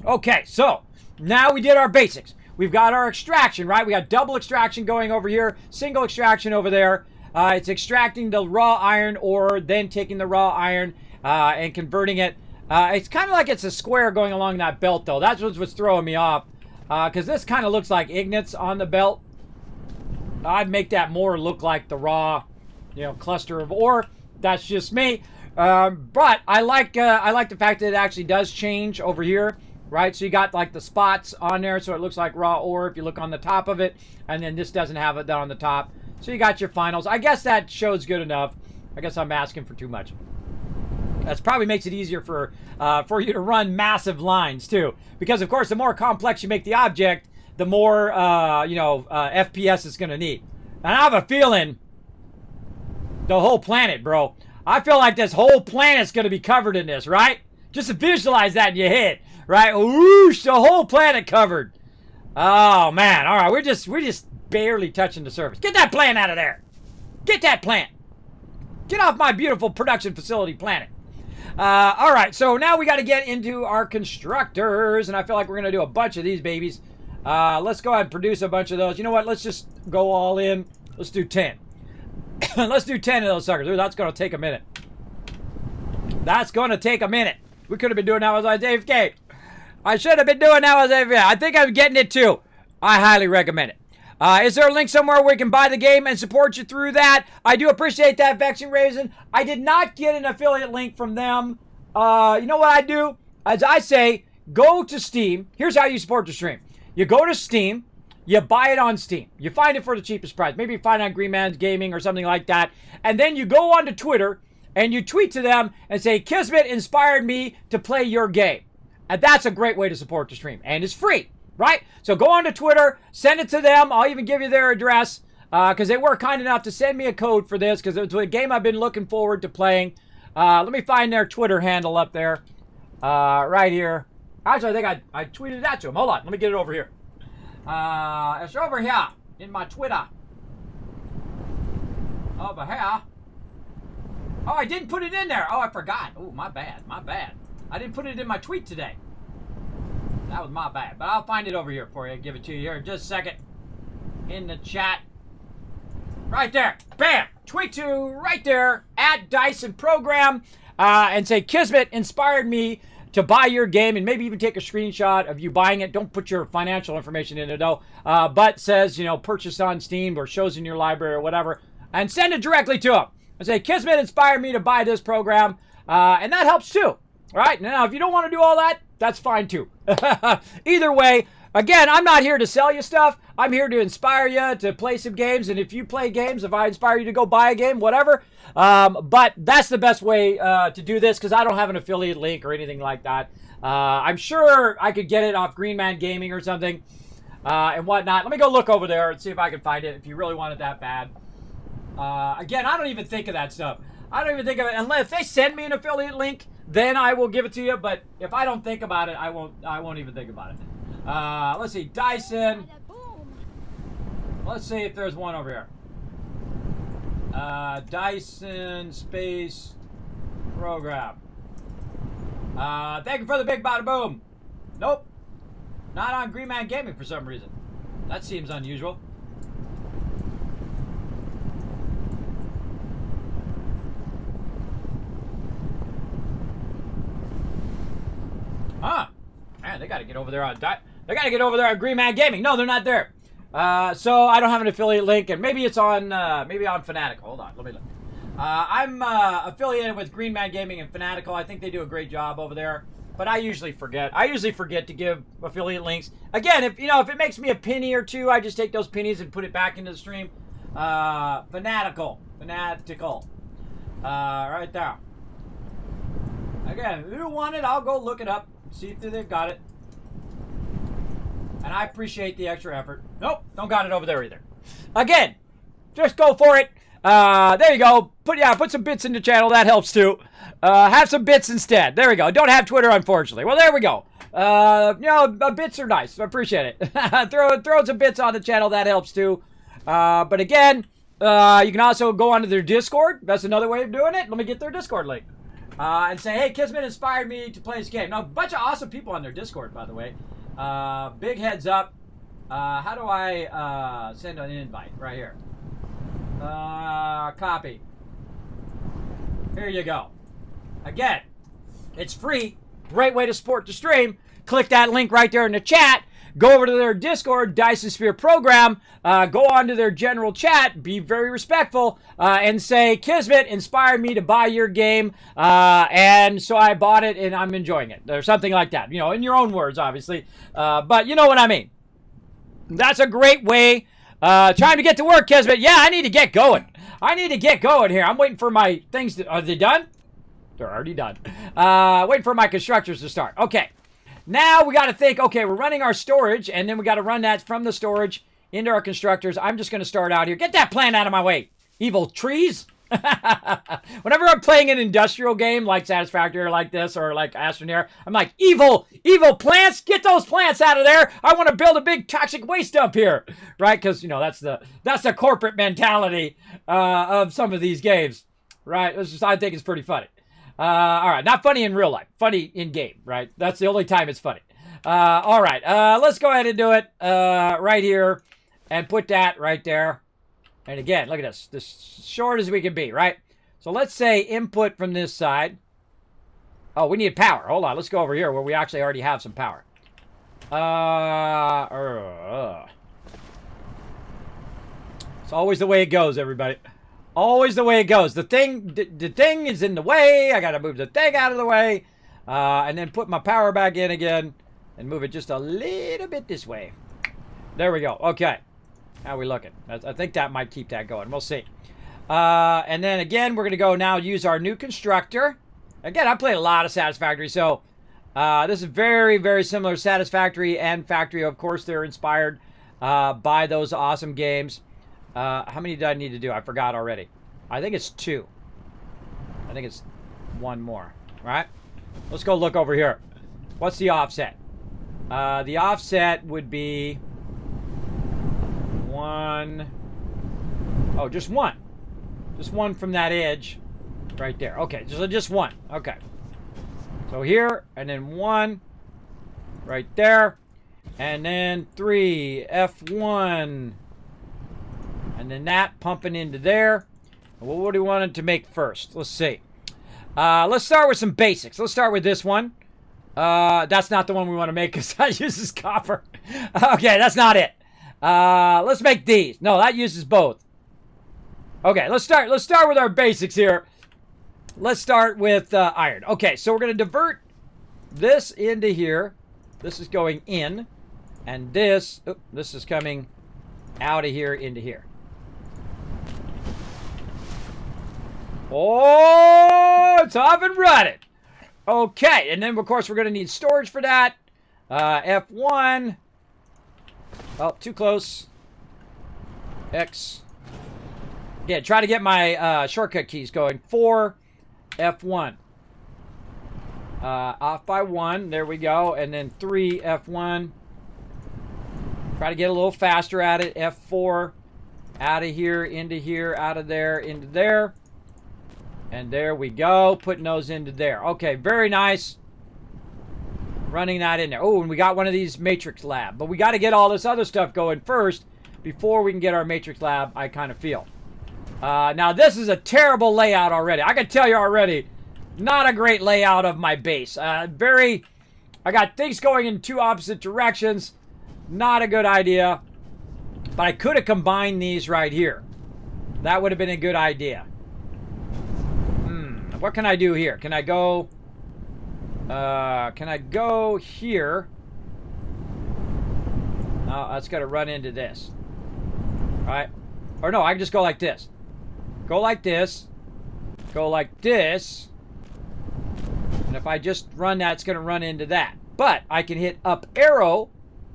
Okay, so now we did our basics. We've got our extraction, right? We got double extraction going over here, single extraction over there. It's extracting the raw iron ore, then taking the raw iron and converting it. It's kind of like it's a square going along that belt, though. That's what's throwing me off. Because this kind of looks like ignits on the belt. I'd make that more look like the raw, cluster of ore. That's just me. But I like the fact that it actually does change over here, right? So you got like the spots on there, so it looks like raw ore if you look on the top of it, and then this doesn't have it down on the top. So you got your finals. I guess that shows good enough. I guess I'm asking for too much. That probably makes it easier for you to run massive lines too, because of course the more complex you make the object, the more FPS it's going to need. And I have a feeling the whole planet, bro. I feel like this whole planet's going to be covered in this, right? Just to visualize that in your head, right? Whoosh, the whole planet covered. Oh man, all right, we're just barely touching the surface. Get that plant out of there. Get that plant. Get off my beautiful production facility planet. All right, so now we got to get into our constructors, and I feel like we're going to do a bunch of these babies. Let's go ahead and produce a bunch of those. You know what? Let's just go all in. Let's do 10. Let's do 10 of those suckers. Ooh, that's going to take a minute. That's going to take a minute. We could have been doing that as I was AFK. I should have been doing that as AFK. I think I'm getting it too. I highly recommend it. Is there a link somewhere where we can buy the game and support you through that? I do appreciate that, Vexing Raisin. I did not get an affiliate link from them. You know what I do? As I say, go to Steam. Here's how you support the stream. You go to Steam. You buy it on Steam. You find it for the cheapest price. Maybe you find it on Green Man's Gaming or something like that. And then you go onto Twitter and you tweet to them and say, Kismet inspired me to play your game. And that's a great way to support the stream. And it's free. Right? So go on to Twitter, send it to them. I'll even give you their address because they were kind enough to send me a code for this because it's a game I've been looking forward to playing. Let me find their Twitter handle up there right here. Actually, I think I tweeted that to them. Hold on. Let me get it over here. It's over here in my Twitter. Over here. Oh, I didn't put it in there. Oh, I forgot. Oh, my bad. My bad. I didn't put it in my tweet today. That was my bad. But I'll find it over here for you. Give it to you here in just a second. In the chat. Right there. Bam. Tweet to right there at Dyson Program. And say, Kismet inspired me to buy your game. And maybe even take a screenshot of you buying it. Don't put your financial information in it though. But says, purchase on Steam or shows in your library or whatever. And send it directly to them. And say, Kismet inspired me to buy this program. And that helps too. All right. Now, if you don't want to do all that, that's fine too. Either way, Again, I'm not here to sell you stuff. I'm here to inspire you to play some games. And if you play games, if I inspire you to go buy a game, whatever. But that's the best way to do this because I don't have an affiliate link or anything like that. I'm sure I could get it off Green Man Gaming or something and whatnot. Let me go look over there and see if I can find it if you really want it that bad. Again, I don't even think of that stuff. I don't even think of it unless if they send me an affiliate link, then I will give it to you. But if I don't think about it, I won't even think about it. Let's see, Dyson. Let's see if there's one over here. Dyson Space Program. Thank you for the big bada boom. Nope. Not on Green Man Gaming for some reason. That seems unusual. Huh. Man, they got to get over there on they got to get over there on Green Man Gaming. No, they're not there. So I don't have an affiliate link, and maybe it's on Fanatical. Hold on, let me look. I'm affiliated with Green Man Gaming and Fanatical. I think they do a great job over there, but I usually forget. I usually forget to give affiliate links. Again, if it makes me a penny or two, I just take those pennies and put it back into the stream. Fanatical, right there. Again, if you want it, I'll go look it up, see if they've got it. And I appreciate the extra effort. Nope, don't got it over there either. Again, just go for it. There you go. Put some bits in the channel. That helps too. Have some bits instead. There we go. Don't have Twitter, unfortunately. Well, there we go. Bits are nice. I appreciate it. throw some bits on the channel. That helps too. But again, you can also go onto their Discord. That's another way of doing it. Let me get their Discord link. And say, hey, Kismet inspired me to play this game. Now, a bunch of awesome people on their Discord, by the way. Big heads up. How do I send an invite? Right here. Copy. Here you go. Again, it's free. Great way to support the stream. Click that link right there in the chat. Go over to their Discord, Dyson Sphere Program. Go on to their general chat. Be very respectful and say, Kismet inspired me to buy your game. And so I bought it and I'm enjoying it. Or something like that. In your own words, obviously. But you know what I mean. That's a great way. Trying to get to work, Kismet. Yeah, I need to get going. I need to get going here. I'm waiting for my things are they done? They're already done. Waiting for my constructors to start. Okay. Now we got to think, okay, we're running our storage, and then we got to run that from the storage into our constructors. I'm just going to start out here. Get that plant out of my way, evil trees. Whenever I'm playing an industrial game like Satisfactory or like this or like Astroneer, I'm like, evil plants, get those plants out of there. I want to build a big toxic waste dump here, right? Because, that's the corporate mentality of some of these games, right? I think it's pretty funny. All right, not funny in real life, funny in game, right? That's the only time it's funny. All right, let's go ahead and do it right here and put that right there. And again, look at this short as we can be, right? So let's say input from this side. Oh, we need power. Hold on, let's go over here where we actually already have some power. It's always the way it goes, everybody. Always the way it goes. The thing is in the way. I got to move the thing out of the way. And then put my power back in again. And move it just a little bit this way. There we go. Okay. How are we looking? I think that might keep that going. We'll see. And then again, we're going to go now use our new constructor. Again, I played a lot of Satisfactory. So this is very, very similar to Satisfactory and Factory. Of course, they're inspired by those awesome games. How many did I need to do? I forgot already. I think it's 2. I think it's 1 more. All right. Let's go look over here. What's the offset? The offset would be 1. Oh, just 1. Just 1 from that edge right there. Okay, so just 1. Okay. So here, and then 1 right there. And then 3, F1. And then that pumping into there. Well, what do we want it to make first? Let's see. Let's start with some basics. Let's start with this one. That's not the one we want to make because that uses copper. Okay, that's not it. Let's make these. No, that uses both. Okay, let's start with our basics here. Let's start with iron. Okay, so we're going to divert this into here. This is going in. And this is coming out of here into here. Oh, it's off and running. Okay, and then of course we're going to need storage for that. F1. Oh, too close. X. Yeah, try to get my shortcut keys going. 4, F1. Off by 1. There we go. And then 3, F1. Try to get a little faster at it. F4. Out of here, into here, out of there, into there. And there we go. Putting those into there. Okay, very nice. Running that in there. Oh, and we got one of these matrix lab. But we got to get all this other stuff going first before we can get our matrix lab, I kind of feel. Now, this is a terrible layout already. I can tell you already, not a great layout of my base. I got things going in 2 opposite directions. Not a good idea. But I could have combined these right here. That would have been a good idea. What can I do here? Can I go... can I go here? Oh, that's got to run into this. Alright. Or no, I can just go like this. Go like this. Go like this. And if I just run that, it's going to run into that. But I can hit up arrow,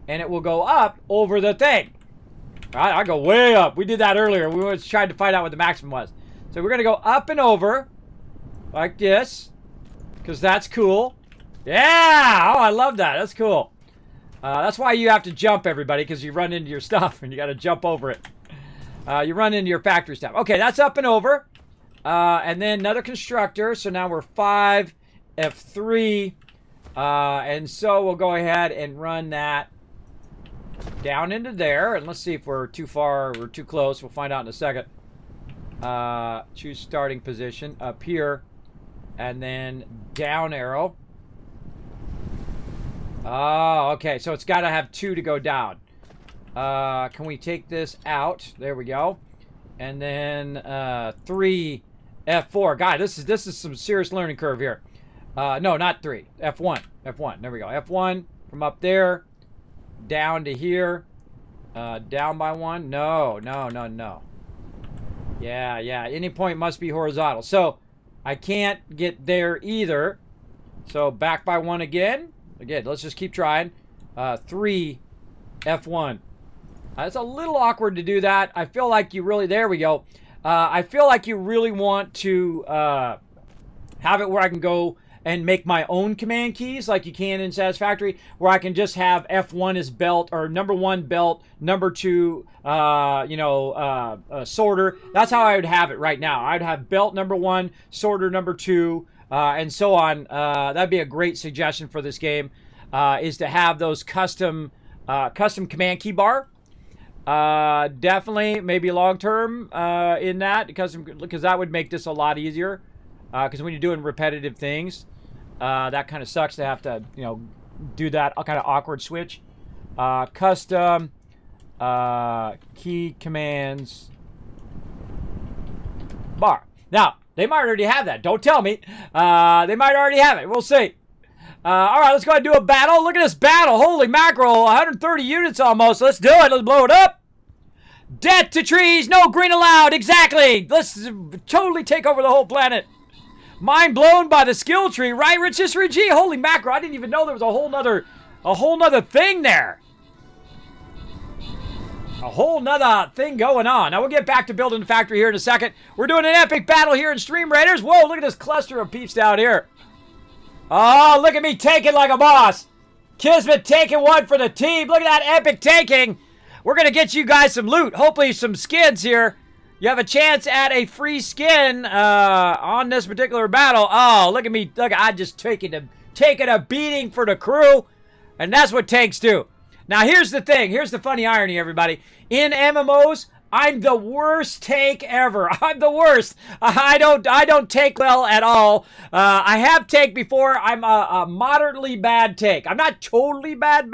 and it will go up over the thing. Alright, I go way up. We did that earlier. We was trying to find out what the maximum was. So we're going to go up and over. Like this. Because that's cool. Yeah! Oh, I love that. That's cool. That's why you have to jump, everybody, because you run into your stuff and you got to jump over it. You run into your factory stuff. Okay, that's up and over. And then another constructor. So now we're 5, F3. And so we'll go ahead and run that down into there. And let's see if we're too far or too close. We'll find out in a second. Choose starting position up here. And then down arrow. Oh, okay. So it's got to have 2 to go down. Can we take this out? There we go. And then 3, F4. God, this is some serious learning curve here. No, not 3. F1. F1. There we go. F1 from up there down to here. Down by 1. No. Yeah. Any point must be horizontal. So I can't get there either. So back by 1 again. Again, let's just keep trying. 3, F1. It's a little awkward to do that. I feel like you really... There we go. I feel like you really want to have it where I can go and make my own command keys like you can in Satisfactory, where I can just have F1 as belt, or number 1 belt, number 2, sorter. That's how I would have it right now. I'd have belt number 1, sorter number 2, and so on. That'd be a great suggestion for this game, is to have those custom command key bar. Definitely, maybe long term in that, because that would make this a lot easier. Because when you're doing repetitive things, that kind of sucks to have to, do that kind of awkward switch. Custom key commands bar. Now, they might already have that. Don't tell me. They might already have it. We'll see. All right, let's go ahead and do a battle. Look at this battle. Holy mackerel. 130 units almost. Let's do it. Let's blow it up. Death to trees. No green allowed. Exactly. Let's totally take over the whole planet. Mind blown by the skill tree, right, Rich History G? Holy mackerel. I didn't even know there was a whole nother thing there. A whole nother thing going on. Now, we'll get back to building the factory here in a second. We're doing an epic battle here in Stream Raiders. Whoa, look at this cluster of peeps down here. Oh, look at me taking like a boss. Kismet taking one for the team. Look at that epic taking. We're going to get you guys some loot. Hopefully some skins here. You have a chance at a free skin on this particular battle. Oh, look at me. Look, I just taking a beating for the crew. And that's what tanks do. Now, here's the thing. Here's the funny irony, everybody. In MMOs, I'm the worst tank ever. I'm the worst. I don't take well at all. I have tanked before. I'm a moderately bad tank. I'm not totally bad,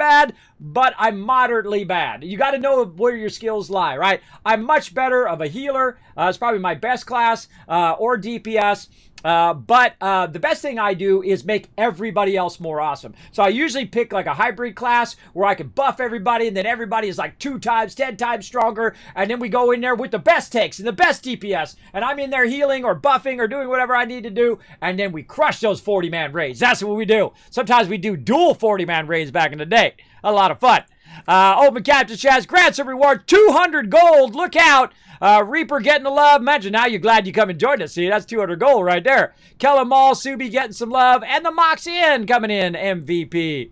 but I'm moderately bad. You got to know where your skills lie, right? I'm much better of a healer. It's probably my best class, or DPS. But the best thing I do is make everybody else more awesome. So I usually pick like a hybrid class where I can buff everybody, and then everybody is like 2 times, 10 times stronger. And then we go in there with the best takes and the best DPS. And I'm in there healing or buffing or doing whatever I need to do. And then we crush those 40-man raids. That's what we do. Sometimes we do dual 40-man raids back in the day. A lot of fun. Open Captain Chaz grants a reward 200 gold. Look out. Reaper getting the love. Imagine now you're glad you come and joined us. See, that's 200 gold right there. Kella Mall, Subi getting some love. And the Moxie Inn coming in, MVP.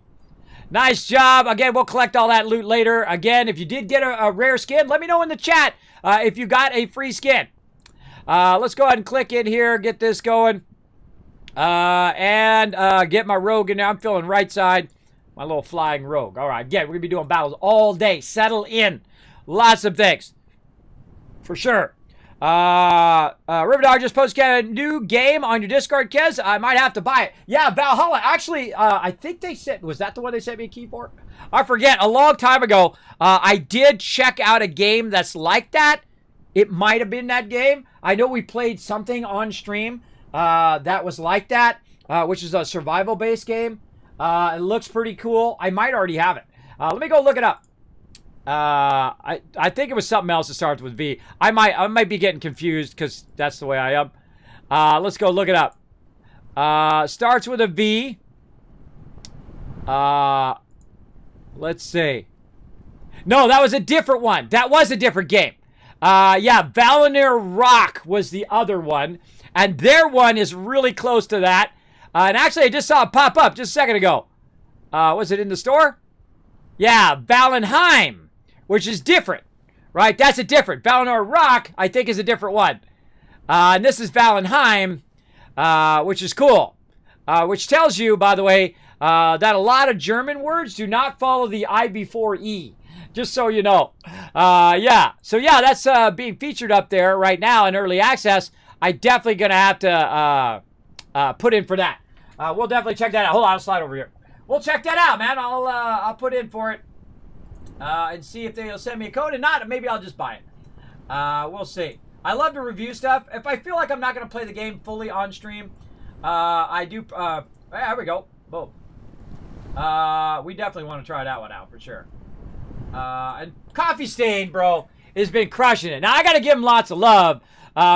Nice job. Again, we'll collect all that loot later. Again, if you did get a rare skin, let me know in the chat if you got a free skin. Let's go ahead and click in here, get this going. And get my rogue in there. I'm feeling right side. My little flying rogue. All right, again, we're going to be doing battles all day. Settle in. Lots of things. For sure. Riverdog just posted a new game on your Discord, Kez. I might have to buy it. Yeah, Valhalla. Actually, I think they sent... Was that the one they sent me a key for? I forget. A long time ago, I did check out a game that's like that. It might have been that game. I know we played something on stream that was like that, which is a survival-based game. It looks pretty cool. I might already have it. Let me go look it up. I think it was something else that starts with V. I might be getting confused because that's the way I am. Let's go look it up. Starts with a V. Let's see. No, that was a different one. That was a different game. Yeah, Valinor Rock was the other one. And their one is really close to that. And actually, I just saw it pop up just a second ago. Was it in the store? Yeah, Valenheim, which is different, right? That's a different. Valinor Rock, I think, is a different one. And this is Valenheim, which is cool. Which tells you, by the way, that a lot of German words do not follow the I before E. Just so you know. Yeah. So, yeah, that's being featured up there right now in early access. I definitely going to have to... put in for that. We'll definitely check that out. Hold on, I'll slide over here. We'll check that out, man. I'll put in for it and see if they'll send me a code. And not, maybe I'll just buy it. We'll see. I love to review stuff. If I feel like I'm not going to play the game fully on stream, I do. There we go. Boom. We definitely want to try that one out for sure. And Coffee Stain, bro, has been crushing it. Now I got to give him lots of love.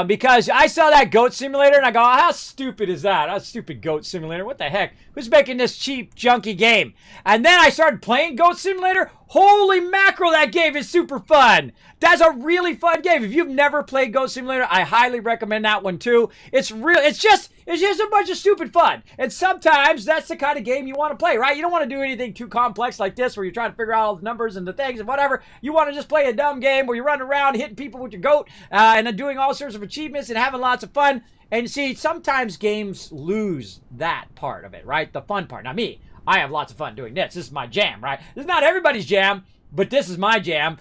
Because I saw that Goat Simulator and I go, oh, how stupid is that? A stupid Goat Simulator. What the heck? Who's making this cheap, junky game? And then I started playing Goat Simulator. Holy mackerel, that game is super fun. That's a really fun game. If you've never played Goat Simulator, I highly recommend that one too. It's just a bunch of stupid fun. And sometimes that's the kind of game you want to play, right? You don't want to do anything too complex like this where you're trying to figure out all the numbers and the things and whatever. You want to just play a dumb game where you're running around hitting people with your goat and then doing all sorts of achievements and having lots of fun. And see, sometimes games lose that part of it, right? The fun part. Now me, I have lots of fun doing this. This is my jam, right? This is not everybody's jam, but this is my jam.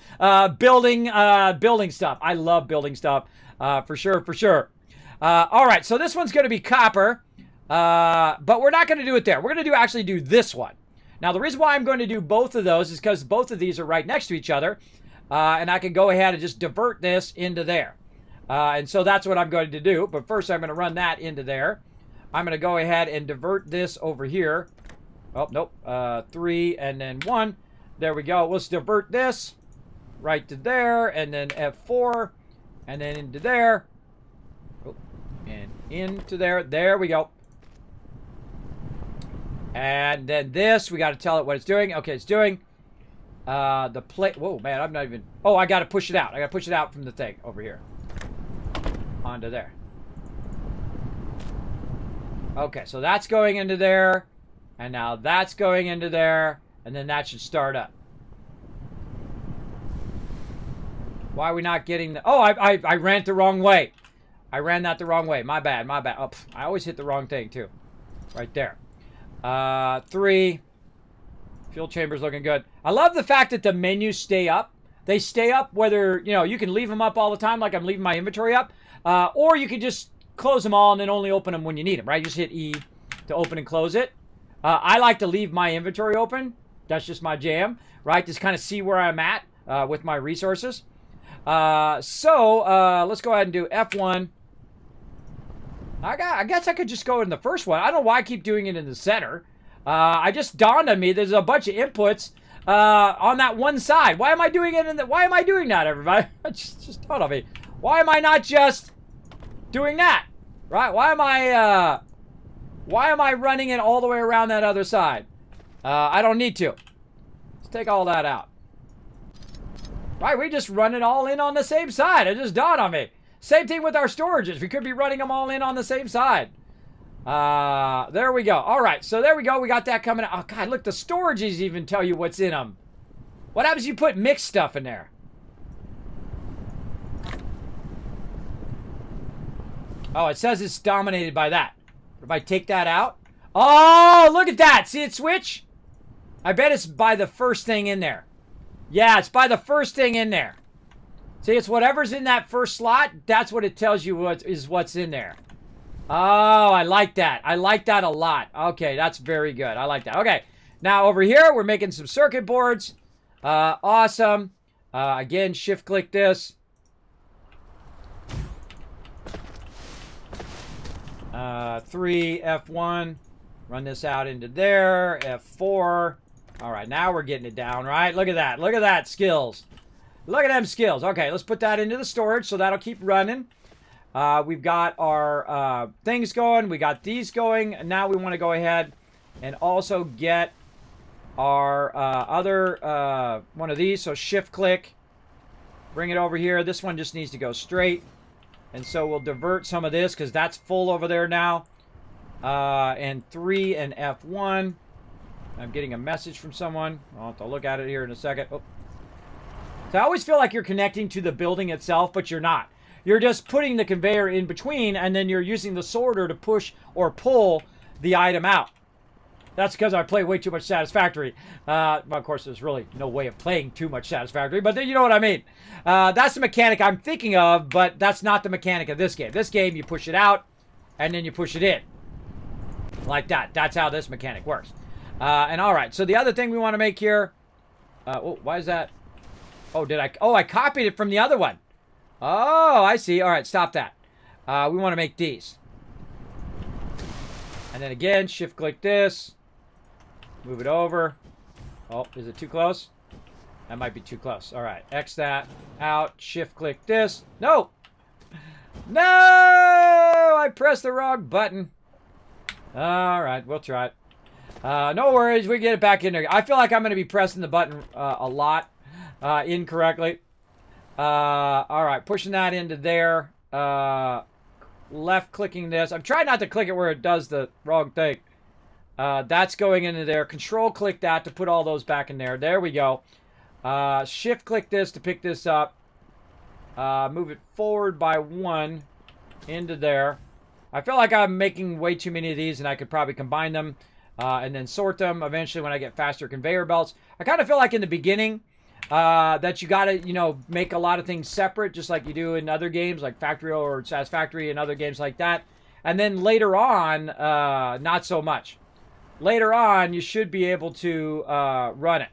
Building stuff. I love building stuff, for sure, for sure. All right, so this one's going to be copper, but we're not going to do it there. We're going to actually do this one. Now, the reason why I'm going to do both of those is because both of these are right next to each other, and I can go ahead and just divert this into there. And so that's what I'm going to do. But first, I'm going to run that into there. I'm going to go ahead and divert this over here. Oh, nope. 3 and then 1. There we go. Let's divert this right to there. And then F4. And then into there. Oh, and into there. There we go. And then this, we got to tell it what it's doing. Okay, it's doing the plate. Whoa, man, I'm not even... Oh, I got to push it out. I got to push it out from the thing over here. Onto there. Okay, so that's going into there. And now that's going into there. And then that should start up. Why are we not getting the... Oh, I ran it the wrong way. I ran that the wrong way. My bad, my bad. Oh, I always hit the wrong thing, too. Right there. 3. Fuel chamber's looking good. I love the fact that the menus stay up. They stay up whether, you know, you can leave them up all the time like I'm leaving my inventory up. Or you can just close them all and then only open them when you need them, right? You just hit E to open and close it. I like to leave my inventory open. That's just my jam, right? Just kind of see where I'm at with my resources. So let's go ahead and do F1. I guess I could just go in the first one. I don't know why I keep doing it in the center. I just dawned on me there's a bunch of inputs on that one side. Why am I doing it in the... Why am I doing that, everybody? just dawned on me. Why am I not just doing that? Right? Why am I running it all the way around that other side? I don't need to. Let's take all that out. Right, we just run it all in on the same side. It just dawned on me. Same thing with our storages. We could be running them all in on the same side. There we go. All right, so there we go. We got that coming out. Oh, God, look, the storages even tell you what's in them. What happens if you put mixed stuff in there? Oh, it says it's dominated by that. If I take that out. Oh, look at that. See it switch? I bet it's by the first thing in there. Yeah, it's by the first thing in there. See, it's whatever's in that first slot. That's what it tells you what's in there. Oh, I like that. I like that a lot. Okay, that's very good. I like that. Okay, now over here, we're making some circuit boards. Awesome. Again, shift-click this. 3, F1. Run this out into there. F4. All right, now we're getting it down, right? Look at that. Look at that, skills. Look at them skills. Okay, let's put that into the storage, so that'll keep running. We've got our things going. We got these going. And now we want to go ahead and also get our other one of these. So shift-click. Bring it over here. This one just needs to go straight. And so we'll divert some of this because that's full over there now. And 3 and F1. I'm getting a message from someone. I'll have to look at it here in a second. Oh. So I always feel like you're connecting to the building itself, but you're not. You're just putting the conveyor in between, and then you're using the sorter to push or pull the item out. That's because I play way too much Satisfactory. Well, of course, there's really no way of playing too much Satisfactory, but you know what I mean. That's the mechanic I'm thinking of, but that's not the mechanic of this game. This game, you push it out, and then you push it in. Like that. That's how this mechanic works. And all right, so the other thing we want to make here... oh, why is that? Oh, did I... Oh, I copied it from the other one. Oh, I see. All right, stop that. We want to make these. And then again, shift-click this. Move it over. Oh, is it too close? That might be too close. All right, X that out. Shift-click this. No! No! I pressed the wrong button. All right, we'll try it. No worries, we get it back in there. I feel like I'm going to be pressing the button a lot incorrectly. All right, pushing that into there. Left-clicking this. I'm trying not to click it where it does the wrong thing. That's going into there. Control-click that to put all those back in there. There we go. Shift-click this to pick this up. Move it forward by 1 into there. I feel like I'm making way too many of these, and I could probably combine them. And then sort them eventually when I get faster conveyor belts. I kind of feel like in the beginning that you got to, make a lot of things separate, just like you do in other games like Factorio or Satisfactory and other games like that. And then later on, not so much. Later on, you should be able to run it.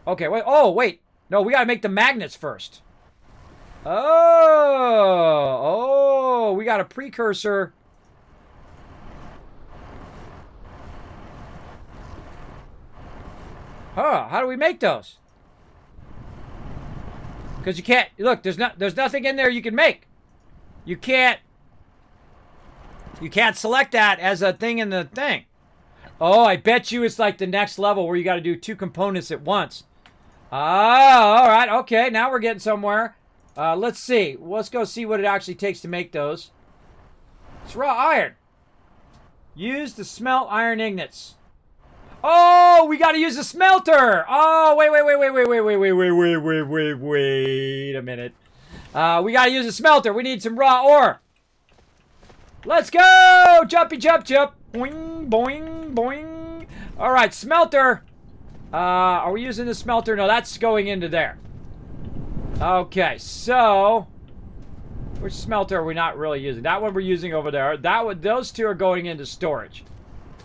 Okay, wait. Oh, wait. No, we got to make the magnets first. Oh, we got a precursor. Huh, how do we make those? Because you can't, look, there's nothing in there you can make. You can't select that as a thing in the thing. Oh, I bet you it's like the next level where you got to do 2 components at once. Oh, all right, okay, now we're getting somewhere. Let's see. Let's go see what it actually takes to make those. It's raw iron. Use to smelt iron ingots. Oh, we got to use a smelter. Oh, wait a minute. We got to use a smelter. We need some raw ore. Let's go. Jumpy, jump. Boing, boing, boing. All right, smelter. Are we using the smelter? No, that's going into there. Okay, so which smelter are we not really using? That one we're using over there. Those 2 are going into storage.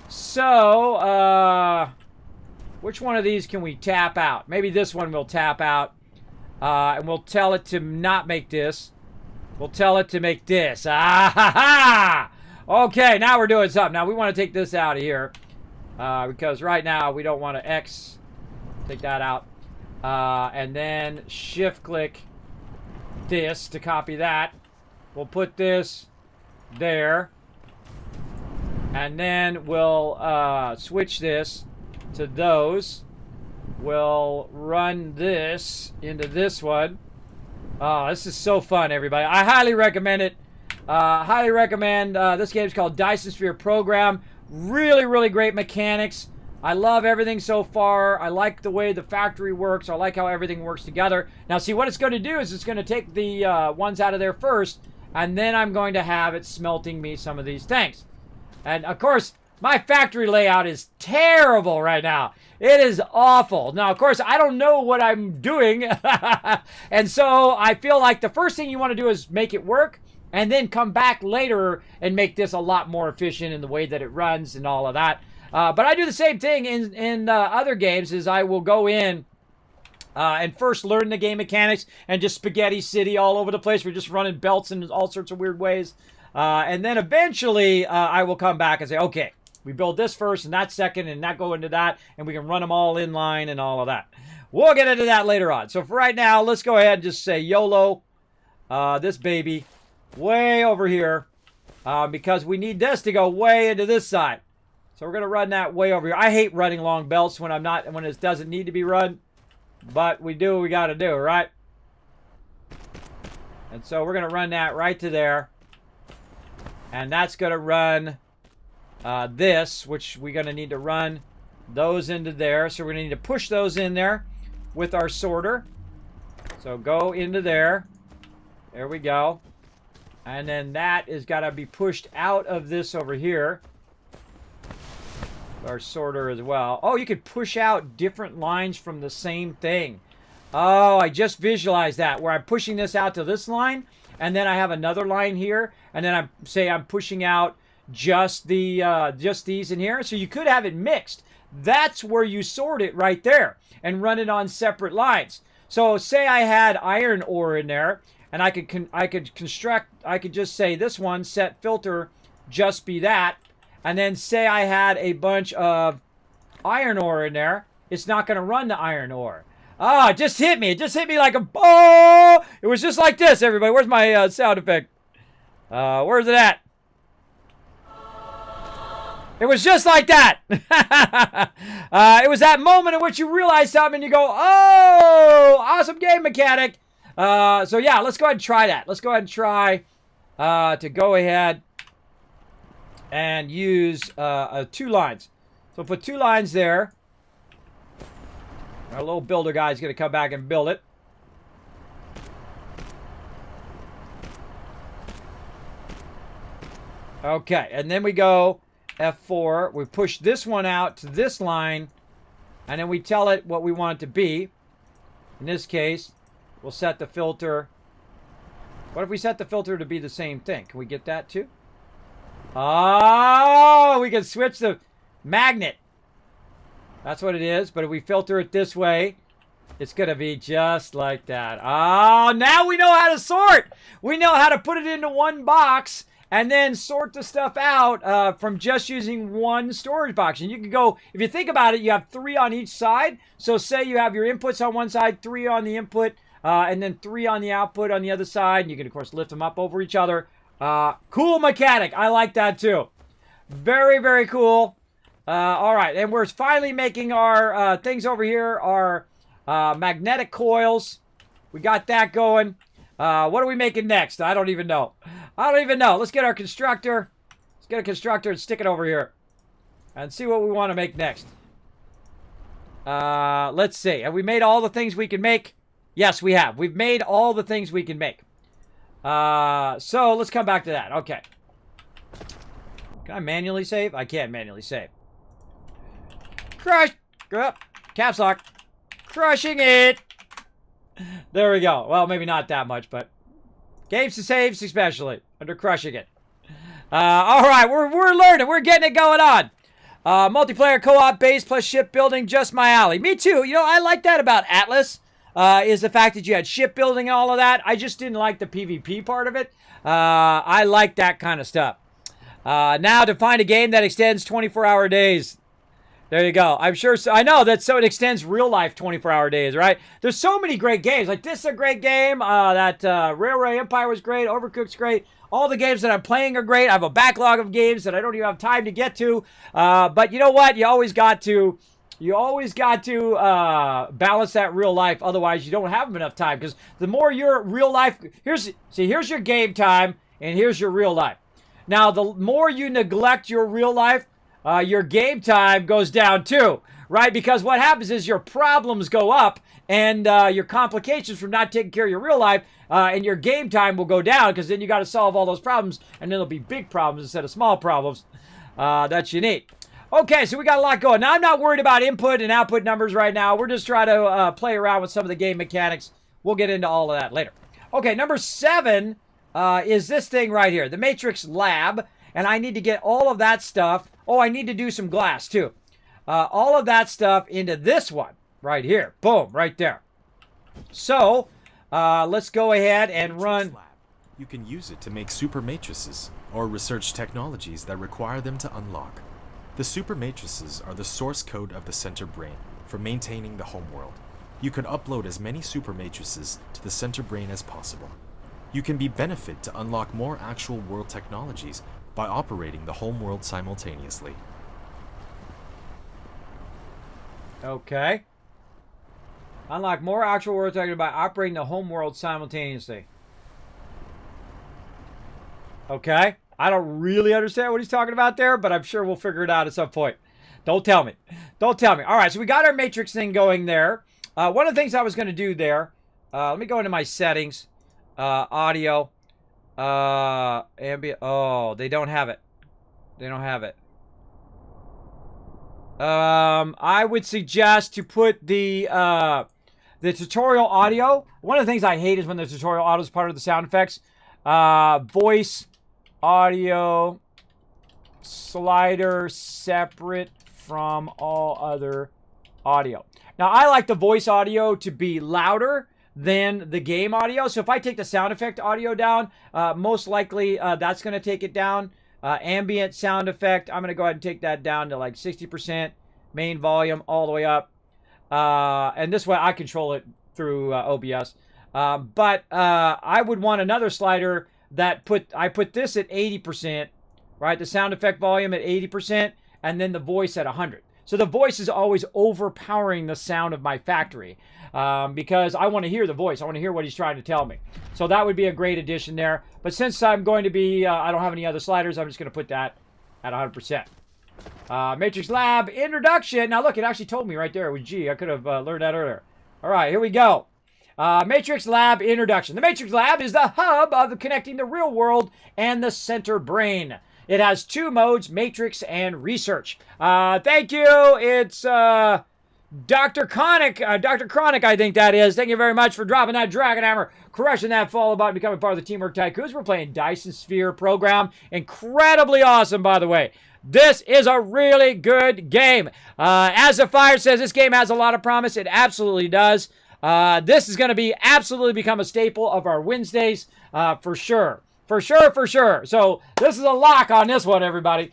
So, which one of these can we tap out? Maybe this one we'll tap out. And we'll tell it to not make this. We'll tell it to make this. Ah ha ha! Okay, now we're doing something. Now we want to take this out of here. Because right now we don't want to X. Take that out. And then shift click this to copy that. We'll put this there. And then we'll switch this to those. We'll run this into this one. Oh, this is so fun, everybody. I highly recommend it. Highly recommend. This game's called Dyson Sphere Program. Really, really great mechanics. I love everything so far. I like the way the factory works. I like how everything works together. Now, see, what it's going to do is it's going to take the ones out of there first, and then I'm going to have it smelting me some of these things. And, of course, my factory layout is terrible right now. It is awful. Now, of course, I don't know what I'm doing. And so I feel like the first thing you want to do is make it work, and then come back later and make this a lot more efficient in the way that it runs and all of that. But I do the same thing in other games, is I will go in and first learn the game mechanics and just spaghetti city all over the place. We're just running belts in all sorts of weird ways. And then eventually I will come back and say, okay, we build this first and that second and that go into that, and we can run them all in line and all of that. We'll get into that later on. So for right now, let's go ahead and just say YOLO, this baby, way over here, because we need this to go way into this side. So we're going to run that way over here. I hate running long belts when it doesn't need to be run, but we do what we got to do, right? And so we're going to run that right to there. And that's going to run this, which we're going to need to run those into there. So we're going to need to push those in there with our sorter. So go into there. There we go. And then that is got to be pushed out of this over here. Our sorter as well. Oh, you could push out different lines from the same thing. Oh, I just visualized that, where I'm pushing this out to this line, and then I have another line here, and then I'm pushing out just these in here. So you could have it mixed. That's where you sort it right there and run it on separate lines. So say I had iron ore in there, and I could just say this one set filter just be that, and then say I had a bunch of iron ore in there. It's not going to run the iron ore. Ah, it just hit me. It just hit me like a ball. It was just like this, everybody. Where's my sound effect? Where's it at? It was just like that. It was that moment in which you realize something and you go, oh, awesome game mechanic. So yeah, let's go ahead and try that. Let's go ahead and try to go ahead and use 2 lines. So put 2 lines there. Our little builder guy is going to come back and build it. Okay, and then we go F4. We push this one out to this line, and then we tell it what we want it to be. In this case, we'll set the filter. What if we set the filter to be the same thing? Can we get that too? Oh, we can switch the magnet. That's what it is. But if we filter it this way, it's going to be just like that. Oh, now we know how to sort. We know how to put it into one box and then sort the stuff out from just using one storage box. And you can go, if you think about it, you have 3 on each side. So say you have your inputs on one side, 3 on the input, and then 3 on the output on the other side. And you can, of course, lift them up over each other. Cool mechanic. I like that too. Very, very cool. All right, and we're finally making our things over here, our magnetic coils. We got that going. What are we making next? I don't even know. Let's get our constructor. Let's get a constructor and stick it over here and see what we want to make next. Let's see. Have we made all the things we can make? Yes, we have. We've made all the things we can make. So let's come back to that. Okay. Can I manually save? I can't manually save. Crush! Caps lock. Crushing it! There we go. Well, maybe not that much, but games to saves especially under crushing it. All right, we're learning. We're getting it going on. Multiplayer co-op base plus shipbuilding, just my alley. Me too. You know, I like that about Atlas. Is the fact that you had shipbuilding and all of that. I just didn't like the PvP part of it. I like that kind of stuff. Now to find a game that extends 24-hour days. There you go. I'm sure. I know that so it extends real life 24-hour days, right? There's so many great games. Like this is a great game. That Railway Empire was great. Overcooked's great. All the games that I'm playing are great. I have a backlog of games that I don't even have time to get to. But you know what? You always got to balance that real life. Otherwise, you don't have enough time. Because the more your real life, here's your game time, and here's your real life. Now, the more you neglect your real life, your game time goes down too, right? Because what happens is your problems go up, and your complications from not taking care of your real life, and your game time will go down, because then you got to solve all those problems, and then it'll be big problems instead of small problems that you need. Okay, so we got a lot going. Now, I'm not worried about input and output numbers right now. We're just trying to play around with some of the game mechanics. We'll get into all of that later. Okay, number 7 is this thing right here, the Matrix Lab, and I need to get all of that stuff. Oh, I need to do some glass, too. All of that stuff into this one right here. Boom, right there. So, let's go ahead and run. You can use it to make super matrices or research technologies that require them to unlock. The super matrices are the source code of the center brain for maintaining the homeworld. You can upload as many super matrices to the center brain as possible. You can be benefit to unlock more actual world technologies by operating the homeworld simultaneously. Okay. Unlock more actual world technology by operating the homeworld simultaneously. Okay. I don't really understand what he's talking about there, but I'm sure we'll figure it out at some point. Don't tell me. Don't tell me. All right, so we got our matrix thing going there. One of the things I was going to do there, let me go into my settings. Audio. Ambient. Oh, they don't have it. They don't have it. I would suggest to put the tutorial audio. One of the things I hate is when the tutorial audio is part of the sound effects. Voice audio slider separate from all other audio. Now, I like the voice audio to be louder than the game audio. So if I take the sound effect audio down, most likely that's going to take it down. Ambient sound effect, I'm going to go ahead and take that down to like 60%. Main volume all the way up. And this way I control it through OBS. But I would want another slider that I put this at 80%, right? The sound effect volume at 80%, and then the voice at 100. So the voice is always overpowering the sound of my factory because I want to hear the voice. I want to hear what he's trying to tell me. So that would be a great addition there. But since I'm going to be, I don't have any other sliders, I'm just going to put that at 100%. Matrix Lab introduction. Now look, it actually told me right there it was G. I could have learned that earlier. All right, here we go. Matrix Lab introduction. The Matrix Lab is the hub of connecting the real world and the center brain. It has 2 modes, Matrix and Research. Thank you. It's Dr. Chronic. Dr. Chronic, I think that is. Thank you very much for dropping that Dragon Hammer, crushing that follow button, becoming part of the Teamwork Tycoons. We're playing Dyson Sphere program. Incredibly awesome, by the way. This is a really good game. As the Fire says, this game has a lot of promise. It absolutely does. This is going to be absolutely become a staple of our Wednesdays for sure. For sure, for sure. So this is a lock on this one, everybody.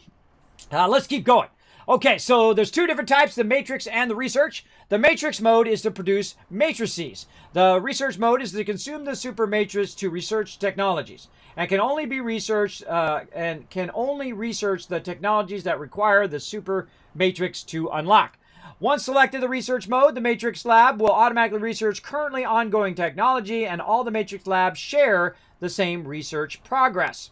Let's keep going. Okay, so there's 2 different types, the Matrix and the Research. The Matrix mode is to produce matrices. The Research mode is to consume the super matrix to research technologies. And can only be researched and can only research the technologies that require the super matrix to unlock. Once selected the Research mode, the Matrix Lab will automatically research currently ongoing technology, and all the Matrix Labs share the same research progress.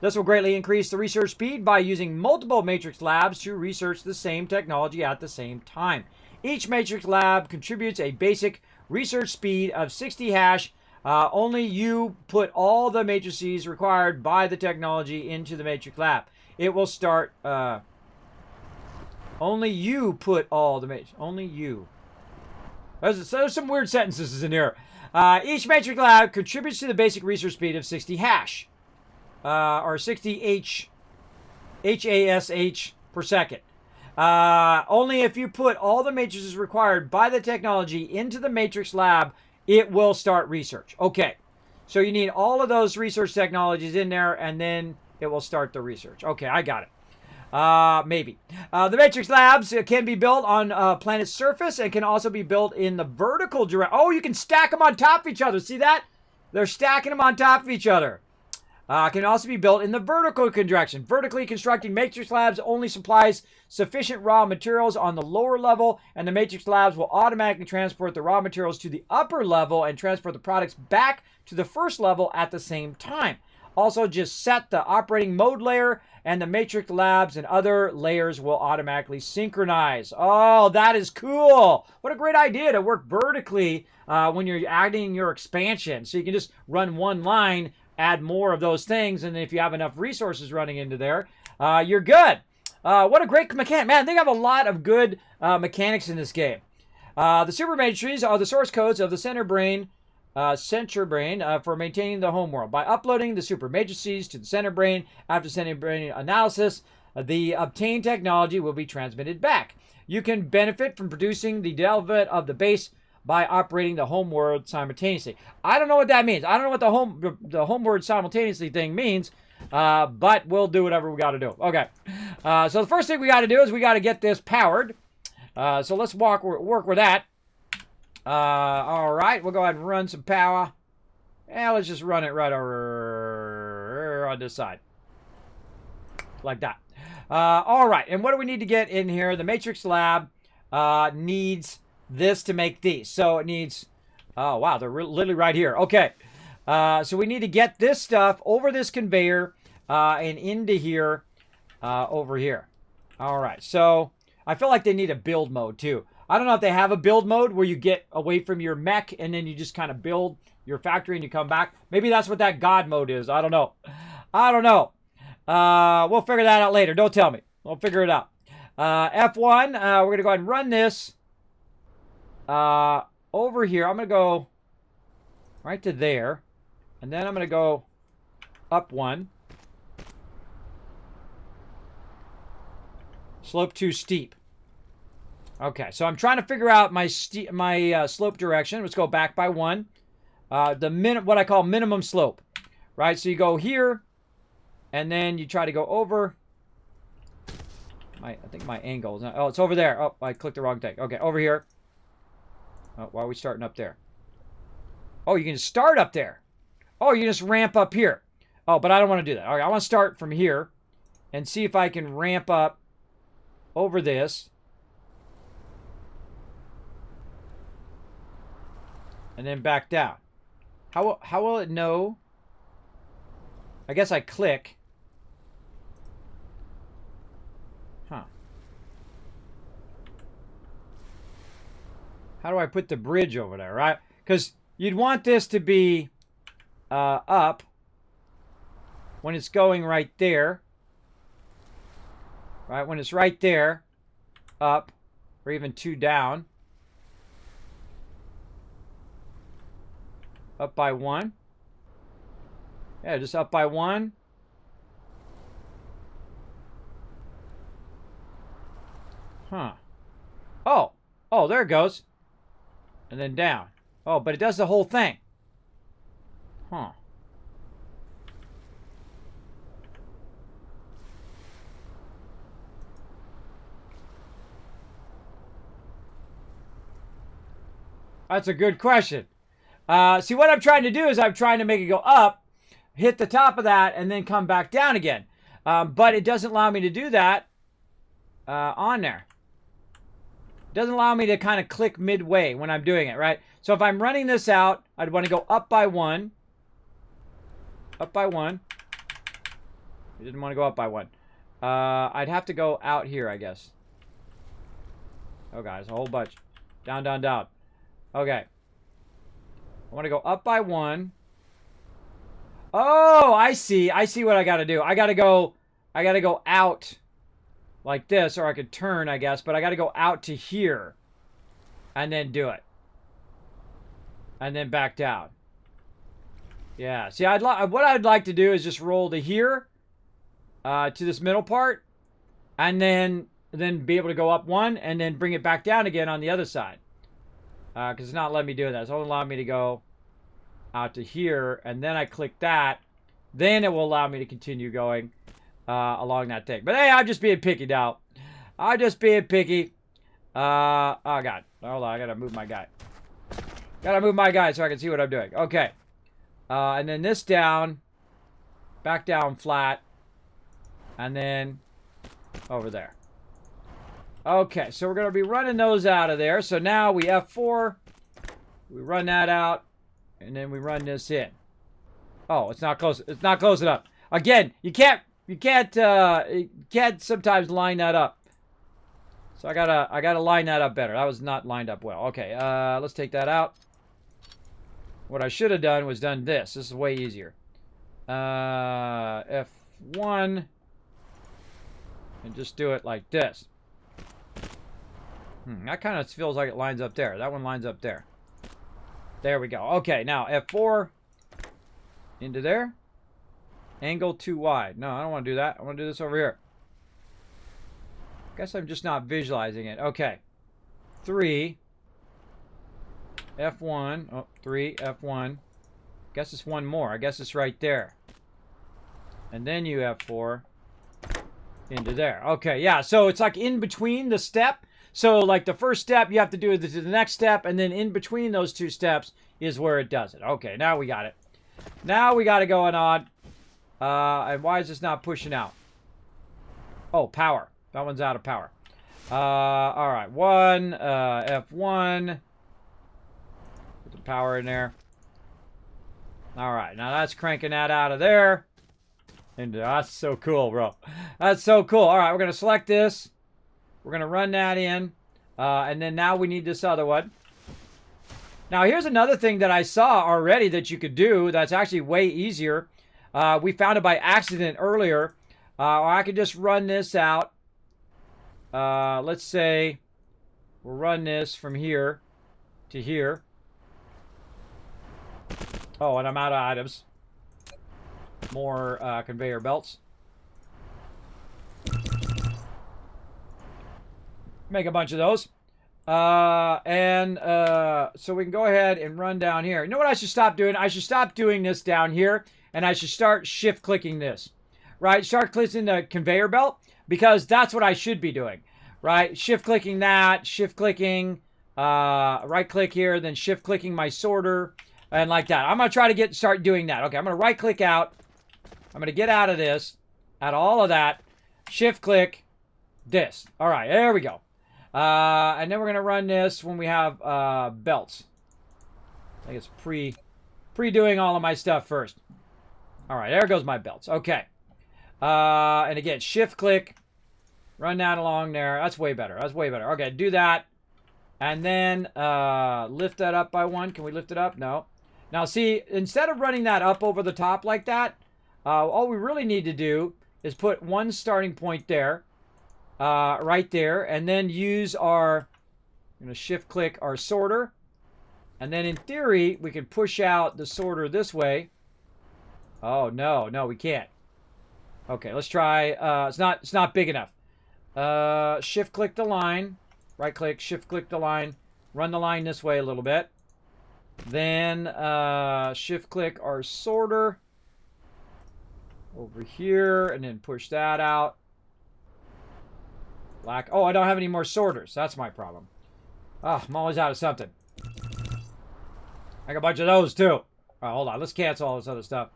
This will greatly increase the research speed by using multiple Matrix Labs to research the same technology at the same time. Each Matrix Lab contributes a basic research speed of 60 hash. Only you put all the matrices required by the technology into the Matrix Lab. It will start... only you put all the matrix. Only you. There's some weird sentences in here. Each Matrix Lab contributes to the basic research speed of 60 hash. Or 60 HASH per second. Only if you put all the matrices required by the technology into the Matrix Lab, it will start research. Okay. So you need all of those research technologies in there, and then it will start the research. Okay, I got it. Maybe. The Matrix Labs can be built on planet's surface and can also be built in the vertical direction. Oh, you can stack them on top of each other. See that? They're stacking them on top of each other. Can also be built in the vertical direction. Vertically constructing Matrix Labs only supplies sufficient raw materials on the lower level, and the Matrix Labs will automatically transport the raw materials to the upper level and transport the products back to the first level at the same time. Also, just set the operating mode layer, and the Matrix Labs and other layers will automatically synchronize. Oh, that is cool. What a great idea to work vertically when you're adding your expansion. So you can just run one line, add more of those things, and if you have enough resources running into there, you're good. What a great mechanic. Man, they have a lot of good mechanics in this game. The super matrices are the source codes of the center brain for maintaining the homeworld. By uploading the super matrices to the center brain after center brain analysis, the obtained technology will be transmitted back. You can benefit from producing the development of the base by operating the homeworld simultaneously. I don't know what that means. I don't know what the homeworld simultaneously thing means, but we'll do whatever we got to do. Okay. So the first thing we got to do is we got to get this powered. So let's work with that. All right, we'll go ahead and run some power. And let's just run it right over on this side. Like that. All right, and what do we need to get in here? The Matrix Lab needs this to make these. So it needs, oh wow, they're literally right here. Okay, so we need to get this stuff over this conveyor and into here, over here. All right, so I feel like they need a build mode too. I don't know if they have a build mode where you get away from your mech and then you just kind of build your factory and you come back. Maybe that's what that God mode is. I don't know. I don't know. We'll figure that out later. Don't tell me. We'll figure it out. F1, we're going to go ahead and run this. Over here, I'm going to go right to there. And then I'm going to go up one. Slope too steep. Okay, so I'm trying to figure out my slope direction. Let's go back by one. What I call minimum slope. Right, so you go here. And then you try to go over. I think my angle is not, oh, it's over there. Oh, I clicked the wrong thing. Okay, over here. Oh, why are we starting up there? Oh, you can just start up there. Oh, you can just ramp up here. Oh, but I don't want to do that. All right, I want to start from here and see if I can ramp up over this. And then back down. How will it know? I guess I click. Huh. How do I put the bridge over there, right? Because you'd want this to be up when it's going right there. Right? When it's right there, up, or even two down. Up by one. Yeah, just up by one. Huh. Oh. Oh, there it goes. And then down. Oh, but it does the whole thing. Huh. That's a good question. See, what I'm trying to do is I'm trying to make it go up, hit the top of that, and then come back down again. But it doesn't allow me to do that on there. It doesn't allow me to kind of click midway when I'm doing it, right? So if I'm running this out, I'd want to go up by one. Up by one. I didn't want to go up by one. I'd have to go out here, I guess. Oh, guys, a whole bunch. Down, down, down. Okay. I want to go up by one. Oh, I see. I see what I got to do. I got to go out like this, or I could turn, I guess, but I got to go out to here and then do it. And then back down. Yeah. See, what I'd like to do is just roll to here, to this middle part, and then be able to go up one and then bring it back down again on the other side. Because it's not letting me do that. It's only allowing me to go out to here, and then I click that, then it will allow me to continue going along that thing. But hey, I'm just being picky now. I'm just being picky. Oh, God. Hold on. I got to move my guy. Got to move my guy so I can see what I'm doing. Okay. And then this down. Back down flat. And then over there. Okay, so we're going to be running those out of there. So now we F4. We run that out. And then we run this in. Oh, it's not close. It's not close enough. Again, you can't sometimes line that up. So I gotta line that up better. That was not lined up well. Okay, let's take that out. What I should have done was done this. This is way easier. F1. And just do it like this. That kind of feels like it lines up there. That one lines up there. There we go. Okay, now F4. Into there. Angle too wide. No, I don't want to do that. I want to do this over here. Guess I'm just not visualizing it. Okay. 3. F1. Oh, 3. F1. Guess it's one more. I guess it's right there. And then you F4. Into there. Okay, yeah. So it's like in between the step. So like the first step, you have to do the next step. And then in between those two steps is where it does it. Okay, now we got it. Now we got it going on. And why is this not pushing out? Oh, power. That one's out of power. All right. F1. Put the power in there. All right. Now that's cranking that out of there. And that's so cool, bro. That's so cool. All right. We're going to select this. We're going to run that in. And then now we need this other one. Now, here's another thing that I saw already that you could do that's actually way easier. We found it by accident earlier. Or I could just run this out. Let's say we'll run this from here to here. Oh, and I'm out of items. More conveyor belts. Make a bunch of those. So we can go ahead and run down here. You know what I should stop doing? I should stop doing this down here. And I should start shift clicking this. Right? Start clicking the conveyor belt. Because that's what I should be doing. Right? Shift clicking that. Shift clicking. Right click here. Then shift clicking my sorter. And like that. I'm going to try to start doing that. Okay. I'm going to right click out. I'm going to get out of this. Out of all of that. Shift click. This. All right. There we go. And then we're going to run this when we have belts. I think it's pre-doing all of my stuff first. All right, there goes my belts. Okay. And again, shift click. Run that along there. That's way better. That's way better. Okay, do that. And then lift that up by one. Can we lift it up? No. Now, see, instead of running that up over the top like that, all we really need to do is put one starting point there. Right there. And then use I'm going to shift click our sorter. And then in theory, we can push out the sorter this way. Oh, no, we can't. Okay, let's try. It's not big enough. Shift click the line. Right click, shift click the line. Run the line this way a little bit. Then shift click our sorter over here and then push that out. Oh, I don't have any more sorters. That's my problem. Oh, I'm always out of something. I got a bunch of those too. All right, hold on. Let's cancel all this other stuff.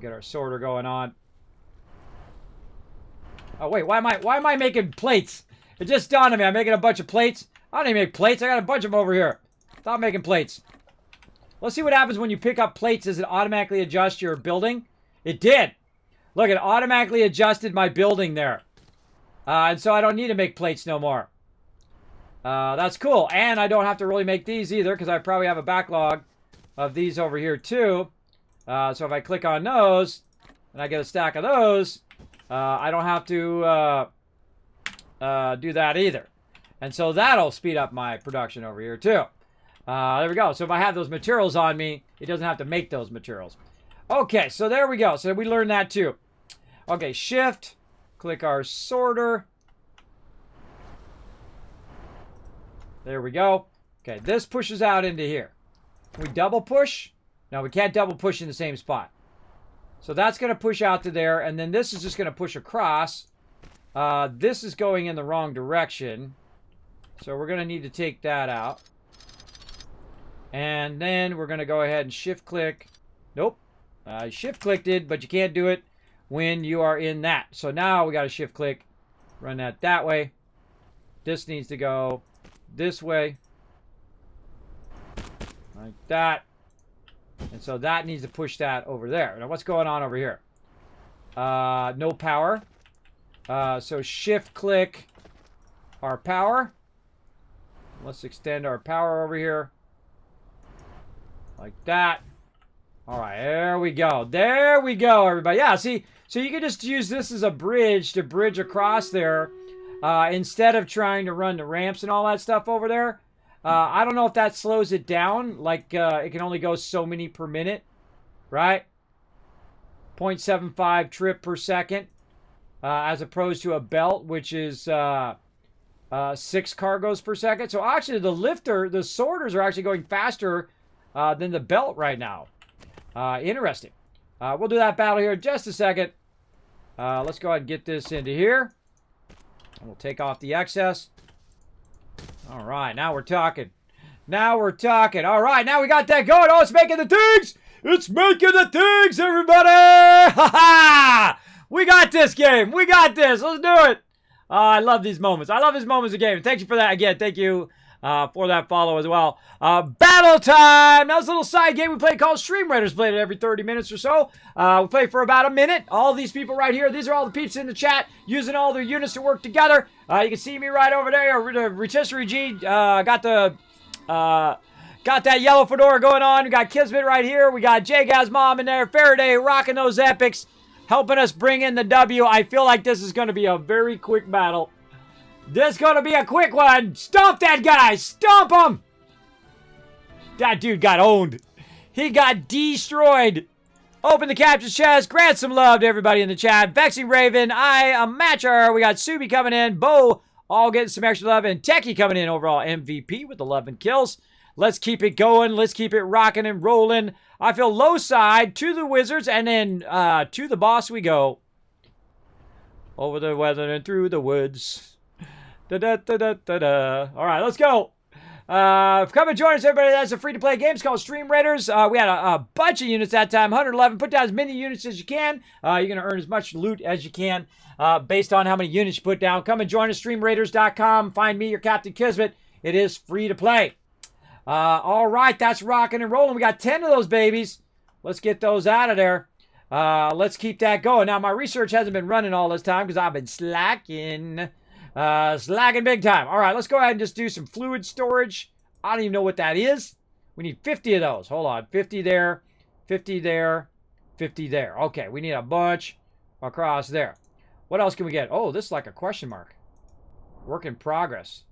Get our sorter going on. Oh wait, why am I making plates? It just dawned on me. I'm making a bunch of plates. I don't even make plates. I got a bunch of them over here. Stop making plates. Let's see what happens when you pick up plates. Does it automatically adjust your building? It did. Look, it automatically adjusted my building there. And so I don't need to make plates no more. That's cool. And I don't have to really make these either because I probably have a backlog of these over here too. So if I click on those and I get a stack of those, I don't have to do that either. And so that'll speed up my production over here too. There we go. So if I have those materials on me, it doesn't have to make those materials. Okay, so there we go. So we learned that too. Okay, shift. Click our sorter. There we go. Okay, this pushes out into here. Can we double push? No, we can't double push in the same spot. So that's going to push out to there, and then this is just going to push across. This is going in the wrong direction. So we're going to need to take that out. And then we're going to go ahead and shift-click. Nope. Shift-clicked it, but you can't do it when you are in that. So now we got to shift-click, run that way. This needs to go this way. Like that. And so that needs to push that over there. Now what's going on over here? No power. So shift-click our power. Let's extend our power over here. Like that. All right, there we go. There we go, everybody. Yeah, see, so you can just use this as a bridge to bridge across there instead of trying to run the ramps and all that stuff over there. I don't know if that slows it down. Like, it can only go so many per minute, right? 0.75 trip per second, as opposed to a belt, which is 6 cargoes per second. So actually, the sorters are actually going faster than the belt right now. Interesting. We'll do that battle here in just a second. Let's go ahead and get this into here. And we'll take off the excess. All right, now we're talking. Now we're talking. All right, now we got that going. Oh, it's making the things. It's making the things, everybody. Ha ha! We got this game. We got this. Let's do it. I love these moments. I love these moments of game. Thank you for that again. Thank you for that follow as well. Battle time. That was a little side game we played called Stream Raiders. Played it every 30 minutes or so. We play for about a minute. All these people right here. These are all the peeps in the chat using all their units to work together. You can see me right over there. Rotisserie G got that yellow fedora going on. We got Kismet right here. We got J-Gaz Mom in there. Faraday rocking those epics, helping us bring in the W. I feel like this is going to be a very quick battle. This is going to be a quick one. Stomp that guy. Stomp him. That dude got owned. He got destroyed. Open the captain's chest. Grant some love to everybody in the chat. Vexing Raven. I am Matcher. We got Subi coming in. Bo all getting some extra love. And Techie coming in overall MVP with 11 kills. Let's keep it going. Let's keep it rocking and rolling. I feel low side to the Wizards. And then to the boss we go. Over the weather and through the woods. Da-da-da-da-da-da. All right, let's go. Come and join us, everybody. That's a free-to-play game. It's called Stream Raiders. We had a bunch of units that time, 111. Put down as many units as you can. You're going to earn as much loot as you can based on how many units you put down. Come and join us, streamraiders.com. Find me, your Captain Kismet. It is free to play. All right, that's rocking and rolling. We got 10 of those babies. Let's get those out of there. Let's keep that going. Now, my research hasn't been running all this time because I've been slacking. Slacking big time. All right, let's go ahead and just do some fluid storage. I don't even know what that is. We need 50 of those. Hold on. 50 there, 50 there, 50 there. Okay, we need a bunch across there. What else can we get? Oh, this is like a question mark. Work in progress.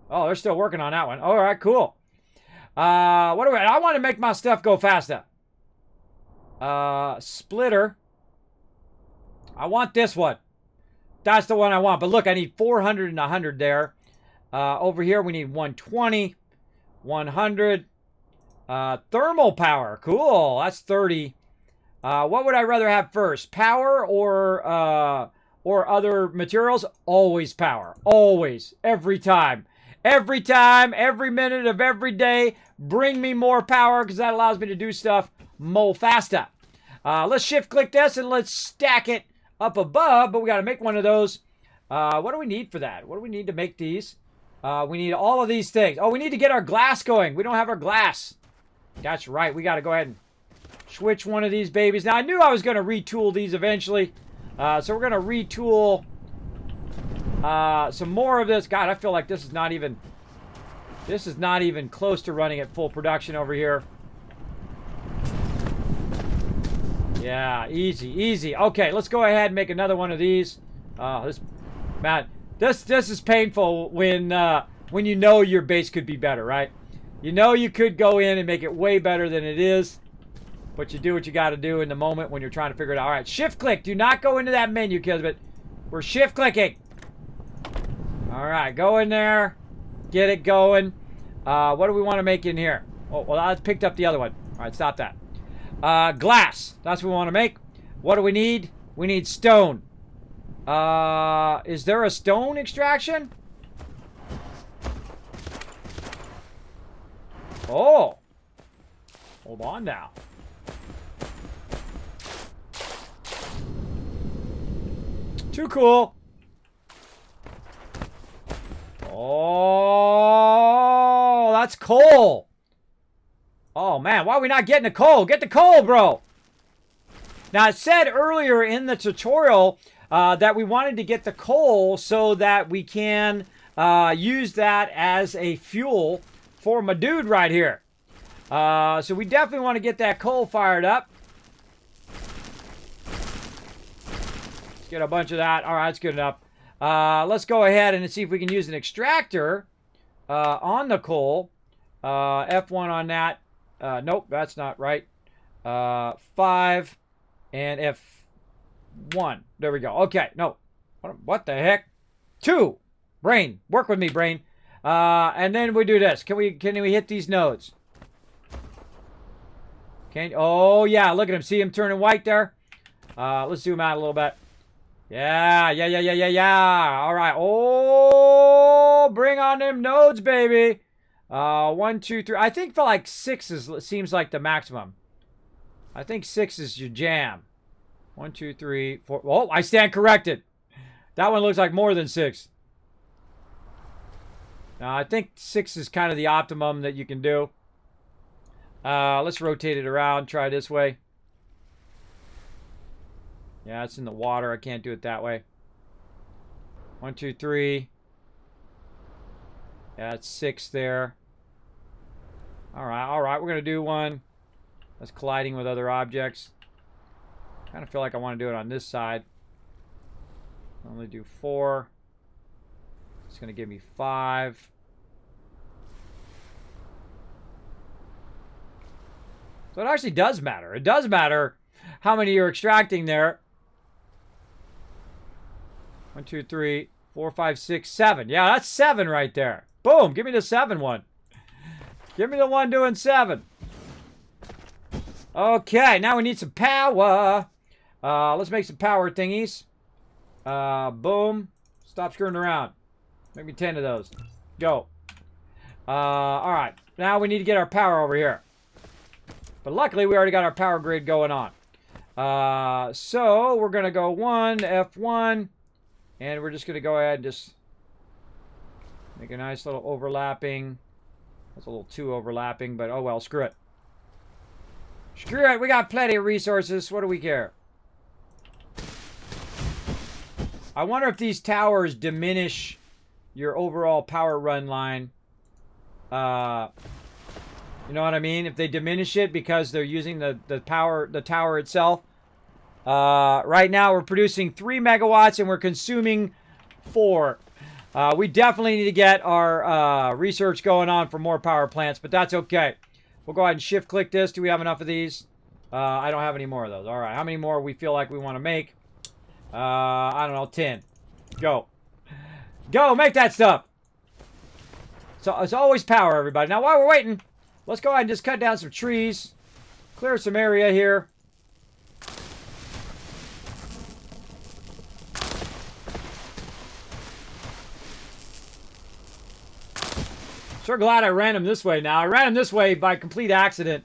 Oh, they're still working on that one. All right, cool. What do I want to make my stuff go faster. Splitter. I want this one. That's the one I want. But look, I need 400 and 100 there. Over here, we need 120, 100. Thermal power. Cool. That's 30. What would I rather have first? Power or other materials? Always power. Always. Every time. Every time. Every minute of every day. Bring me more power because that allows me to do stuff more faster. Let's shift click this and let's stack it up above, but we got to make one of those. What do we need for that? What do we need to make these? We need all of these things. Oh, we need to get our glass going. We don't have our glass. That's right. We got to go ahead and switch one of these babies. Now, I knew I was going to retool these eventually. So we're going to retool some more of this. God, I feel like this is not even close to running at full production over here. Yeah, easy, easy. Okay, let's go ahead and make another one of these. This is painful when you know your base could be better, right? You know you could go in and make it way better than it is, but you do what you got to do in the moment when you're trying to figure it out. All right, shift click. Do not go into that menu, Kismet. We're shift clicking. All right, go in there, get it going. What do we want to make in here? Oh, well, I picked up the other one. All right, stop that. Glass. That's what we want to make. What do we need? We need stone. Is there a stone extraction? Oh. Hold on now. Too cool. Oh, that's coal. Oh, man. Why are we not getting the coal? Get the coal, bro. Now, it said earlier in the tutorial that we wanted to get the coal so that we can use that as a fuel for my dude right here. So we definitely want to get that coal fired up. Let's get a bunch of that. All right, that's good enough. Let's go ahead and see if we can use an extractor on the coal. F1 on that. Nope, that's not right. 5 and F1. There we go. Okay, no. What the heck? 2. Brain. Work with me, brain. And then we do this. Can we hit these nodes? Oh, yeah. Look at him. See him turning white there? Let's zoom out a little bit. Yeah. All right. Oh, bring on them nodes, baby. 1, 2, 3. I think for like 6 seems like the maximum. I think 6 is your jam. 1, 2, 3, 4. Oh, I stand corrected. That one looks like more than 6. I think 6 is kind of the optimum that you can do. Let's rotate it around. Try this way. Yeah, it's in the water. I can't do it that way. 1, 2, 3. Yeah, it's 6 there. All right. We're going to do one that's colliding with other objects. Kind of feel like I want to do it on this side. Only do 4. It's going to give me 5. So it actually does matter. It does matter how many you're extracting there. 1, 2, 3, 4, 5, 6, 7. Yeah, that's 7 right there. Boom. Give me the 7 one. Give me the one doing 7. Okay, now we need some power. Let's make some power thingies. Boom. Stop screwing around. Make me 10 of those. Go. All right. Now we need to get our power over here. But luckily, we already got our power grid going on. So we're going to go 1, F1. And we're just going to go ahead and just make a nice little overlapping. That's a little too overlapping, but oh well, screw it. Screw it, we got plenty of resources. What do we care? I wonder if these towers diminish your overall power run line. You know what I mean? If they diminish it because they're using the tower itself. Right now we're producing 3 megawatts and we're consuming 4. We definitely need to get our research going on for more power plants, but that's okay. We'll go ahead and shift click this. Do we have enough of these? I don't have any more of those. All right, how many more we feel like we want to make? I don't know, 10. Go. Go, make that stuff. So it's always power, everybody. Now, while we're waiting, let's go ahead and just cut down some trees. Clear some area here. Sure glad I ran him this way now. I ran him this way by complete accident,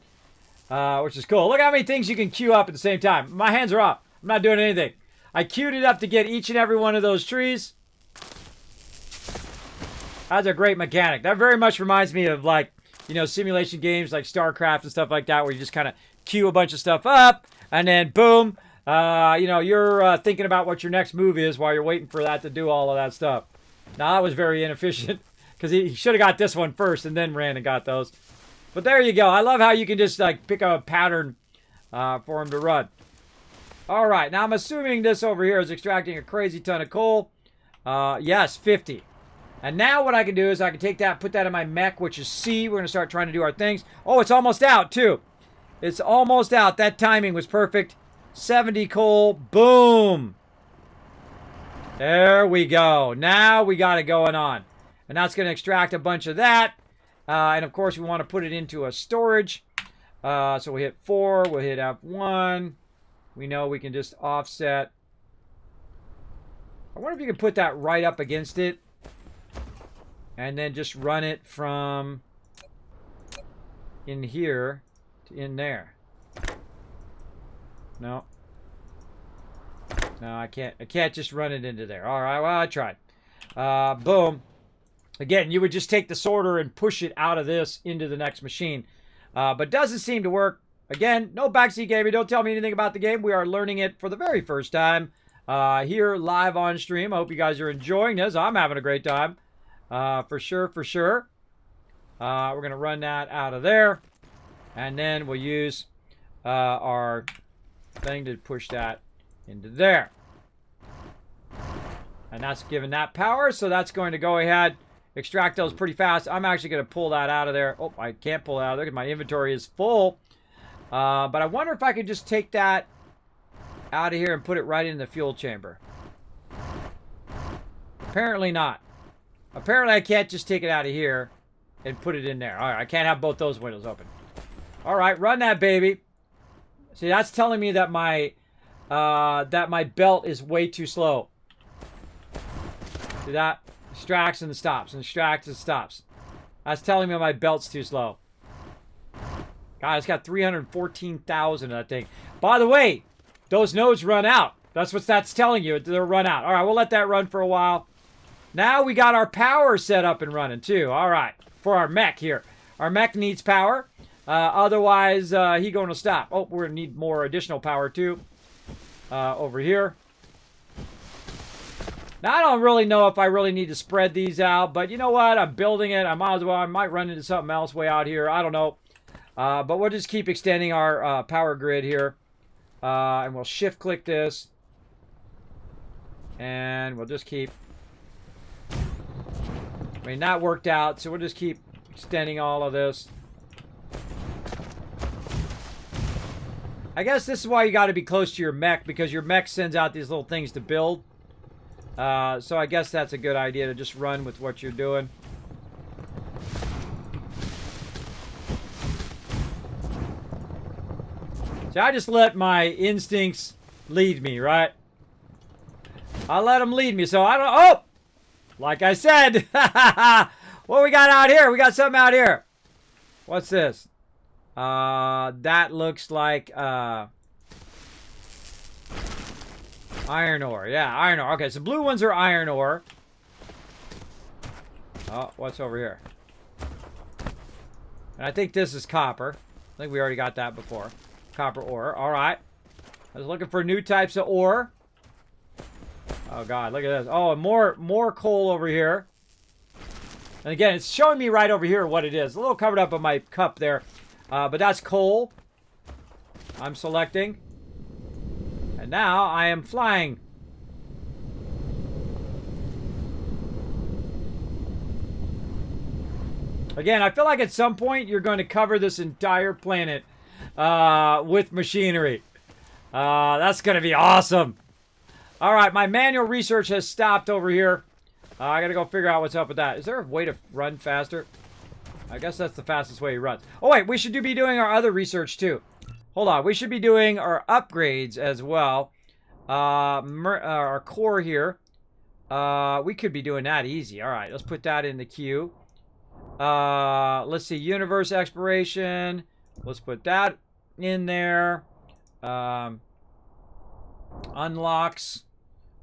which is cool. Look how many things you can queue up at the same time. My hands are off. I'm not doing anything. I queued it up to get each and every one of those trees. That's a great mechanic. That very much reminds me of, like, you know, simulation games like StarCraft and stuff like that, where you just kind of queue a bunch of stuff up, and then boom, you know, you're thinking about what your next move is while you're waiting for that to do all of that stuff. Now, that was very inefficient. Because he should have got this one first and then ran and got those. But there you go. I love how you can just like pick a pattern for him to run. All right. Now I'm assuming this over here is extracting a crazy ton of coal. Yes, 50. And now what I can do is I can take that, put that in my mech, which is C. We're going to start trying to do our things. Oh, it's almost out too. It's almost out. That timing was perfect. 70 coal. Boom. There we go. Now we got it going on. And that's going to extract a bunch of that. And of course, we want to put it into a storage. So we hit 4. We'll hit F1. we know we can just offset. I wonder if you can put that right up against it. And then just run it from in here to in there. No. No, I can't just run it into there. All right, well, I tried. Boom. Again, you would just take the sorter and push it out of this into the next machine. But doesn't seem to work. Again, no backseat gaming. Don't tell me anything about the game. We are learning it for the very first time here live on stream. I hope you guys are enjoying this. I'm having a great time. For sure, for sure. We're going to run that out of there. And then we'll use our thing to push that into there. And that's giving that power. So that's going to go ahead, extract those pretty fast. I'm actually going to pull that out of there. Oh, I can't pull it out of there because my inventory is full. But I wonder if I could just take that out of here and put it right in the fuel chamber. Apparently not. Apparently I can't just take it out of here and put it in there. All right, I can't have both those windows open. All right, run that baby. See, that's telling me that my belt is way too slow. See that? Extracts and stops, and extracts and stops. That's telling me my belt's too slow. God, it's got 314,000 of that thing. By the way, those nodes run out. That's what that's telling you. They'll run out. All right, we'll let that run for a while. Now we got our power set up and running too. All right, for our mech here. Our mech needs power. Otherwise, he going to stop. Oh, we're going to need more additional power too. Over here. Now, I don't really know if I really need to spread these out. But you know what? I'm building it. I might as well. I might run into something else way out here. I don't know. But we'll just keep extending our power grid here. And we'll shift click this. And we'll just keep... I mean, that worked out, so we'll just keep extending all of this. I guess this is why you got to be close to your mech, because your mech sends out these little things to build. So I guess that's a good idea to just run with what you're doing. So I just let my instincts lead me, right? I'll let them lead me, so I don't... Oh! Like I said, what we got out here? We got something out here. What's this? That looks like iron ore. Yeah, iron ore. Okay, so blue ones are iron ore. Oh, what's over here? And I think this is copper. I think we already got that before. Copper ore. All right. I was looking for new types of ore. Oh god, look at this. Oh, and more coal over here. And again, it's showing me right over here what it is. A little covered up on my cup there. But that's coal. I'm selecting. And now I am flying. Again, I feel like at some point you're going to cover this entire planet with machinery. That's going to be awesome. All right, my manual research has stopped over here. I got to go figure out what's up with that. Is there a way to run faster? I guess that's the fastest way he runs. Oh, wait, we should be doing our other research, too. Hold on, we should be doing our upgrades as well. Our core here. We could be doing that easy. All right, let's put that in the queue. Let's see, universe exploration. Let's put that in there. Unlocks.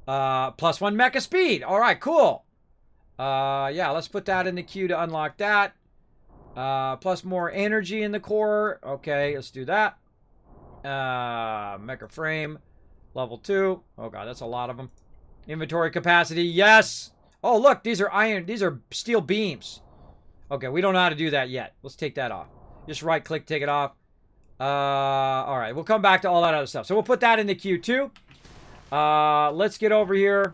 +1 mecha speed. All right, cool. Yeah, let's put that in the queue to unlock that. Plus more energy in the core. Okay, let's do that. Mecha frame. Level 2. Oh, God, that's a lot of them. Inventory capacity. Yes. Oh, look, these are iron. These are steel beams. Okay, we don't know how to do that yet. Let's take that off. Just right-click, take it off. All right, we'll come back to all that other stuff. So we'll put that in the queue, too. Let's get over here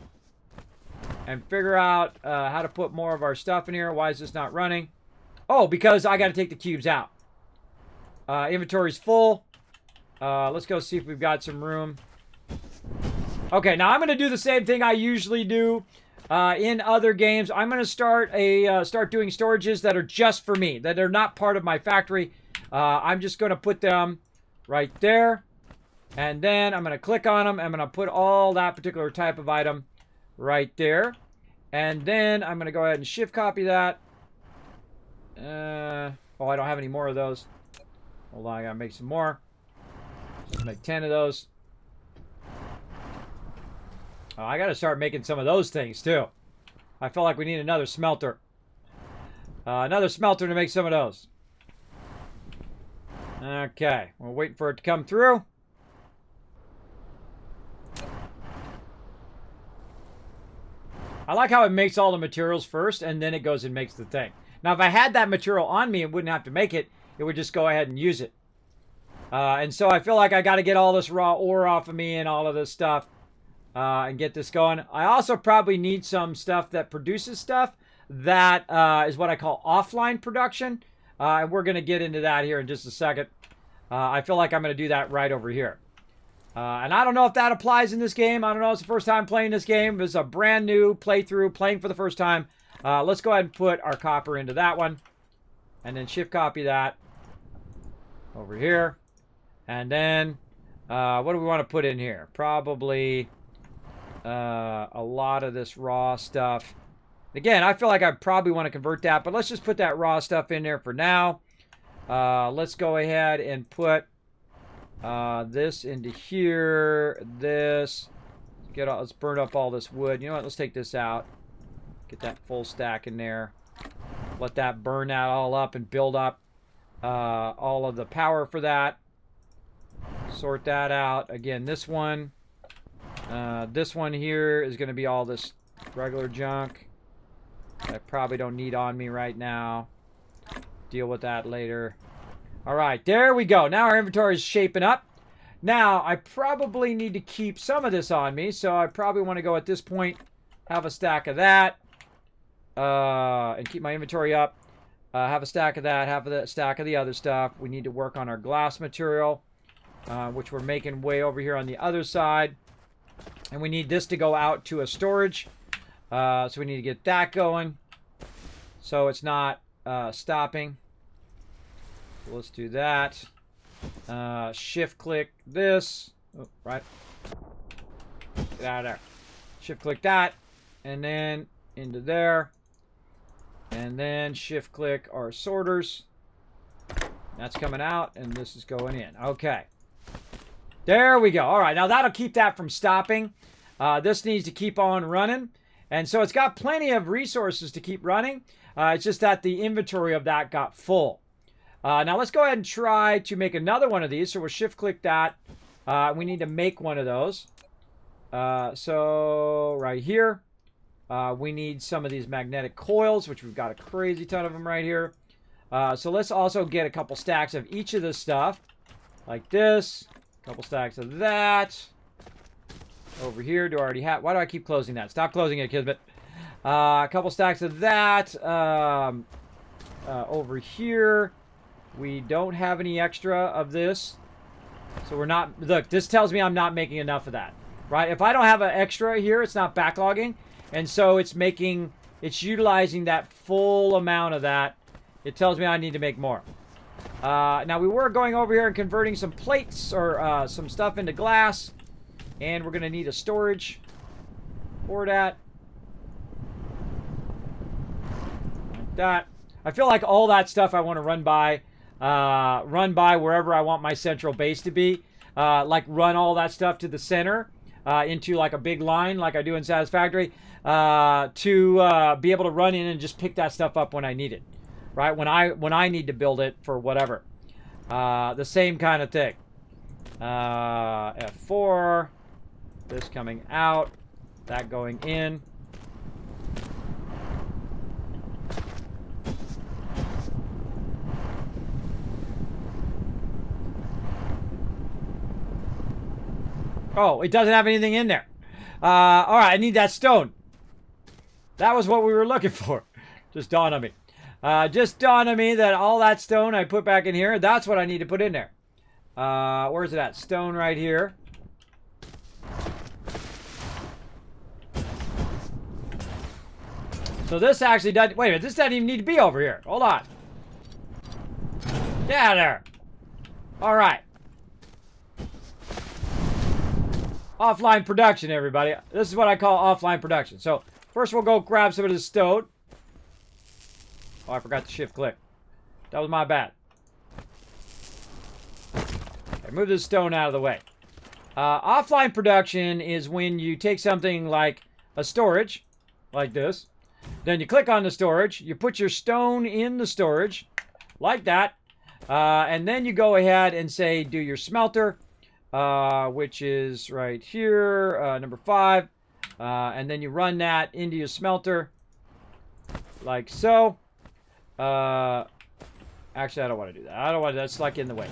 and figure out how to put more of our stuff in here. Why is this not running? Oh, because I got to take the cubes out. Inventory's full. Let's go see if we've got some room. Okay, now I'm going to do the same thing I usually do in other games. I'm going to start doing storages that are just for me, that are not part of my factory. I'm just going to put them right there. And then I'm going to click on them. I'm going to put all that particular type of item right there. And then I'm going to go ahead and shift copy that. Oh, I don't have any more of those. Hold on, I got to make some more. Just make 10 of those. Oh, I got to start making some of those things too. I feel like we need another smelter. Another smelter to make some of those. Okay, we're waiting for it to come through. I like how it makes all the materials first, and then it goes and makes the thing. Now, if I had that material on me and wouldn't have to make it, it would just go ahead and use it. And so I feel like I got to get all this raw ore off of me and all of this stuff and get this going. I also probably need some stuff that produces stuff that is what I call offline production. And we're going to get into that here in just a second. I feel like I'm going to do that right over here. And I don't know if that applies in this game. I don't know. It's the first time playing this game. It's a brand new playthrough, playing for the first time. Let's go ahead and put our copper into that one. And then shift copy that over here. And then, what do we want to put in here? Probably a lot of this raw stuff. Again, I feel like I probably want to convert that, but let's just put that raw stuff in there for now. Let's go ahead and put this into here. This. Let's burn up all this wood. You know what? Let's take this out. Get that full stack in there. Let that burn that all up and build up all of the power for that. Sort that out. Again, this one here is going to be all this regular junk I probably don't need on me right now. Deal with that later. All right, there we go. Now our inventory is shaping up. Now, I probably need to keep some of this on me, so I probably want to go at this point, have a stack of that, and keep my inventory up. Have a stack of that, have a stack of the other stuff. We need to work on our glass material, which we're making way over here on the other side. And we need this to go out to a storage. So we need to get that going so it's not stopping. So let's do that. Shift click this. Oh, right. Get out of there. Shift click that. And then into there. And then shift click our sorters. That's coming out. And this is going in. Okay. There we go. All right. Now that'll keep that from stopping. This needs to keep on running. And so it's got plenty of resources to keep running. It's just that the inventory of that got full. Now let's go ahead and try to make another one of these. So we'll shift click that. We need to make one of those. So right here, we need some of these magnetic coils, which we've got a crazy ton of them right here. So let's also get a couple stacks of each of this stuff. Like this. A couple stacks of that. Over here, do I already have... Why do I keep closing that? Stop closing it, Kismet. A couple stacks of that. Over here, we don't have any extra of this. So we're not... Look, this tells me I'm not making enough of that. Right? If I don't have an extra here, it's not backlogging. And so it's making... It's utilizing that full amount of that. It tells me I need to make more. Now, we were going over here and converting some plates or some stuff into glass. And we're going to need a storage for that. Like that. I feel like all that stuff I want to run by wherever I want my central base to be. Like run all that stuff to the center into like a big line like I do in Satisfactory to be able to run in and just pick that stuff up when I need it. Right? When I need to build it for whatever. The same kind of thing. F4. This coming out, that going in. Oh, it doesn't have anything in there. All right, I need that stone. That was what we were looking for. Just dawned on me. Just dawned on me that all that stone I put back in here, that's what I need to put in there. Where's it at? Stone right here. So this actually doesn't... Wait a minute, this doesn't even need to be over here. Hold on. Get out of there. All right. Offline production, everybody. This is what I call offline production. So first we'll go grab some of this stone. Oh, I forgot to shift click. That was my bad. Okay, move this stone out of the way. Offline production is when you take something like a storage, like this. Then you click on the storage. You put your stone in the storage, like that. And then you go ahead and say, do your smelter, which is right here, number 5. And then you run that into your smelter, like so. Actually, I don't want to do that. I don't want to. That's like in the way.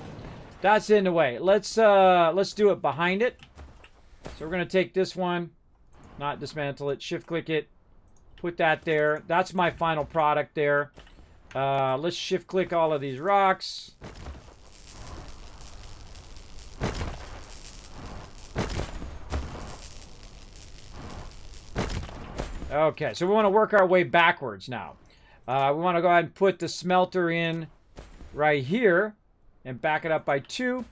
That's in the way. Let's do it behind it. So we're gonna take this one, not dismantle it. Shift click it. Put that there. That's my final product there. Let's shift click all of these rocks. Okay, so we want to work our way backwards now. We want to go ahead and put the smelter in right here and back it up by 2.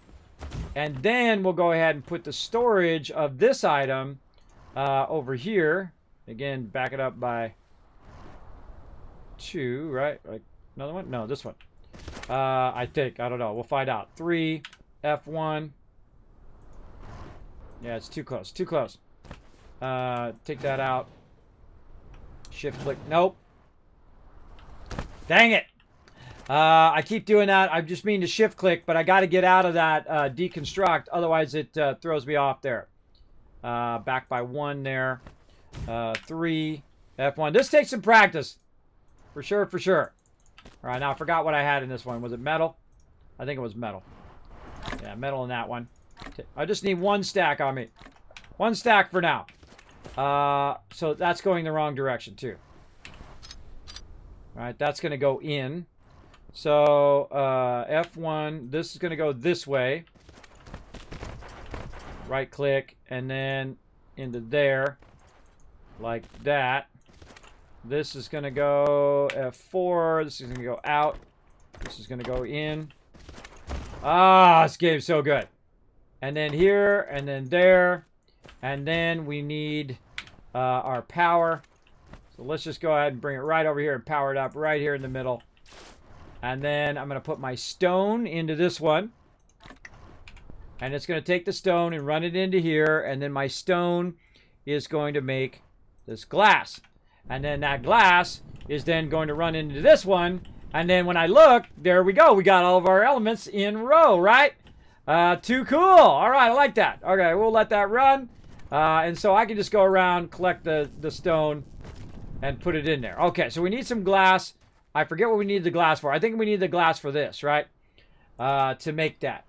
And then we'll go ahead and put the storage of this item over here. Again, back it up by 2, right? Like another one? No, this one. I think. I don't know. We'll find out. 3, F1. Yeah, it's too close. Too close. Take that out. Shift click. Nope. Dang it. I keep doing that. I just mean to shift click, but I got to get out of that deconstruct. Otherwise, it throws me off there. Back by 1 there. 3, F1. This takes some practice. For sure, for sure. All right, now I forgot what I had in this one. Was it metal? I think it was metal. Yeah, metal in that one. I just need 1 stack on me. 1 stack for now. So that's going the wrong direction, too. All right, that's going to go in. So, F1, this is going to go this way. Right click, and then into there. Like that. This is going to go F4. This is going to go out. This is going to go in. Ah, this game's so good. And then here, and then there. And then we need our power. So let's just go ahead and bring it right over here and power it up right here in the middle. And then I'm going to put my stone into this one. And it's going to take the stone and run it into here. And then my stone is going to make this glass. And then that glass is then going to run into this one. And then when I look, there we go. We got all of our elements in row, right? Too cool. All right, I like that. Okay, we'll let that run. And so I can just go around, collect the stone, and put it in there. Okay, so we need some glass. I forget what we need the glass for. I think we need the glass for this, right? To make that.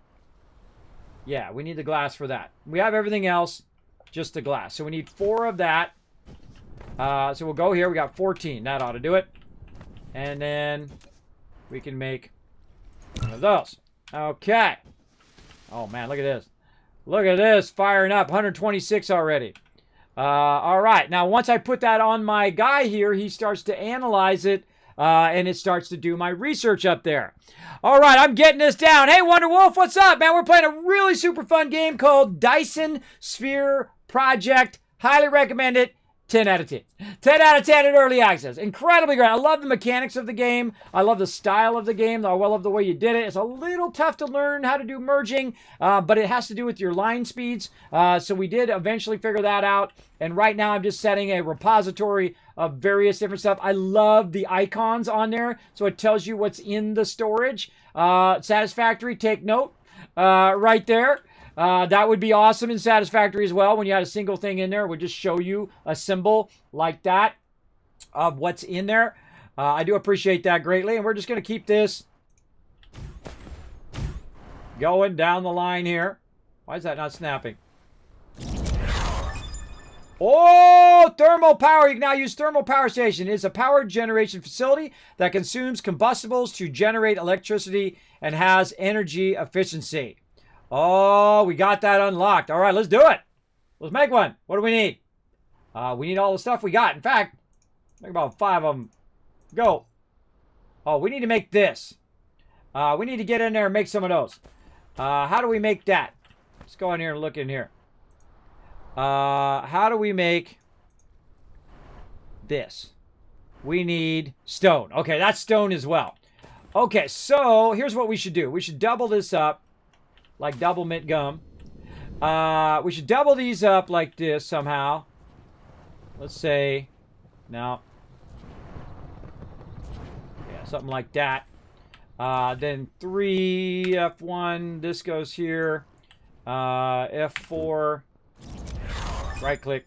Yeah, we need the glass for that. We have everything else, just the glass. So we need 4 of that. So we'll go here. We got 14. That ought to do it. And then we can make one of those. Okay. Oh, man, look at this. Look at this. Firing up. 126 already. All right. Now, once I put that on my guy here, he starts to analyze it. And it starts to do my research up there. All right, I'm getting this down. Hey, Wonder Wolf, what's up, man? We're playing a really super fun game called Dyson Sphere Project. Highly recommend it. 10 out of 10. 10 out of 10 in early access. Incredibly great. I love the mechanics of the game. I love the style of the game. I love the way you did it. It's a little tough to learn how to do merging, but it has to do with your line speeds. So we did eventually figure that out. And right now I'm just setting a repository of various different stuff. I love the icons on there. So it tells you what's in the storage. Satisfactory, take note. Right there. That would be awesome and satisfactory as well. When you had a single thing in there, it would just show you a symbol like that of what's in there. I do appreciate that greatly. And we're just going to keep this going down the line here. Why is that not snapping? Oh, thermal power. You can now use thermal power station. It's a power generation facility that consumes combustibles to generate electricity and has energy efficiency. Oh, we got that unlocked. All right, let's do it. Let's make one. What do we need? We need all the stuff we got. In fact, make about 5 of them. Go. Oh, we need to make this. We need to get in there and make some of those. How do we make that? Let's go in here and look in here. How do we make this? We need stone. Okay, that's stone as well. Okay, so here's what we should do. We should double this up like double mint gum. We should double these up like this somehow. Let's say, no. Yeah, something like that. Then 3, F1, this goes here. F4, right click.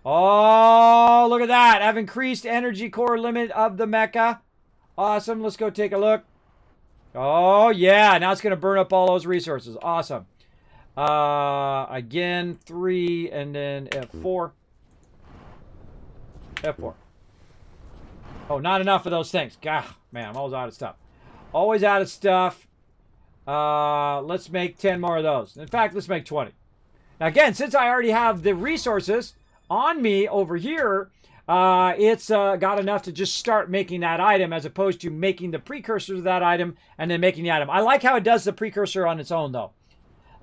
Oh, look at that. I've increased energy core limit of the mecha. Awesome. Let's go take a look. Oh, yeah. Now it's going to burn up all those resources. Awesome. Again, 3 and then F4. F4. Oh, not enough of those things. God, man, I'm always out of stuff. Always out of stuff. Let's make 10 more of those. In fact, let's make 20. Now, again, since I already have the resources on me over here, it's got enough to just start making that item as opposed to making the precursor to that item and then making the item. I like how it does the precursor on its own, though.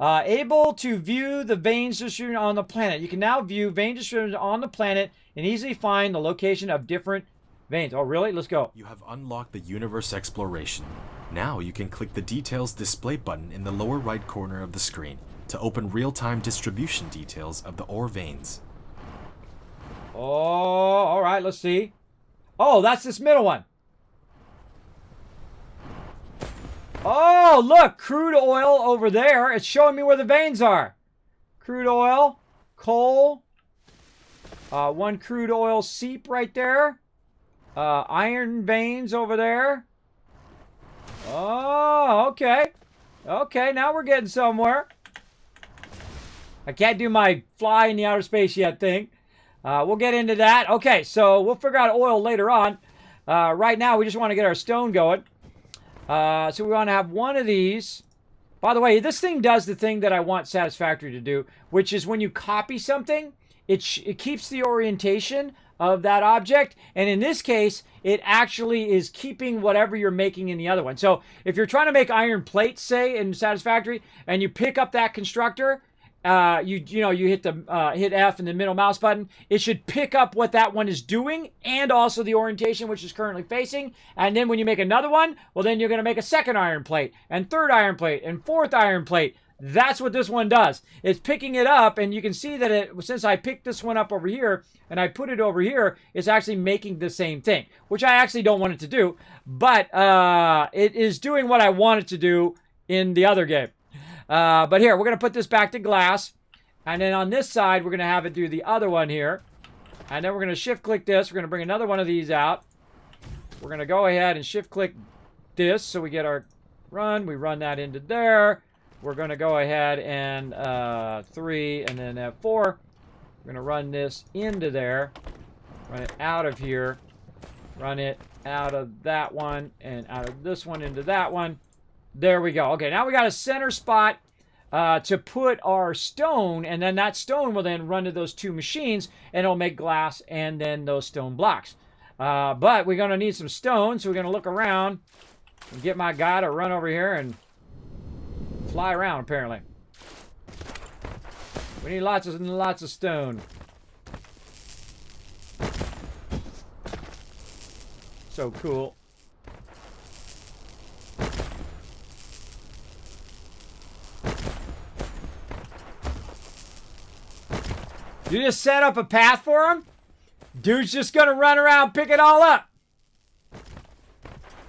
Able to view the veins distributed on the planet. You can now view vein distributed on the planet and easily find the location of different veins. Oh, really? Let's go. You have unlocked the universe exploration. Now you can click the details display button in the lower right corner of the screen to open real-time distribution details of the ore veins. Oh, all right, let's see. Oh, that's this middle one. Oh, look, crude oil over there. It's showing me where the veins are. Crude oil, coal, one crude oil seep right there. Iron veins over there. Oh, okay. Okay, now we're getting somewhere. I can't do my fly in the outer space yet thing. We'll get into that. Okay, so we'll figure out oil later on. Right now, we just want to get our stone going. So we want to have one of these. By the way, this thing does the thing that I want Satisfactory to do, which is when you copy something, it keeps the orientation of that object. And in this case, it actually is keeping whatever you're making in the other one. So if you're trying to make iron plates, say, in Satisfactory, and you pick up that constructor, you hit the hit F and the middle mouse button, it should pick up what that one is doing and also the orientation which is currently facing. And then when you make another one, well, then you're going to make a second iron plate and third iron plate and fourth iron plate. That's what this one does. It's picking it up, and you can see that since I picked this one up over here and I put it over here, it's actually making the same thing, which I actually don't want it to do, but it is doing what I want it to do in the other game. But here, we're going to put this back to glass. And then on this side, we're going to have it do the other one here. And then we're going to shift-click this. We're going to bring another one of these out. We're going to go ahead and shift-click this so we get our run. We run that into there. We're going to go ahead and 3 and then F4. We're going to run this into there. Run it out of here. Run it out of that one and out of this one into that one. There we go. Okay, now we got a center spot to put our stone, and then that stone will then run to those two machines, and it'll make glass and then those stone blocks. But we're going to need some stone, so we're going to look around and get my guy to run over here and fly around, apparently. We need lots of stone. So cool. You just set up a path for him? Dude's just gonna run around, pick it all up.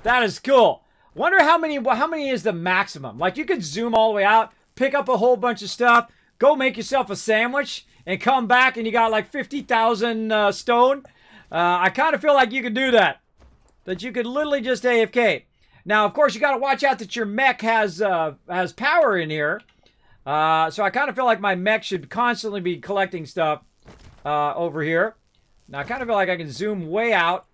That is cool. Wonder how many is the maximum? Like, you could zoom all the way out, pick up a whole bunch of stuff, go make yourself a sandwich, and come back and you got like 50,000 stone. I kind of feel like you could do that. That you could literally just AFK. Now, of course, you got to watch out that your mech has power in here. So I kind of feel like my mech should constantly be collecting stuff over here. Now, I kind of feel like I can zoom way out.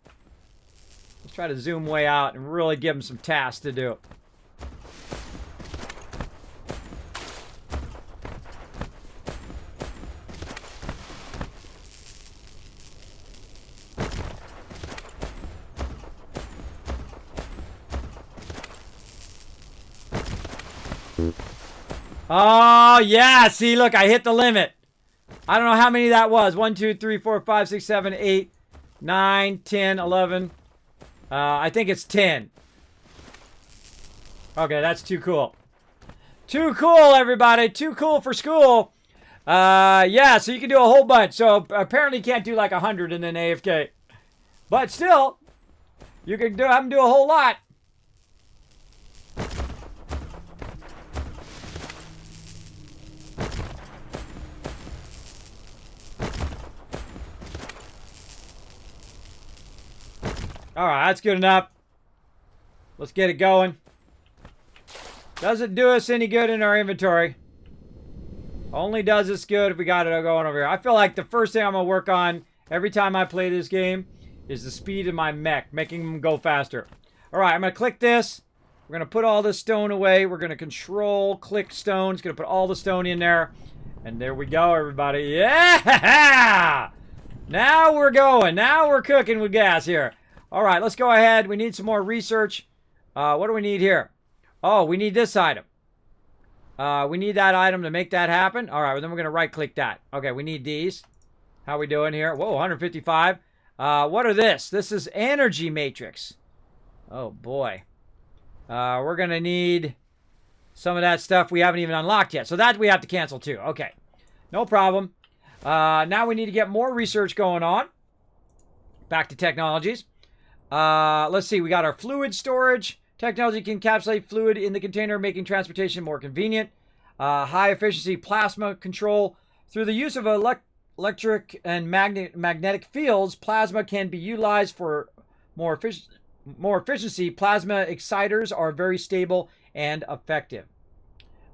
Let's try to zoom way out and really give him some tasks to do. Oh, yeah. See, look, I hit the limit. I don't know how many that was. 1, 2, 3, 4, 5, 6, 7, 8, 9, 10, 11. I think it's 10. Okay, that's too cool. Too cool, everybody. Too cool for school. Yeah, so you can do a whole bunch. So apparently you can't do like 100 and then AFK. But still, you can have them do a whole lot. All right, that's good enough. Let's get it going. Doesn't do us any good in our inventory. Only does us good if we got it going over here. I feel like the first thing I'm going to work on every time I play this game is the speed of my mech, making them go faster. All right, I'm going to click this. We're going to put all this stone away. We're going to control click stone. It's going to put all the stone in there. And there we go, everybody. Yeah! Now we're going. Now we're cooking with gas here. All right, let's go ahead. We need some more research. What do we need here? Oh, we need this item. We need that item to make that happen. All right, well, then we're going to right-click that. Okay, we need these. How we doing here? Whoa, 155. What are this? This is energy matrix. Oh, boy. We're going to need some of that stuff we haven't even unlocked yet. So that we have to cancel, too. Okay, no problem. Now we need to get more research going on. Back to technologies. Let's see. We got our fluid storage. Technology can encapsulate fluid in the container, making transportation more convenient. High efficiency plasma control. Through the use of electric and magnetic fields, plasma can be utilized for more efficiency. Plasma exciters are very stable and effective.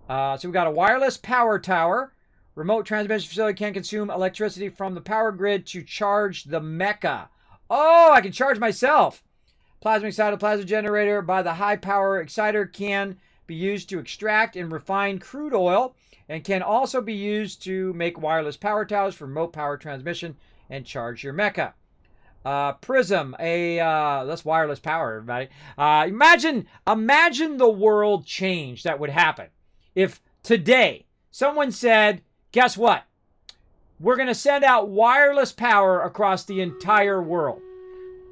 So we got a wireless power tower. Remote transmission facility can consume electricity from the power grid to charge the mecha. Oh, I can charge myself. Plasma excited plasma generator by the high power exciter can be used to extract and refine crude oil and can also be used to make wireless power towers for remote power transmission and charge your mecha. Prism, that's wireless power, everybody. Imagine the world change that would happen if today someone said, guess what? We're going to send out wireless power across the entire world.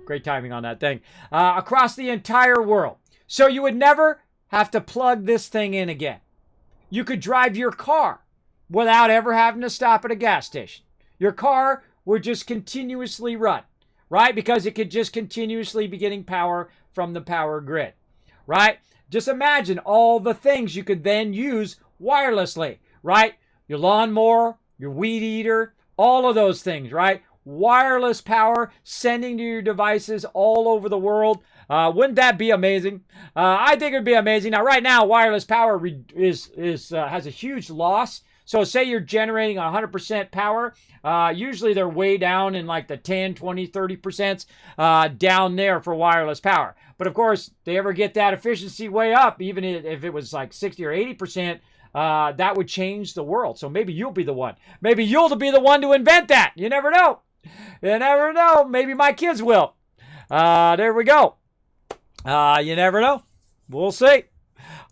Great timing on that thing. Across the entire world. So you would never have to plug this thing in again. You could drive your car without ever having to stop at a gas station. Your car would just continuously run, right? Because it could just continuously be getting power from the power grid, right? Just imagine all the things you could then use wirelessly, right? Your lawnmower, your weed eater, all of those things, right? Wireless power sending to your devices all over the world. Wouldn't that be amazing? I think it would be amazing. Now, right now, wireless power has a huge loss. So say you're generating 100% power. Usually they're way down in like the 10, 20, 30% down there for wireless power. But of course, they ever get that efficiency way up, even if it was like 60 or 80%, that would change the world. So maybe you'll be the one. Maybe you'll be the one to invent that. You never know. You never know. Maybe my kids will. There we go. You never know. We'll see.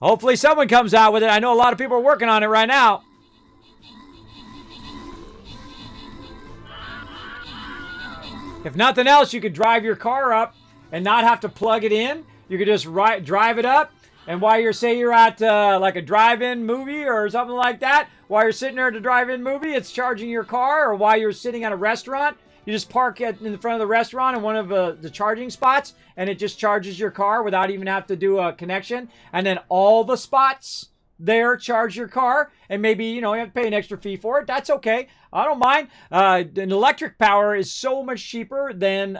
Hopefully someone comes out with it. I know a lot of people are working on it right now. If nothing else, you could drive your car up and not have to plug it in. You could just drive it up. And while you're at like a drive-in movie or something like that, while you're sitting there at a drive-in movie, it's charging your car. Or while you're sitting at a restaurant, you just park in front of the restaurant in one of the charging spots, and it just charges your car without even have to do a connection. And then all the spots there charge your car, and maybe you have to pay an extra fee for it. That's okay. I don't mind. An electric power is so much cheaper than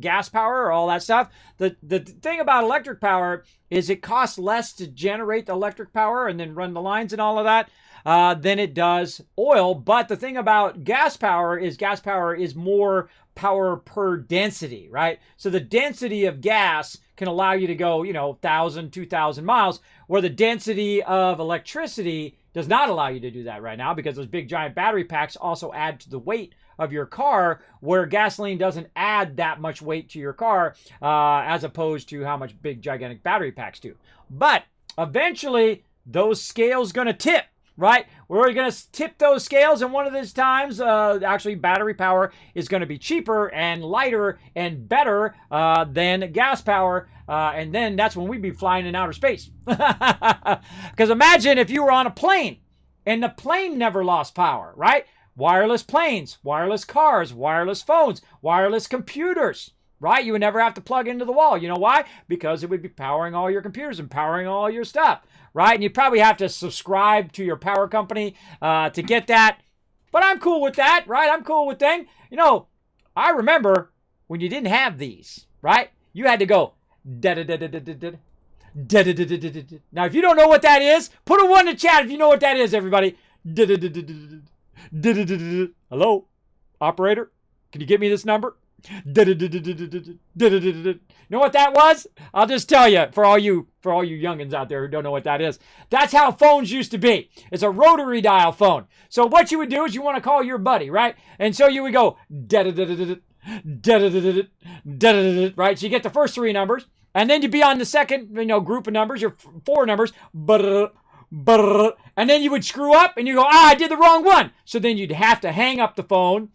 gas power or all that stuff. The thing about electric power is it costs less to generate the electric power and then run the lines and all of that than it does oil. But the thing about gas power is more power per density, right? So the density of gas can allow you to go, 1,000, 2,000 miles, where the density of electricity does not allow you to do that right now, because those big giant battery packs also add to the weight of your car, where gasoline doesn't add that much weight to your car as opposed to how much big gigantic battery packs do. But eventually those scales going to tip, right? We're going to tip those scales, and one of these times, actually, battery power is going to be cheaper and lighter and better than gas power, and then that's when we'd be flying in outer space. Because imagine if you were on a plane, and the plane never lost power, right? Wireless planes, wireless cars, wireless phones, wireless computers, right? You would never have to plug into the wall. You know why? Because it would be powering all your computers and powering all your stuff, right? And you'd probably have to subscribe to your power company to get that. But I'm cool with that, right? I'm cool with things. You know, I remember when you didn't have these, right? You had to go da-da-da-da-da-da-da. Now, if you don't know what that is, put a 1 in the chat if you know what that is, everybody. Hello, operator? Can you get me this number? You know what that was? I'll just tell you, for all you youngins out there who don't know what that is. That's how phones used to be. It's a rotary dial phone. So what you would do is you want to call your buddy, right? And so you would go right? So you get the first 3 numbers, and then you'd be on the second, group of numbers, your 4 numbers, and then you would screw up and you go, I did the wrong one. So then you'd have to hang up the phone,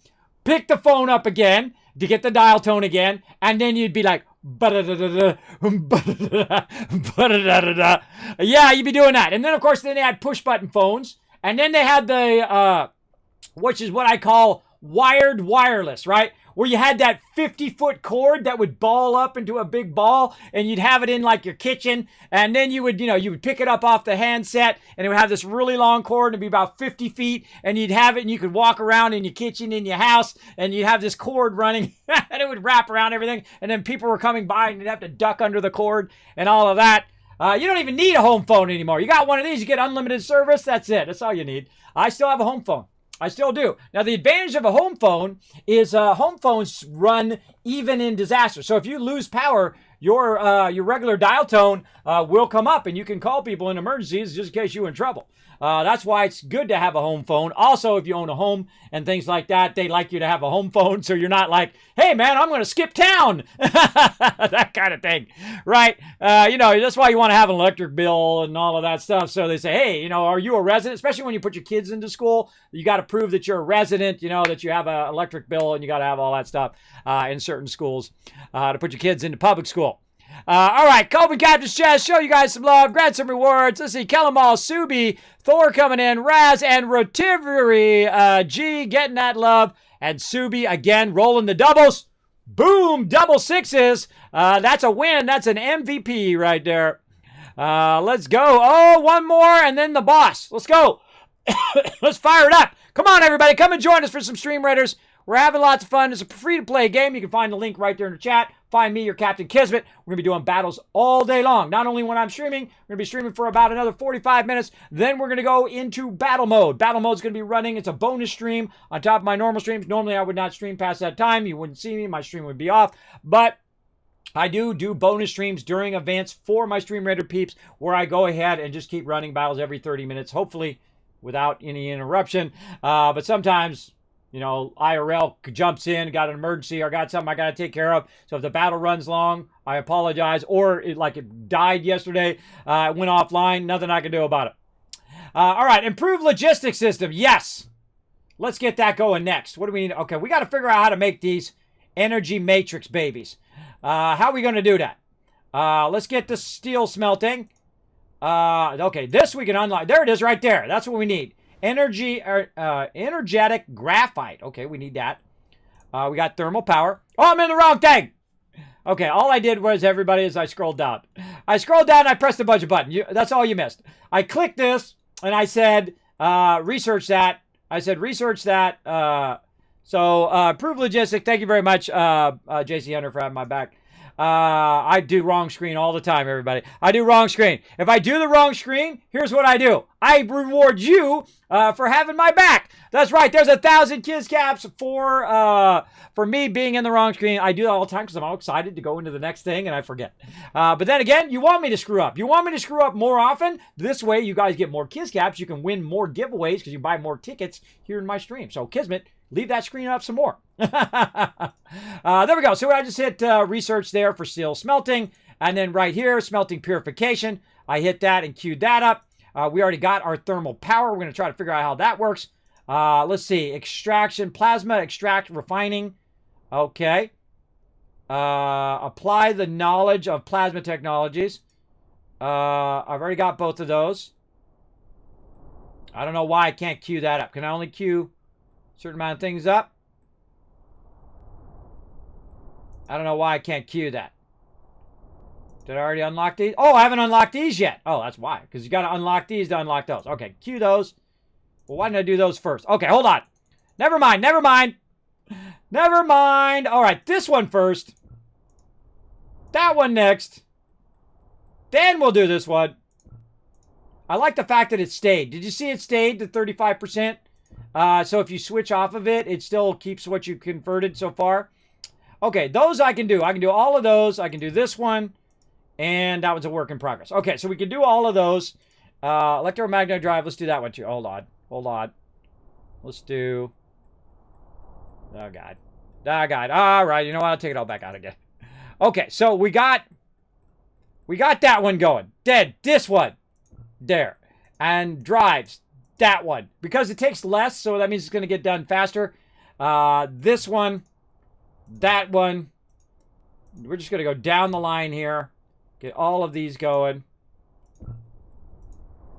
pick the phone up again to get the dial tone again, and then you'd be like, yeah, you'd be doing that. And then, of course, then they had push button phones, and then they had the, which is what I call wired wireless, right? Where you had that 50-foot cord that would ball up into a big ball, and you'd have it in like your kitchen, and then you would pick it up off the handset, and it would have this really long cord, and it'd be about 50 feet, and you'd have it, and you could walk around in your kitchen, in your house, and you'd have this cord running, and it would wrap around everything, and then people were coming by, and you'd have to duck under the cord, and all of that. You don't even need a home phone anymore. You got one of these, you get unlimited service, that's it. That's all you need. I still have a home phone. I still do. Now, the advantage of a home phone is home phones run even in disaster. So if you lose power, your regular dial tone will come up, and you can call people in emergencies just in case you're in trouble. That's why it's good to have a home phone. Also, if you own a home and things like that, they like you to have a home phone, so you're not like, hey, man, I'm going to skip town. That kind of thing, right? That's why you want to have an electric bill and all of that stuff. So they say, hey, are you a resident? Especially when you put your kids into school, you got to prove that you're a resident, that you have an electric bill, and you got to have all that stuff in certain schools to put your kids into public school. All right, Kobe Captain's Chest, show you guys some love, grant some rewards. Let's see, Kellemal, Subi, Thor coming in, Raz, and Rotiveri, G getting that love, and Subi again rolling the doubles. Boom, double sixes. That's a win. That's an MVP right there. Let's go. Oh, one more, and then the boss. Let's go. Let's fire it up. Come on, everybody. Come and join us for some Stream Raiders. We're having lots of fun. It's a free-to-play game. You can find the link right there in the chat. Find me, your Captain Kismet. We're going to be doing battles all day long. Not only when I'm streaming, we're going to be streaming for about another 45 minutes. Then we're going to go into battle mode. Battle mode is going to be running. It's a bonus stream on top of my normal streams. Normally, I would not stream past that time. You wouldn't see me. My stream would be off. But I do bonus streams during events for my Stream Raider peeps where I go ahead and just keep running battles every 30 minutes, hopefully without any interruption. But sometimes, IRL jumps in, got an emergency, or got something I got to take care of. So if the battle runs long, I apologize. Or it died yesterday, it went offline, nothing I can do about it. All right, improved logistics system. Yes. Let's get that going next. What do we need? Okay, we got to figure out how to make these energy matrix babies. How are we going to do that? Let's get the steel smelting. Okay, this we can unlock. There it is right there. That's what we need. Energetic graphite. Okay, we need that. We got thermal power. Oh, I'm in the wrong thing. Okay, all I did was, everybody, is I scrolled down. And I pressed a bunch of buttons. That's all you missed. I clicked this, and I said, research that. I said, research that. Improved logistics. Thank you very much, JC Hunter, for having my back. I do wrong screen all the time, everybody. I do wrong screen. If I do the wrong screen, here's what I do. I reward you for having my back. That's right. There's 1,000 kids caps for me being in the wrong screen. I do that all the time because I'm all excited to go into the next thing and I forget. But then again, you want me to screw up. You want me to screw up more often. This way, you guys get more kids caps. You can win more giveaways because you buy more tickets here in my stream. So, Kismet, leave that screen up some more. There we go. So I just hit research there for steel smelting. And then right here, smelting purification. I hit that and queued that up. We already got our thermal power. We're going to try to figure out how that works. Let's see. Extraction, plasma, extract, refining. Okay. Apply the knowledge of plasma technologies. I've already got both of those. I don't know why I can't queue that up. Can I only queue a certain amount of things up? I don't know why I can't queue that. Did I already unlock these? Oh, I haven't unlocked these yet. Oh, that's why. Because you got to unlock these to unlock those. Okay, queue those. Well, why didn't I do those first? Okay, hold on. Never mind, never mind. Never mind. All right, this one first. That one next. Then we'll do this one. I like the fact that it stayed. Did you see it stayed to 35%? So if you switch off of it, it still keeps what you converted so far. Okay, those I can do. I can do all of those. I can do this one. And that was a work in progress. Okay, so we can do all of those. Electromagnetic drive. Let's do that one too. Hold on. Hold on. Let's do... Oh, God. Oh, God. All right, you know what? I'll take it all back out again. Okay, so we got that one going. Dead. This one. There. And drives. That one. Because it takes less, so that means it's going to get done faster. This one. That one. We're just going to go down the line here. Get all of these going.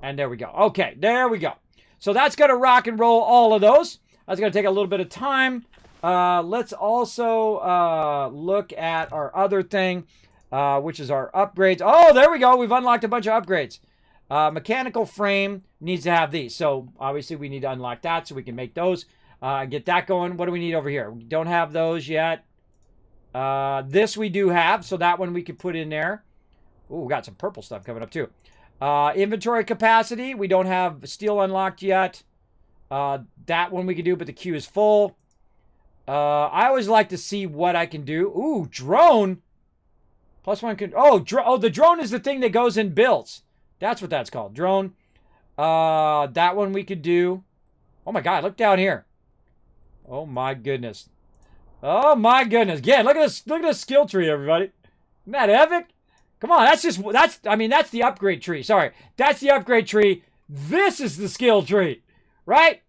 And there we go. Okay, there we go. So that's going to rock and roll all of those. That's going to take a little bit of time. Let's also look at our other thing, which is our upgrades. Oh, there we go. We've unlocked a bunch of upgrades. Mechanical frame needs to have these. So obviously we need to unlock that so we can make those. Get that going. What do we need over here? We don't have those yet. This we do have, so that one we could put in there. Ooh, we got some purple stuff coming up too. Inventory capacity, we don't have steel unlocked yet. That one we can do, but the queue is full. I always like to see what I can do. Ooh, drone. +1 can. Oh, the drone is the thing that goes in builds. That's what that's called, drone. That one we could do. Oh my God, look down here. Oh my goodness. Oh my goodness. Again, look at this. Look at this skill tree, everybody. Isn't that epic? Come on, that's the upgrade tree. Sorry, that's the upgrade tree. This is the skill tree, right?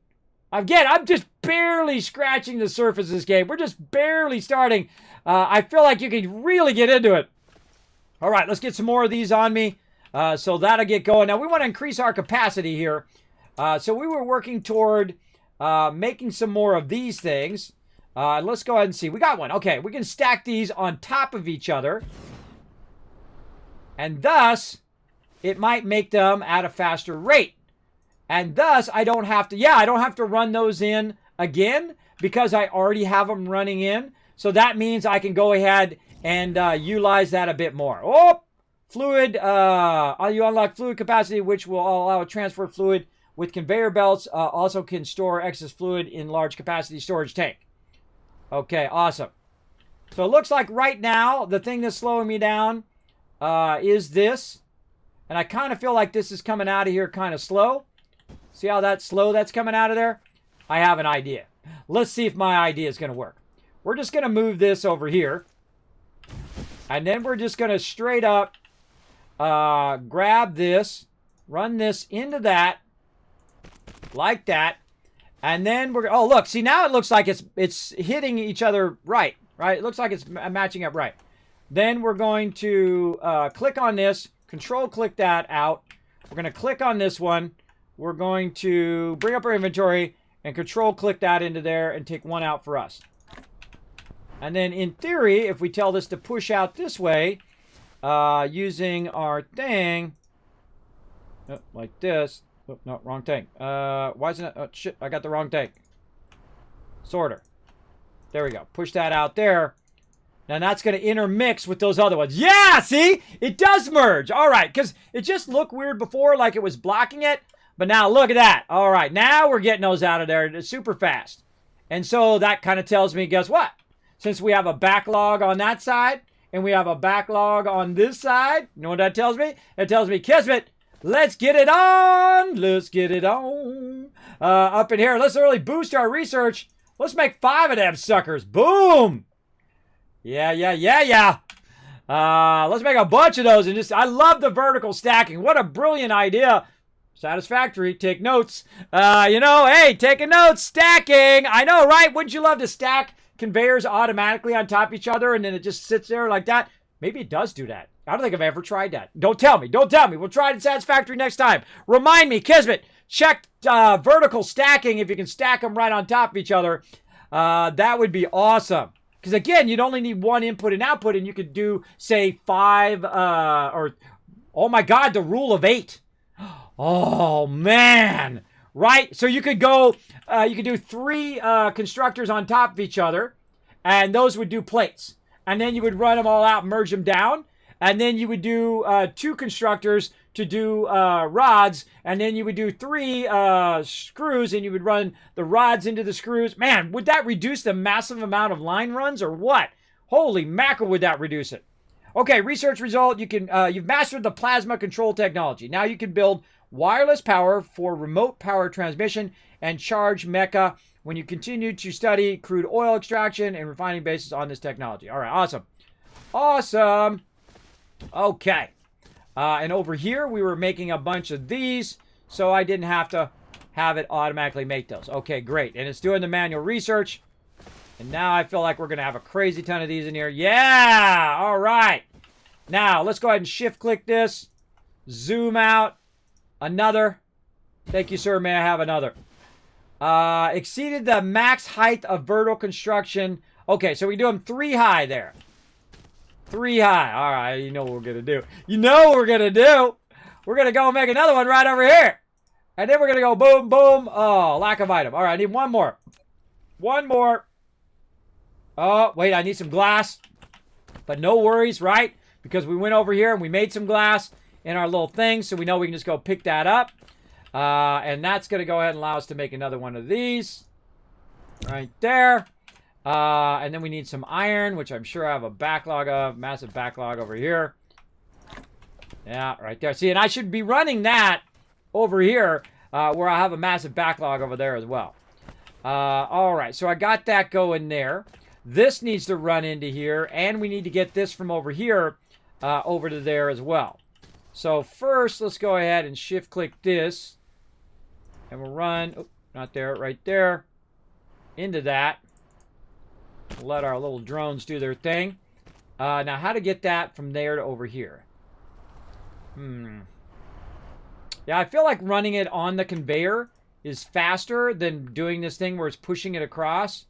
Again, I'm just barely scratching the surface of this game. We're just barely starting. I feel like you can really get into it. All right, let's get some more of these on me. So that'll get going. Now, we want to increase our capacity here. So we were working toward making some more of these things. Let's go ahead and see. We got one. Okay, we can stack these on top of each other. And thus, it might make them at a faster rate. And thus, I don't have to run those in again because I already have them running in. So that means I can go ahead and utilize that a bit more. Oh, fluid. You unlock fluid capacity, which will allow a transfer of fluid with conveyor belts. Also can store excess fluid in large capacity storage tank. Okay, awesome. So it looks like right now, the thing that's slowing me down is this. And I kind of feel like this is coming out of here kind of slow. See how that's slow that's coming out of there? I have an idea. Let's see if my idea is going to work. We're just going to move this over here. And then we're just going to straight up grab this, run this into that, like that. And then we're, oh, look, see now it looks like it's hitting each other right? It looks like it's matching up right. Then we're going to click on this, control click that out. We're going to click on this one. We're going to bring up our inventory and control click that into there and take one out for us. And then in theory, if we tell this to push out this way, using our thing, like this. Oh, no, wrong thing. Why isn't it? Oh, shit, I got the wrong thing. Sorter. There we go. Push that out there. Now that's going to intermix with those other ones. Yeah, see? It does merge. All right, because it just looked weird before, like it was blocking it. But now look at that. All right, now we're getting those out of there super fast. And so that kind of tells me, guess what? Since we have a backlog on that side, and we have a backlog on this side, you know what that tells me? It tells me, Kismet, let's get it on. Let's get it on. Up in here, let's really boost our research. Let's make 5 of them suckers. Boom. Yeah. Let's make a bunch of those. And just, I love the vertical stacking. What a brilliant idea. Satisfactory. Take notes. Hey, taking notes. Stacking. I know, right? Wouldn't you love to stack conveyors automatically on top of each other and then it just sits there like that? Maybe it does do that. I don't think I've ever tried that. Don't tell me. Don't tell me. We'll try it in Satisfactory next time. Remind me, Kismet, check vertical stacking if you can stack them right on top of each other. That would be awesome. Because again, you'd only need one input and output, and you could do, say, 5 oh my God, the rule of 8. Oh man, right? So you could go, you could do 3 constructors on top of each other, and those would do plates. And then you would run them all out, merge them down, and then you would do 2 constructors to do rods, and then you would do 3 screws, and you would run the rods into the screws. Man, would that reduce the massive amount of line runs, or what? Holy mackerel, would that reduce it? Okay, research result, you've mastered the plasma control technology. Now you can build wireless power for remote power transmission and charge mecha when you continue to study crude oil extraction and refining bases on this technology. All right, awesome. Awesome. Okay. And over here, we were making a bunch of these, so I didn't have to have it automatically make those. Okay, great. And it's doing the manual research. And now I feel like we're going to have a crazy ton of these in here. Yeah! All right. Now, let's go ahead and shift-click this. Zoom out. Another. Thank you, sir. May I have another? Exceeded the max height of vertical construction. Okay, so we do them 3 high there. 3 high. All right, you know what we're going to do. You know what we're going to do. We're going to go and make another one right over here. And then we're going to go boom, boom. Oh, lack of item. All right, I need one more. One more. Oh, wait, I need some glass. But no worries, right? Because we went over here and we made some glass in our little thing, so we know we can just go pick that up. And that's going to go ahead and allow us to make another one of these. Right there. And then we need some iron, which I'm sure I have a backlog of. Massive backlog over here. Yeah, right there. See, and I should be running that over here where I have a massive backlog over there as well. All right, so I got that going there. This needs to run into here, and we need to get this from over here over to there as well. So first, let's go ahead and shift-click this. And we'll run, oh, not there, right there, into that. We'll let our little drones do their thing. Now, how to get that from there to over here? Yeah, I feel like running it on the conveyor is faster than doing this thing where it's pushing it across.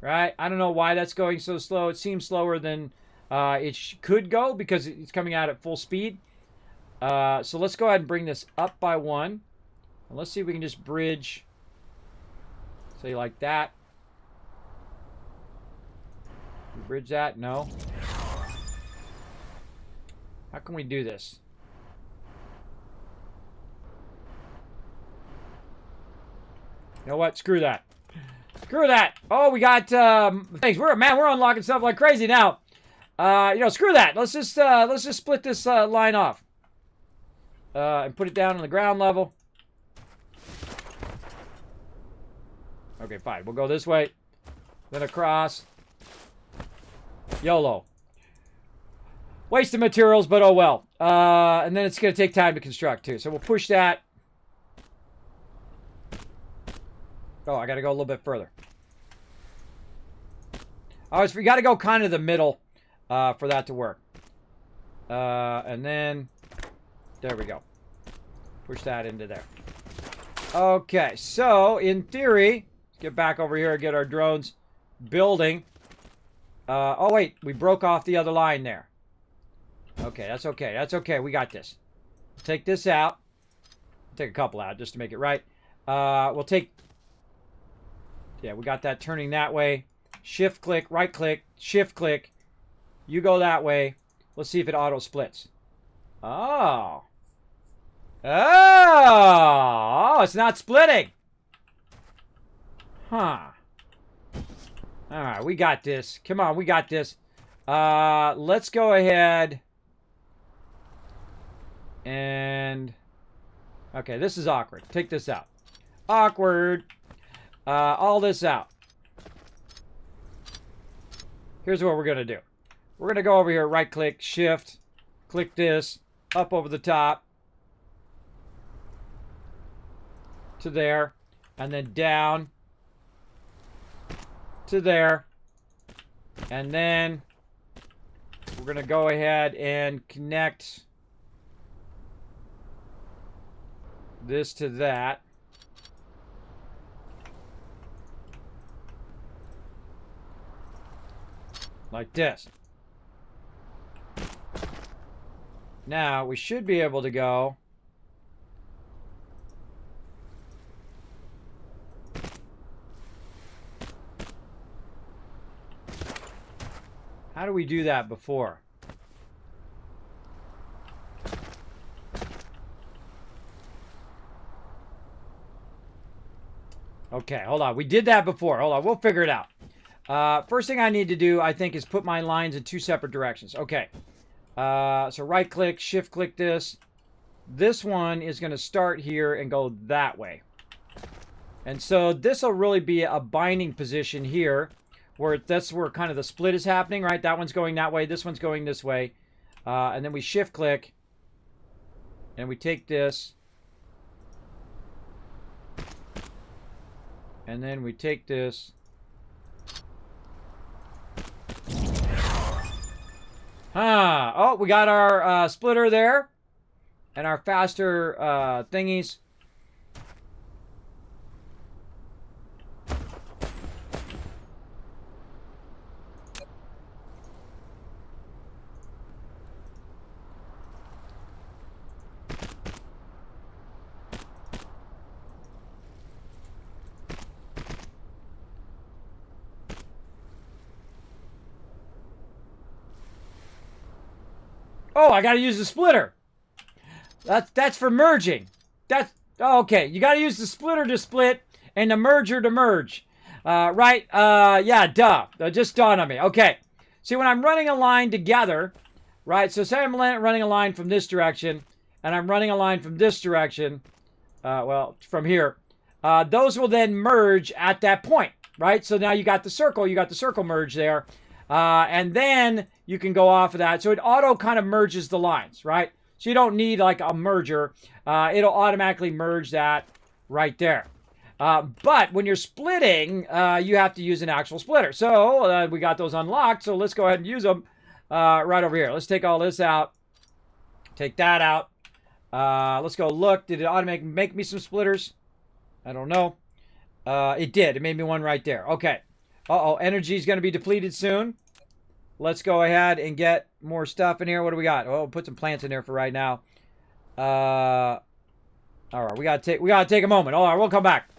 Right? I don't know why that's going so slow. It seems slower than it could go because it's coming out at full speed. So let's go ahead and bring this up by 1. And let's see if we can just bridge, say like that. Bridge that? No. How can we do this? You know what? Screw that. Screw that. Oh, we got things. We're unlocking stuff like crazy now. Screw that. Let's just split this line off. And put it down on the ground level. Okay, fine. We'll go this way. Then across. YOLO. Waste of materials, but oh well. And then it's going to take time to construct, too. So we'll push that. Oh, I got to go a little bit further. We got to go kind of the middle for that to work. And then, there we go. Push that into there. Okay, so in theory, let's get back over here and get our drones building. Oh, wait, we broke off the other line there. Okay, that's okay. That's okay. We got this. Take this out. Take a couple out just to make it right. We'll take... Yeah, we got that turning that way. Shift click, right click, shift click. You go that way. Let's see if it auto splits. Oh. Oh, it's not splitting. Huh. All right, we got this. Come on, we got this. Let's go ahead and... Okay, this is awkward. Take this out. Awkward. All this out. Here's what we're going to do. We're going to go over here, right-click, shift, click this, up over the top. to there, and then down to there. And then we're going to go ahead and connect this to that. Like this. Now, we should be able to go how do we do that before? Okay, hold on. We did that before. Hold on. We'll figure it out. First thing I need to do, I think, is put my lines in 2 separate directions. Okay. So right-click, shift-click this. This one is going to start here and go that way. And so this will really be a binding position here, where that's where kind of the split is happening, right? That one's going that way. This one's going this way. And then we shift-click, and we take this. And then we take this. Oh, we got our splitter there. And our faster thingies. Oh, I got to use the splitter. That's for merging. Okay. You got to use the splitter to split and the merger to merge. Right? Yeah, duh. That just dawned on me. Okay. See, when I'm running a line together, right? So say I'm running a line from this direction and I'm running a line from this direction. Well, from here. Those will then merge at that point, right? So now you got the circle. You got the circle merge there. And then you can go off of that. So it auto kind of merges the lines, right? So you don't need like a merger. It'll automatically merge that right there. But when you're splitting, you have to use an actual splitter. So we got those unlocked. So let's go ahead and use them right over here. Let's take all this out. Take that out. Let's go look. Did it automatically make me some splitters? I don't know. It did. It made me one right there. Okay. Uh-oh. Energy is going to be depleted soon. Let's go ahead and get more stuff in here. What do we got? Oh, we'll put some plants in there for right now. All right, we gotta take a moment. All right, we'll come back.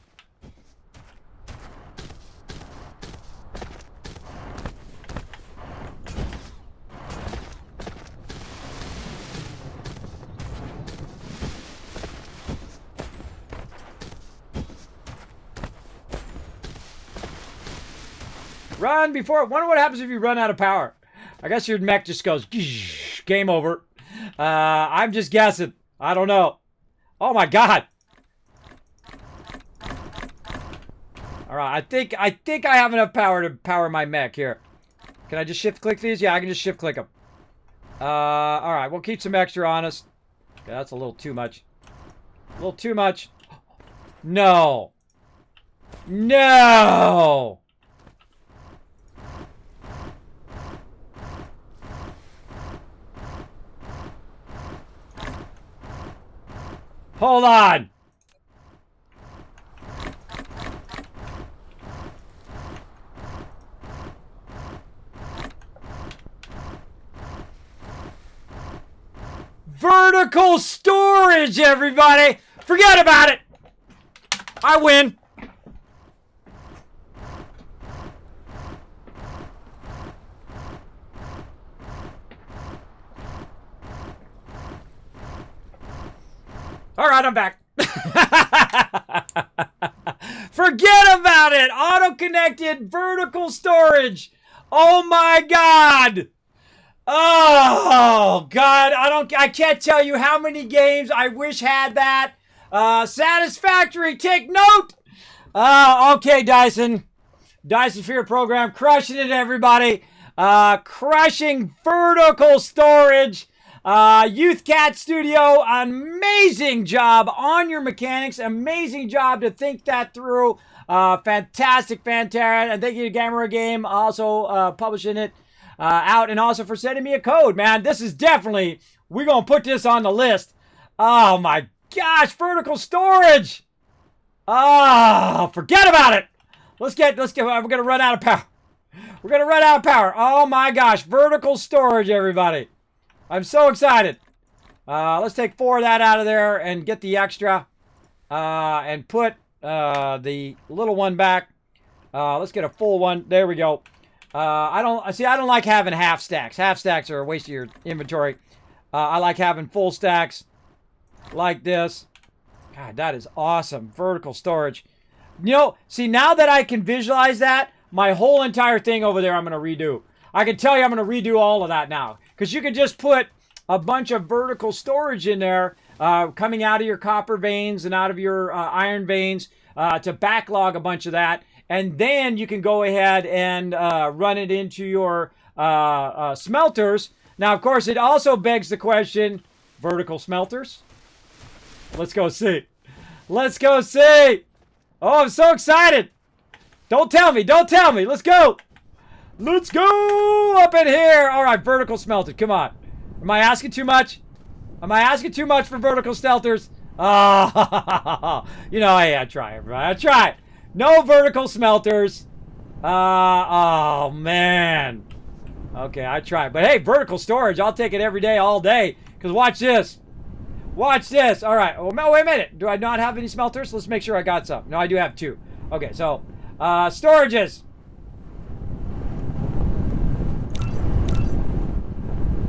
Run before. Wonder what happens if you run out of power. I guess your mech just goes game over. I'm just guessing. I don't know. Oh my god. All right, I think I have enough power to power my mech here. Can I just shift click these? Yeah, I can just shift click them. All right, we'll keep some extra on us. Okay, that's a little too much. A little too much. No. No. Hold on. Vertical storage, everybody. Forget about it. I win. All right, I'm back. Forget about it. Auto-connected vertical storage. Oh my God. Oh God. I can't tell you how many games I wish had that. Satisfactory. Take note. Okay, Dyson. Dyson Sphere program. Crushing it, everybody. Crushing vertical storage. Youth Cat Studio, amazing job on your mechanics. Amazing job to think that through. Fantastic. And thank you to Gamera Game, also publishing it out, and also for sending me a code, man. This is definitely, we're going to put this on the list. Oh my gosh, vertical storage. Oh, forget about it. Let's get, we're going to run out of power. We're going to run out of power. Oh my gosh, vertical storage, everybody. I'm so excited. Let's take 4 of that out of there and get the extra. And put the little one back. Let's get a full one. There we go. I don't like having half stacks. Half stacks are a waste of your inventory. I like having full stacks like this. God, that is awesome. Vertical storage. You know, see, now that I can visualize that, my whole entire thing over there I'm going to redo. I can tell you I'm going to redo all of that now. Because you can just put a bunch of vertical storage in there, coming out of your copper veins and out of your iron veins, to backlog a bunch of that. And then you can go ahead and run it into your smelters. Now, of course, it also begs the question, vertical smelters? Let's go see. Let's go see. Oh, I'm so excited. Don't tell me. Let's go. Let's go up in here. All right, vertical smelted. Come on. Am I asking too much? Am I asking too much for vertical smelters? Oh, you know, hey, I try, everybody. I try. No vertical smelters. Oh, man. Okay, I try. But hey, vertical storage, I'll take it every day, all day. Because watch this. Watch this. All right. Oh, wait a minute. Do I not have any smelters? Let's make sure I got some. No, I do have 2. Okay, so, storages.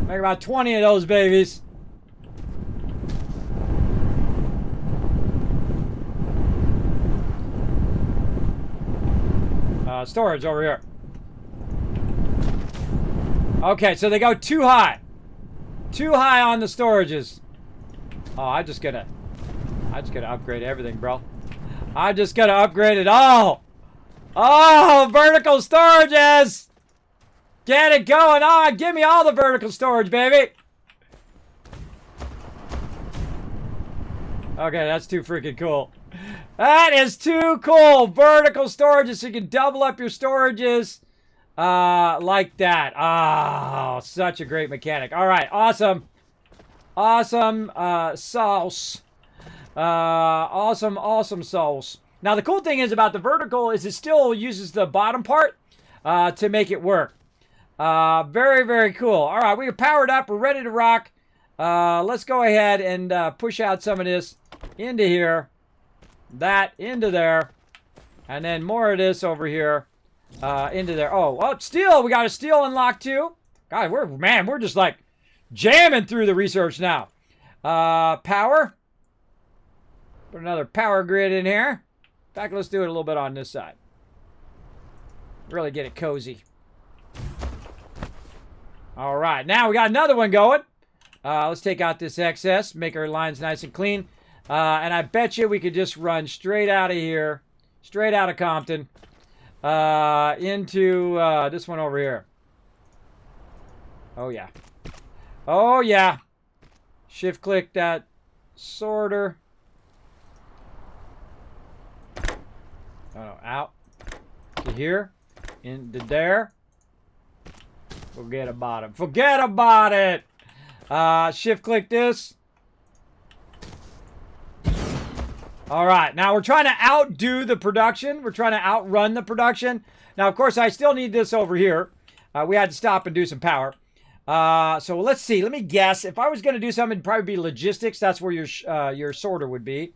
Make about 20 of those babies. Storage over here. Okay, so they go too high. Too high on the storages. Oh, I just gotta upgrade everything, bro. I just gotta upgrade it all. Oh, vertical storages. Get it going on. Give me all the vertical storage, baby. Okay, that's too freaking cool. That is too cool. Vertical storages, so you can double up your storages like that. Oh, such a great mechanic. All right, awesome. Awesome sauce. Awesome sauce. Now, the cool thing is about the vertical is it still uses the bottom part to make it work. Very cool. All right, we're powered up. We're ready to rock. Let's go ahead and push out some of this into here. That into there. And then more of this over here into there. Oh, well, steel. We got a steel unlocked too. God, we're just like jamming through the research now. Power. Put another power grid in here. In fact, let's do it a little bit on this side. Really get it cozy. All right, now we got another one going. Let's take out this excess, make our lines nice and clean. And I bet you we could just run straight out of here, straight out of Compton, into this one over here. Oh, yeah. Oh, yeah. Shift click that sorter. Oh, no, out to here, into there. Forget about it. Forget about it. Shift click this. All right. Now we're trying to outdo the production. We're trying to outrun the production. Now, of course, I still need this over here. We had to stop and do some power. So let's see. Let me guess. If I was going to do something, it'd probably be logistics. That's where your sorter would be.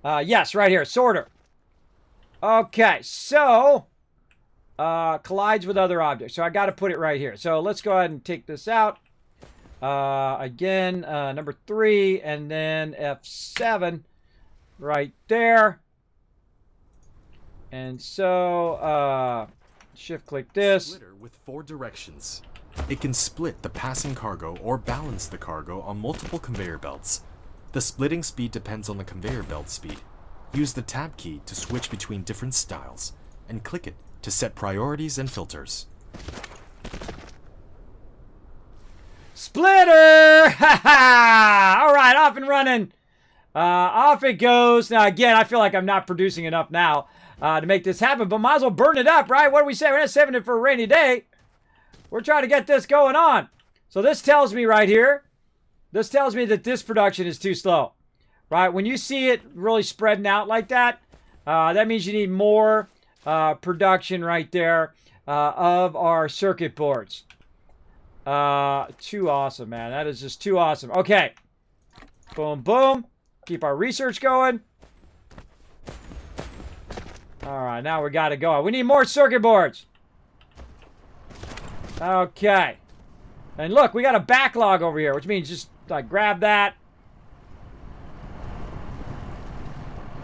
Yes, right here. Sorter. Okay. So collides with other objects. So I got to put it right here. So let's go ahead and take this out. Again, number 3, and then F7 right there. And so shift click this. Splitter with 4 directions. It can split the passing cargo or balance the cargo on multiple conveyor belts. The splitting speed depends on the conveyor belt speed. Use the tab key to switch between different styles, and click it to set priorities and filters. Splitter! Ha ha! All right, off and running. Off it goes. Now, again, I feel like I'm not producing enough now to make this happen, but might as well burn it up, right? What do we say? We're not saving it for a rainy day. We're trying to get this going on. So this tells me right here, this tells me that this production is too slow, right? When you see it really spreading out like that, that means you need more production right there of our circuit boards. Too awesome, man. That is just too awesome. Okay. Boom, boom. Keep our research going. All right, now we got to go. We need more circuit boards. Okay. And look, we got a backlog over here, which means just like grab that.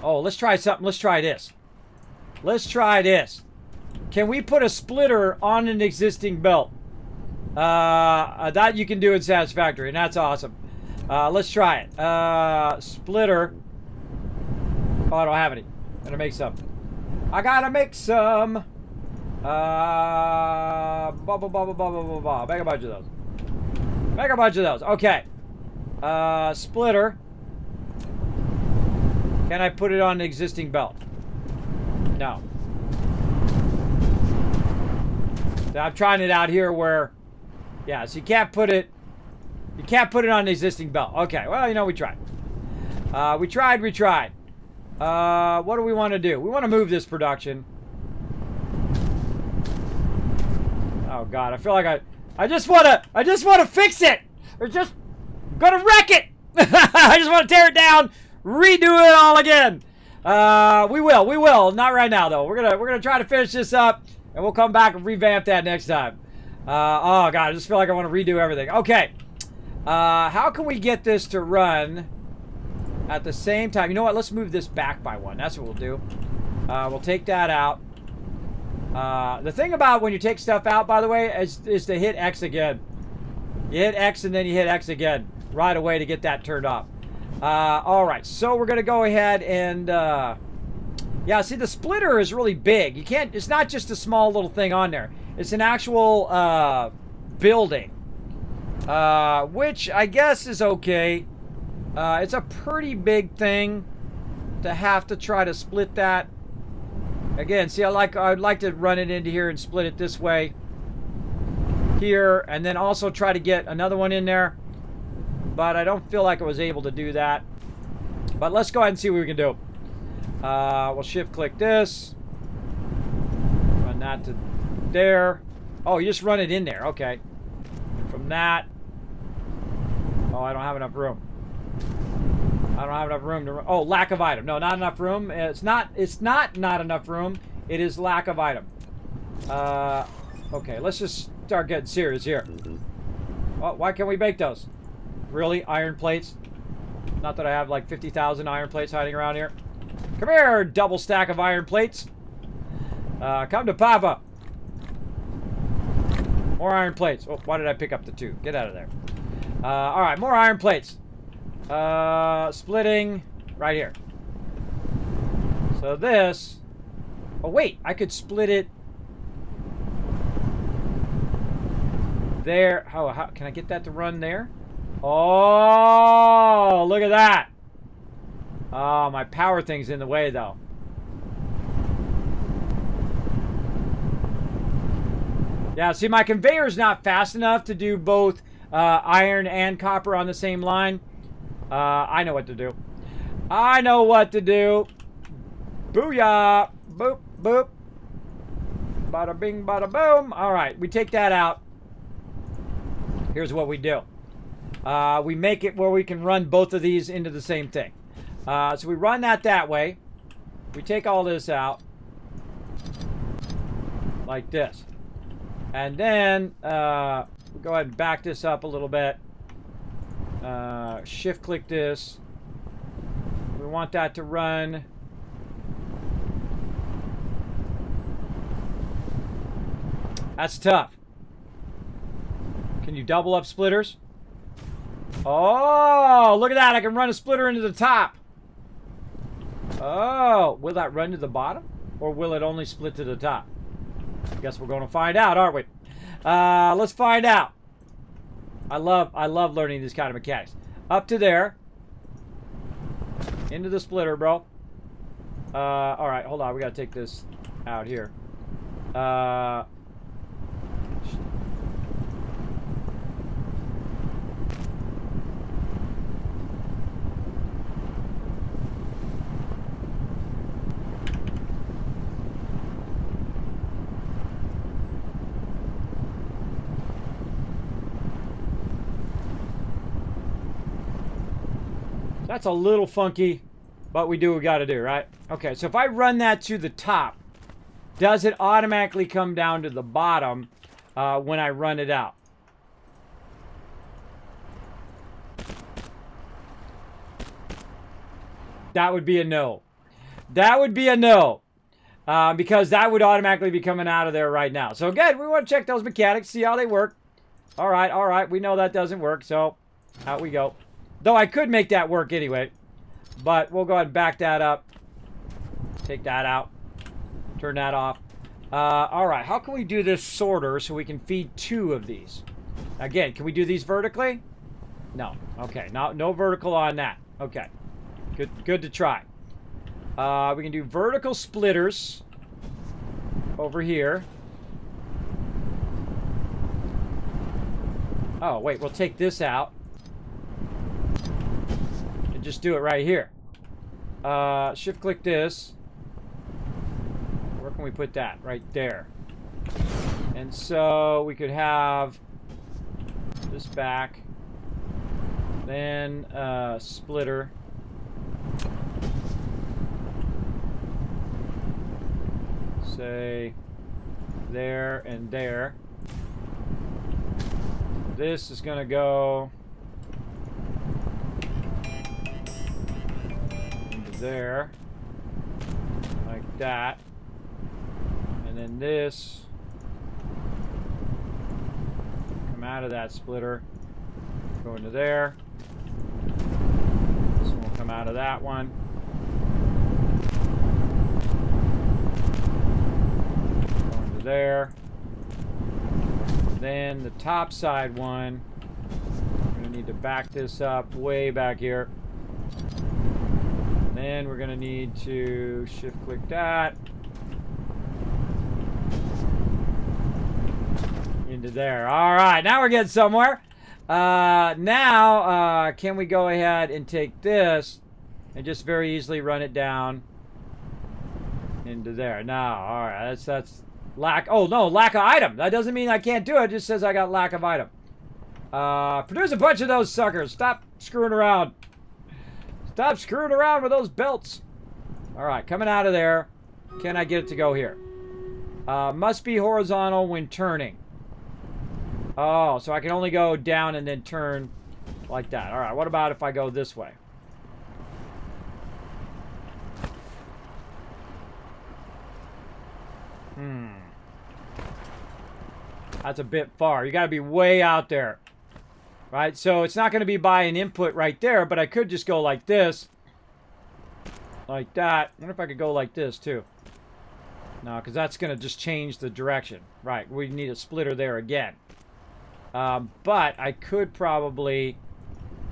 Oh, let's try something. Let's try this. Let's try this. Can we put a splitter on an existing belt? That you can do in Satisfactory, and that's awesome. Let's try it. Splitter. Oh, I don't have any. Gotta make some. I gotta make some. Make a bunch of those. Make a bunch of those. Okay. Splitter. Can I put it on an existing belt? No. I'm trying it out here where, yeah, so you can't put it on an existing belt. Okay, well, you know, we tried. We tried. What do we want to do? We want to move this production. Oh God, I feel like I just want to fix it. Or just gonna wreck it. I just want to tear it down, redo it all again. We will. Not right now though. We're gonna try to finish this up, and we'll come back and revamp that next time. Oh God, I just feel like I want to redo everything. Okay. How can we get this to run at the same time? You know what? Let's move this back by one. That's what we'll do. We'll take that out. The thing about when you take stuff out, by the way, is to hit X again. You hit X and then you hit X again right away to get that turned off. All right, so we're gonna go ahead and yeah. See, the splitter is really big. You can't. It's not just a small little thing on there. It's an actual building, which I guess is okay. It's a pretty big thing to have to try to split that. Again, see, I'd like to run it into here and split it this way. Here, and then also try to get another one in there. But I don't feel like I was able to do that. But let's go ahead and see what we can do. We'll shift click this. Run that to there. Oh, you just run it in there. Okay. From that. Oh, I don't have enough room. I don't have enough room to run. Oh, lack of item. No, not enough room. It's not enough room. It is lack of item. Okay, let's just start getting serious here. Oh, why can't we make those? Really? Iron plates? Not that I have like 50,000 iron plates hiding around here. Come here, double stack of iron plates. Come to Papa. More iron plates. Oh, why did I pick up the 2? Get out of there. Alright, more iron plates. Splitting right here. So this... Oh, wait. I could split it there. How can I get that to run there? Oh, look at that. Oh, my power thing's in the way, though. Yeah, see, my conveyor's not fast enough to do both iron and copper on the same line. I know what to do. I know what to do. Booyah. Boop, boop. Bada bing, bada boom. All right, we take that out. Here's what we do. We make it where we can run both of these into the same thing. So we run that way. We take all this out. Like this. And then we go ahead and back this up a little bit. Shift click this. We want that to run. That's tough. Can you double up splitters? Oh, look at that. I can run a splitter into the top. Oh, will that run to the bottom? Or will it only split to the top? I guess we're going to find out, aren't we? Let's find out. I love learning these kind of mechanics. Up to there. Into the splitter, bro. All right, hold on. We gotta take this out here. That's a little funky, but we do what we got to do, right? Okay, so if I run that to the top, does it automatically come down to the bottom when I run it out? That would be a no. That would be a no. Because that would automatically be coming out of there right now. So again, we want to check those mechanics, see how they work. All right. We know that doesn't work, so out we go. Though I could make that work anyway. But we'll go ahead and back that up. Take that out. Turn that off. All right, how can we do this sorter so we can feed 2 of these? Again, can we do these vertically? No. Okay, no vertical on that. Okay. Good to try. We can do vertical splitters over here. Oh, wait, we'll take this out. And just do it right here. Shift click this. Where can we put that? Right there. And so we could have this back. Then splitter. Say there and there. This is gonna go into there, like that, and then this come out of that splitter, go into there. This one will come out of that one. Go into there. Then the top side one, we're going to need to back this up way back here. Then we're going to need to shift click that into there. All right, now we're getting somewhere. Now, can we go ahead and take this and just very easily run it down into there? No, all right, that's lack. Oh no, lack of item. That doesn't mean I can't do it. It just says I got lack of item. Produce a bunch of those suckers. Stop screwing around. Stop screwing around with those belts. All right, coming out of there. Can I get it to go here? Must be horizontal when turning. Oh, so I can only go down and then turn like that. All right, what about if I go this way? That's a bit far. You got to be way out there. Right? So it's not going to be by an input right there, but I could just go like this. Like that. I wonder if I could go like this too. No, because that's going to just change the direction. Right. We need a splitter there again. But I could probably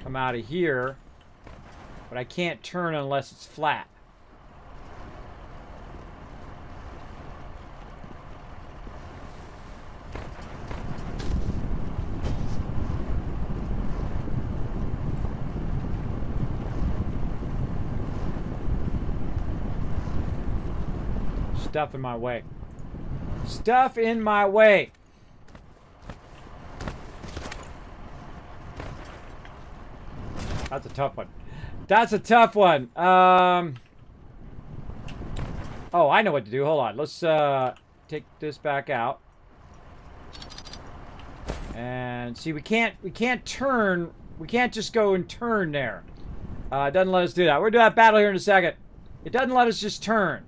come out of here. But I can't turn unless it's flat. Stuff in my way. Stuff in my way. That's a tough one. That's a tough one. Oh, I know what to do. Hold on. Let's take this back out. And see, we can't turn. We can't just go and turn there. It doesn't let us do that. We're doing that battle here in a second. It doesn't let us just turn.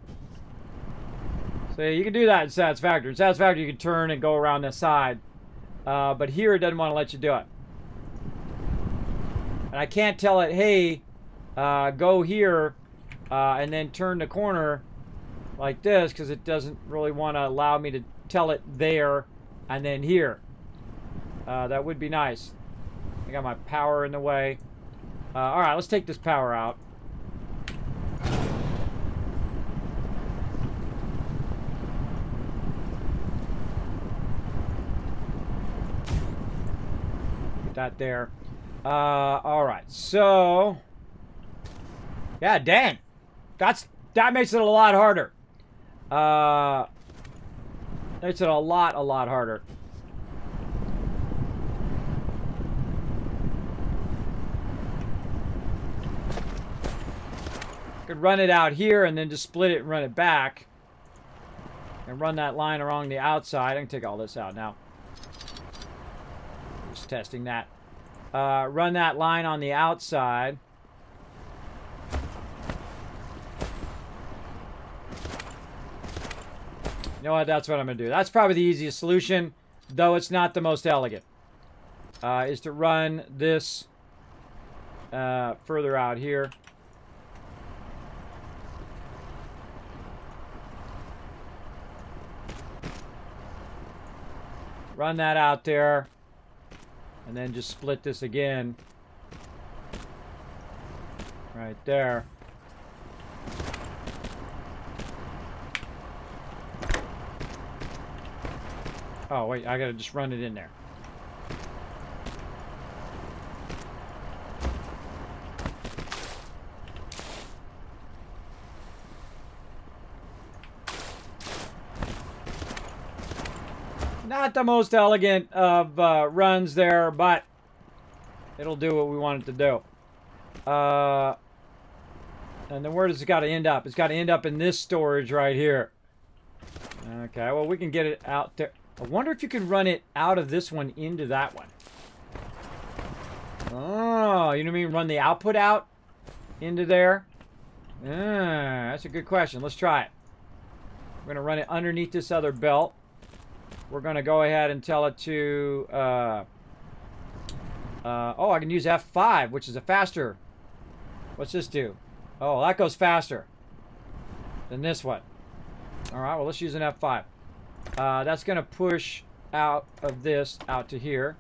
So you can do that in Satisfactory. In Satisfactory, you can turn and go around the side. But here, it doesn't want to let you do it. And I can't tell it, hey, go here, and then turn the corner like this, because it doesn't really want to allow me to tell it there and then here. That would be nice. I got my power in the way. All right, let's take this power out. Put that there. All right, so yeah, dang, that makes it a lot harder. Makes it a lot harder. Could run it out here and then just split it and run it back. And run that line along the outside. I can take all this out now. Just testing that. Run that line on the outside. You know what? That's what I'm going to do. That's probably the easiest solution, though it's not the most elegant. Is to run this further out here. Run that out there. And then just split this again. Right there. Oh, wait, I gotta just run it in there. Not the most elegant of runs there, but it'll do what we want it to do. And then where does it got to end up? It's got to end up in this storage right here. Okay, well, we can get it out there. I wonder if you can run it out of this one into that one. Oh, you know what I mean? Run the output out into there? That's a good question. Let's try it. We're going to run it underneath this other belt. We're going to go ahead and tell it to... oh, I can use F5, which is a faster... What's this do? Oh, that goes faster than this one. All right, well, let's use an F5. That's going to push out of this out to here.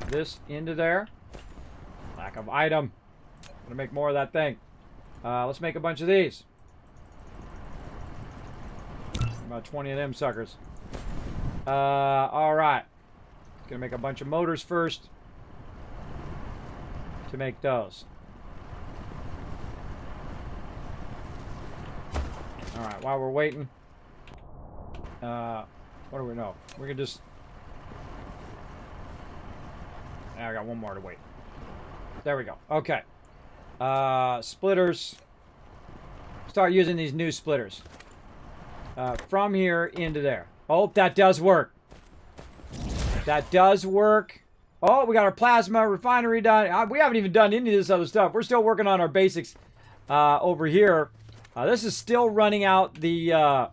This into there. Lack of item. Going to make more of that thing. Let's make a bunch of these. About 20 of them suckers. All right. Gonna make a bunch of motors first to make those. All right. While we're waiting, what do we know? We can just. I got one more to wait. There we go. Okay. Splitters. Start using these new splitters. From here into there. Oh, that does work. That does work. Oh, we got our plasma refinery done. We haven't even done any of this other stuff. We're still working on our basics over here. This is still running out the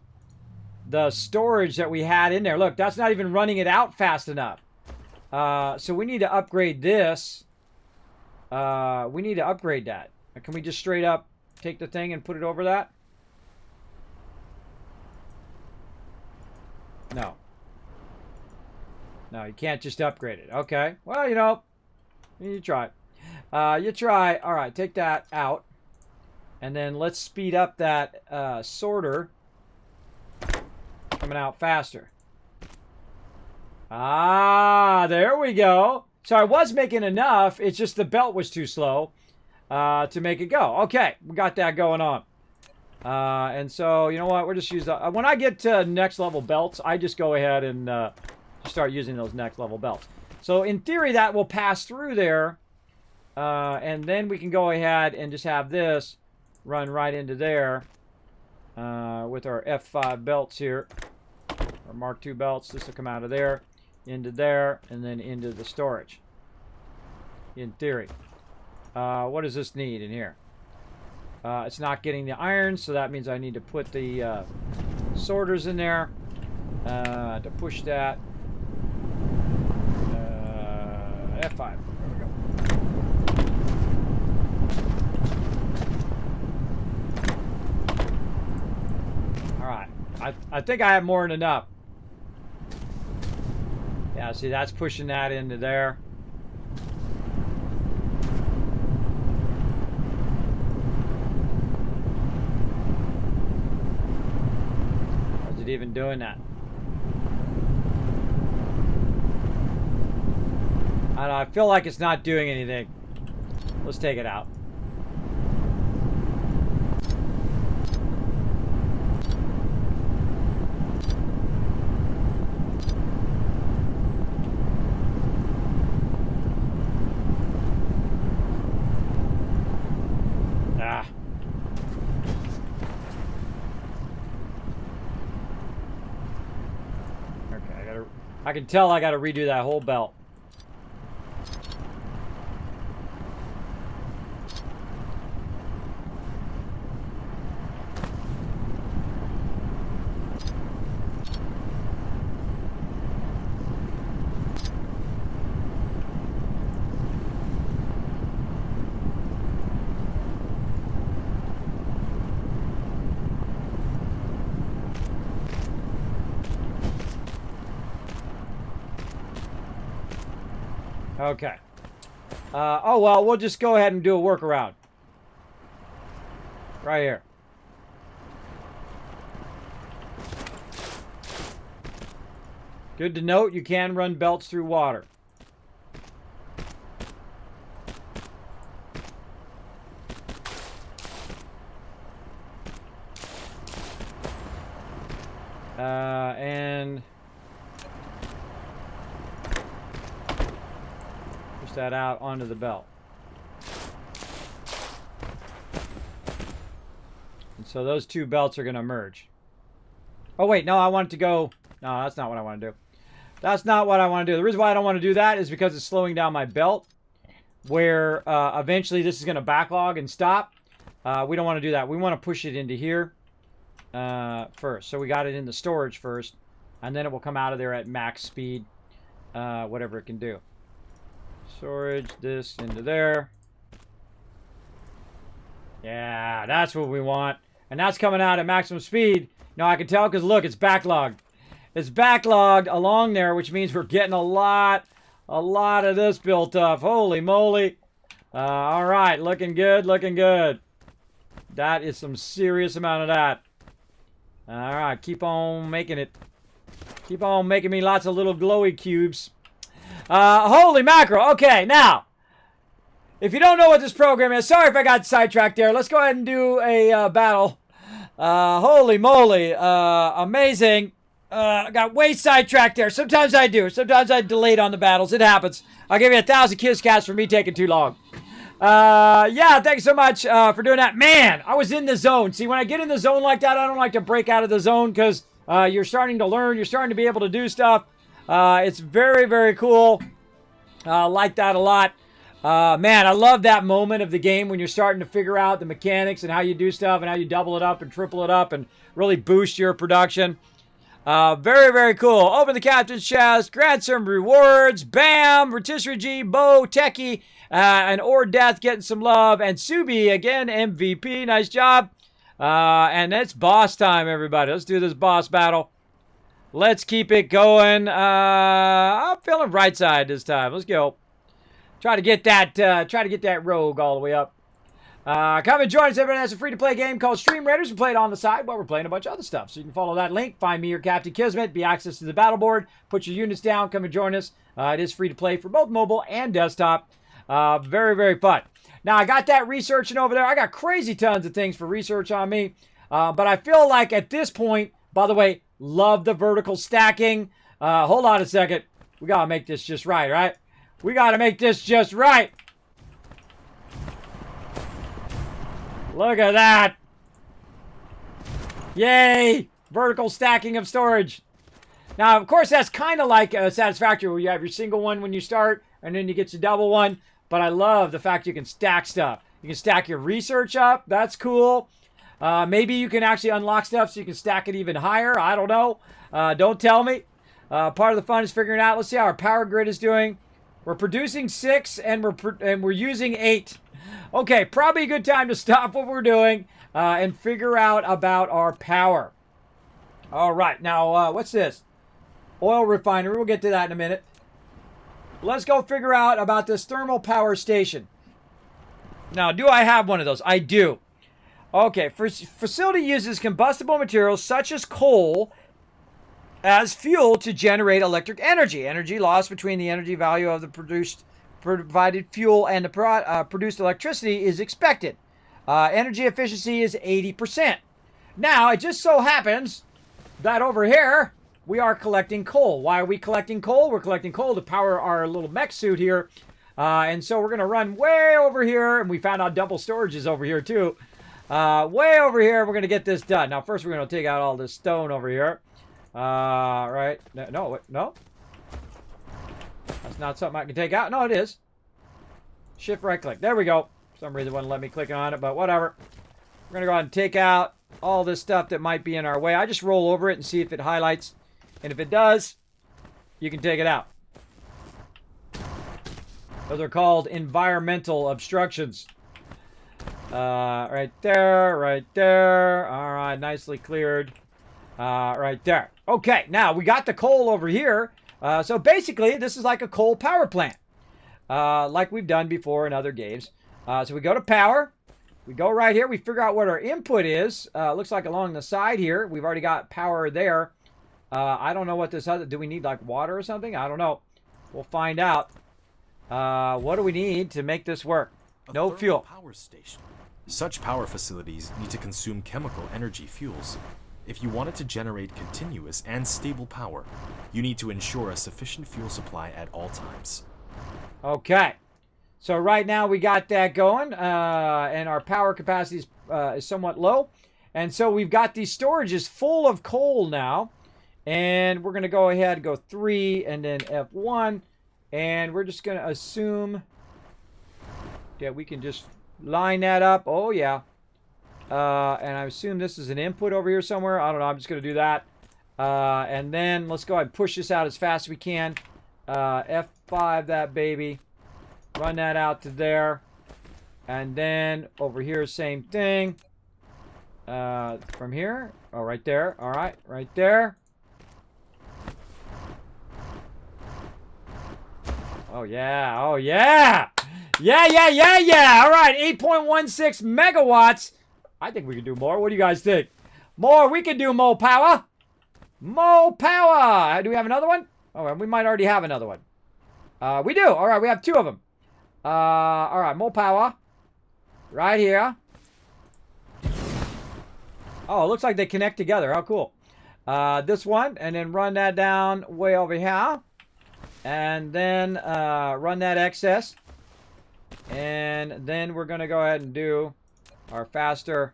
storage that we had in there. Look, that's not even running it out fast enough. So we need to upgrade this. We need to upgrade that. Can we just straight up take the thing and put it over that? No. No, you can't just upgrade it. Okay. Well, you know, you try. You try. All right, take that out. And then let's speed up that sorter coming out faster. Ah, there we go. So I was making enough. It's just the belt was too slow to make it go. Okay, we got that going on. And so, you know what? We're just using... when I get to next level belts, I just go ahead and start using those next level belts. So, in theory, that will pass through there. And then we can go ahead and just have this run right into there with our F5 belts here. Our Mark II belts. This will come out of there, into there, and then into the storage. In theory. What does this need in here? It's not getting the iron, so that means I need to put the sorters in there to push that. F5. There we go. All right. I think I have more than enough. Yeah, see, that's pushing that into there. even doing that? I don't know, I feel like it's not doing anything. Let's take it out. Ah. Okay, I can tell I gotta redo that whole belt. Okay. Oh, well, we'll just go ahead and do a workaround. Right here. Good to note, you can run belts through water. And push that out onto the belt. And so those two belts are going to merge. Oh, wait, no, I want it to go... No, that's not what I want to do. That's not what I want to do. The reason why I don't want to do that is because it's slowing down my belt, where eventually this is going to backlog and stop. We don't want to do that. We want to push it into here first. So we got it in the storage first, and then it will come out of there at max speed, whatever it can do. Storage this into there. Yeah, that's what we want. And that's coming out at maximum speed. Now I can tell because look, it's backlogged. It's backlogged along there, which means we're getting a lot of this built up. Holy moly. All right, looking good, looking good. That is some serious amount of that. All right, keep on making it. Keep on making me lots of little glowy cubes. Holy mackerel. Okay, now, if you don't know what this program is, sorry if I got sidetracked there. Let's go ahead and do a battle. Holy moly. Amazing. I got way sidetracked there. Sometimes I do. Sometimes I delayed on the battles. It happens. I'll give you 1,000 kiss cats for me taking too long. Yeah, thanks so much for doing that. Man, I was in the zone. See, when I get in the zone like that, I don't like to break out of the zone because you're starting to learn. You're starting to be able to do stuff. It's very, very cool. I like that a lot. Man, I love that moment of the game when you're starting to figure out the mechanics and how you do stuff and how you double it up and triple it up and really boost your production. Very, very cool. Open the captain's chest, grant some rewards. Bam! Rotisserie G, Bo, Techie, and Or Death getting some love. And Subi, again, MVP. Nice job. And it's boss time, everybody. Let's do this boss battle. Let's keep it going. I'm feeling right side this time. Let's go. Try to get that rogue all the way up. Come and join us. Everybody has a free-to-play game called Stream Raiders. We play it on the side while we're playing a bunch of other stuff. So you can follow that link. Find me or Captain Kismet. Be access to the battle board. Put your units down. Come and join us. It is free to play for both mobile and desktop. Very, very fun. Now, I got that researching over there. I got crazy tons of things for research on me. But I feel like at this point, by the way, love the vertical stacking. Hold on a second. We got to make this just right, right? We got to make this just right. Look at that. Yay. Vertical stacking of storage. Now, of course, that's kind of like Satisfactory where you have your single one when you start and then you get your double one. But I love the fact you can stack stuff. You can stack your research up. That's cool. Maybe you can actually unlock stuff so you can stack it even higher. I don't know. Don't tell me. Part of the fun is figuring out. Let's see how our power grid is doing. We're producing 6 and we're using 8. Okay, probably a good time to stop what we're doing and figure out about our power. All right, now what's this? Oil refinery. We'll get to that in a minute. Let's go figure out about this thermal power station. Now, do I have one of those? I do. Okay, facility uses combustible materials such as coal as fuel to generate electric energy. Energy loss between the energy value of the provided fuel and the produced electricity is expected. Energy efficiency is 80%. Now, it just so happens that over here, we are collecting coal. Why are we collecting coal? We're collecting coal to power our little mech suit here. And so we're going to run way over here. And we found out double storage is over here too. Way over here, we're going to get this done. Now, first, we're going to take out all this stone over here. Right. No. That's not something I can take out. No, it is. Shift right click. There we go. For some reason it wouldn't let me click on it, but whatever. We're going to go ahead and take out all this stuff that might be in our way. I just roll over it and see if it highlights. And if it does, you can take it out. Those are called environmental obstructions. Right there, right there. All right, nicely cleared. Right there. Okay, now we got the coal over here. So basically, this is like a coal power plant. Like we've done before in other games. So we go to power. We go right here. We figure out what our input is. Looks like along the side here. We've already got power there. I don't know what this other... Do we need like water or something? I don't know. We'll find out. What do we need to make this work? No fuel. Power station. Such power facilities need to consume chemical energy fuels. If you want it to generate continuous and stable power, you need to ensure a sufficient fuel supply at all times. Okay. So right now we got that going, and our power capacity is somewhat low. And so we've got these storages full of coal now. And we're going to go ahead and go 3 and then F1. And we're just going to assume that we can just line that up. Oh, yeah. And I assume this is an input over here somewhere. I don't know. I'm just going to do that. And then let's go ahead and push this out as fast as we can. F5 that baby. Run that out to there. And then over here, same thing. From here. Oh, right there. All right. Right there. Oh, yeah. Oh, yeah. Yeah. All right. 8.16 megawatts. I think we can do more. What do you guys think? More. We can do more power. More power. Do we have another one? Oh, we might already have another one. We do. All right. We have 2 of them. All right. More power. Right here. Oh, it looks like they connect together. How cool. This one. And then run that down way over here. And then run that excess. And then we're going to go ahead and do our faster.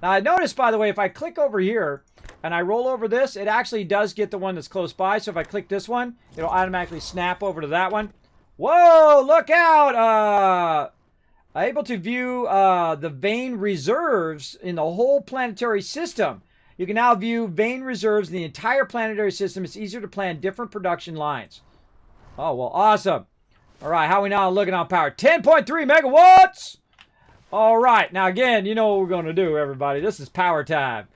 Now, I noticed, by the way, if I click over here and I roll over this, it actually does get the one that's close by. So if I click this one, it'll automatically snap over to that one. Whoa, look out! Able to view the vein reserves in the whole planetary system. You can now view vein reserves in the entire planetary system. It's easier to plan different production lines. Oh, well, awesome. All right, how are we now looking on power? 10.3 megawatts! All right, now again, you know what we're going to do, everybody. This is power time.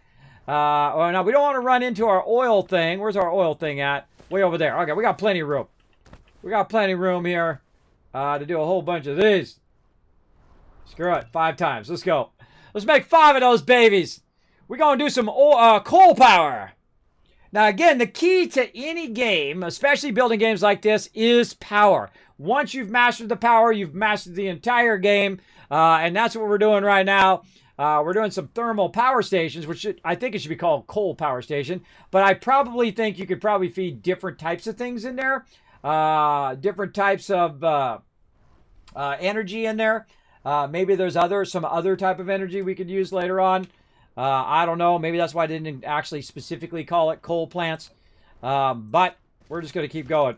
Well, now, we don't want to run into our oil thing. Where's our oil thing at? Way over there. Okay, we got plenty of room. We got plenty of room here to do a whole bunch of these. Screw it, 5 times. Let's go. Let's make 5 of those babies. We're going to do some coal power. Now, again, the key to any game, especially building games like this, is power. Once you've mastered the power, you've mastered the entire game. And that's what we're doing right now. We're doing some thermal power stations, which I think it should be called coal power station. But I probably think you could probably feed different types of things in there. Different types of energy in there. Maybe there's some other type of energy we could use later on. I don't know. Maybe that's why I didn't actually specifically call it coal plants. But we're just going to keep going.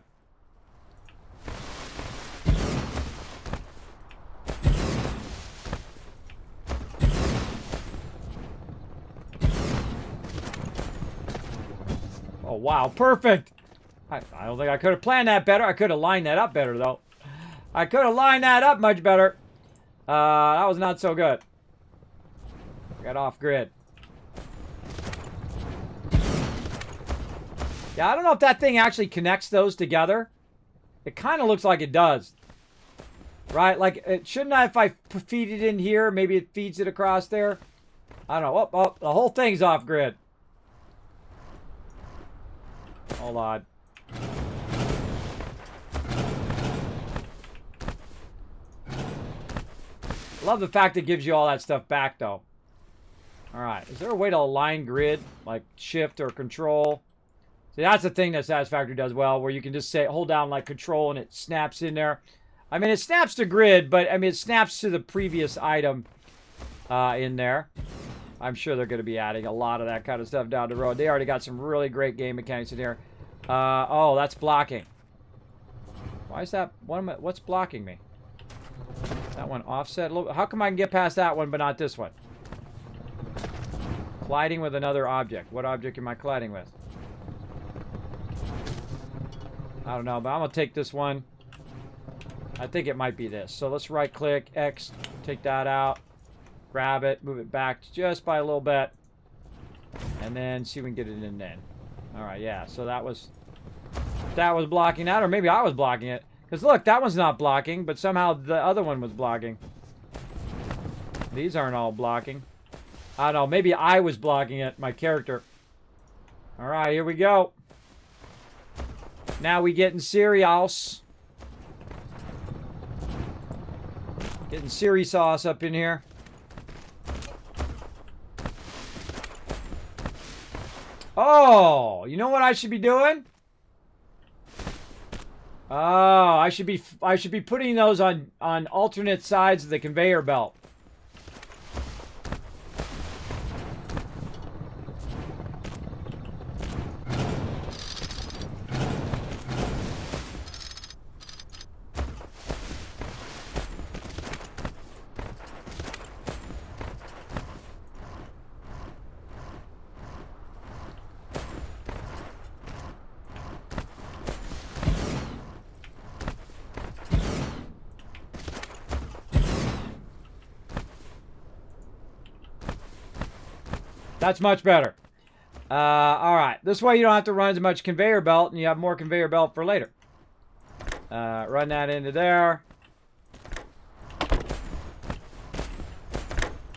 Oh, wow. Perfect. I don't think I could have planned that better. I could have lined that up better, though. I could have lined that up much better. That was not so good. Got off grid. Yeah, I don't know if that thing actually connects those together. It kind of looks like it does. Right? Like, it shouldn't I, if I feed it in here, maybe it feeds it across there? I don't know. Oh, the whole thing's off grid. Hold on. Love the fact it gives you all that stuff back, though. All right. Is there a way to align grid, like shift or control? See, that's the thing that Satisfactory does well, where you can just say, hold down like control and it snaps in there. I mean, it snaps to grid, but I mean, it snaps to the previous item in there. I'm sure they're going to be adding a lot of that kind of stuff down the road. They already got some really great game mechanics in here. Oh, that's blocking. Why is that? What's blocking me? That one offset a little. How come I can get past that one, but not this one? Colliding with another object. What object am I colliding with? I don't know, but I'm going to take this one. I think it might be this. So let's right-click, X, take that out, grab it, move it back just by a little bit, and then see if we can get it in then. All right, yeah, so that was blocking that, or maybe I was blocking it. Because look, that one's not blocking, but somehow the other one was blocking. These aren't all blocking. I don't know, maybe I was blocking it, my character. All right, here we go. Now we getting cereals. Getting Siri sauce up in here. Oh, you know what I should be doing? Oh, I should be putting those on alternate sides of the conveyor belt. That's much better. All right. This way you don't have to run as much conveyor belt, and you have more conveyor belt for later. Run that into there.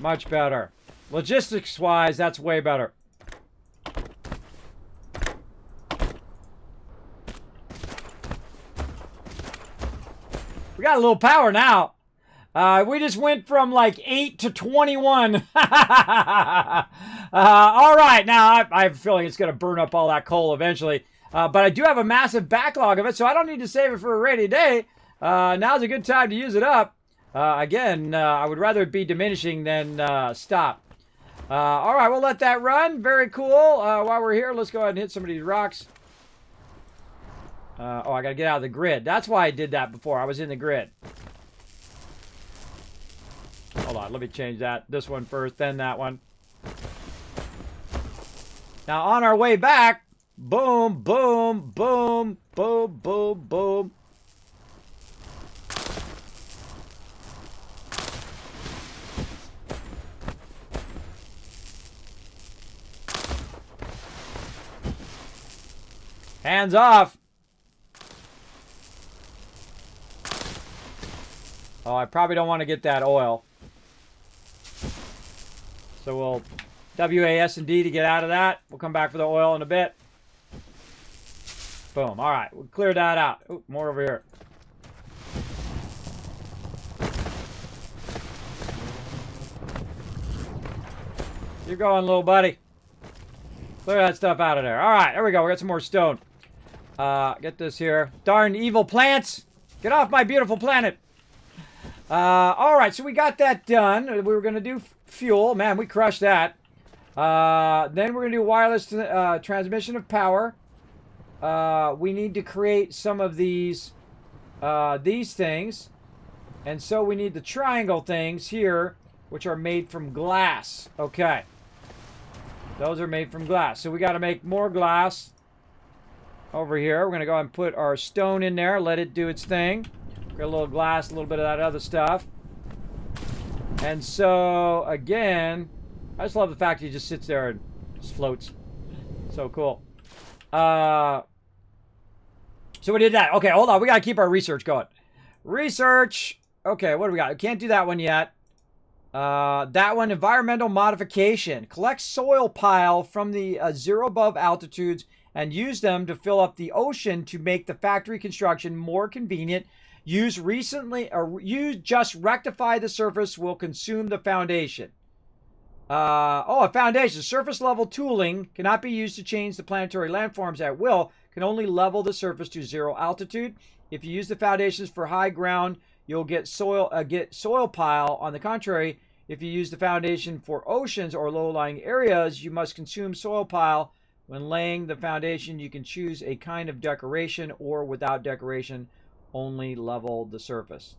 Much better. Logistics-wise, that's way better. We got a little power now. We just went from like 8 to 21. All right, now I have a feeling it's going to burn up all that coal eventually. But I do have a massive backlog of it, so I don't need to save it for a rainy day. Now's a good time to use it up. Again, I would rather it be diminishing than stop. All right, we'll let that run. Very cool. While we're here, let's go ahead and hit some of these rocks. Oh, I got to get out of the grid. That's why I did that before. I was in the grid. Hold on, let me change that. This one first, then that one. Now, on our way back, boom, boom, boom, boom, boom, boom. Hands off. Oh, I probably don't want to get that oil. So we'll WASD to get out of that. We'll come back for the oil in a bit. Boom. All right. We'll clear that out. Ooh, more over here. You're going, little buddy. Clear that stuff out of there. All right. There we go. We got some more stone. Get this here. Darn evil plants. Get off my beautiful planet. All right. So we got that done. We were going to do fuel. Man, we crushed that. Then we're going to do wireless transmission of power. We need to create some of these things. And so we need the triangle things here, which are made from glass. Okay. Those are made from glass. So we got to make more glass over here. We're going to go ahead and put our stone in there. Let it do its thing. Got a little glass, a little bit of that other stuff. And so, again, I just love the fact he just sits there and just floats. So cool. So we did that. Okay, hold on. We got to keep our research going. Research. Okay, what do we got? We can't do that one yet. That one, environmental modification. Collect soil pile from the zero above altitudes and use them to fill up the ocean to make the factory construction more convenient. Use just rectify the surface will consume the foundation. A foundation. Surface level tooling cannot be used to change the planetary landforms at will. Can only level the surface to zero altitude. If you use the foundations for high ground, you'll get soil pile. On the contrary, if you use the foundation for oceans or low-lying areas, you must consume soil pile. When laying the foundation, you can choose a kind of decoration or without decoration, only level the surface.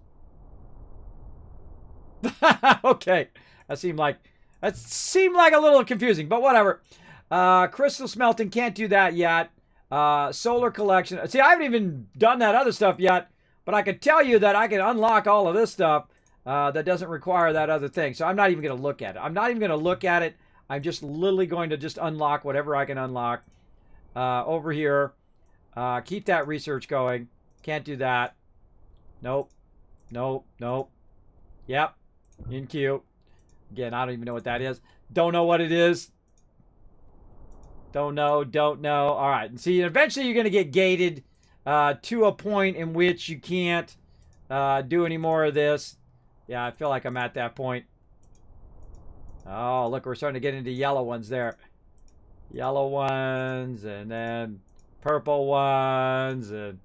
Okay, that seemed like a little confusing, but whatever. Crystal smelting, can't do that yet. Solar collection. See, I haven't even done that other stuff yet, but I can tell you that I can unlock all of this stuff that doesn't require that other thing. So I'm not even going to look at it. I'm just literally going to just unlock whatever I can unlock. Over here. Keep that research going. Can't do that. Nope. Yep. In queue. Again, I don't even know what that is. Don't know what it is. Don't know. All right. And see, eventually you're going to get gated to a point in which you can't do any more of this. Yeah, I feel like I'm at that point. Oh, look, we're starting to get into yellow ones there. Yellow ones, and then purple ones, and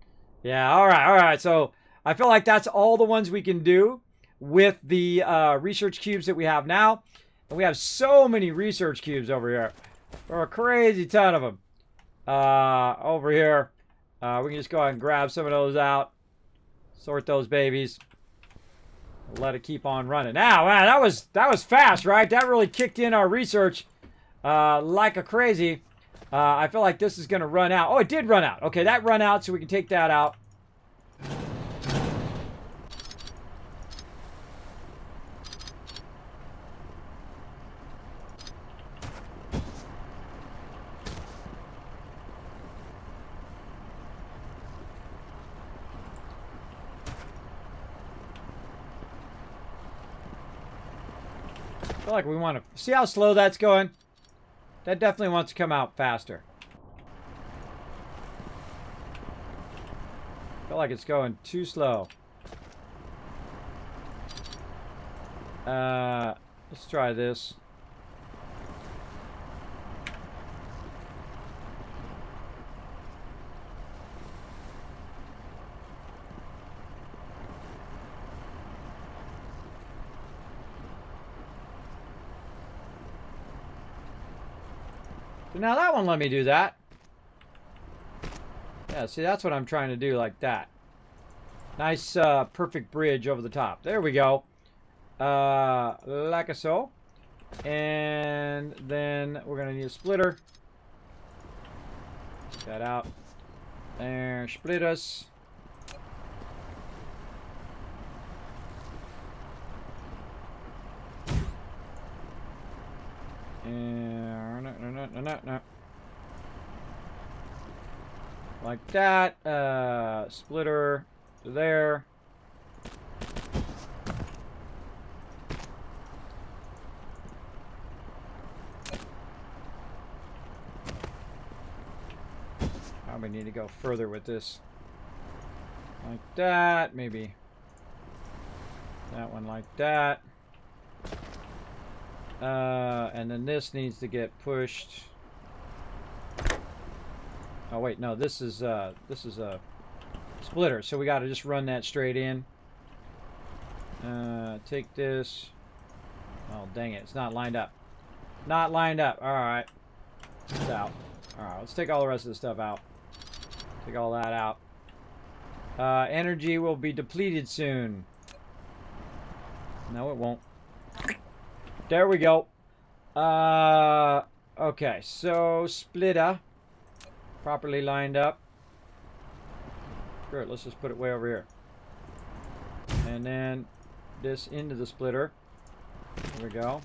yeah, all right. So I feel like that's all the ones we can do with the research cubes that we have now. And we have so many research cubes over here. There are a crazy ton of them. Over here. We can just go ahead and grab some of those out. Sort those babies. Let it keep on running. Now, man, that was fast, right? That really kicked in our research like a crazy. I feel like this is going to run out. Oh, it did run out. Okay, that run out, so we can take that out. I feel like we want to see how slow that's going. That definitely wants to come out faster. I feel like it's going too slow. Let's try this. So now that one let me do that. Yeah, see, that's what I'm trying to do, like that. Nice, perfect bridge over the top. There we go. Like so. And then we're going to need a splitter. Take that out. There, split us. And no. Like that. Splitter to there. Probably need to go further with this. Like that, maybe. That one like that. And then this needs to get pushed. Oh wait, no, this is a splitter, so we got to just run that straight in. Take this. Oh dang it, it's not lined up. Not lined up. All right, it's out. All right, let's take all the rest of the stuff out. Take all that out. Energy will be depleted soon. No, it won't. There we go. Okay, so splitter. Properly lined up. Sure, let's just put it way over here. And then this into the splitter. There we go.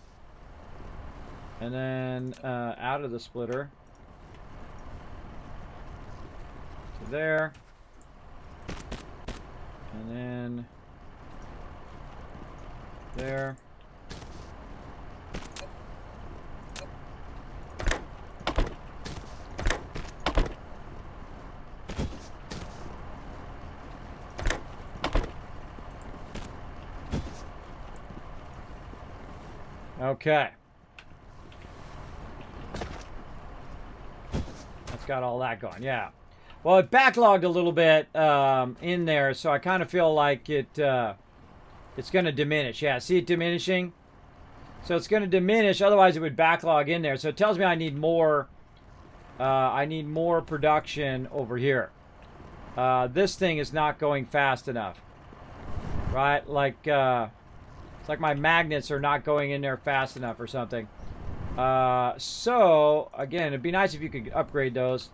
And then out of the splitter. To there. And then there. Okay. That's got all that going, yeah. Well, it backlogged a little bit in there, so I kind of feel like it's going to diminish. Yeah, see it diminishing? So it's going to diminish, otherwise it would backlog in there. So it tells me I need more production over here. This thing is not going fast enough. Right? Like, it's like my magnets are not going in there fast enough or something. So, again, it'd be nice if you could upgrade those.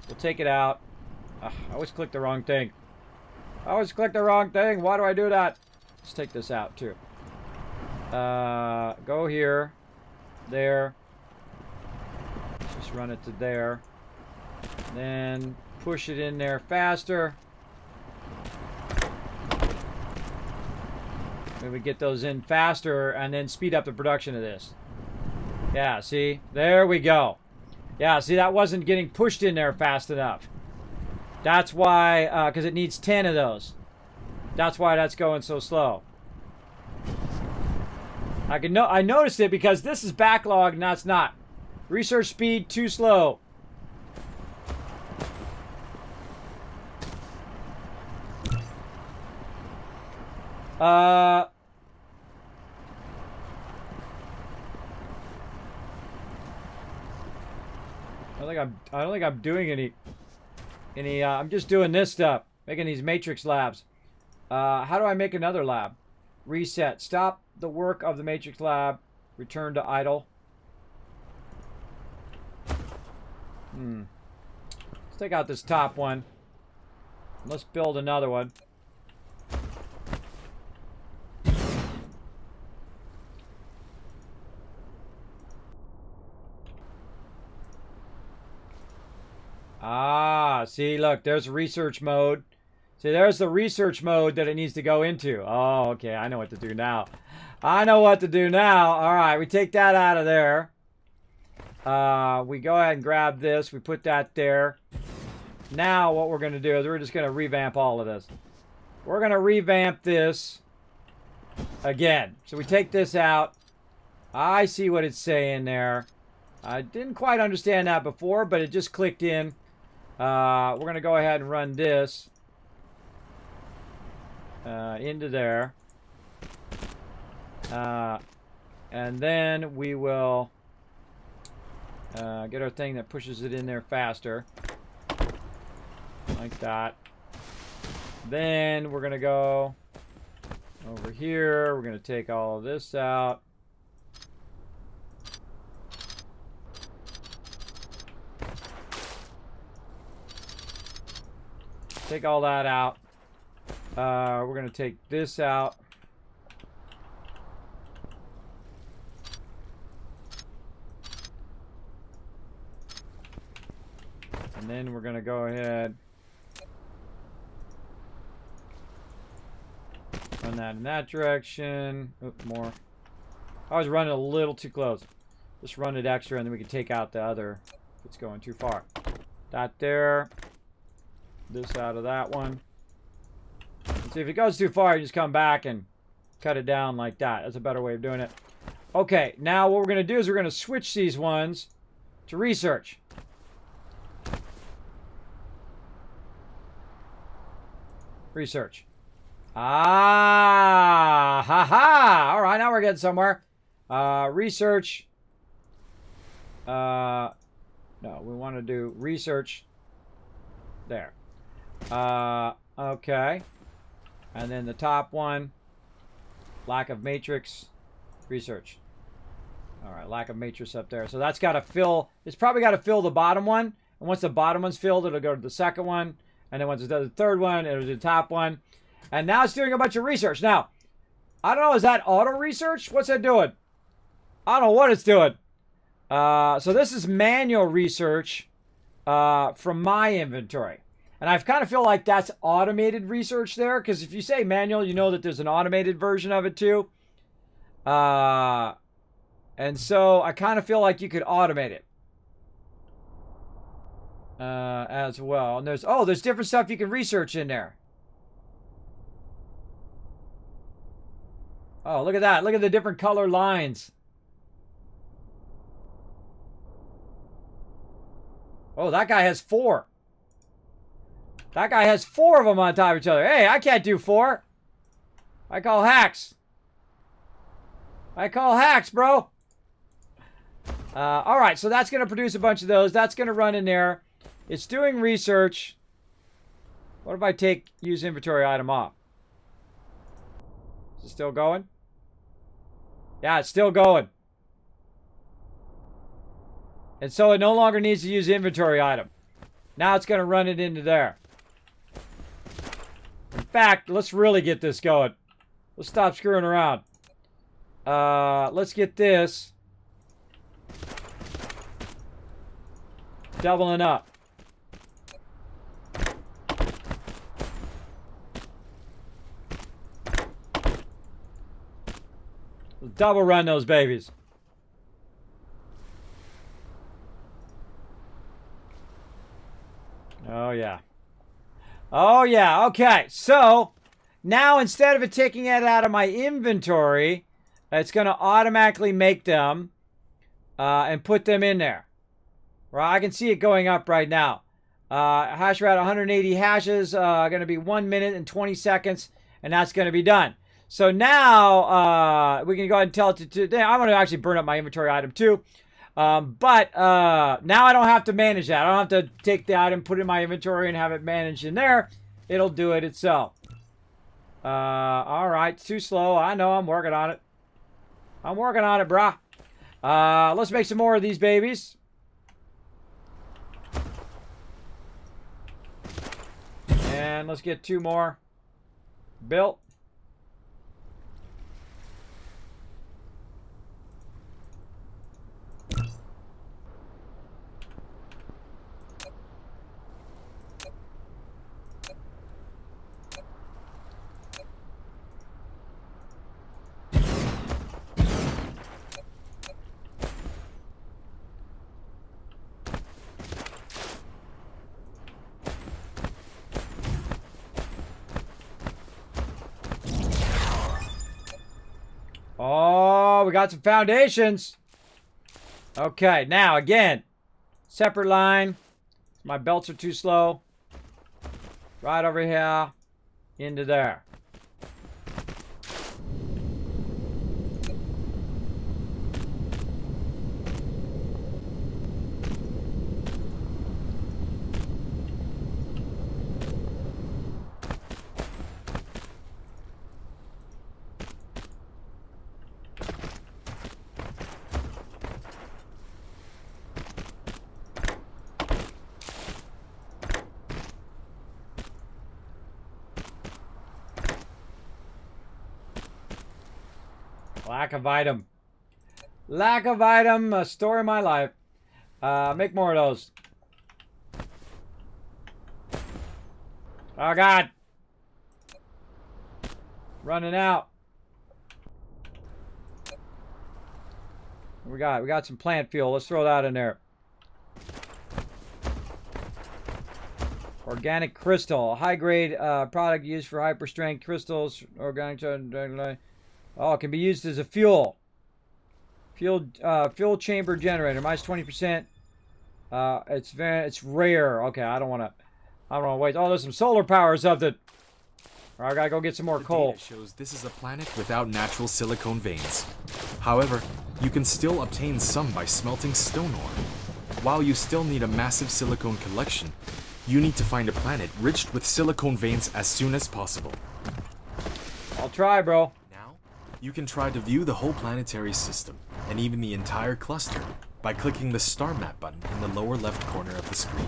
We'll take it out. I always click the wrong thing. I always click the wrong thing. Why do I do that? Let's take this out, too. Go here. There. Let's just run it to there. Then push it in there faster. Maybe get those in faster and then speed up the production of this. Yeah, see? There we go. Yeah, see, that wasn't getting pushed in there fast enough. That's why, because it needs 10 of those. That's why that's going so slow. I noticed it because this is backlogged and that's not. Research speed too slow. I don't think I'm doing any I'm just doing this stuff, making these matrix labs. How do I make another lab? Reset. Stop the work of the matrix lab. Return to idle. Let's take out this top one. Let's build another one. Ah, see, look, there's research mode. See, there's the research mode that it needs to go into. Oh, okay, I know what to do now. I know what to do now. All right, we take that out of there. We go ahead and grab this. We put that there. Now what we're going to do is we're just going to revamp all of this. We're going to revamp this again. So we take this out. I see what it's saying there. I didn't quite understand that before, but it just clicked in. We're going to go ahead and run this into there. And then we will get our thing that pushes it in there faster. Like that. Then we're going to go over here. We're going to take all of this out. Take all that out. We're going to take this out. And then we're going to go ahead. Run that in that direction. Oop, more. I was running a little too close. Just run it extra and then we can take out the other if it's going too far. That there. This out of that one. And see, if it goes too far, you just come back and cut it down like that. That's a better way of doing it. Okay, now what we're going to do is we're going to switch these ones to research. Research. Ah, ha-ha. All right, now we're getting somewhere. Research. No, we want to do research. There. Okay. And then the top one. Lack of matrix. Research. All right, lack of matrix up there. So that's got to fill. It's probably got to fill the bottom one. And once the bottom one's filled, it'll go to the second one. And then once it does the third one, it'll do the top one. And now it's doing a bunch of research. Now, I don't know, is that auto research? What's that doing? I don't know what it's doing. So this is manual research from my inventory. And I kind of feel like that's automated research there. Because if you say manual, you know that there's an automated version of it too. And so I kind of feel like you could automate it. As well. And there's different stuff you can research in there. Oh, look at that. Look at the different color lines. Oh, that guy has 4. That guy has 4 of them on top of each other. Hey, I can't do 4. I call hacks. I call hacks, bro. All right, so that's going to produce a bunch of those. That's going to run in there. It's doing research. What if I take use inventory item off? Is it still going? Yeah, it's still going. And so it no longer needs to use inventory item. Now it's going to run it into there. In fact, let's really get this going. Let's stop screwing around. Let's get this doubling up. Let's double run those babies. Oh, yeah. Oh, yeah. Okay. So, now instead of it taking it out of my inventory, it's going to automatically make them and put them in there. Right? I can see it going up right now. Hash rate 180 hashes, going to be 1 minute and 20 seconds, and that's going to be done. So now we can go ahead and tell it to I'm going to actually burn up my inventory item too. But now I don't have to manage that. I don't have to take the item, put it in my inventory, and have it managed in there. It'll do it itself. All right, it's too slow. I know, I'm working on it. I'm working on it, brah. Let's make some more of these babies. And let's get 2 more built. Oh, we got some foundations. Okay, now again, separate line. My belts are too slow. Right over here, into there. Lack of item. Lack of item. Story of my life. Make more of those. Oh, God. Running out. We got some plant fuel. Let's throw that in there. Organic crystal. High-grade product used for hyper-strength crystals. Organic... Oh, it can be used as a fuel. Fuel chamber generator. Minus 20%. It's rare. Okay, I don't want to wait. Oh, there's some solar power or something. All right, I gotta go get some more coal. Data shows this is a planet without natural silicone veins. However, you can still obtain some by smelting stone ore. While you still need a massive silicone collection, you need to find a planet rich with silicone veins as soon as possible. I'll try, bro. You can try to view the whole planetary system, and even the entire cluster, by clicking the star map button in the lower left corner of the screen.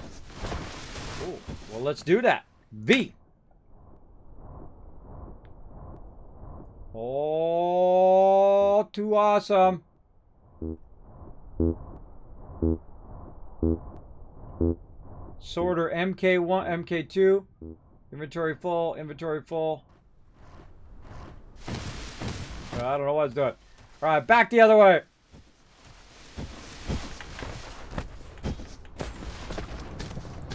Ooh, well, let's do that. V. Oh, too awesome. Sorter MK1, MK2. Inventory full, inventory full. I don't know what it's doing. Alright, back the other way.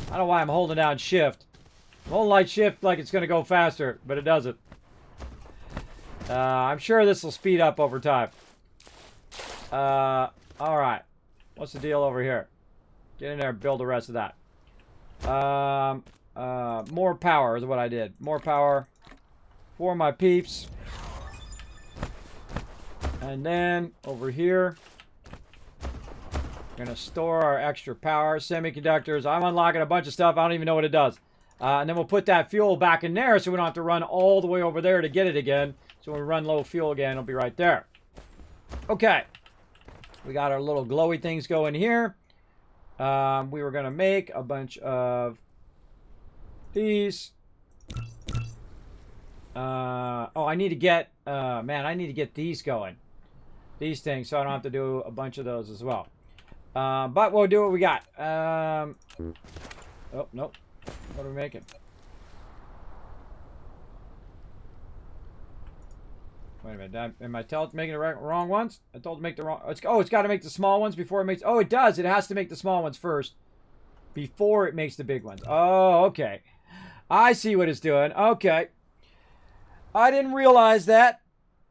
I don't know why I'm holding down shift. I'm holding light shift like it's going to go faster, but it doesn't. I'm sure this will speed up over time. Alright. What's the deal over here? Get in there and build the rest of that. More power is what I did. More power for my peeps. And then over here, we're going to store our extra power. Semiconductors. I'm unlocking a bunch of stuff. I don't even know what it does. And then we'll put that fuel back in there so we don't have to run all the way over there to get it again. So when we run low fuel again, it'll be right there. Okay. We got our little glowy things going here. We were going to make a bunch of these. Oh, I need to get, man, I need to get these going. These things, so I don't have to do a bunch of those as well. But we'll do what we got. Oh, nope. What are we making? Wait a minute. Am I making the wrong ones? I told it to make the wrong... it's got to make the small ones before it makes... Oh, it does. It has to make the small ones first before it makes the big ones. Oh, okay. I see what it's doing. Okay. I didn't realize that.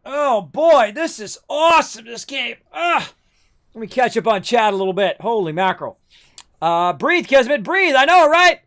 Oh, boy. This is awesome, this game. Let me catch up on chat a little bit. Holy mackerel. Breathe, Kismet. Breathe. I know, right?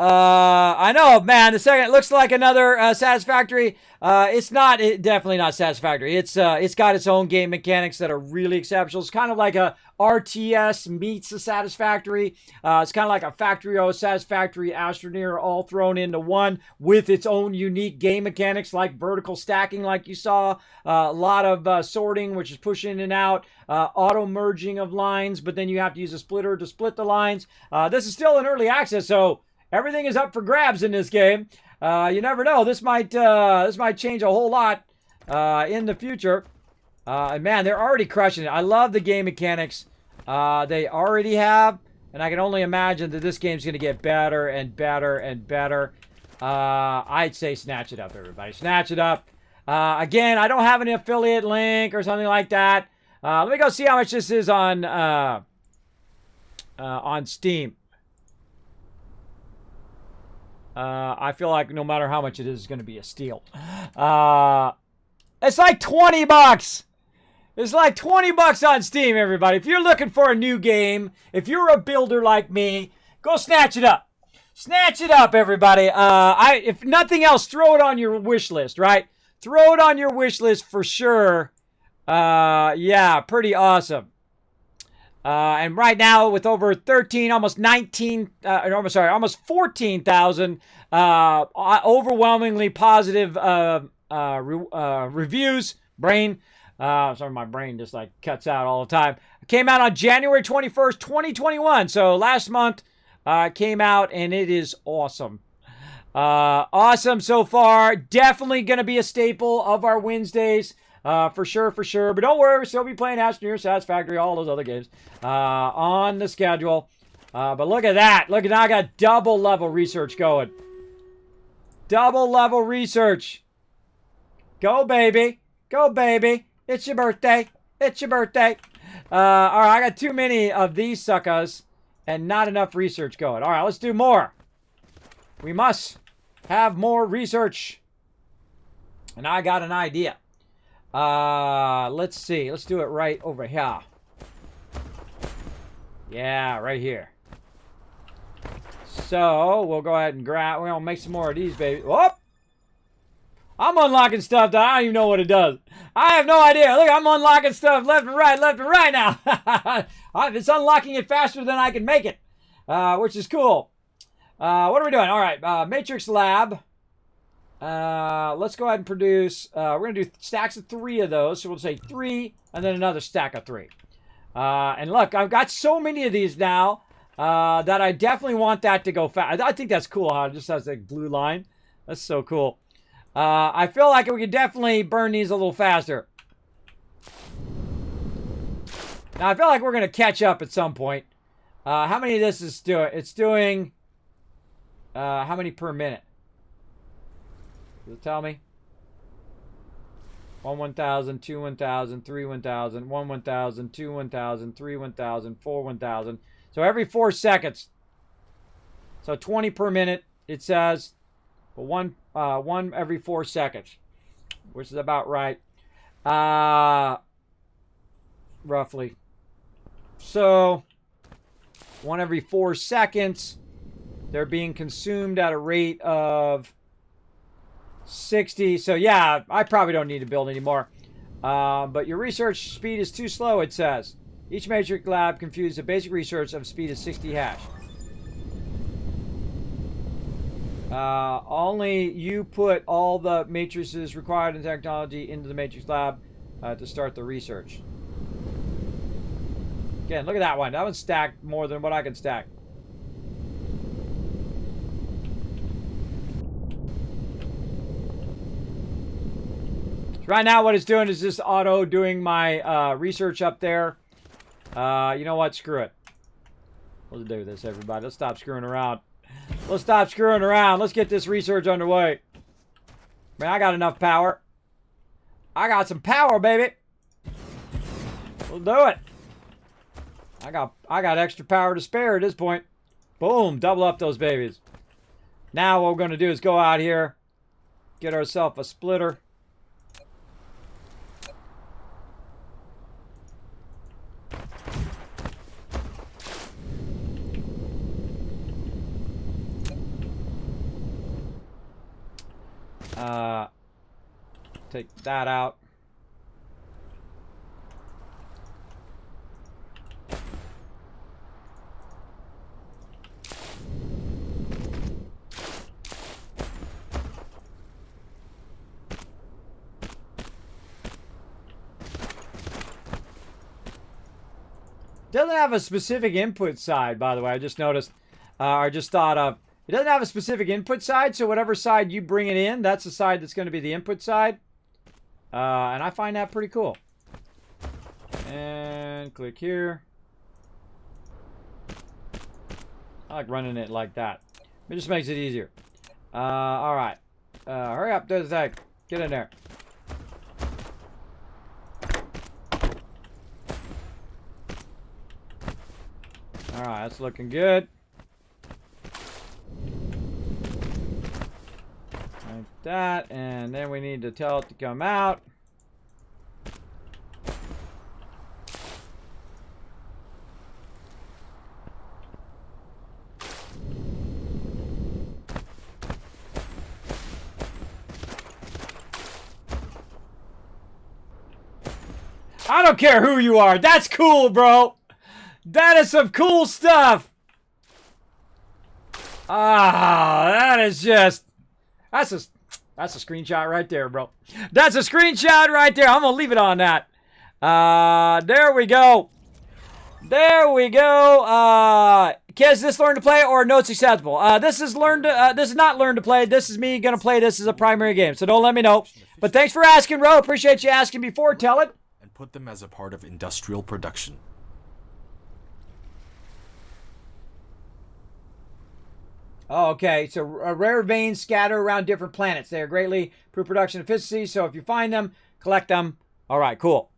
I know, man. The second, it looks like another Satisfactory. It's not. Definitely not Satisfactory. It's got its own game mechanics that are really exceptional. It's kind of like a RTS meets a Satisfactory. It's kind of like a Factorio, Satisfactory, Astroneer all thrown into one with its own unique game mechanics like vertical stacking, like you saw. A lot of sorting, which is pushing in and out. Auto merging of lines, but then you have to use a splitter to split the lines. This is still in early access, so everything is up for grabs in this game. You never know. This might change a whole lot in the future. And man, they're already crushing it. I love the game mechanics they already have, and I can only imagine that this game's going to get better and better and better. I'd say snatch it up, everybody. Snatch it up. Again, I don't have an affiliate link or something like that. Let me go see how much this is on Steam. I feel like no matter how much it is, it's going to be a steal. It's like $20. It's like $20 on Steam, everybody. If you're looking for a new game, if you're a builder like me, go snatch it up. Snatch it up, everybody. If nothing else, throw it on your wish list, right? Throw it on your wish list for sure. Yeah, pretty awesome. And right now, with over 13, almost 14,000 overwhelmingly positive reviews. Sorry, my brain just like cuts out all the time. It came out on January 21st, 2021. So last month, it came out, and it is awesome. Awesome so far. Definitely going to be a staple of our Wednesdays. For sure. But don't worry, we'll still be playing Astroneer, Satisfactory, all those other games on the schedule. But look at that. Look at that. I got double level research going. Double level research. Go, baby. Go, baby. It's your birthday. It's your birthday. All right, I got too many of these suckers and not enough research going. All right, let's do more. We must have more research. And I got an idea. Let's see. Let's do it right over here. Yeah, right here. So, we'll go ahead and grab... We'll make some more of these, baby. Whoop! I'm unlocking stuff that I don't even know what it does. I have no idea. Look, I'm unlocking stuff left and right now. It's unlocking it faster than I can make it, which is cool. What are we doing? All right, Matrix Lab. Let's go ahead and produce, we're going to do stacks of 3 of those. So we'll say 3 and then another stack of 3. And look, I've got so many of these now that I definitely want that to go fast. I think that's cool how it just has a blue line. That's so cool. I feel like we could definitely burn these a little faster. Now, I feel like we're going to catch up at some point. How many of this is doing? It's doing, how many per minute? Does it tell me? 1 1,000, 2 1,000, 3 1,000, 1 1,000, 2 1,000, 3 1,000, 4 1,000. So every 4 seconds. So 20 per minute, it says. But one every 4 seconds, which is about right. Roughly. So 1 every 4 seconds. They're being consumed at a rate of 60. So yeah, I probably don't need to build anymore. But your research speed is too slow, it says. Each matrix lab confuses the basic research of speed is 60 hash. Only you put all the matrices required in technology into the matrix lab to start the research. Again, look at that one. That one's stacked more than what I can stack. Right now, what it's doing is just auto doing my research up there. You know what? Screw it. Let's do this, everybody. Let's stop screwing around. Let's stop screwing around. Let's get this research underway. Man, I got enough power. I got some power, baby. We'll do it. I got extra power to spare at this point. Boom. Double up those babies. Now what we're going to do is go out here. Get ourselves a splitter. Take that out. Doesn't have a specific input side, by the way. I just noticed, I just thought of. It doesn't have a specific input side, so whatever side you bring it in, that's the side that's going to be the input side. And I find that pretty cool. And click here. I like running it like that. It just makes it easier. All right. Hurry up, do the thing. Get in there. All right, that's looking good. Like that, and then we need to tell it to come out. I don't care who you are. That's cool, bro. That is some cool stuff. Ah, that is just... That's a screenshot right there, bro. That's a screenshot right there. I'm going to leave it on that. There we go. There we go. Kids, this learn to play or notes acceptable? This is not learn to play. This is me going to play this as a primary game. So don't let me know. But thanks for asking, Ro. Appreciate you asking before. Tell it. And put them as a part of industrial production. Oh, okay. So rare veins scatter around different planets. They are greatly improve production efficiency. So if you find them, collect them. All right, cool.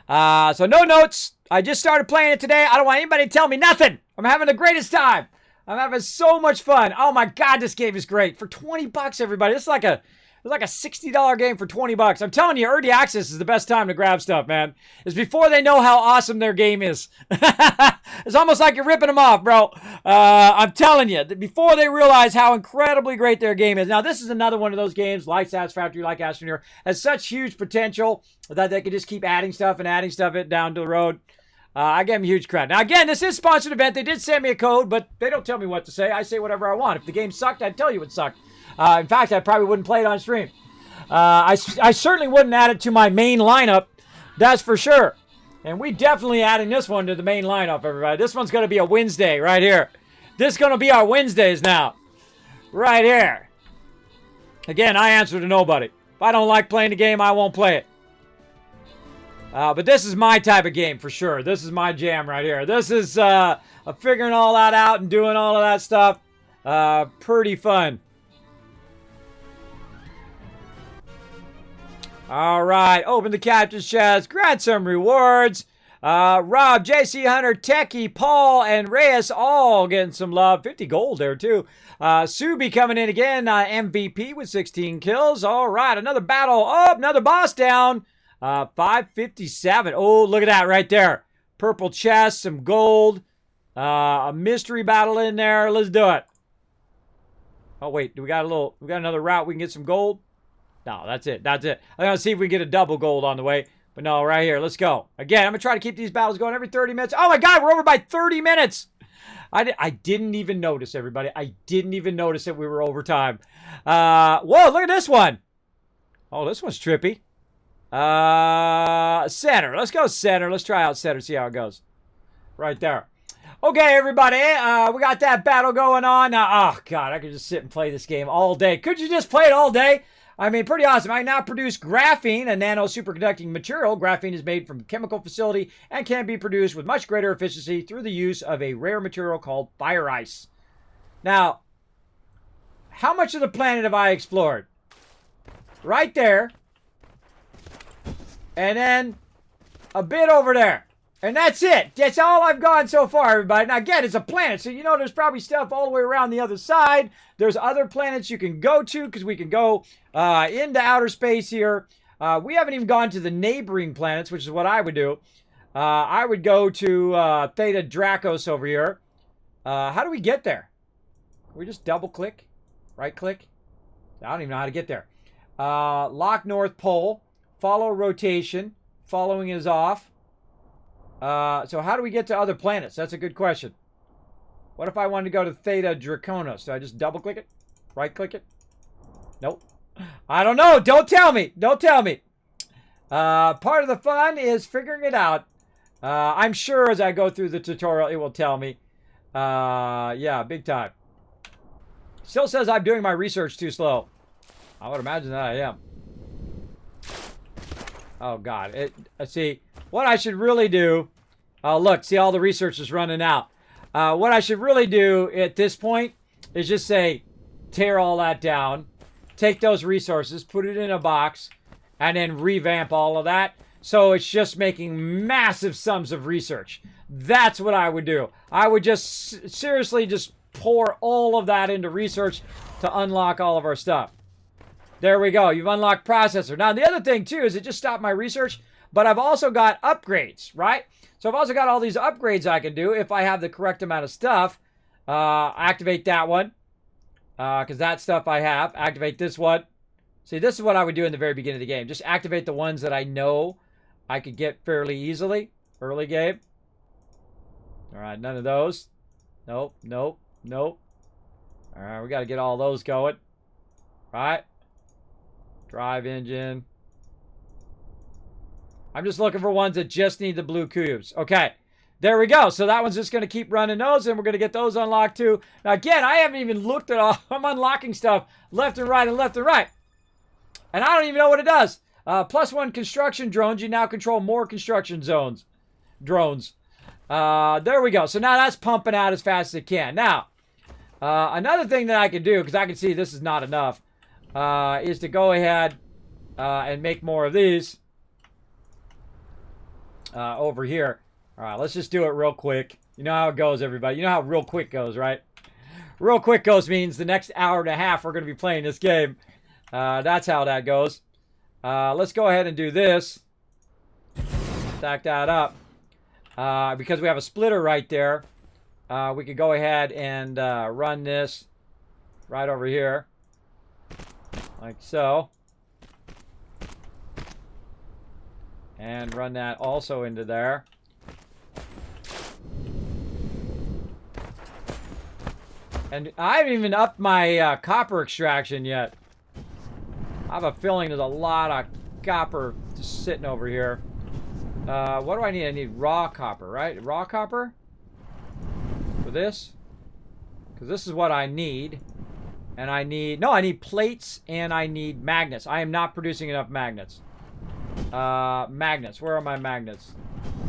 So no notes. I just started playing it today. I don't want anybody to tell me nothing. I'm having the greatest time. I'm having so much fun. Oh my God, this game is great. For 20 bucks, everybody. It's like a $60 game for 20 bucks. I'm telling you, early access is the best time to grab stuff, man. It's before they know how awesome their game is. It's almost like you're ripping them off, bro. I'm telling you, before they realize how incredibly great their game is. Now, this is another one of those games, like Satisfactory, like Astroneer, has such huge potential that they can just keep adding stuff it down to the road. I give them huge credit. Now, again, this is a sponsored event. They did send me a code, but they don't tell me what to say. I say whatever I want. If the game sucked, I'd tell you it sucked. In fact, I probably wouldn't play it on stream. I certainly wouldn't add it to my main lineup. That's for sure. And we definitely adding this one to the main lineup, everybody. This one's going to be a Wednesday right here. This is going to be our Wednesdays now. Right here. Again, I answer to nobody. If I don't like playing the game, I won't play it. But this is my type of game for sure. This is my jam right here. This is figuring all that out and doing all of that stuff. Pretty fun. All right, open the captain's chest, grant some rewards. Rob, JC Hunter, Techie, Paul, and Reyes all getting some love. 50 gold there, too. Subi coming in again, MVP with 16 kills. All right, another battle. Oh, another boss down. 557. Oh, look at that right there. Purple chest, some gold. A mystery battle in there. Let's do it. Oh, wait. We got another route we can get some gold? No, that's it. That's it. I'm going to see if we can get a double gold on the way. But no, right here. Let's go. Again, I'm going to try to keep these battles going every 30 minutes. Oh, my God. We're over by 30 minutes. I didn't even notice, everybody. I didn't even notice that we were over time. Whoa, look at this one. Oh, this one's trippy. Center. Let's go center. Let's try out center. See how it goes. Right there. Okay, everybody. We got that battle going on. Oh, God. I could just sit and play this game all day. Could you just play it all day? I mean, pretty awesome. I now produce graphene, a nano superconducting material. Graphene is made from a chemical facility and can be produced with much greater efficiency through the use of a rare material called fire ice. Now, how much of the planet have I explored? Right there. And then a bit over there. And that's it. That's all I've gone so far, everybody. Now, again, it's a planet, so you know there's probably stuff all the way around the other side. There's other planets you can go to because we can go into outer space here. We haven't even gone to the neighboring planets, which is what I would do. I would go to Theta Dracos over here. How do we get there? Can we just double-click? Right-click? I don't even know how to get there. Lock North Pole. Follow rotation. Following is off. So how do we get to other planets? That's a good question. What if I wanted to go to Theta Draconos? Do I just double-click it? Right-click it? Nope. I don't know. Don't tell me. Don't tell me. Part of the fun is figuring it out. I'm sure as I go through the tutorial, it will tell me. Yeah, big time. Still says I'm doing my research too slow. I would imagine that I am. Oh, God. See, what I should really do... Oh, look. See, all the research is running out. What I should really do at this point is just say, tear all that down, take those resources, put it in a box, and then revamp all of that. So it's just making massive sums of research. That's what I would do. I would just seriously just pour all of that into research to unlock all of our stuff. There we go. You've unlocked processor. Now, the other thing, too, is it just stopped my research, but I've also got upgrades, right? So I've also got all these upgrades I can do if I have the correct amount of stuff. Activate that one, because that stuff I have. Activate this one. See, this is what I would do in the very beginning of the game. Just activate the ones that I know I could get fairly easily. Early game. All right, none of those. Nope, nope, nope. All right, we got to get all those going. Right? Drive engine. I'm just looking for ones that just need the blue cubes. Okay. There we go. So that one's just going to keep running those, and we're going to get those unlocked too. Now, again, I haven't even looked at all. I'm unlocking stuff left and right and left and right. And I don't even know what it does. +1 construction drones. You now control more construction drones. There we go. So now that's pumping out as fast as it can. Now, another thing that I can do, because I can see this is not enough, is to go ahead and make more of these over here. All right, let's just do it real quick. You know how it goes, everybody. You know how real quick goes, right? Real quick goes means the next hour and a half we're going to be playing this game. That's how that goes. Let's go ahead and do this. Stack that up. Because we have a splitter right there, we could go ahead and run this right over here. Like so. And run that also into there. And I haven't even upped my copper extraction yet. I have a feeling there's a lot of copper just sitting over here. What do I need? I need raw copper, right? Raw copper? For this? Because this is what I need. And I need... No, I need plates and I need magnets. I am not producing enough magnets. Magnets. Where are my magnets?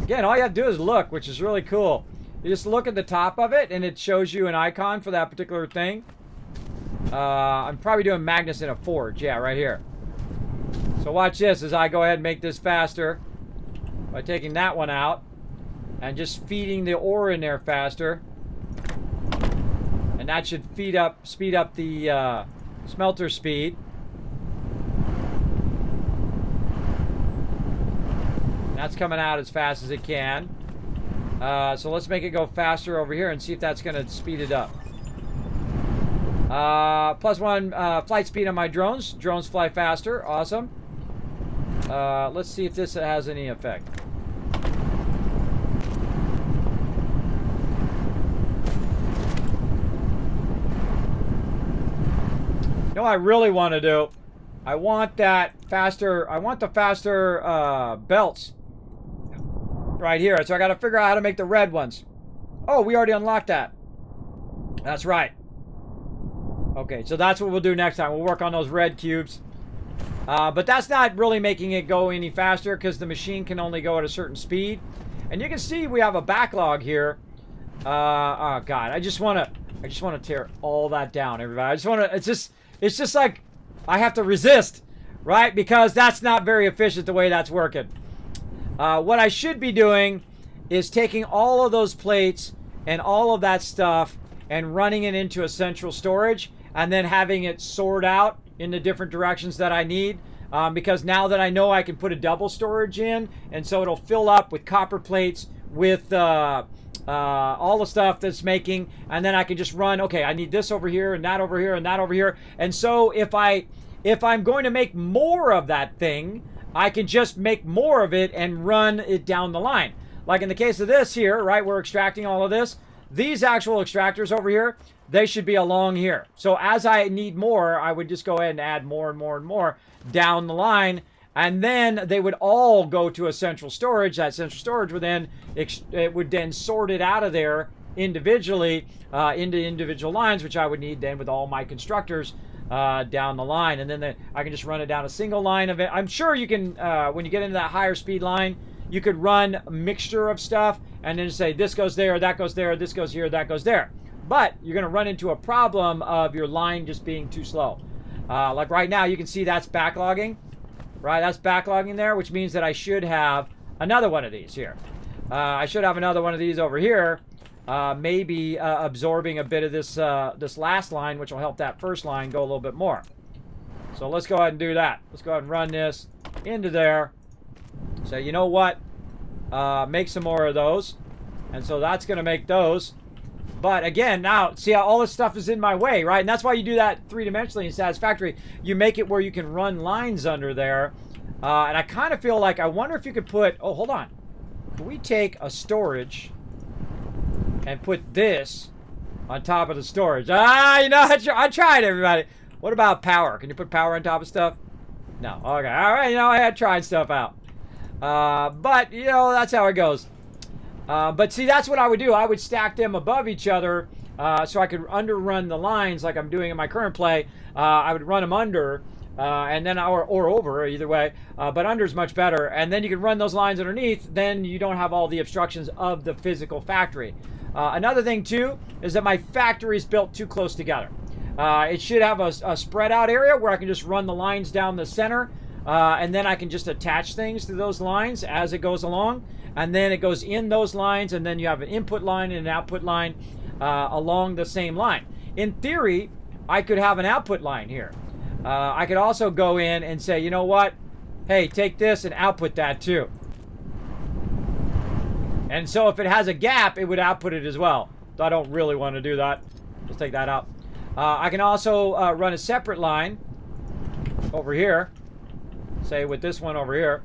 Again, all you have to do is look, which is really cool. You just look at the top of it and it shows you an icon for that particular thing. I'm probably doing magnets in a forge. Yeah, right here. So watch this as I go ahead and make this faster. By taking that one out and just feeding the ore in there faster. And that should speed up the smelter speed. That's coming out as fast as it can. So let's make it go faster over here and see if that's going to speed it up. +1 flight speed on my drones. Drones fly faster. Awesome. Let's see if this has any effect. You know what I really want to do? I want that faster. I want the faster belts right here. So I got to figure out how to make the red ones. Oh, we already unlocked that. That's right. Okay, so that's what we'll do next time. We'll work on those red cubes. But that's not really making it go any faster because the machine can only go at a certain speed. And you can see we have a backlog here. Oh God, I just want to tear all that down, everybody. I just want to. It's just like I have to resist, right? Because that's not very efficient the way that's working. What I should be doing is taking all of those plates and all of that stuff and running it into a central storage and then having it sort out in the different directions that I need. Because now that I know I can put a double storage in, and so it'll fill up with copper plates, with all the stuff that's making, and then I can just run, okay, I need this over here and that over here and that over here. And so if I'm going to make more of that thing, I can just make more of it and run it down the line. Like in the case of this here, right, we're extracting all of this. These actual extractors over here, they should be along here. So as I need more, I would just go ahead and add more and more and more down the line, and then they would all go to a central storage. That central storage would then sort it out of there individually into individual lines, which I would need then with all my constructors down the line. And then I can just run it down a single line of it. I'm sure you can, when you get into that higher speed line, you could run a mixture of stuff and then say this goes there, that goes there, this goes here, that goes there. But you're going to run into a problem of your line just being too slow. Like right now, you can see that's backlogging. Right, that's backlogging there, which means that I should have another one of these here. I should have another one of these over here, maybe absorbing a bit of this this last line, which will help that first line go a little bit more. So let's go ahead and do that. Let's go ahead and run this into there. So you know what? Make some more of those. And so that's going to make those. But again, now, see how all this stuff is in my way, right? And that's why you do that three-dimensionally in Satisfactory. You make it where you can run lines under there. And I kind of feel like, I wonder if you could put, oh, hold on. Can we take a storage and put this on top of the storage? Ah, you know, I tried, everybody. What about power? Can you put power on top of stuff? No. Okay. All right. You know, I had tried stuff out. But, you know, that's how it goes. But see, that's what I would do. I would stack them above each other so I could underrun the lines like I'm doing in my current play. I would run them under and then or over, either way. But under is much better. And then you can run those lines underneath. Then you don't have all the obstructions of the physical factory. Another thing, too, is that my factory is built too close together. It should have a spread out area where I can just run the lines down the center. And then I can just attach things to those lines as it goes along. And then it goes in those lines, and then you have an input line and an output line along the same line. In theory, I could have an output line here. I could also go in and say, you know what? Hey, take this and output that too. And so if it has a gap, it would output it as well. So I don't really want to do that. Let's take that out. I can also run a separate line over here. Say with this one over here.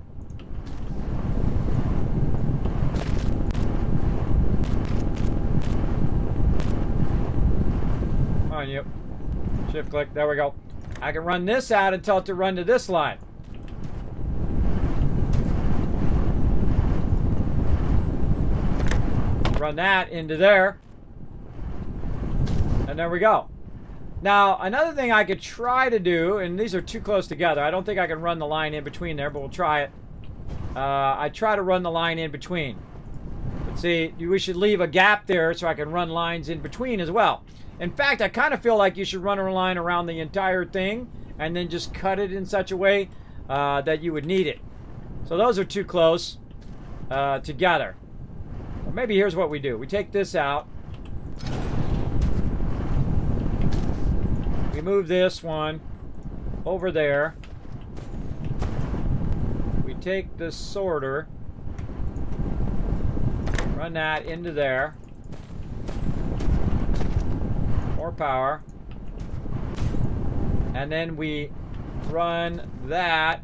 On you. Shift click. There we go. I can run this out and tell it to run to this line. Run that into there. And there we go. Now, another thing I could try to do, and these are too close together. I don't think I can run the line in between there, but we'll try it. I try to run the line in between. But see, we should leave a gap there so I can run lines in between as well. In fact, I kind of feel like you should run a line around the entire thing and then just cut it in such a way that you would need it. So those are too close together. Or maybe here's what we do. We take this out. We move this one over there. We take the sorter Run that into there. More power. And then we run that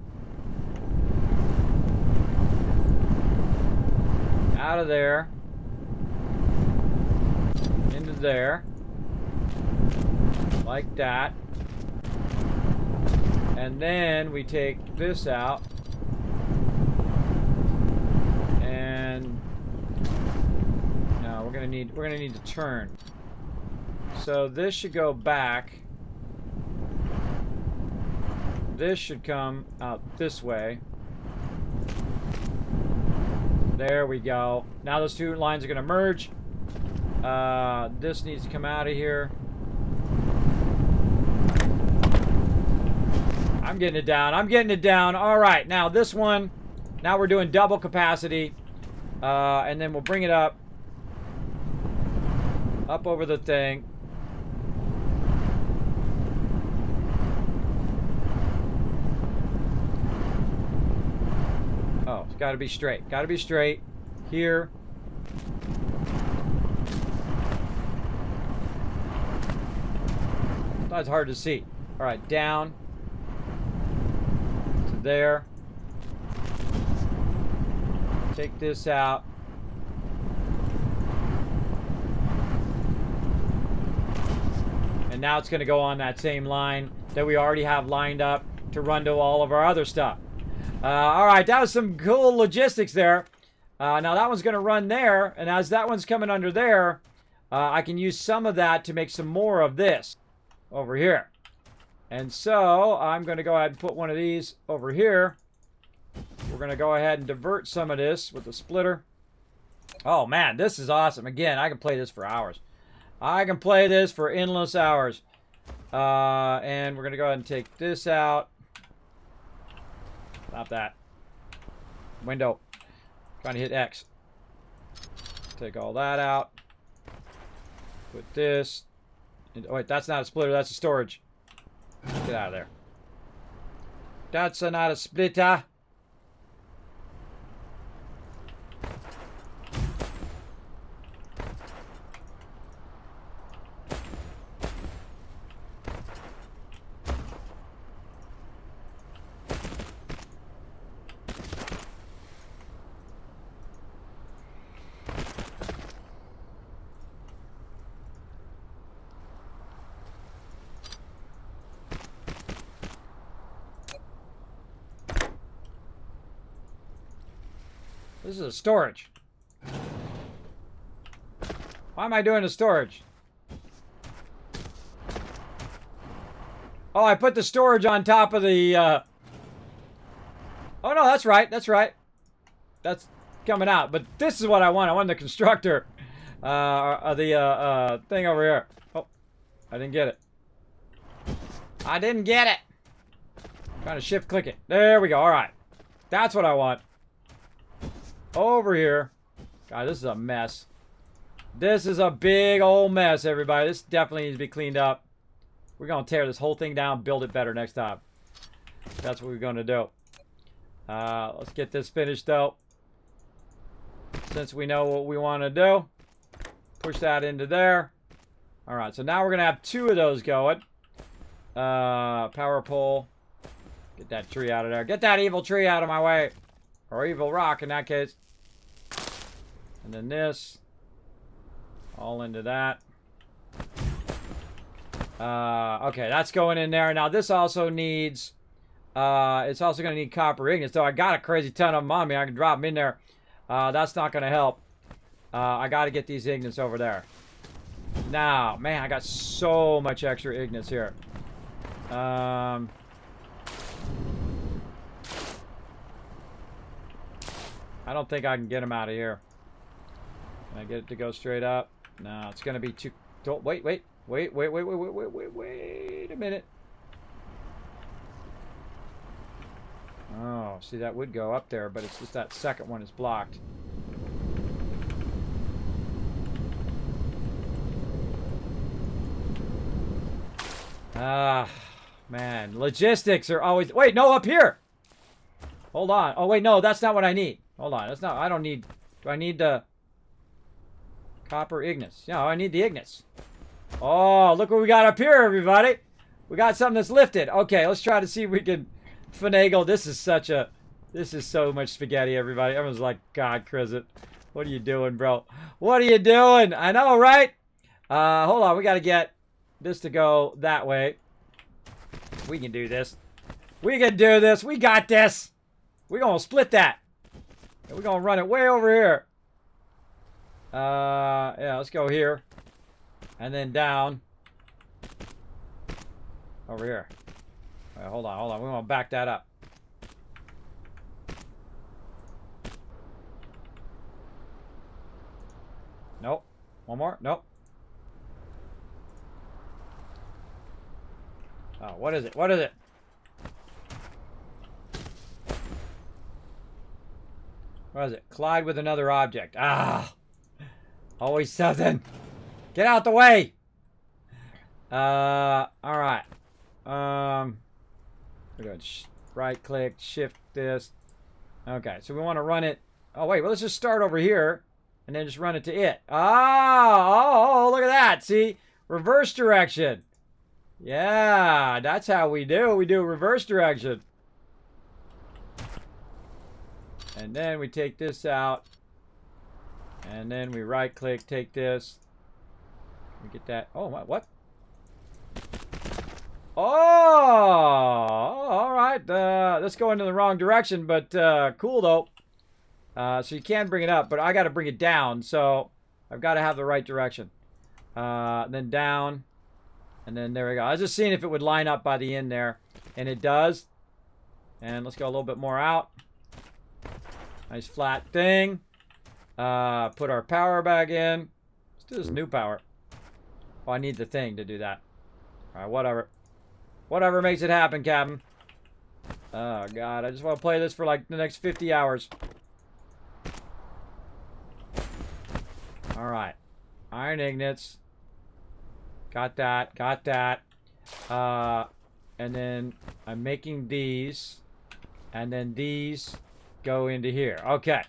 out of there into there like that. And then we take this out and no, we're gonna need to turn. So this should go back. This should come out this way. There we go. Now those two lines are going to merge. This needs to come out of here. I'm getting it down. I'm getting it down. All right. Now this one. Now we're doing double capacity. And then we'll bring it up. Up over the thing. Oh, it's got to be straight. Got to be straight. Here. That's hard to see. All right, down to there. Take this out. And now it's going to go on that same line that we already have lined up to run to all of our other stuff. All right, that was some cool logistics there. Now that one's going to run there, and as that one's coming under there, I can use some of that to make some more of this over here. And so I'm going to go ahead and put one of these over here. We're going to go ahead and divert some of this with the splitter. Oh man, this is awesome. Again, I can play this for hours. I can play this for endless hours. And we're going to go ahead and take this out. Stop that. Window. Trying to hit X. Take all that out. Put this. Oh, wait, that's not a splitter. That's a storage. Get out of there. That's not a splitter. This is a storage. Why am I doing a storage? Oh, I put the storage on top of the, Oh, no, that's right. That's right. That's coming out. But this is what I want. I want the constructor. Thing over here. Oh, I didn't get it. I didn't get it. Trying to shift click it. There we go. All right. That's what I want. Over here. God, this is a mess. This is a big old mess, everybody. This definitely needs to be cleaned up. We're going to tear this whole thing down, build it better next time. That's what we're going to do. Let's get this finished, though. Since we know what we want to do. Push that into there. All right, so now we're going to have two of those going. Power pole. Get that tree out of there. Get that evil tree out of my way. Or evil rock in that case. And then this. All into that. Okay, that's going in there. Now this also needs, it's also going to need copper ingots. So I got a crazy ton of them on me. I can drop them in there. That's not going to help. I got to get these ingots over there. Now, man, I got so much extra ingots here. I don't think I can get them out of here. Can I get it to go straight up? No, it's going to be too... Don't, wait a minute. Oh, see, that would go up there, but it's just that second one is blocked. Ah, man. Logistics are always... Wait, no, up here! Hold on. Oh, wait, no, that's not what I need. Hold on. That's not... I don't need... Do I need to... Copper Ignis. Yeah, I need the Ignis. Oh, look what we got up here, everybody. We got something that's lifted. Okay, let's try to see if we can finagle. This is so much spaghetti, everybody. Everyone's like, God, Chris, what are you doing, bro? What are you doing? I know, right? Hold on. We got to get this to go that way. We can do this. We can do this. We got this. We're going to split that. We're going to run it way over here. Yeah, let's go here. And then down. Over here. All right, hold on. We want to back that up. Nope. One more. Nope. Oh, what is it? What is it? What is it? Collide with another object. Ah! Always something. Get out the way! Alright. We're going to right click, shift this. Okay, so we want to run it. Oh, wait, well, let's just start over here and then just run it to it. Oh, look at that. See? Reverse direction. Yeah, that's how we do. We do reverse direction. And then we take this out. And then we right click, take this. We get that. Oh, what? Oh, all right. Let's go into the wrong direction, but cool though. So you can bring it up, but I got to bring it down. So I've got to have the right direction. Then down. And then there we go. I was just seeing if it would line up by the end there. And it does. And let's go a little bit more out. Nice flat thing. Put our power back in. Let's do this new power. Oh, I need the thing to do that. Alright, whatever. Whatever makes it happen, Captain. Oh, God. I just want to play this for like the next 50 hours. Alright. Iron Ignits. Got that. Got that. And then I'm making these. And then these go into here. Okay.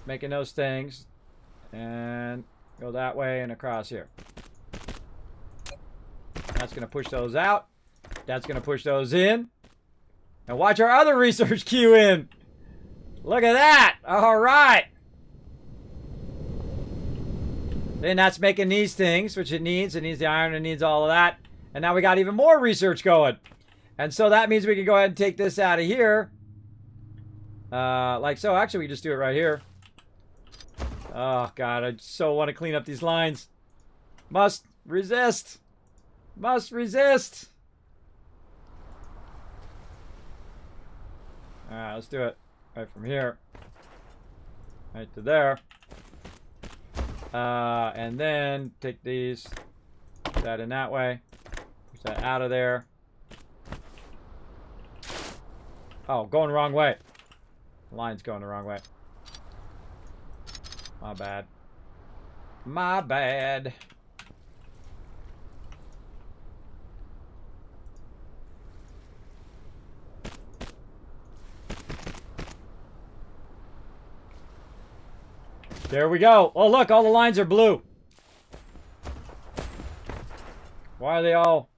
Making those things. And go that way and across here. That's going to push those out. That's going to push those in. And watch our other research queue in. Look at that. All right. Then that's making these things, which it needs. It needs the iron. It needs all of that. And now we got even more research going. And so that means we can go ahead and take this out of here. Like so. Actually, we just do it right here. Oh, God. I so want to clean up these lines. Must resist. Must resist. Alright, let's do it. Right from here. Right to there. And then take these. Put that in that way. Push that out of there. Oh, going the wrong way. The line's going the wrong way. My bad. My bad. There we go. Oh, look, all the lines are blue. Why are they all...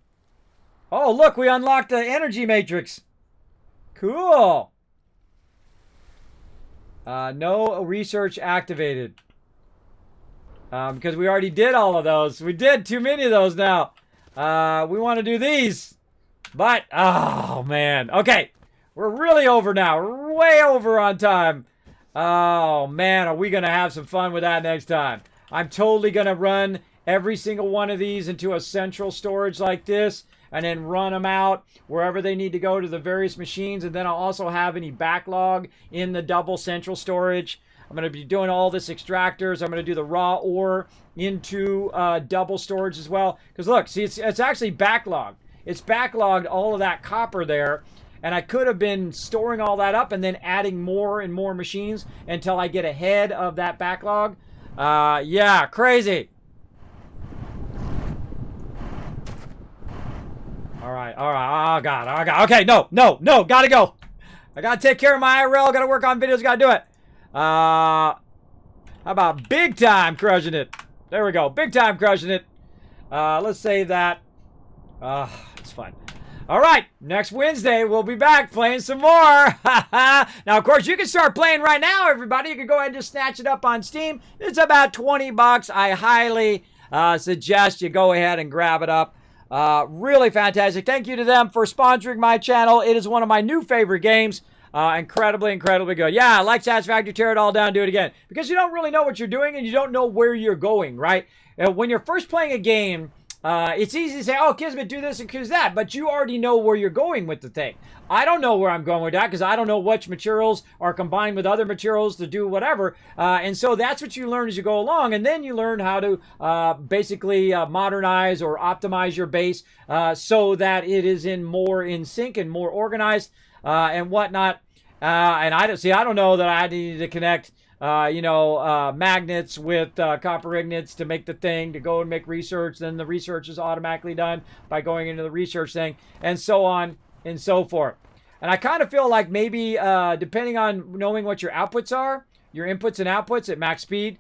Oh, look, we unlocked the energy matrix. Cool. No research activated. Because we already did all of those. We did too many of those now. We want to do these. But, oh, man. Okay. We're really over now. We're way over on time. Oh, man, are we going to have some fun with that next time. I'm totally going to run every single one of these into a central storage like this and then run them out wherever they need to go to the various machines. And then I'll also have any backlog in the double central storage. I'm going to be doing all this extractors. I'm going to do the raw ore into double storage as well. Because look, see, it's actually backlogged. It's backlogged all of that copper there. And I could have been storing all that up and then adding more and more machines until I get ahead of that backlog. Yeah, crazy. All right. Oh, God. Okay, no. Gotta go. I gotta take care of my IRL. Gotta work on videos. Gotta do it. How about big time crushing it? There we go. Big time crushing it. Let's save that. It's fun. All right, next Wednesday, we'll be back playing some more. Now, of course, you can start playing right now, everybody. You can go ahead and just snatch it up on Steam. It's about 20 bucks. I highly suggest you go ahead and grab it up. Really fantastic. Thank you to them for sponsoring my channel. It is one of my new favorite games. Incredibly, incredibly good. Yeah, like Satisfactory, tear it all down, do it again. Because you don't really know what you're doing and you don't know where you're going, right? When you're first playing a game, it's easy to say, oh, Kismet, do this and do that, but you already know where you're going with the thing. I don't know where I'm going with that because I don't know which materials are combined with other materials to do whatever. And so that's what you learn as you go along. And then you learn how to basically modernize or optimize your base so that it is more in sync and more organized and whatnot. And I don't know that I needed to connect magnets with copper ingots to make the thing, to go and make research. Then the research is automatically done by going into the research thing, and so on and so forth. And I kind of feel like maybe, depending on knowing what your outputs are, your inputs and outputs at max speed,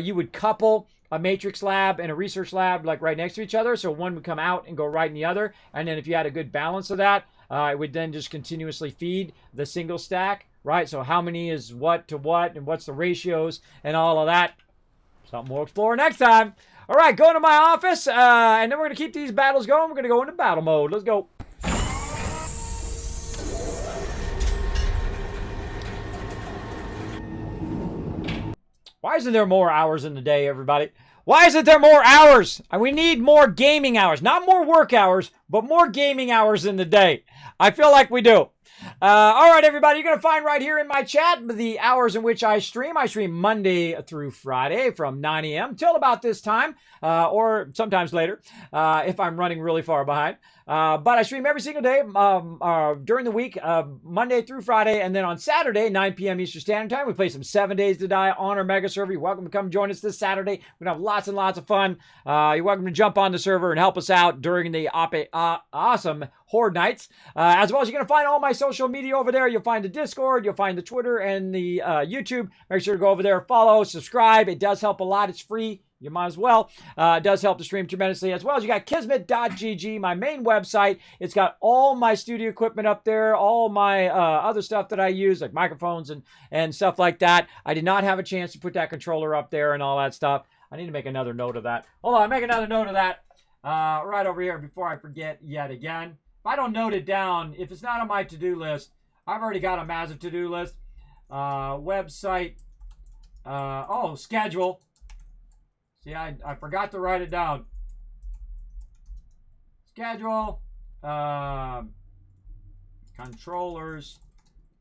you would couple a matrix lab and a research lab like right next to each other. So one would come out and go right in the other. And then if you had a good balance of that, it would then just continuously feed the single stack. Right, so how many is what to what, and what's the ratios, and all of that. Something we'll explore next time. All right, going to my office, and then we're going to keep these battles going. We're going to go into battle mode. Let's go. Why isn't there more hours in the day, everybody? Why isn't there more hours? We need more gaming hours. Not more work hours, but more gaming hours in the day. I feel like we do. All right, everybody, you're going to find right here in my chat the hours in which I stream. I stream Monday through Friday from 9 a.m. till about this time, or sometimes later, if I'm running really far behind. But I stream every single day during the week, Monday through Friday, and then on Saturday, 9 p.m. Eastern Standard Time, we play some 7 Days to Die on our mega server. You're welcome to come join us this Saturday. We're going to have lots and lots of fun. You're welcome to jump on the server and help us out during the awesome Horde Nights. As well as you're going to find all my social media over there. You'll find the Discord, you'll find the Twitter, and the YouTube. Make sure to go over there, follow, subscribe. It does help a lot. It's free. You might as well. It does help the stream tremendously. As well as you got Kismet.gg, my main website. It's got all my studio equipment up there, all my other stuff that I use, like microphones and stuff like that. I did not have a chance to put that controller up there and all that stuff. I need to make another note of that. Hold on, make another note of that right over here before I forget yet again. If I don't note it down, if it's not on my to-do list, I've already got a massive to-do list. Website. Schedule. See, I forgot to write it down. Schedule. Controllers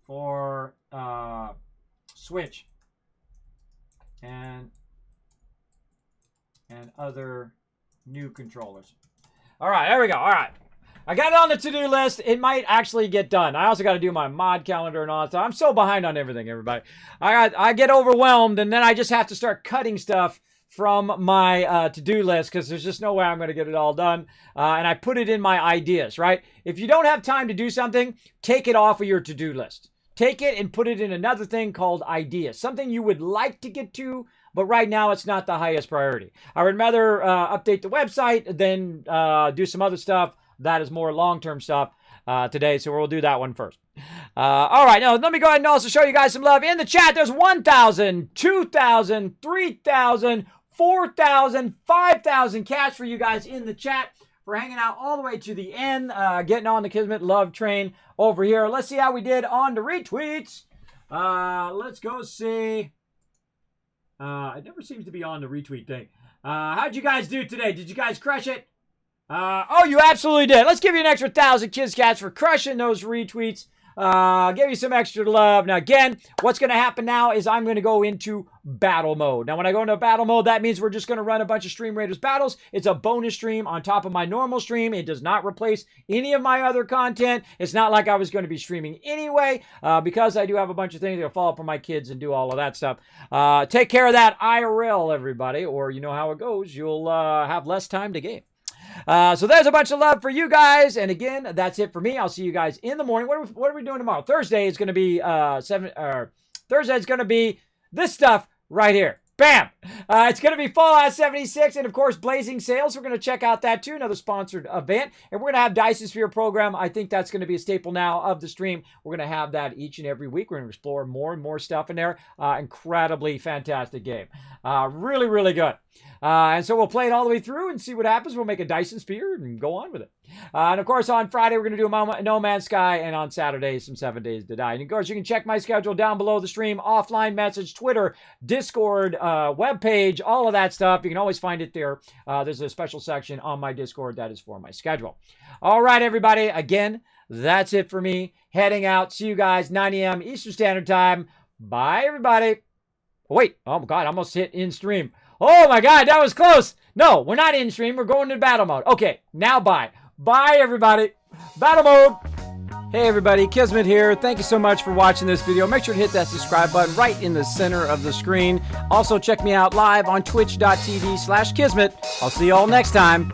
for Switch. And other new controllers. All right, there we go. All right. I got it on the to-do list. It might actually get done. I also got to do my mod calendar and all that stuff. I'm so behind on everything, everybody. I get overwhelmed, and then I just have to start cutting stuff from my to-do list because there's just no way I'm going to get it all done. And I put it in my ideas, right? If you don't have time to do something, take it off of your to-do list. Take it and put it in another thing called ideas. Something you would like to get to, but right now it's not the highest priority. I would rather update the website than do some other stuff. That is more long-term stuff today, so we'll do that one first. All right, now let me go ahead and also show you guys some love. In the chat, there's 1,000, 2,000, 3,000, 4,000, 5,000 cash for you guys in the chat for hanging out all the way to the end, getting on the Kismet love train over here. Let's see how we did on the retweets. Let's go see. It never seems to be on the retweet thing. How'd you guys do today? Did you guys crush it? Oh, you absolutely did. Let's give you an extra 1,000 Kids Cats for crushing those retweets. Give you some extra love. Now, again, what's going to happen now is I'm going to go into battle mode. Now, when I go into battle mode, that means we're just going to run a bunch of Stream Raiders battles. It's a bonus stream on top of my normal stream. It does not replace any of my other content. It's not like I was going to be streaming anyway, because I do have a bunch of things that will fall for my kids and do all of that stuff. Take care of that IRL, everybody, or you know how it goes. You'll have less time to game. So there's a bunch of love for you guys. And again, that's it for me. I'll see you guys in the morning. What are we doing tomorrow? Thursday is going to be Thursday is going to be this stuff right here. Bam! It's going to be Fallout 76 and, of course, Blazing Sales. We're going to check out that, too, another sponsored event. And we're going to have Dyson Sphere program. I think that's going to be a staple now of the stream. We're going to have that each and every week. We're going to explore more and more stuff in there. Incredibly fantastic game. Really, really good. And so we'll play it all the way through and see what happens. We'll make a Dyson Sphere and go on with it. And, of course, on Friday, we're going to do a No Man's Sky. And on Saturday, some 7 Days to Die. And, of course, you can check my schedule down below the stream. Offline message, Twitter, Discord, webpage, all of that stuff. You can always find it there. There's a special section on my Discord that is for my schedule. All right, everybody. Again, that's it for me. Heading out. See you guys 9 a.m. Eastern Standard Time. Bye, everybody. Wait. Oh, my God. I almost hit in stream. Oh, my God. That was close. No, we're not in stream. We're going to battle mode. Okay. Now, bye. Bye, everybody. Battle mode. Hey everybody, Kismet here. Thank you so much for watching this video. Make sure to hit that subscribe button right in the center of the screen. Also check me out live on twitch.tv/Kismet. I'll see you all next time.